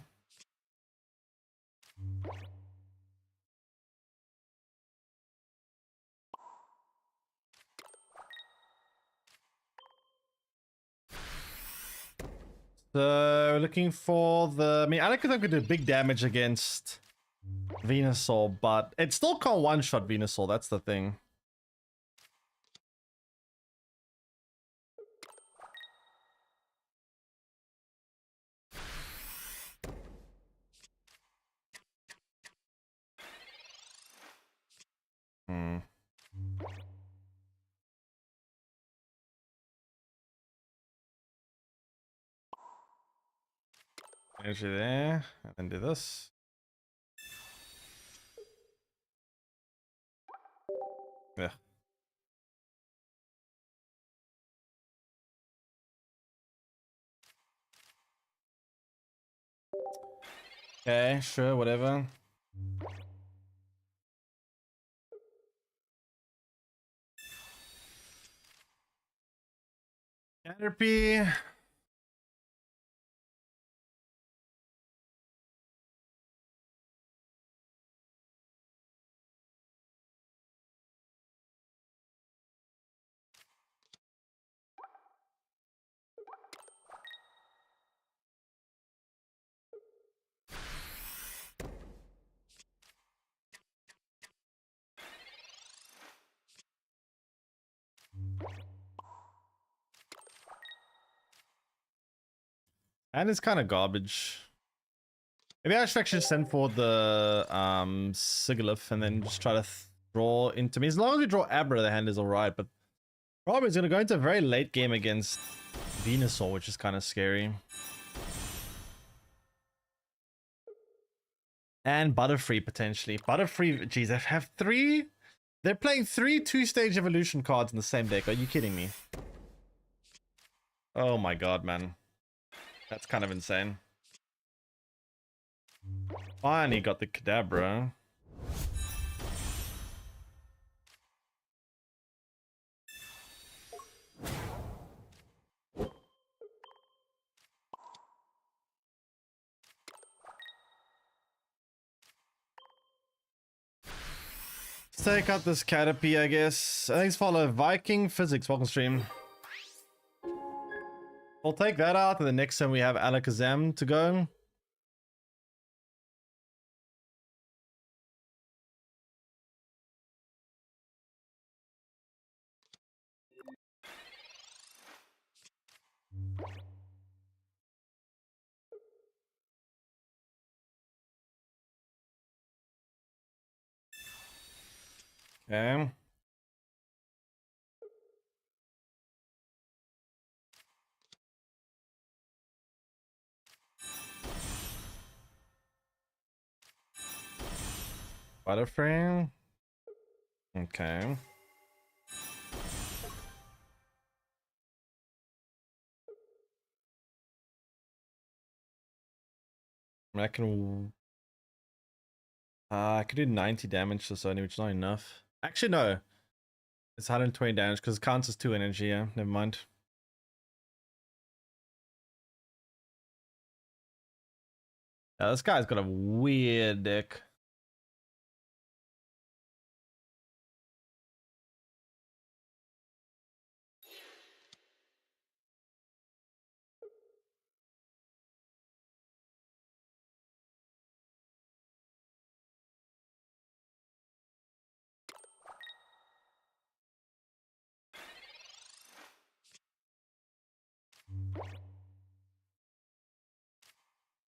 So, looking for the... I mean, Alakazam could do big damage against Venusaur, but it still can't one-shot Venusaur, that's the thing. Hmm. Energy there, and then do this. Yeah. Okay, sure, whatever. Caterpie. And it's kind of garbage. Maybe I should actually send for the Sigilyph and then just try to draw into me. As long as we draw Abra, the hand is alright, but probably is going to go into a very late game against Venusaur, which is kind of scary. And Butterfree, potentially. Butterfree, geez, they have three... They're playing 3 two-stage evolution cards in the same deck. Are you kidding me? Oh my god, man. That's kind of insane. Finally got the Kadabra. Let's take out this Caterpie, I guess. Thanks, follow Viking Physics. Welcome stream. We'll take that out, and the next time we have Alakazam to go. Okay. Butterfree. Okay. I mean, I could do 90 damage to Sony, which is not enough. Actually, no. It's 120 damage because it counts as 2 energy, yeah. Never mind. Yeah, this guy's got a weird deck.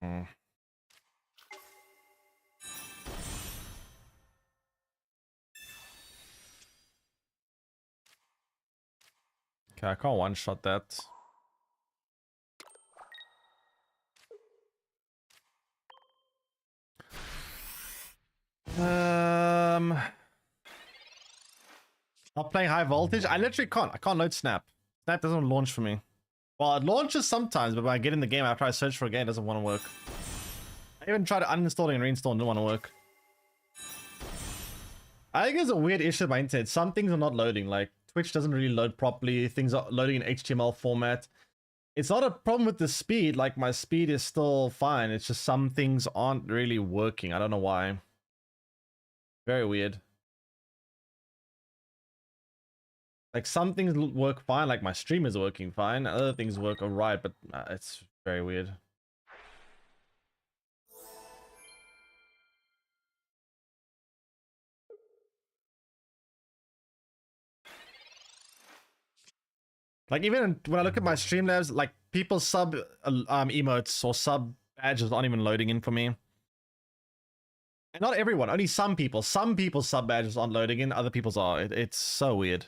Hmm. Okay, I can't one-shot that. Not playing high voltage. I literally can't. I can't load Snap. Snap doesn't launch for me. Well, it launches sometimes, but when I get in the game, after I search for a game, it doesn't want to work. I even tried uninstalling and reinstalling, didn't want to work. I think it's a weird issue with my internet. Some things are not loading. Like Twitch doesn't really load properly. Things are loading in HTML format. It's not a problem with the speed. Like my speed is still fine. It's just some things aren't really working. I don't know why. Very weird. Like some things work fine. Like my stream is working fine. Other things work alright, but it's very weird. Like even when I look at my Streamlabs, like people's sub emotes or sub badges aren't even loading in for me. And not everyone, only some people. Some people's sub badges aren't loading in, other people's are. It's so weird.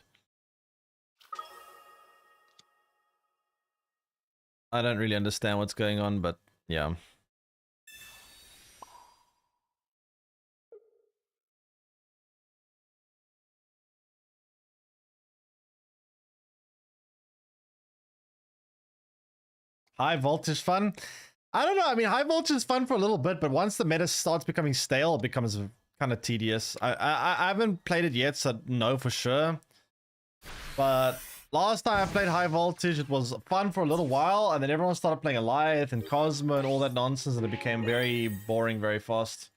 I don't really understand what's going on, but yeah. High voltage fun. I don't know. I mean, high voltage is fun for a little bit, but once the meta starts becoming stale, it becomes kind of tedious. I haven't played it yet, so no for sure. But last time I played high voltage, it was fun for a little while, and then everyone started playing Alliance and Cosmo and all that nonsense, and it became very boring very fast.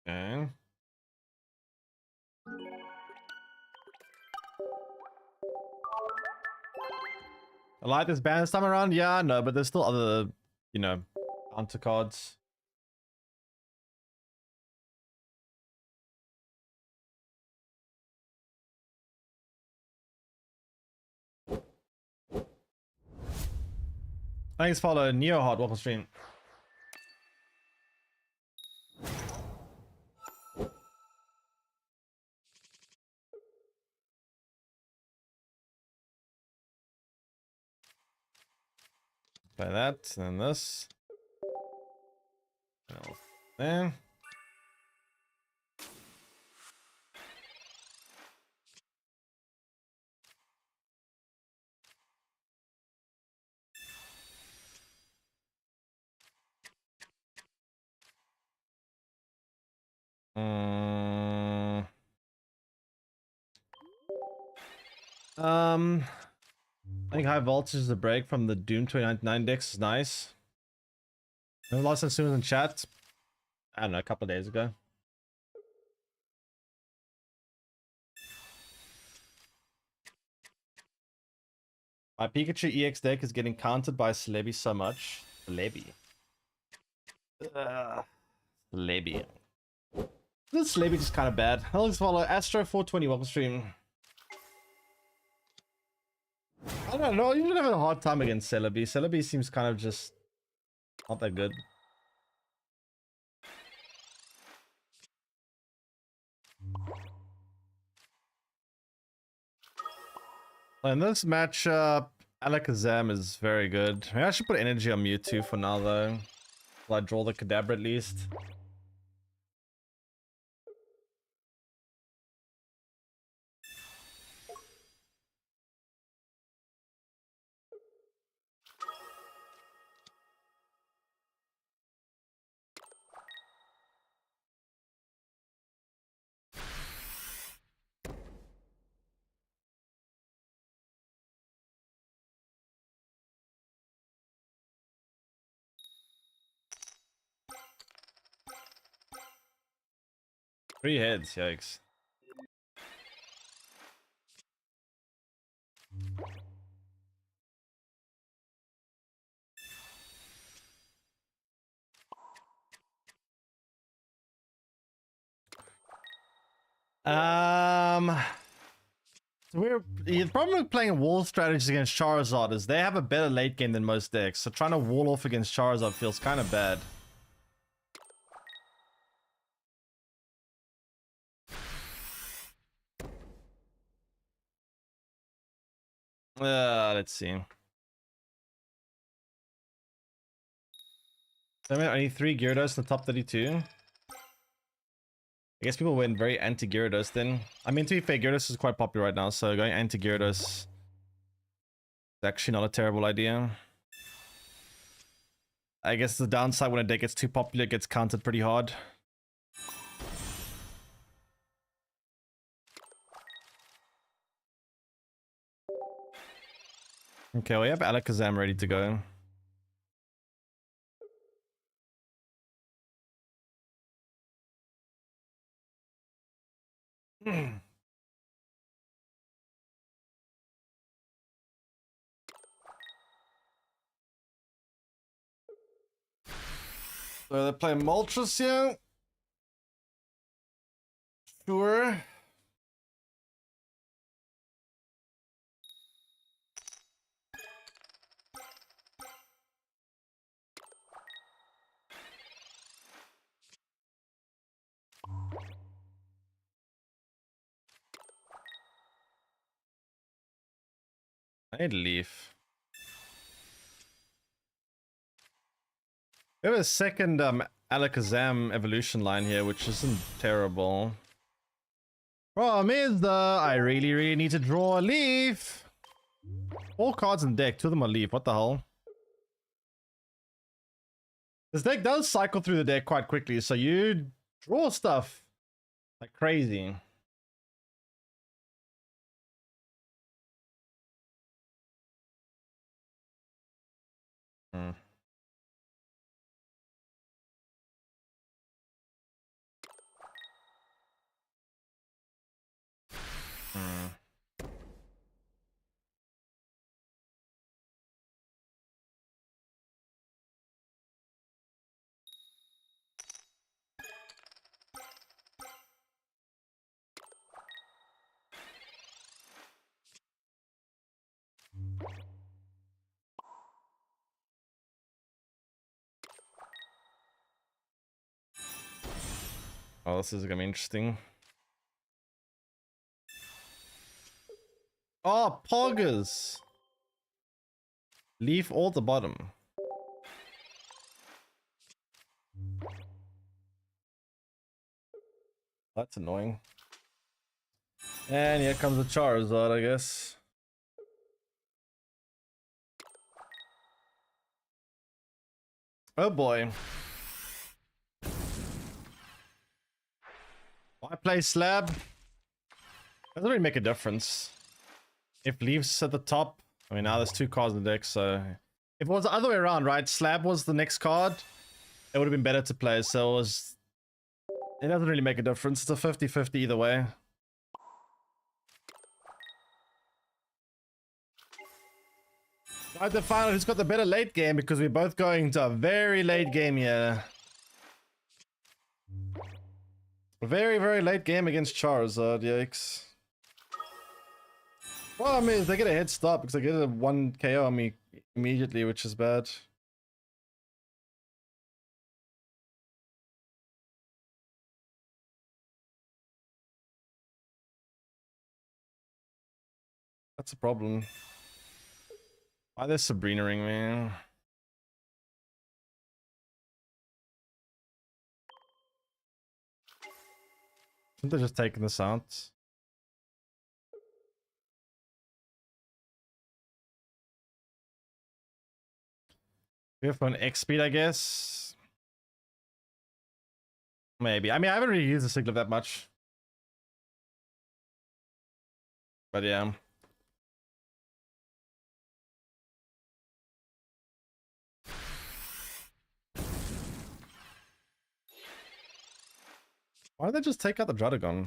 Okay. Alliance is banned this time around? Yeah, no, but there's still other, you know, counter cards. Thanks, follow Neo Hot, welcome stream. Play that, and then this. There. I think high voltage is a break from the Doom 2099 decks is nice. I lost some soon in chat. I don't know, a couple of days ago. My Pikachu EX deck is getting countered by Celebi so much. Celebi. Celebi. This Celebi is kind of bad. Let's follow Astro420, welcome stream. I don't know, you should have a hard time against Celebi. Celebi seems kind of just not that good. In this matchup, Alakazam is very good. Maybe I should put energy on Mewtwo for now though. Will I draw the Kadabra at least? Three heads, yikes. So the problem with playing wall strategies against Charizard is they have a better late game than most decks, so trying to wall off against Charizard feels kind of bad. Let's see. I mean, only 3 Gyarados in the top 32. I guess people went very anti-Gyarados then. I mean, to be fair, Gyarados is quite popular right now, so going anti-Gyarados is actually not a terrible idea. I guess the downside when a deck gets too popular, it gets countered pretty hard. Okay, we have Alakazam ready to go. So they're playing Moltres here. Sure. I need Leaf. We have a second Alakazam evolution line here, which isn't terrible. Problem is, though, I really need to draw a leaf. 4 cards in deck, 2 of them are leaf. What the hell? This deck does cycle through the deck quite quickly, so you draw stuff like crazy. Hmm. Hmm. Oh, this is gonna be interesting. Oh, Poggers! Leaf all at the bottom. That's annoying. And here comes the Charizard, I guess. Oh boy. Why play Slab? Doesn't really make a difference. If Leaf's at the top, I mean, now there's 2 cards in the deck, so... If it was the other way around, right? Slab was the next card, it would have been better to play, so it was... It doesn't really make a difference. It's a 50-50 either way. I have to find out who's got the better late game, because we're both going to a very late game here. A very late game against Charizard, yikes. Problem is, they get a head start because they get a 1 KO on me immediately, which is bad. That's a problem. Why they're Sabrina-ing me? I think they're just taking this out. We have an X speed, I guess. Maybe. I mean, I haven't really used the Siglif that much. But yeah. Why don't they just take out the Druddigon?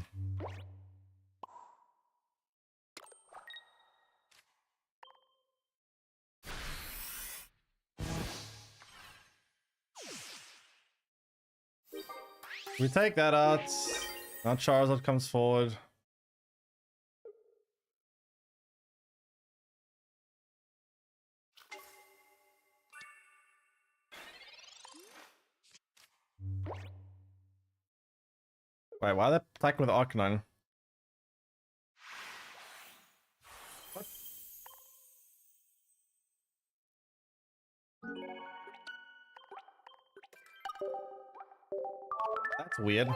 We take that out. Now Charizard comes forward. Wait, why are they attacking with Arcanine? What? That's weird.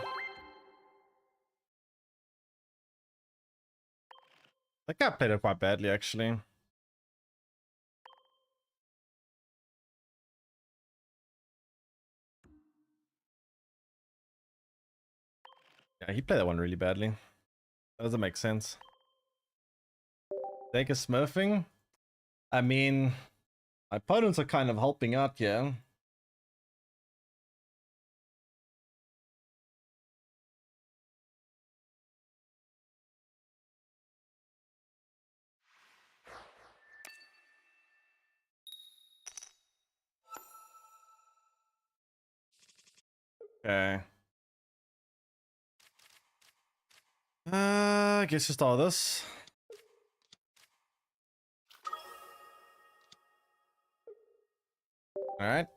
That guy played it quite badly, actually. Yeah, he played that one really badly. That doesn't make sense. Take a smurfing? I mean, my opponents are kind of helping out here. Okay. I guess just all this. Alright.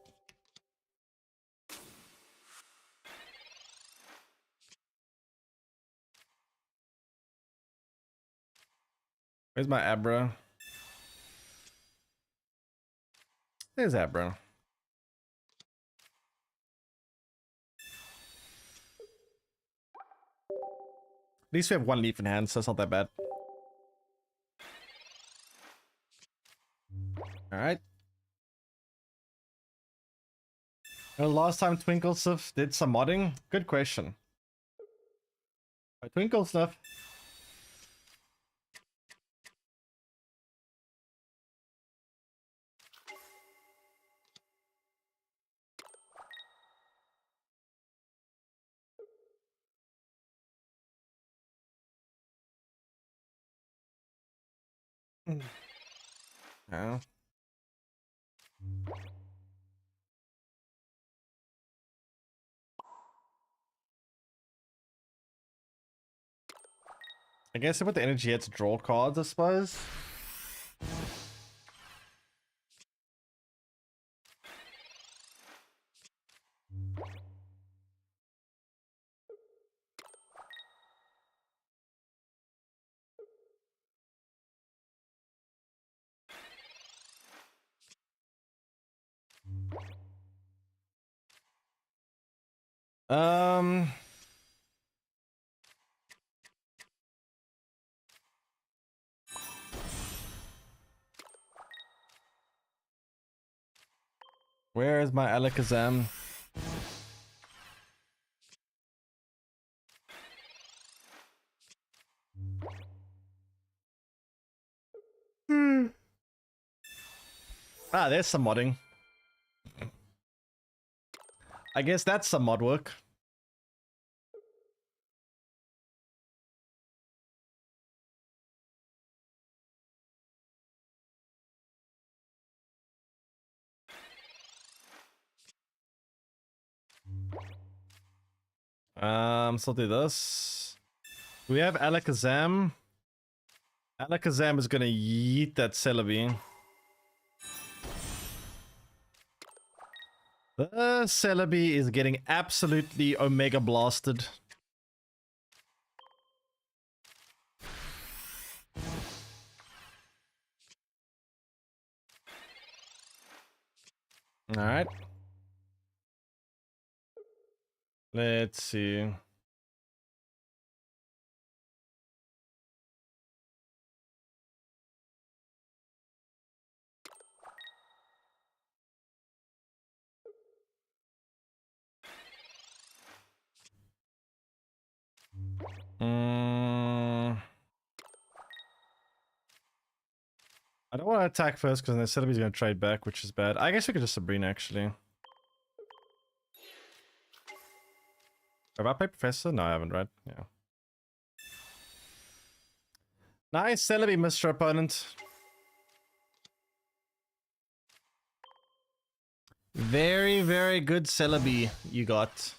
Where's my Abra? There's Abra. least we have one leaf in hand, so it's not that bad. Alright. Last time Twinkle Sniff did some modding? Good question. Twinkle Sniff. Yeah. I guess I put the energy here to draw cards, I suppose. Um, where is my Alakazam? Ah, there's some modding. I guess that's some mod work. So do this. We have Alakazam. Alakazam is gonna yeet that Celebi. The Celebi is getting absolutely Omega blasted. Alright. Let's see. I don't want to attack first because then Celebi's going to trade back, which is bad. I guess we could just Sabrina, actually. Have I played Professor? No, I haven't, right? Yeah. Nice, Celebi, Mr. Opponent. Very, very good Celebi you got.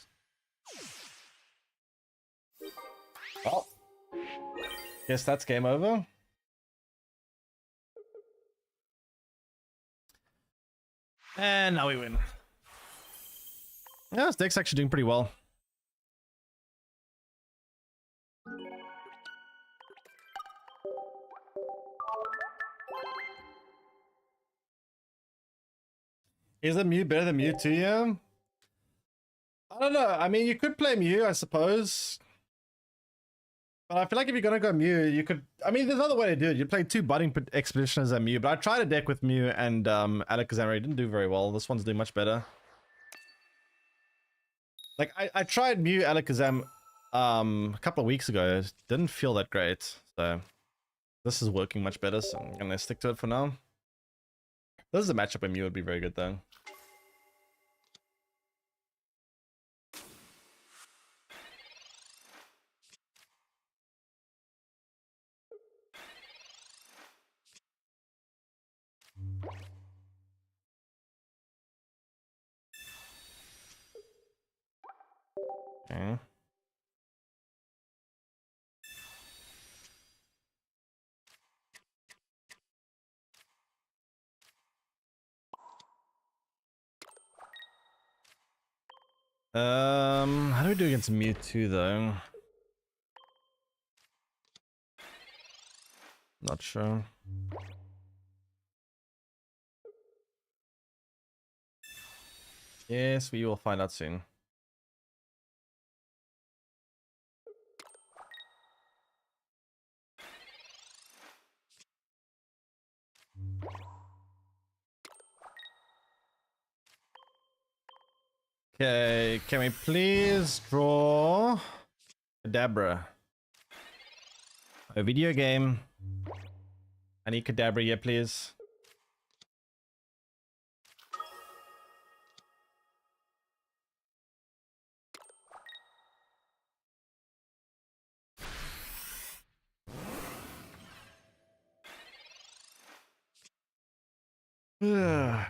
Well, guess that's game over. And now we win. Yeah, this deck's actually doing pretty well. Is a Mew better than Mewtwo? Yeah. I don't know. I mean, you could play Mew, I suppose. But I feel like if you're gonna go Mew, you could. I mean, there's another way to do it. You play two Budding Expeditioners and Mew, but I tried a deck with Mew and Alakazam. It didn't do very well. This one's doing much better. Like I tried Mew Alakazam a couple of weeks ago. It didn't feel that great. So this is working much better. So I'm gonna stick to it for now. This is a matchup where Mew would be very good though. Okay. How do we do against Mewtwo though? Not sure. Yes, we will find out soon. Okay, can we please draw Kadabra? A video game. I need Kadabra here, please. Ugh.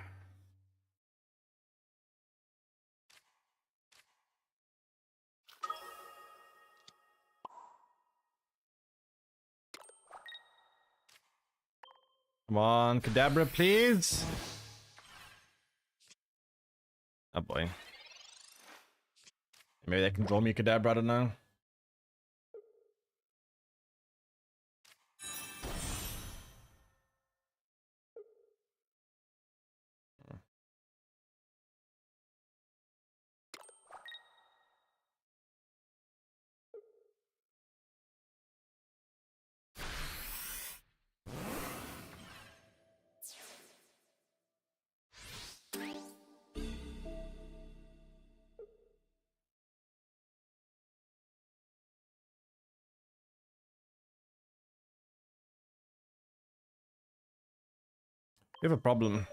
Come on, Kadabra, please. Oh boy. Maybe they can draw me Kadabra, I don't know. We have a problem.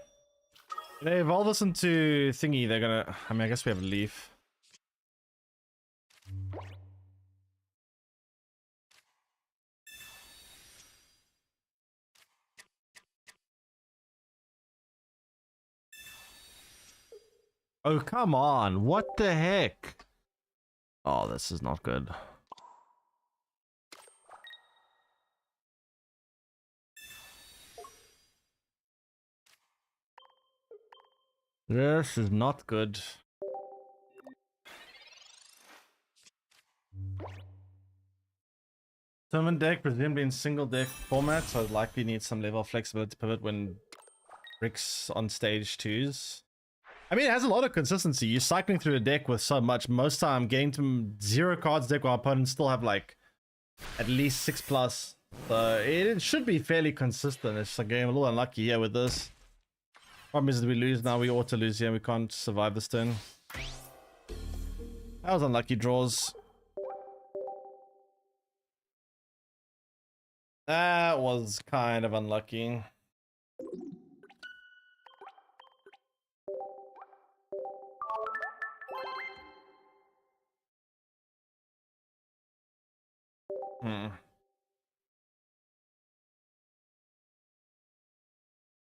If they evolve us into thingy, they're gonna... I mean, I guess we have a leaf. Oh, come on. What the heck? Oh, this is not good. This is not good. Tournament deck, presumably in single deck format, so it likely needs some level of flexibility to pivot when bricks on stage 2s. I mean, it has a lot of consistency. You're cycling through the deck with so much. Most time, getting to 0 cards deck while opponents still have like at least 6+. So it should be fairly consistent. It's a game a little unlucky here with this. Problem is that we lose now. We ought to lose here. We can't survive this turn. That was unlucky draws. That was kind of unlucky.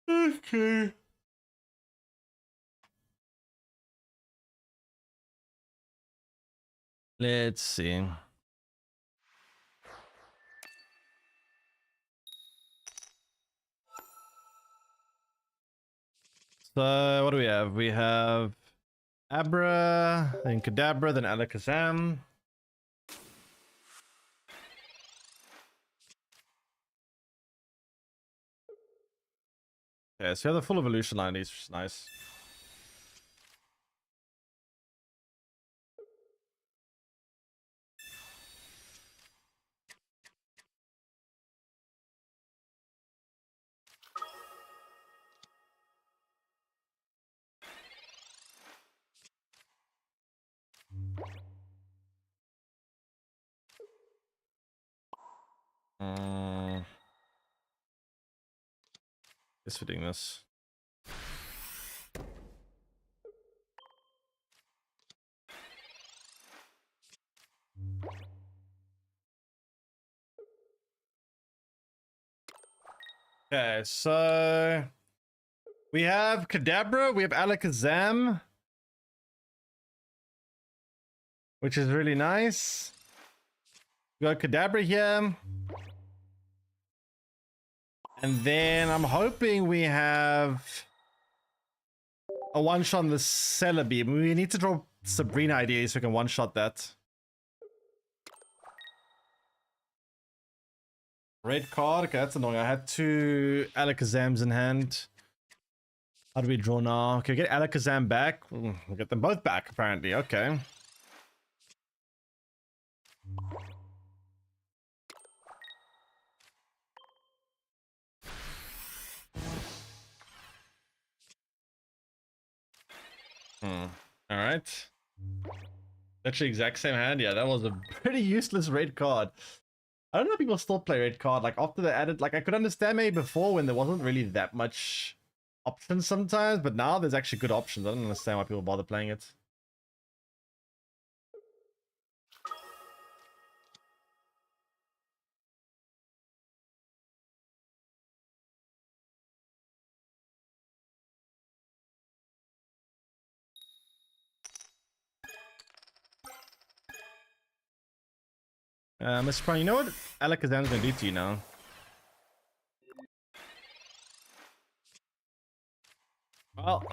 Okay. Let's see. So what do we have? We have Abra, then Kadabra, then Alakazam. Yeah, so we have the full evolution line, which is nice. Guess we're doing this. Okay, so we have Kadabra, we have Alakazam, which is really nice. We got Kadabra here. And then I'm hoping we have a one-shot on the Celebi. We need to draw Sabrina ideally so we can one-shot that. Red card. Okay, that's annoying. I had 2 Alakazams in hand. How do we draw now? Okay, get Alakazam back. We'll get them both back, apparently. Okay. Alright. Literally exact same hand. Yeah, that was a pretty useless red card. I don't know if people still play red card. Like after they added, like I could understand maybe before when there wasn't really that much options sometimes, but now there's actually good options. I don't understand why people bother playing it. Mr. Prime, you know what Alakazam's gonna do to you now? Well,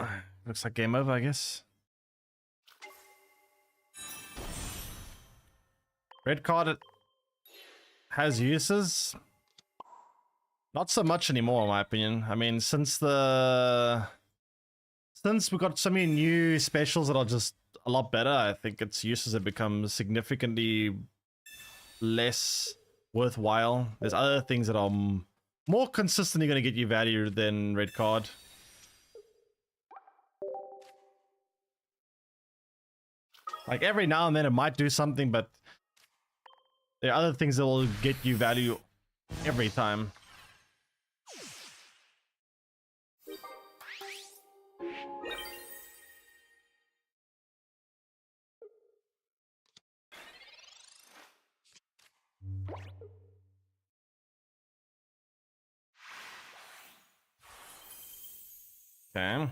looks like game over, I guess. Red card has uses. Not so much anymore, in my opinion. I mean, since we got so many new specials that are just a lot better, I think its uses have become significantly less worthwhile. There's other things that are more consistently going to get you value than red card. Like every now and then it might do something, but there are other things that will get you value every time. Okay.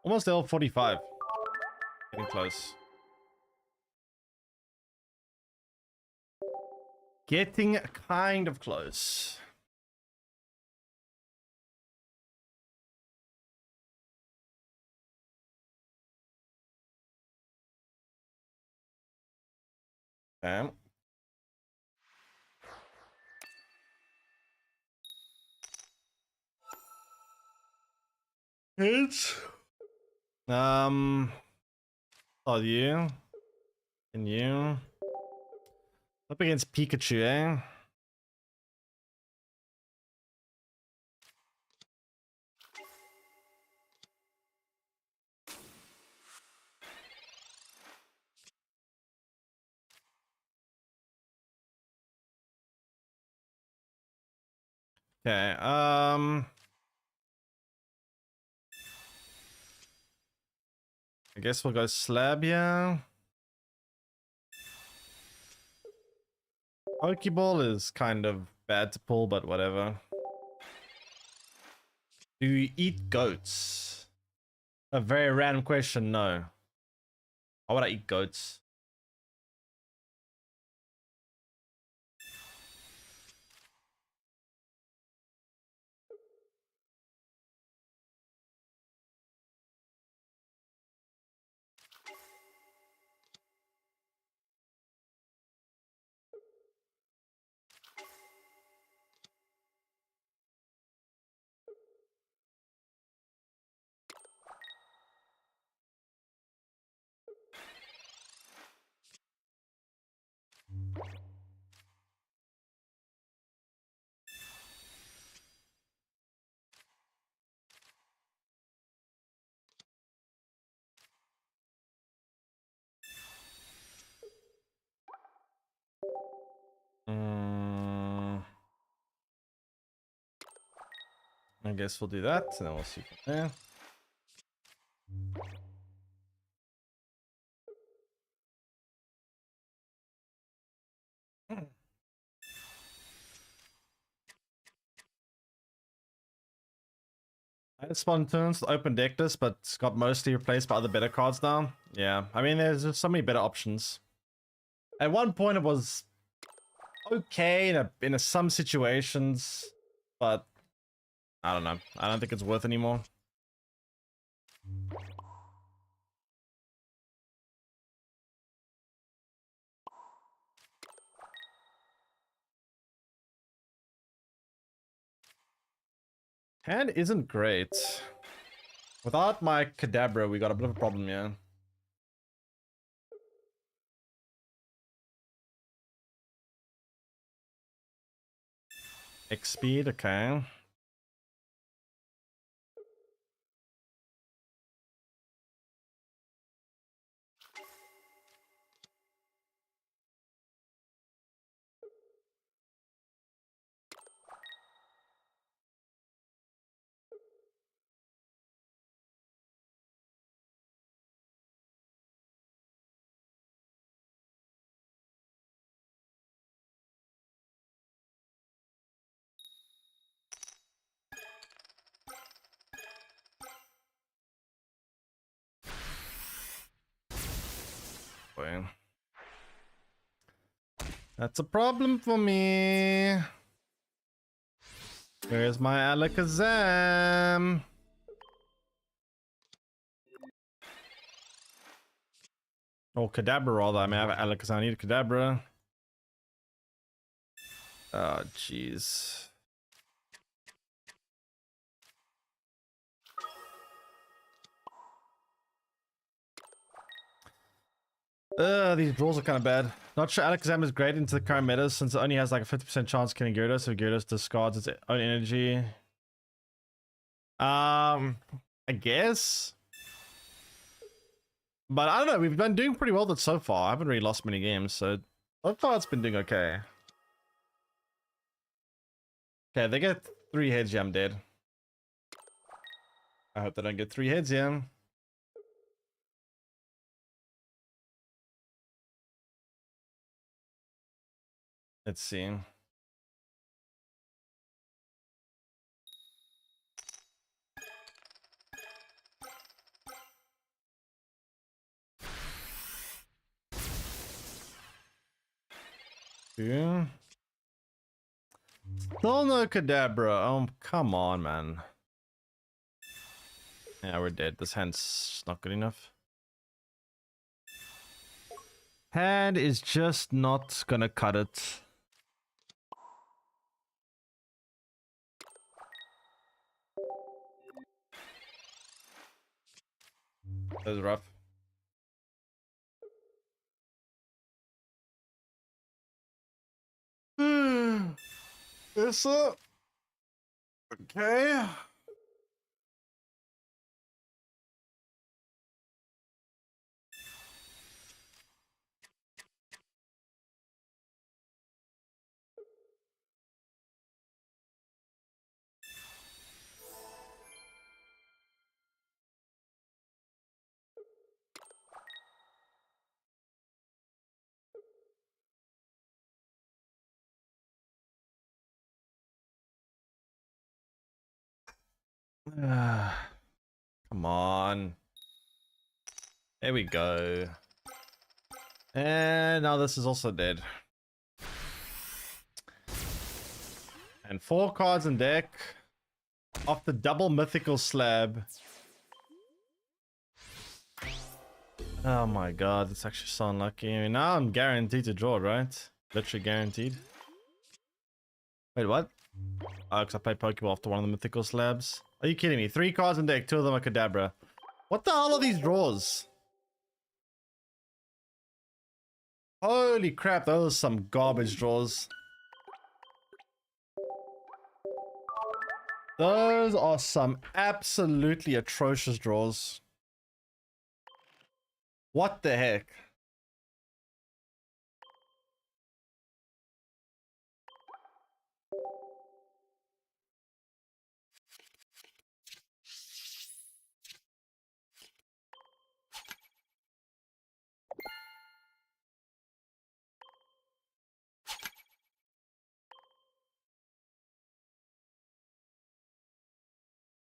Almost level 45. Getting close. Getting kind of close. Okay. It's are you? And you? Up against Pikachu, eh? Okay, I guess we'll go Slab, yeah. Pokeball is kind of bad to pull, but whatever. Do you eat goats? A very random question, no. Why would I eat goats? I guess we'll do that, and then we'll see from there. I had spawn turns to open deck this, but it's got mostly replaced by other better cards now. Yeah, I mean, there's just so many better options. At one point, it was okay in some situations, but I don't know. I don't think it's worth anymore. Hand isn't great. Without my Kadabra, we got a bit of a problem, yeah. X speed, okay. boy. That's a problem for me. Where's my Alakazam? Oh, Kadabra rather. I may have Alakazam. I need a Kadabra. Oh, jeez. These draws are kind of bad. Not sure Alakazam is great into the current meta since it only has like a 50% chance killing Gyarados, so Gyarados discards its own energy. I guess. But I don't know, we've been doing pretty well with it so far. I haven't really lost many games, so far it's been doing okay. Okay, they get 3 heads, yeah, I'm dead. I hope they don't get 3 heads, yeah. Let's see. Yeah. Still no Kadabra. Oh, come on, man. Yeah, we're dead. This hand's not good enough. Hand is just not gonna cut it. That was rough. Yes, okay. Come on. There we go. And now this is also dead. And 4 cards in deck. Off the double mythical slab. Oh my god, that's actually so unlucky. I mean, now I'm guaranteed to draw, right? Literally guaranteed. Wait, what? Oh, because I played Pokeball after one of the mythical slabs. Are you kidding me? 3 cards in deck, 2 of them are Kadabra. What the hell are these draws? Holy crap, those are some garbage draws. Those are some absolutely atrocious draws. What the heck?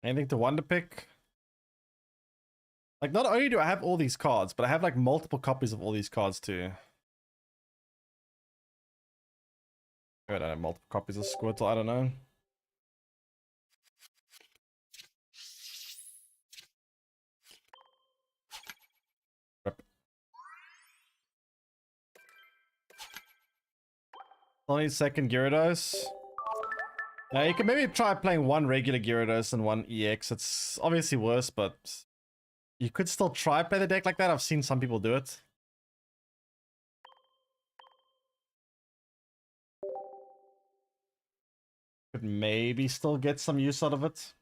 Anything to wonder pick? Like, not only do I have all these cards, but I have like multiple copies of all these cards too. I don't have multiple copies of Squirtle, I don't know. Rip. Only second Gyarados. Now you can maybe try playing one regular Gyarados and one EX. It's obviously worse, but you could still try play the deck like that. I've seen some people do it. Could maybe still get some use out of it.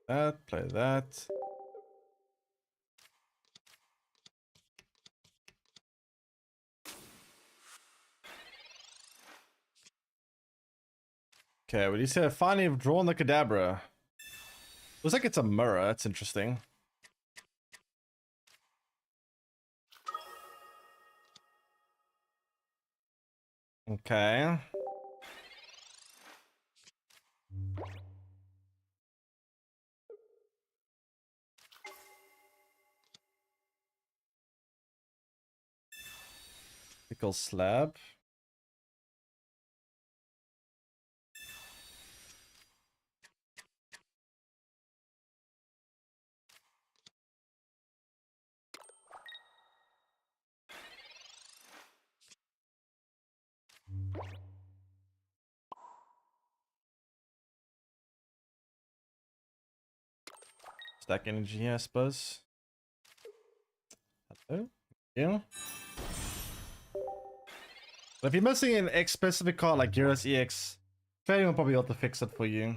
That, play that. Okay, what do you say? Finally, have drawn the Kadabra. Looks like it's a mirror. That's interesting. Okay. Pickle slab. Stack energy here, I suppose. Hello? Yeah. But if you're missing an X specific card like Gyros EX, trading will probably be able to fix it for you.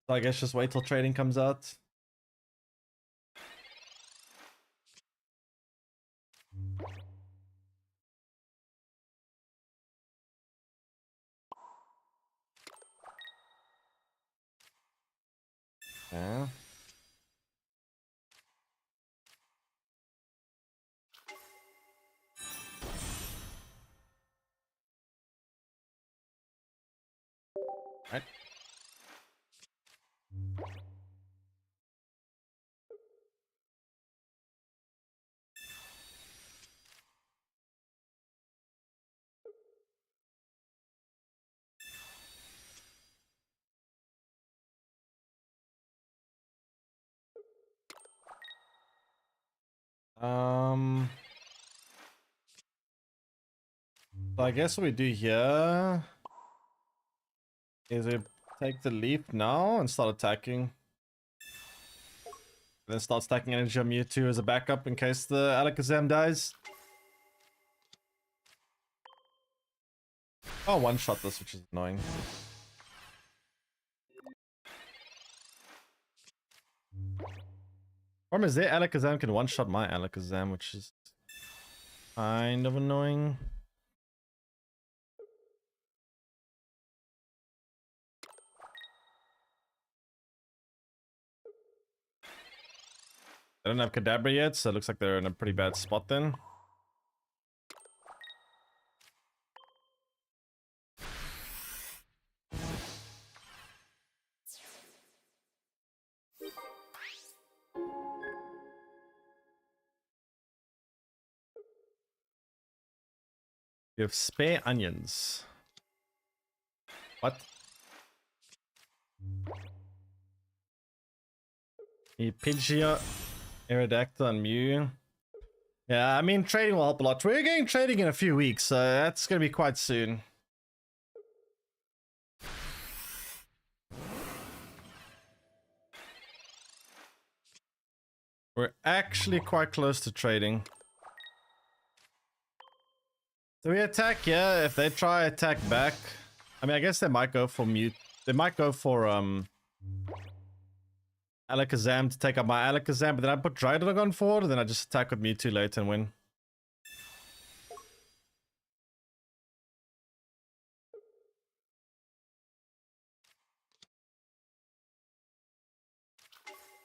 So I guess just wait till trading comes out. Yeah. Right. So I guess what we do here is we take the leaf now and start attacking. Then start stacking energy on Mewtwo as a backup in case the Alakazam dies. Oh, one-shot this, which is annoying. Problem is their Alakazam can one-shot my Alakazam, which is kind of annoying. I don't have Kadabra yet, so it looks like they're in a pretty bad spot then. We have spare onions. What? Pidgeot, Aerodactyl, and Mew. Yeah, I mean, trading will help a lot. We're getting trading in a few weeks, so that's going to be quite soon. We're actually quite close to trading. So we attack, yeah. If they try attack back, I mean, I guess they might go for mute. They might go for Alakazam to take up my Alakazam, but then I put Drydragon forward, and then I just attack with Mewtwo later and win.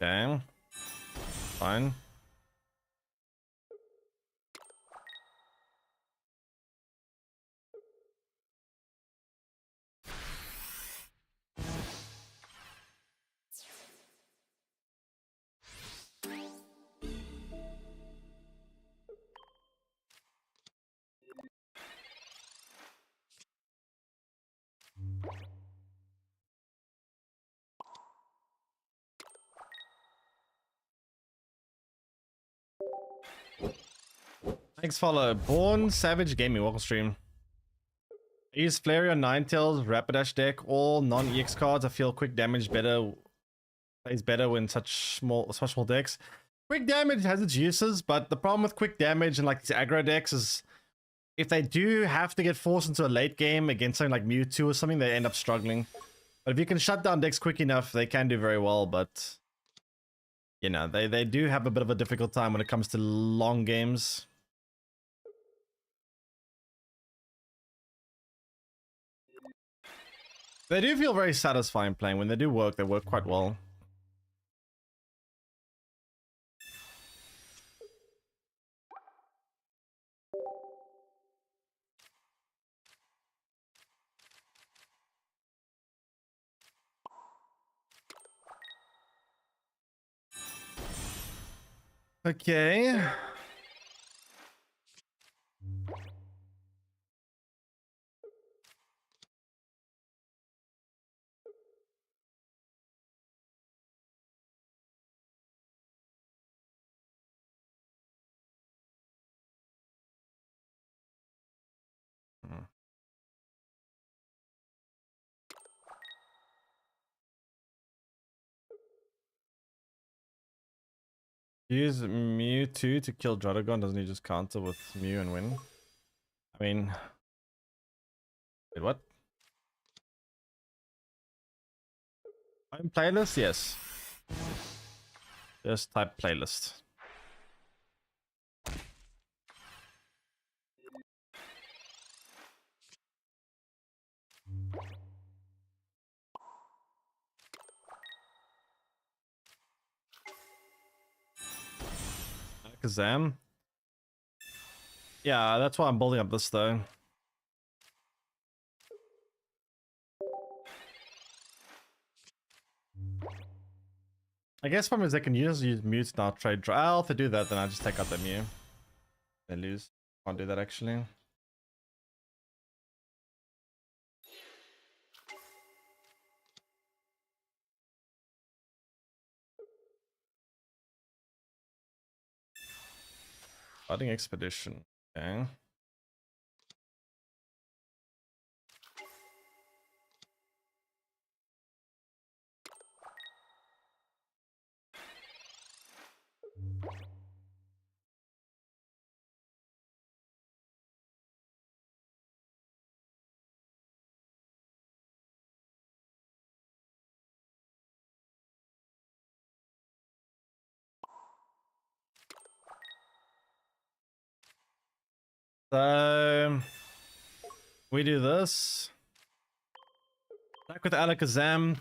Okay. Fine. Thanks, follow. Born Savage Gaming, welcome stream. I use Flareon, Ninetales, Rapidash deck, all non-EX cards. I feel quick damage plays better when such small decks. Quick damage has its uses, but the problem with quick damage and like these aggro decks is if they do have to get forced into a late game against something like Mewtwo or something, they end up struggling. But if you can shut down decks quick enough, they can do very well, but you know, they do have a bit of a difficult time when it comes to long games. They do feel very satisfying playing. When they do work, they work quite well. Okay. Use Mewtwo to kill Dragon. Doesn't he just counter with Mew and win? I mean, wait, what? I'm playlist? Yes. Just type playlist. Kazam. Yeah, that's why I'm building up this though. I guess from they can use mute now trade draw. If they do that, then I just take out the Mew. They lose. Can't do that actually. Fighting expedition. Okay. So we do this. Back with Alakazam.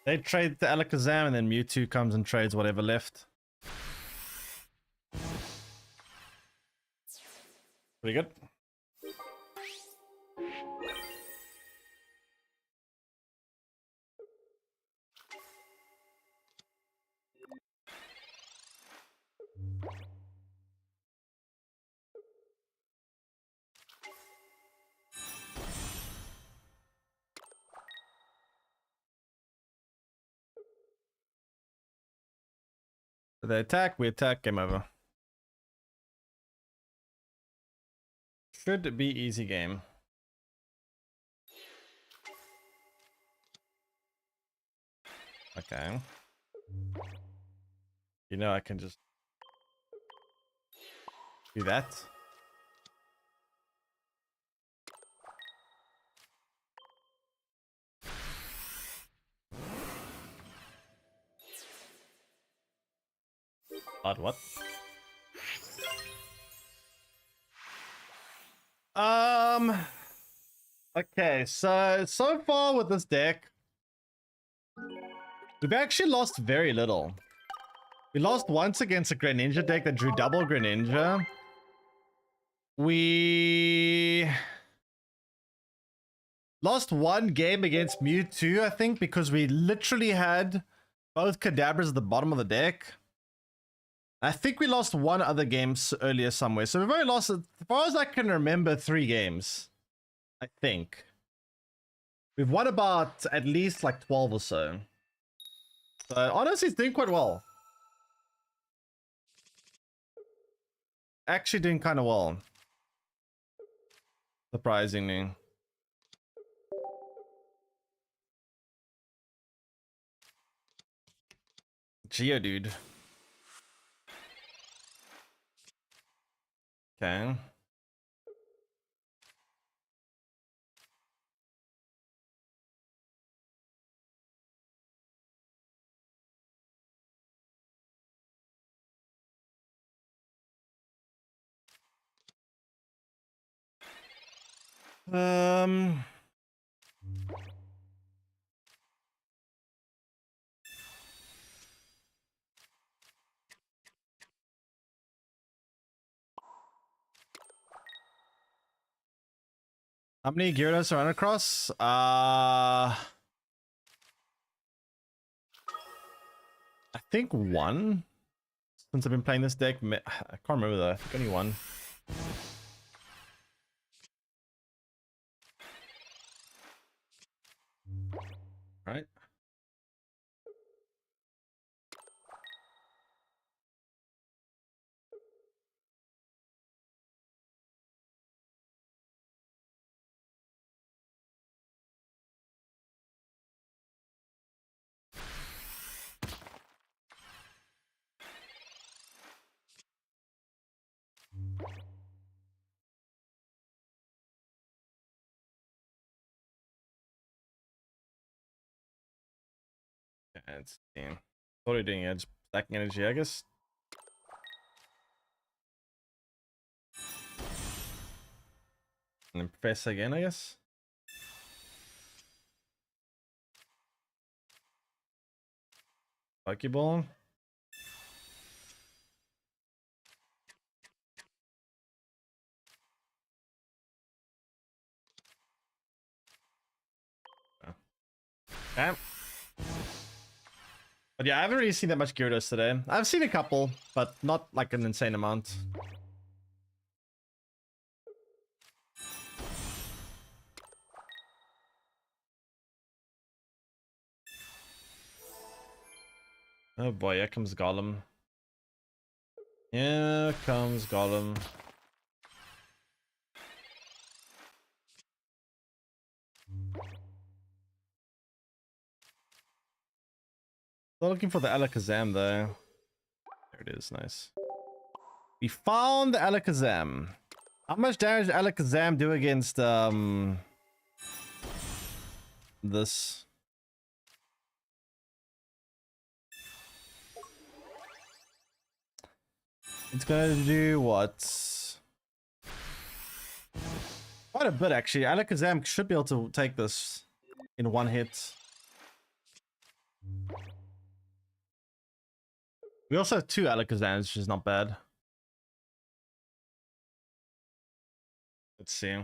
They trade the Alakazam and then Mewtwo comes and trades whatever left. Pretty good. So they attack, we attack, game over. Should be easy game. Okay. You know I can just do that. Odd what? Okay, so far with this deck, we've actually lost very little. We lost once against a Greninja deck that drew double Greninja. We lost one game against Mewtwo, I think, because we literally had both Kadabras at the bottom of the deck. I think we lost one other game earlier somewhere. So we've only lost, as far as I can remember, 3 games. I think. We've won about at least like 12 or so. So honestly, it's doing quite well. Actually doing kind of well. Surprisingly. Geodude. Okay. Um How many Gyarados are run across? I think one. Since I've been playing this deck, I can't remember though. I think only one. Right. It's totally doing edge stacking energy, I guess. And then press again, I guess. Pokeball. Okay. But yeah, I haven't really seen that much Gyarados today. I've seen a couple, but not like an insane amount. Oh boy, here comes Golem. Here comes Golem. Still looking for the Alakazam though. There it is, nice. We found the Alakazam. How much damage did Alakazam do against this? It's gonna do what? Quite a bit actually. Alakazam should be able to take this in one hit. We also have 2 Alakazams, which is not bad. Let's see.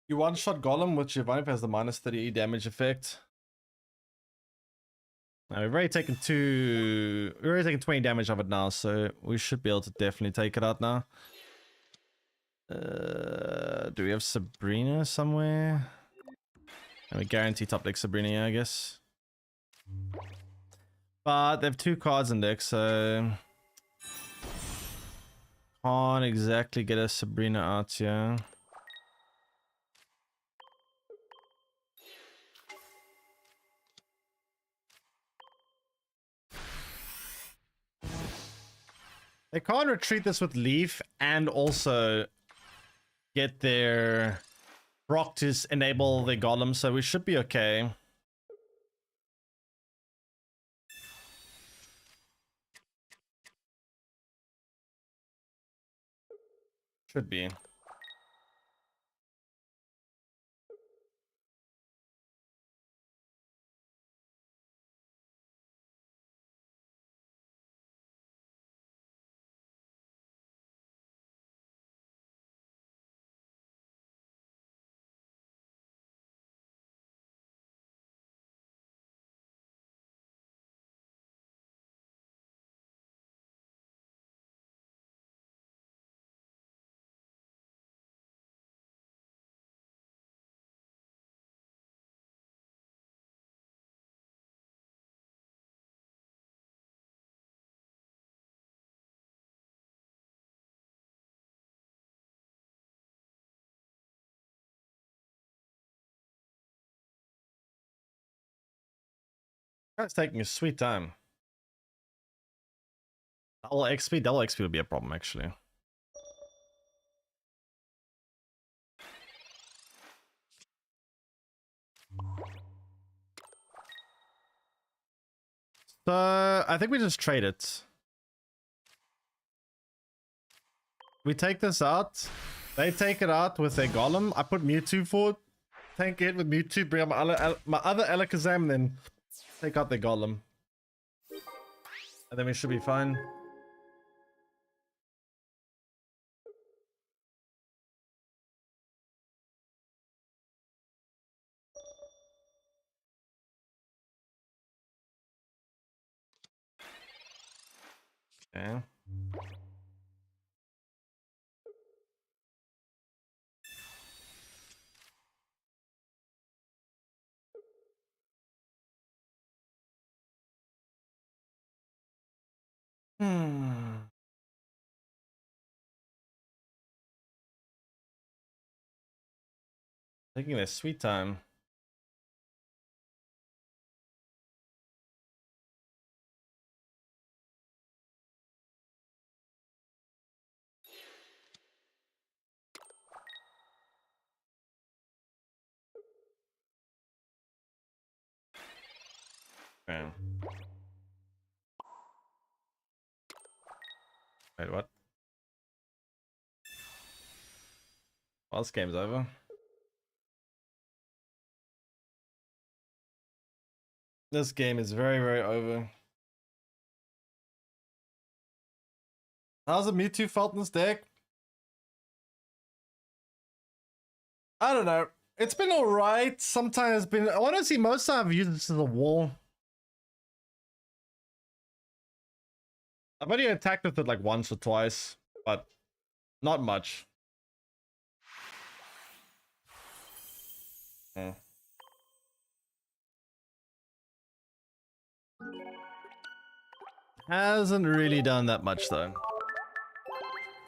You one-shot Golem, which Ivanov has the minus 30 damage effect. Now we've already taken 20 damage of it now, so we should be able to definitely take it out now. Do we have Sabrina somewhere? And we guarantee top deck Sabrina, yeah, I guess. But they have 2 cards in deck, so can't exactly get a Sabrina out here. They can't retreat this with Leaf and also get their Brock to enable the Golem, so we should be okay. Should be. That's taking a sweet time. Double XP would be a problem actually. So I think we just trade it. We take this out. They take it out with their golem. I put Mewtwo forward. Tank it with Mewtwo. Bring up my other Alakazam, and then take out their golem. And then we should be fine. Okay. Taking their sweet time. Okay. Wait, what? Well, this game's over. This game is very, very over. How's the Mewtwo felt in this deck? I don't know. It's been alright. Sometimes it's been... Honestly, most time I've used this as a wall. I've only attacked with it like once or twice, but not much. Hmm. Hasn't really done that much though.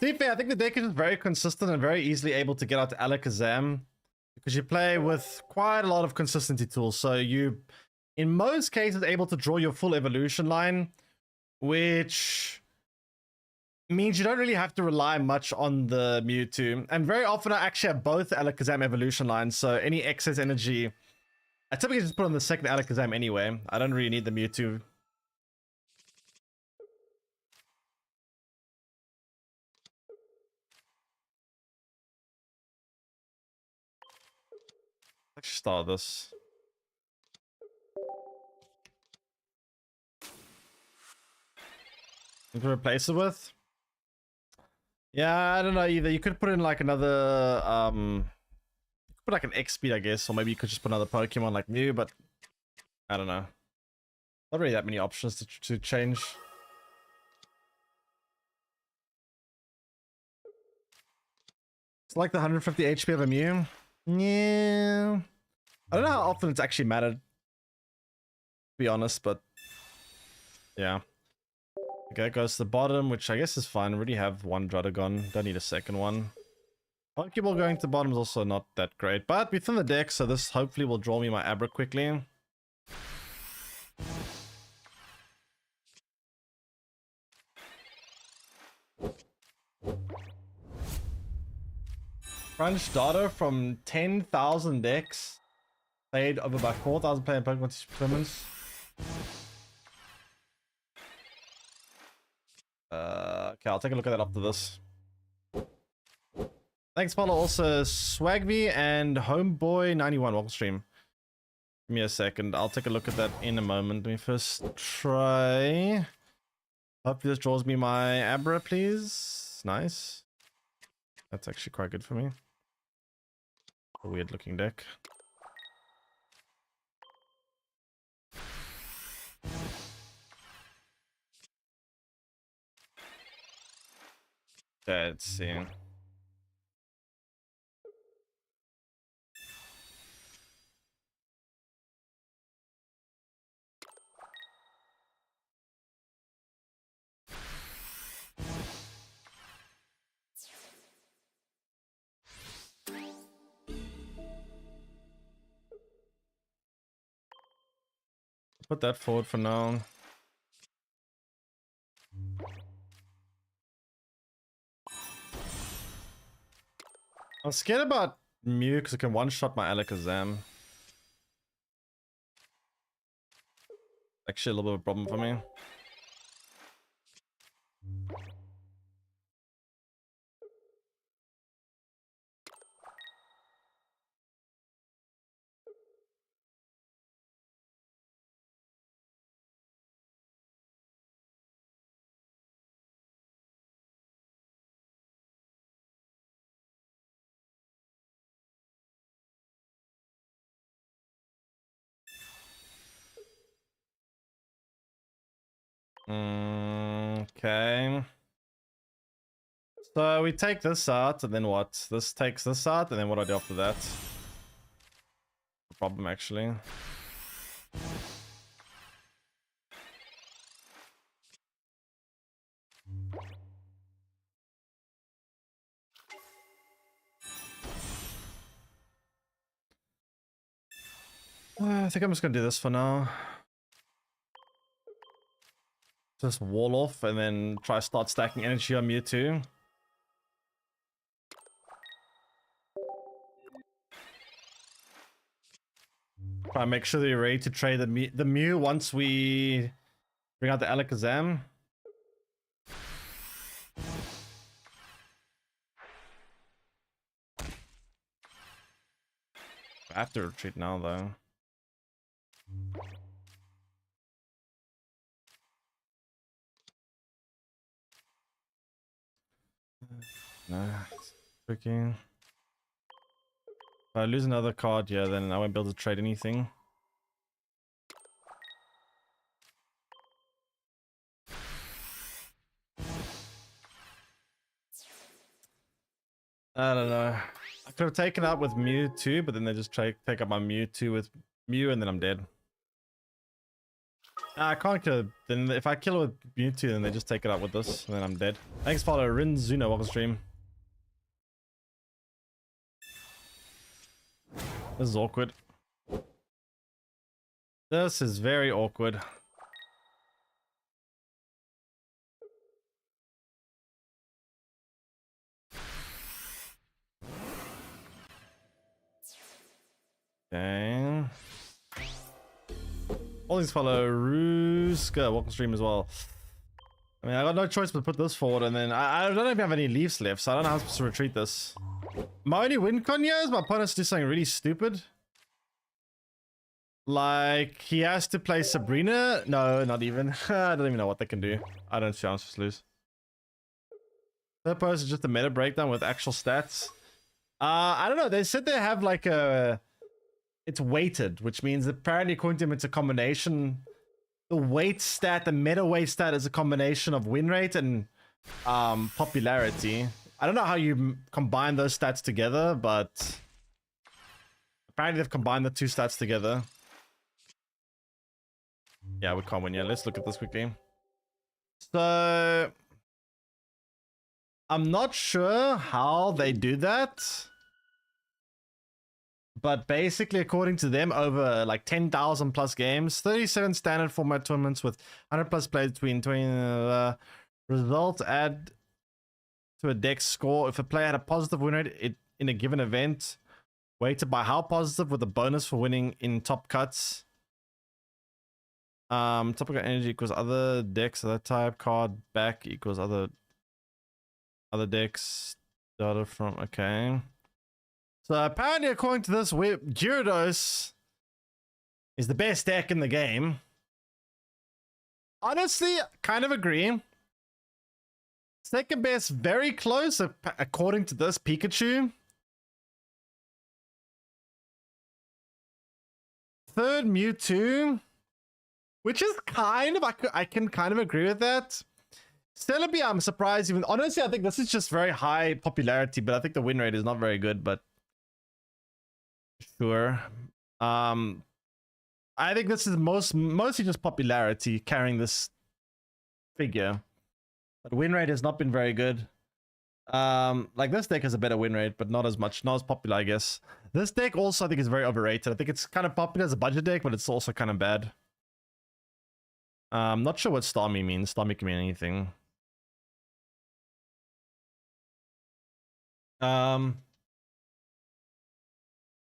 To be fair, I think the deck is just very consistent and very easily able to get out to Alakazam because you play with quite a lot of consistency tools. So you, in most cases, able to draw your full evolution line, which means you don't really have to rely much on the Mewtwo. And very often I actually have both Alakazam evolution lines, so any excess energy, I typically just put on the second Alakazam anyway. I don't really need the Mewtwo. Let's start this. You can replace it with? Yeah, I don't know either. You could put in like another, you could put like an X speed, I guess, or maybe you could just put another Pokemon like Mew, but I don't know. Not really that many options to change. It's like the 150 HP of a Mew. Yeah. I don't know how often it's actually mattered, to be honest, but yeah. Okay, it goes to the bottom, which I guess is fine. I already have one Druddigon. Don't need a second one. Pokeball going to the bottom is also not that great, but within the deck, so this hopefully will draw me my Abra quickly. Crunch data from 10,000 decks played over by 4,000 player Pokemon tournaments. Okay, I'll take a look at that after this. Thanks, Paulo. Also, Swagby and Homeboy91. Welcome stream. Give me a second. I'll take a look at that in a moment. Let me first try. Hopefully this draws me my Abra, please. Nice. That's actually quite good for me. A weird looking deck. Let's see. Put that forward for now. I'm scared about Mew because it can one-shot my Alakazam. Actually a little bit of a problem for me. Okay. So we take this out, and then what? This takes this out, and then what do I do after that? No problem, actually. I think I'm just gonna do this for now. Just wall off and then try start stacking energy on Mewtwo. Try and make sure that you're ready to trade the Mew once we bring out the Alakazam. I have to retreat now though. No, it's tricky. If I lose another card, yeah, then I won't be able to trade anything. I don't know. I could have taken out with Mewtwo, but then they just take up my Mewtwo with Mew, and then I'm dead. I can't kill it. Then if I kill it with Mewtwo, then they just take it out with this, and then I'm dead. Thanks, follow Rinzuna. Welcome stream. This is awkward. This is very awkward. Okay. All these follow Ruska. Welcome stream as well. I mean, I got no choice but to put this forward, and then I don't know if I have any leaves left, so I don't know how I'm supposed to retreat this. My only win con here is my opponent's do something really stupid. Like, he has to play Sabrina? No, not even. I don't even know what they can do. I don't see how I'm supposed to lose. Third post is just a meta breakdown with actual stats. I don't know. They said they have like a... It's weighted, which means apparently according to him, it's a combination. The weight stat, the meta weight stat is a combination of win rate and popularity. I don't know how you combine those stats together, but apparently they've combined the two stats together. Yeah, we can't win yet. Let's look at this quickly. So I'm not sure how they do that. But basically, according to them, over like 10,000 plus games, 37 standard format tournaments with 100 plus players between 20 results add to a deck score. If a player had a positive win rate in a given event, weighted by how positive with a bonus for winning in top cuts. Topic energy equals other decks of that type. Card back equals other decks. Data from okay. So apparently, according to this, Gyarados is the best deck in the game. Honestly, kind of agree. Second best, very close, according to this, Pikachu. Third, Mewtwo, which is kind of, I can kind of agree with that. Celebi, I'm surprised even. Honestly, I think this is just very high popularity, but I think the win rate is not very good, but sure. I think this is mostly just popularity carrying this figure. But win rate has not been very good. Like this deck has a better win rate, but not as much, not as popular, I guess. This deck also I think is very overrated. I think it's kind of popular as a budget deck, but it's also kind of bad. Not sure what Starmie means. Starmie can mean anything.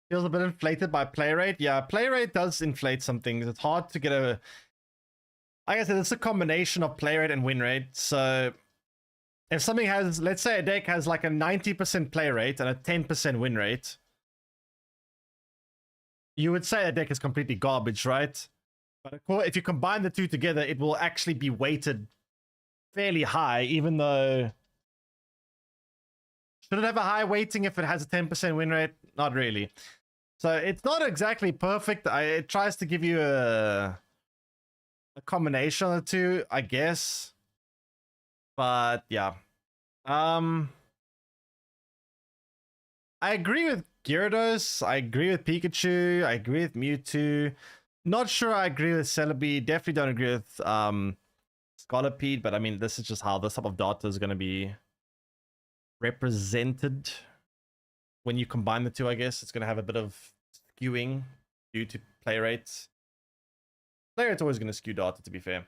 Feels a bit inflated by play rate. Yeah, play rate does inflate some things. It's hard to get a... Like I said, it's a combination of play rate and win rate. So if something has, let's say a deck has like a 90% play rate and a 10% win rate, you would say a deck is completely garbage, right? But if you combine the two together, it will actually be weighted fairly high, even though... Should it have a high weighting if it has a 10% win rate? Not really. So it's not exactly perfect. It tries to give you a a combination of the two, I guess. But yeah. I agree with Gyarados. I agree with Pikachu. I agree with Mewtwo. Not sure I agree with Celebi. Definitely don't agree with Scolipede, but I mean, this is just how this type of data is going to be represented. When you combine the two, I guess it's going to have a bit of skewing due to play rates. Play rate's always going to skew data, to be fair.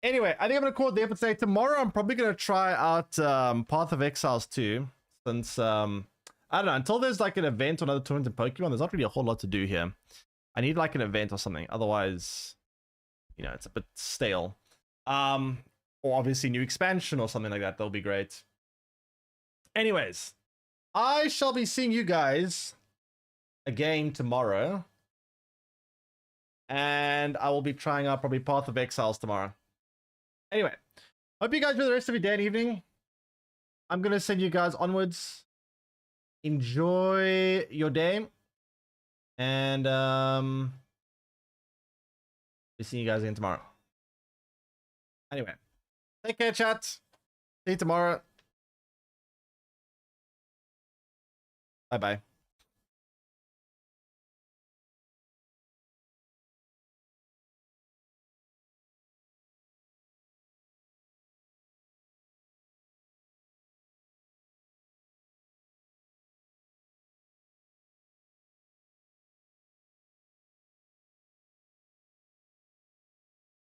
Anyway, I think I'm going to call it there for today. Tomorrow, I'm probably going to try out Path of Exiles too, since I don't know, until there's like an event or another tournament in Pokemon, there's not really a whole lot to do here. I need like an event or something. Otherwise, you know, it's a bit stale. Or obviously new expansion or something like that. That'll be great. Anyways, I shall be seeing you guys again tomorrow. And I will be trying out probably Path of Exiles tomorrow. Anyway, hope you guys enjoy the rest of your day and evening. I'm going to send you guys onwards. Enjoy your day. And we'll see you guys again tomorrow. Anyway, take care, chat. See you tomorrow. Bye-bye.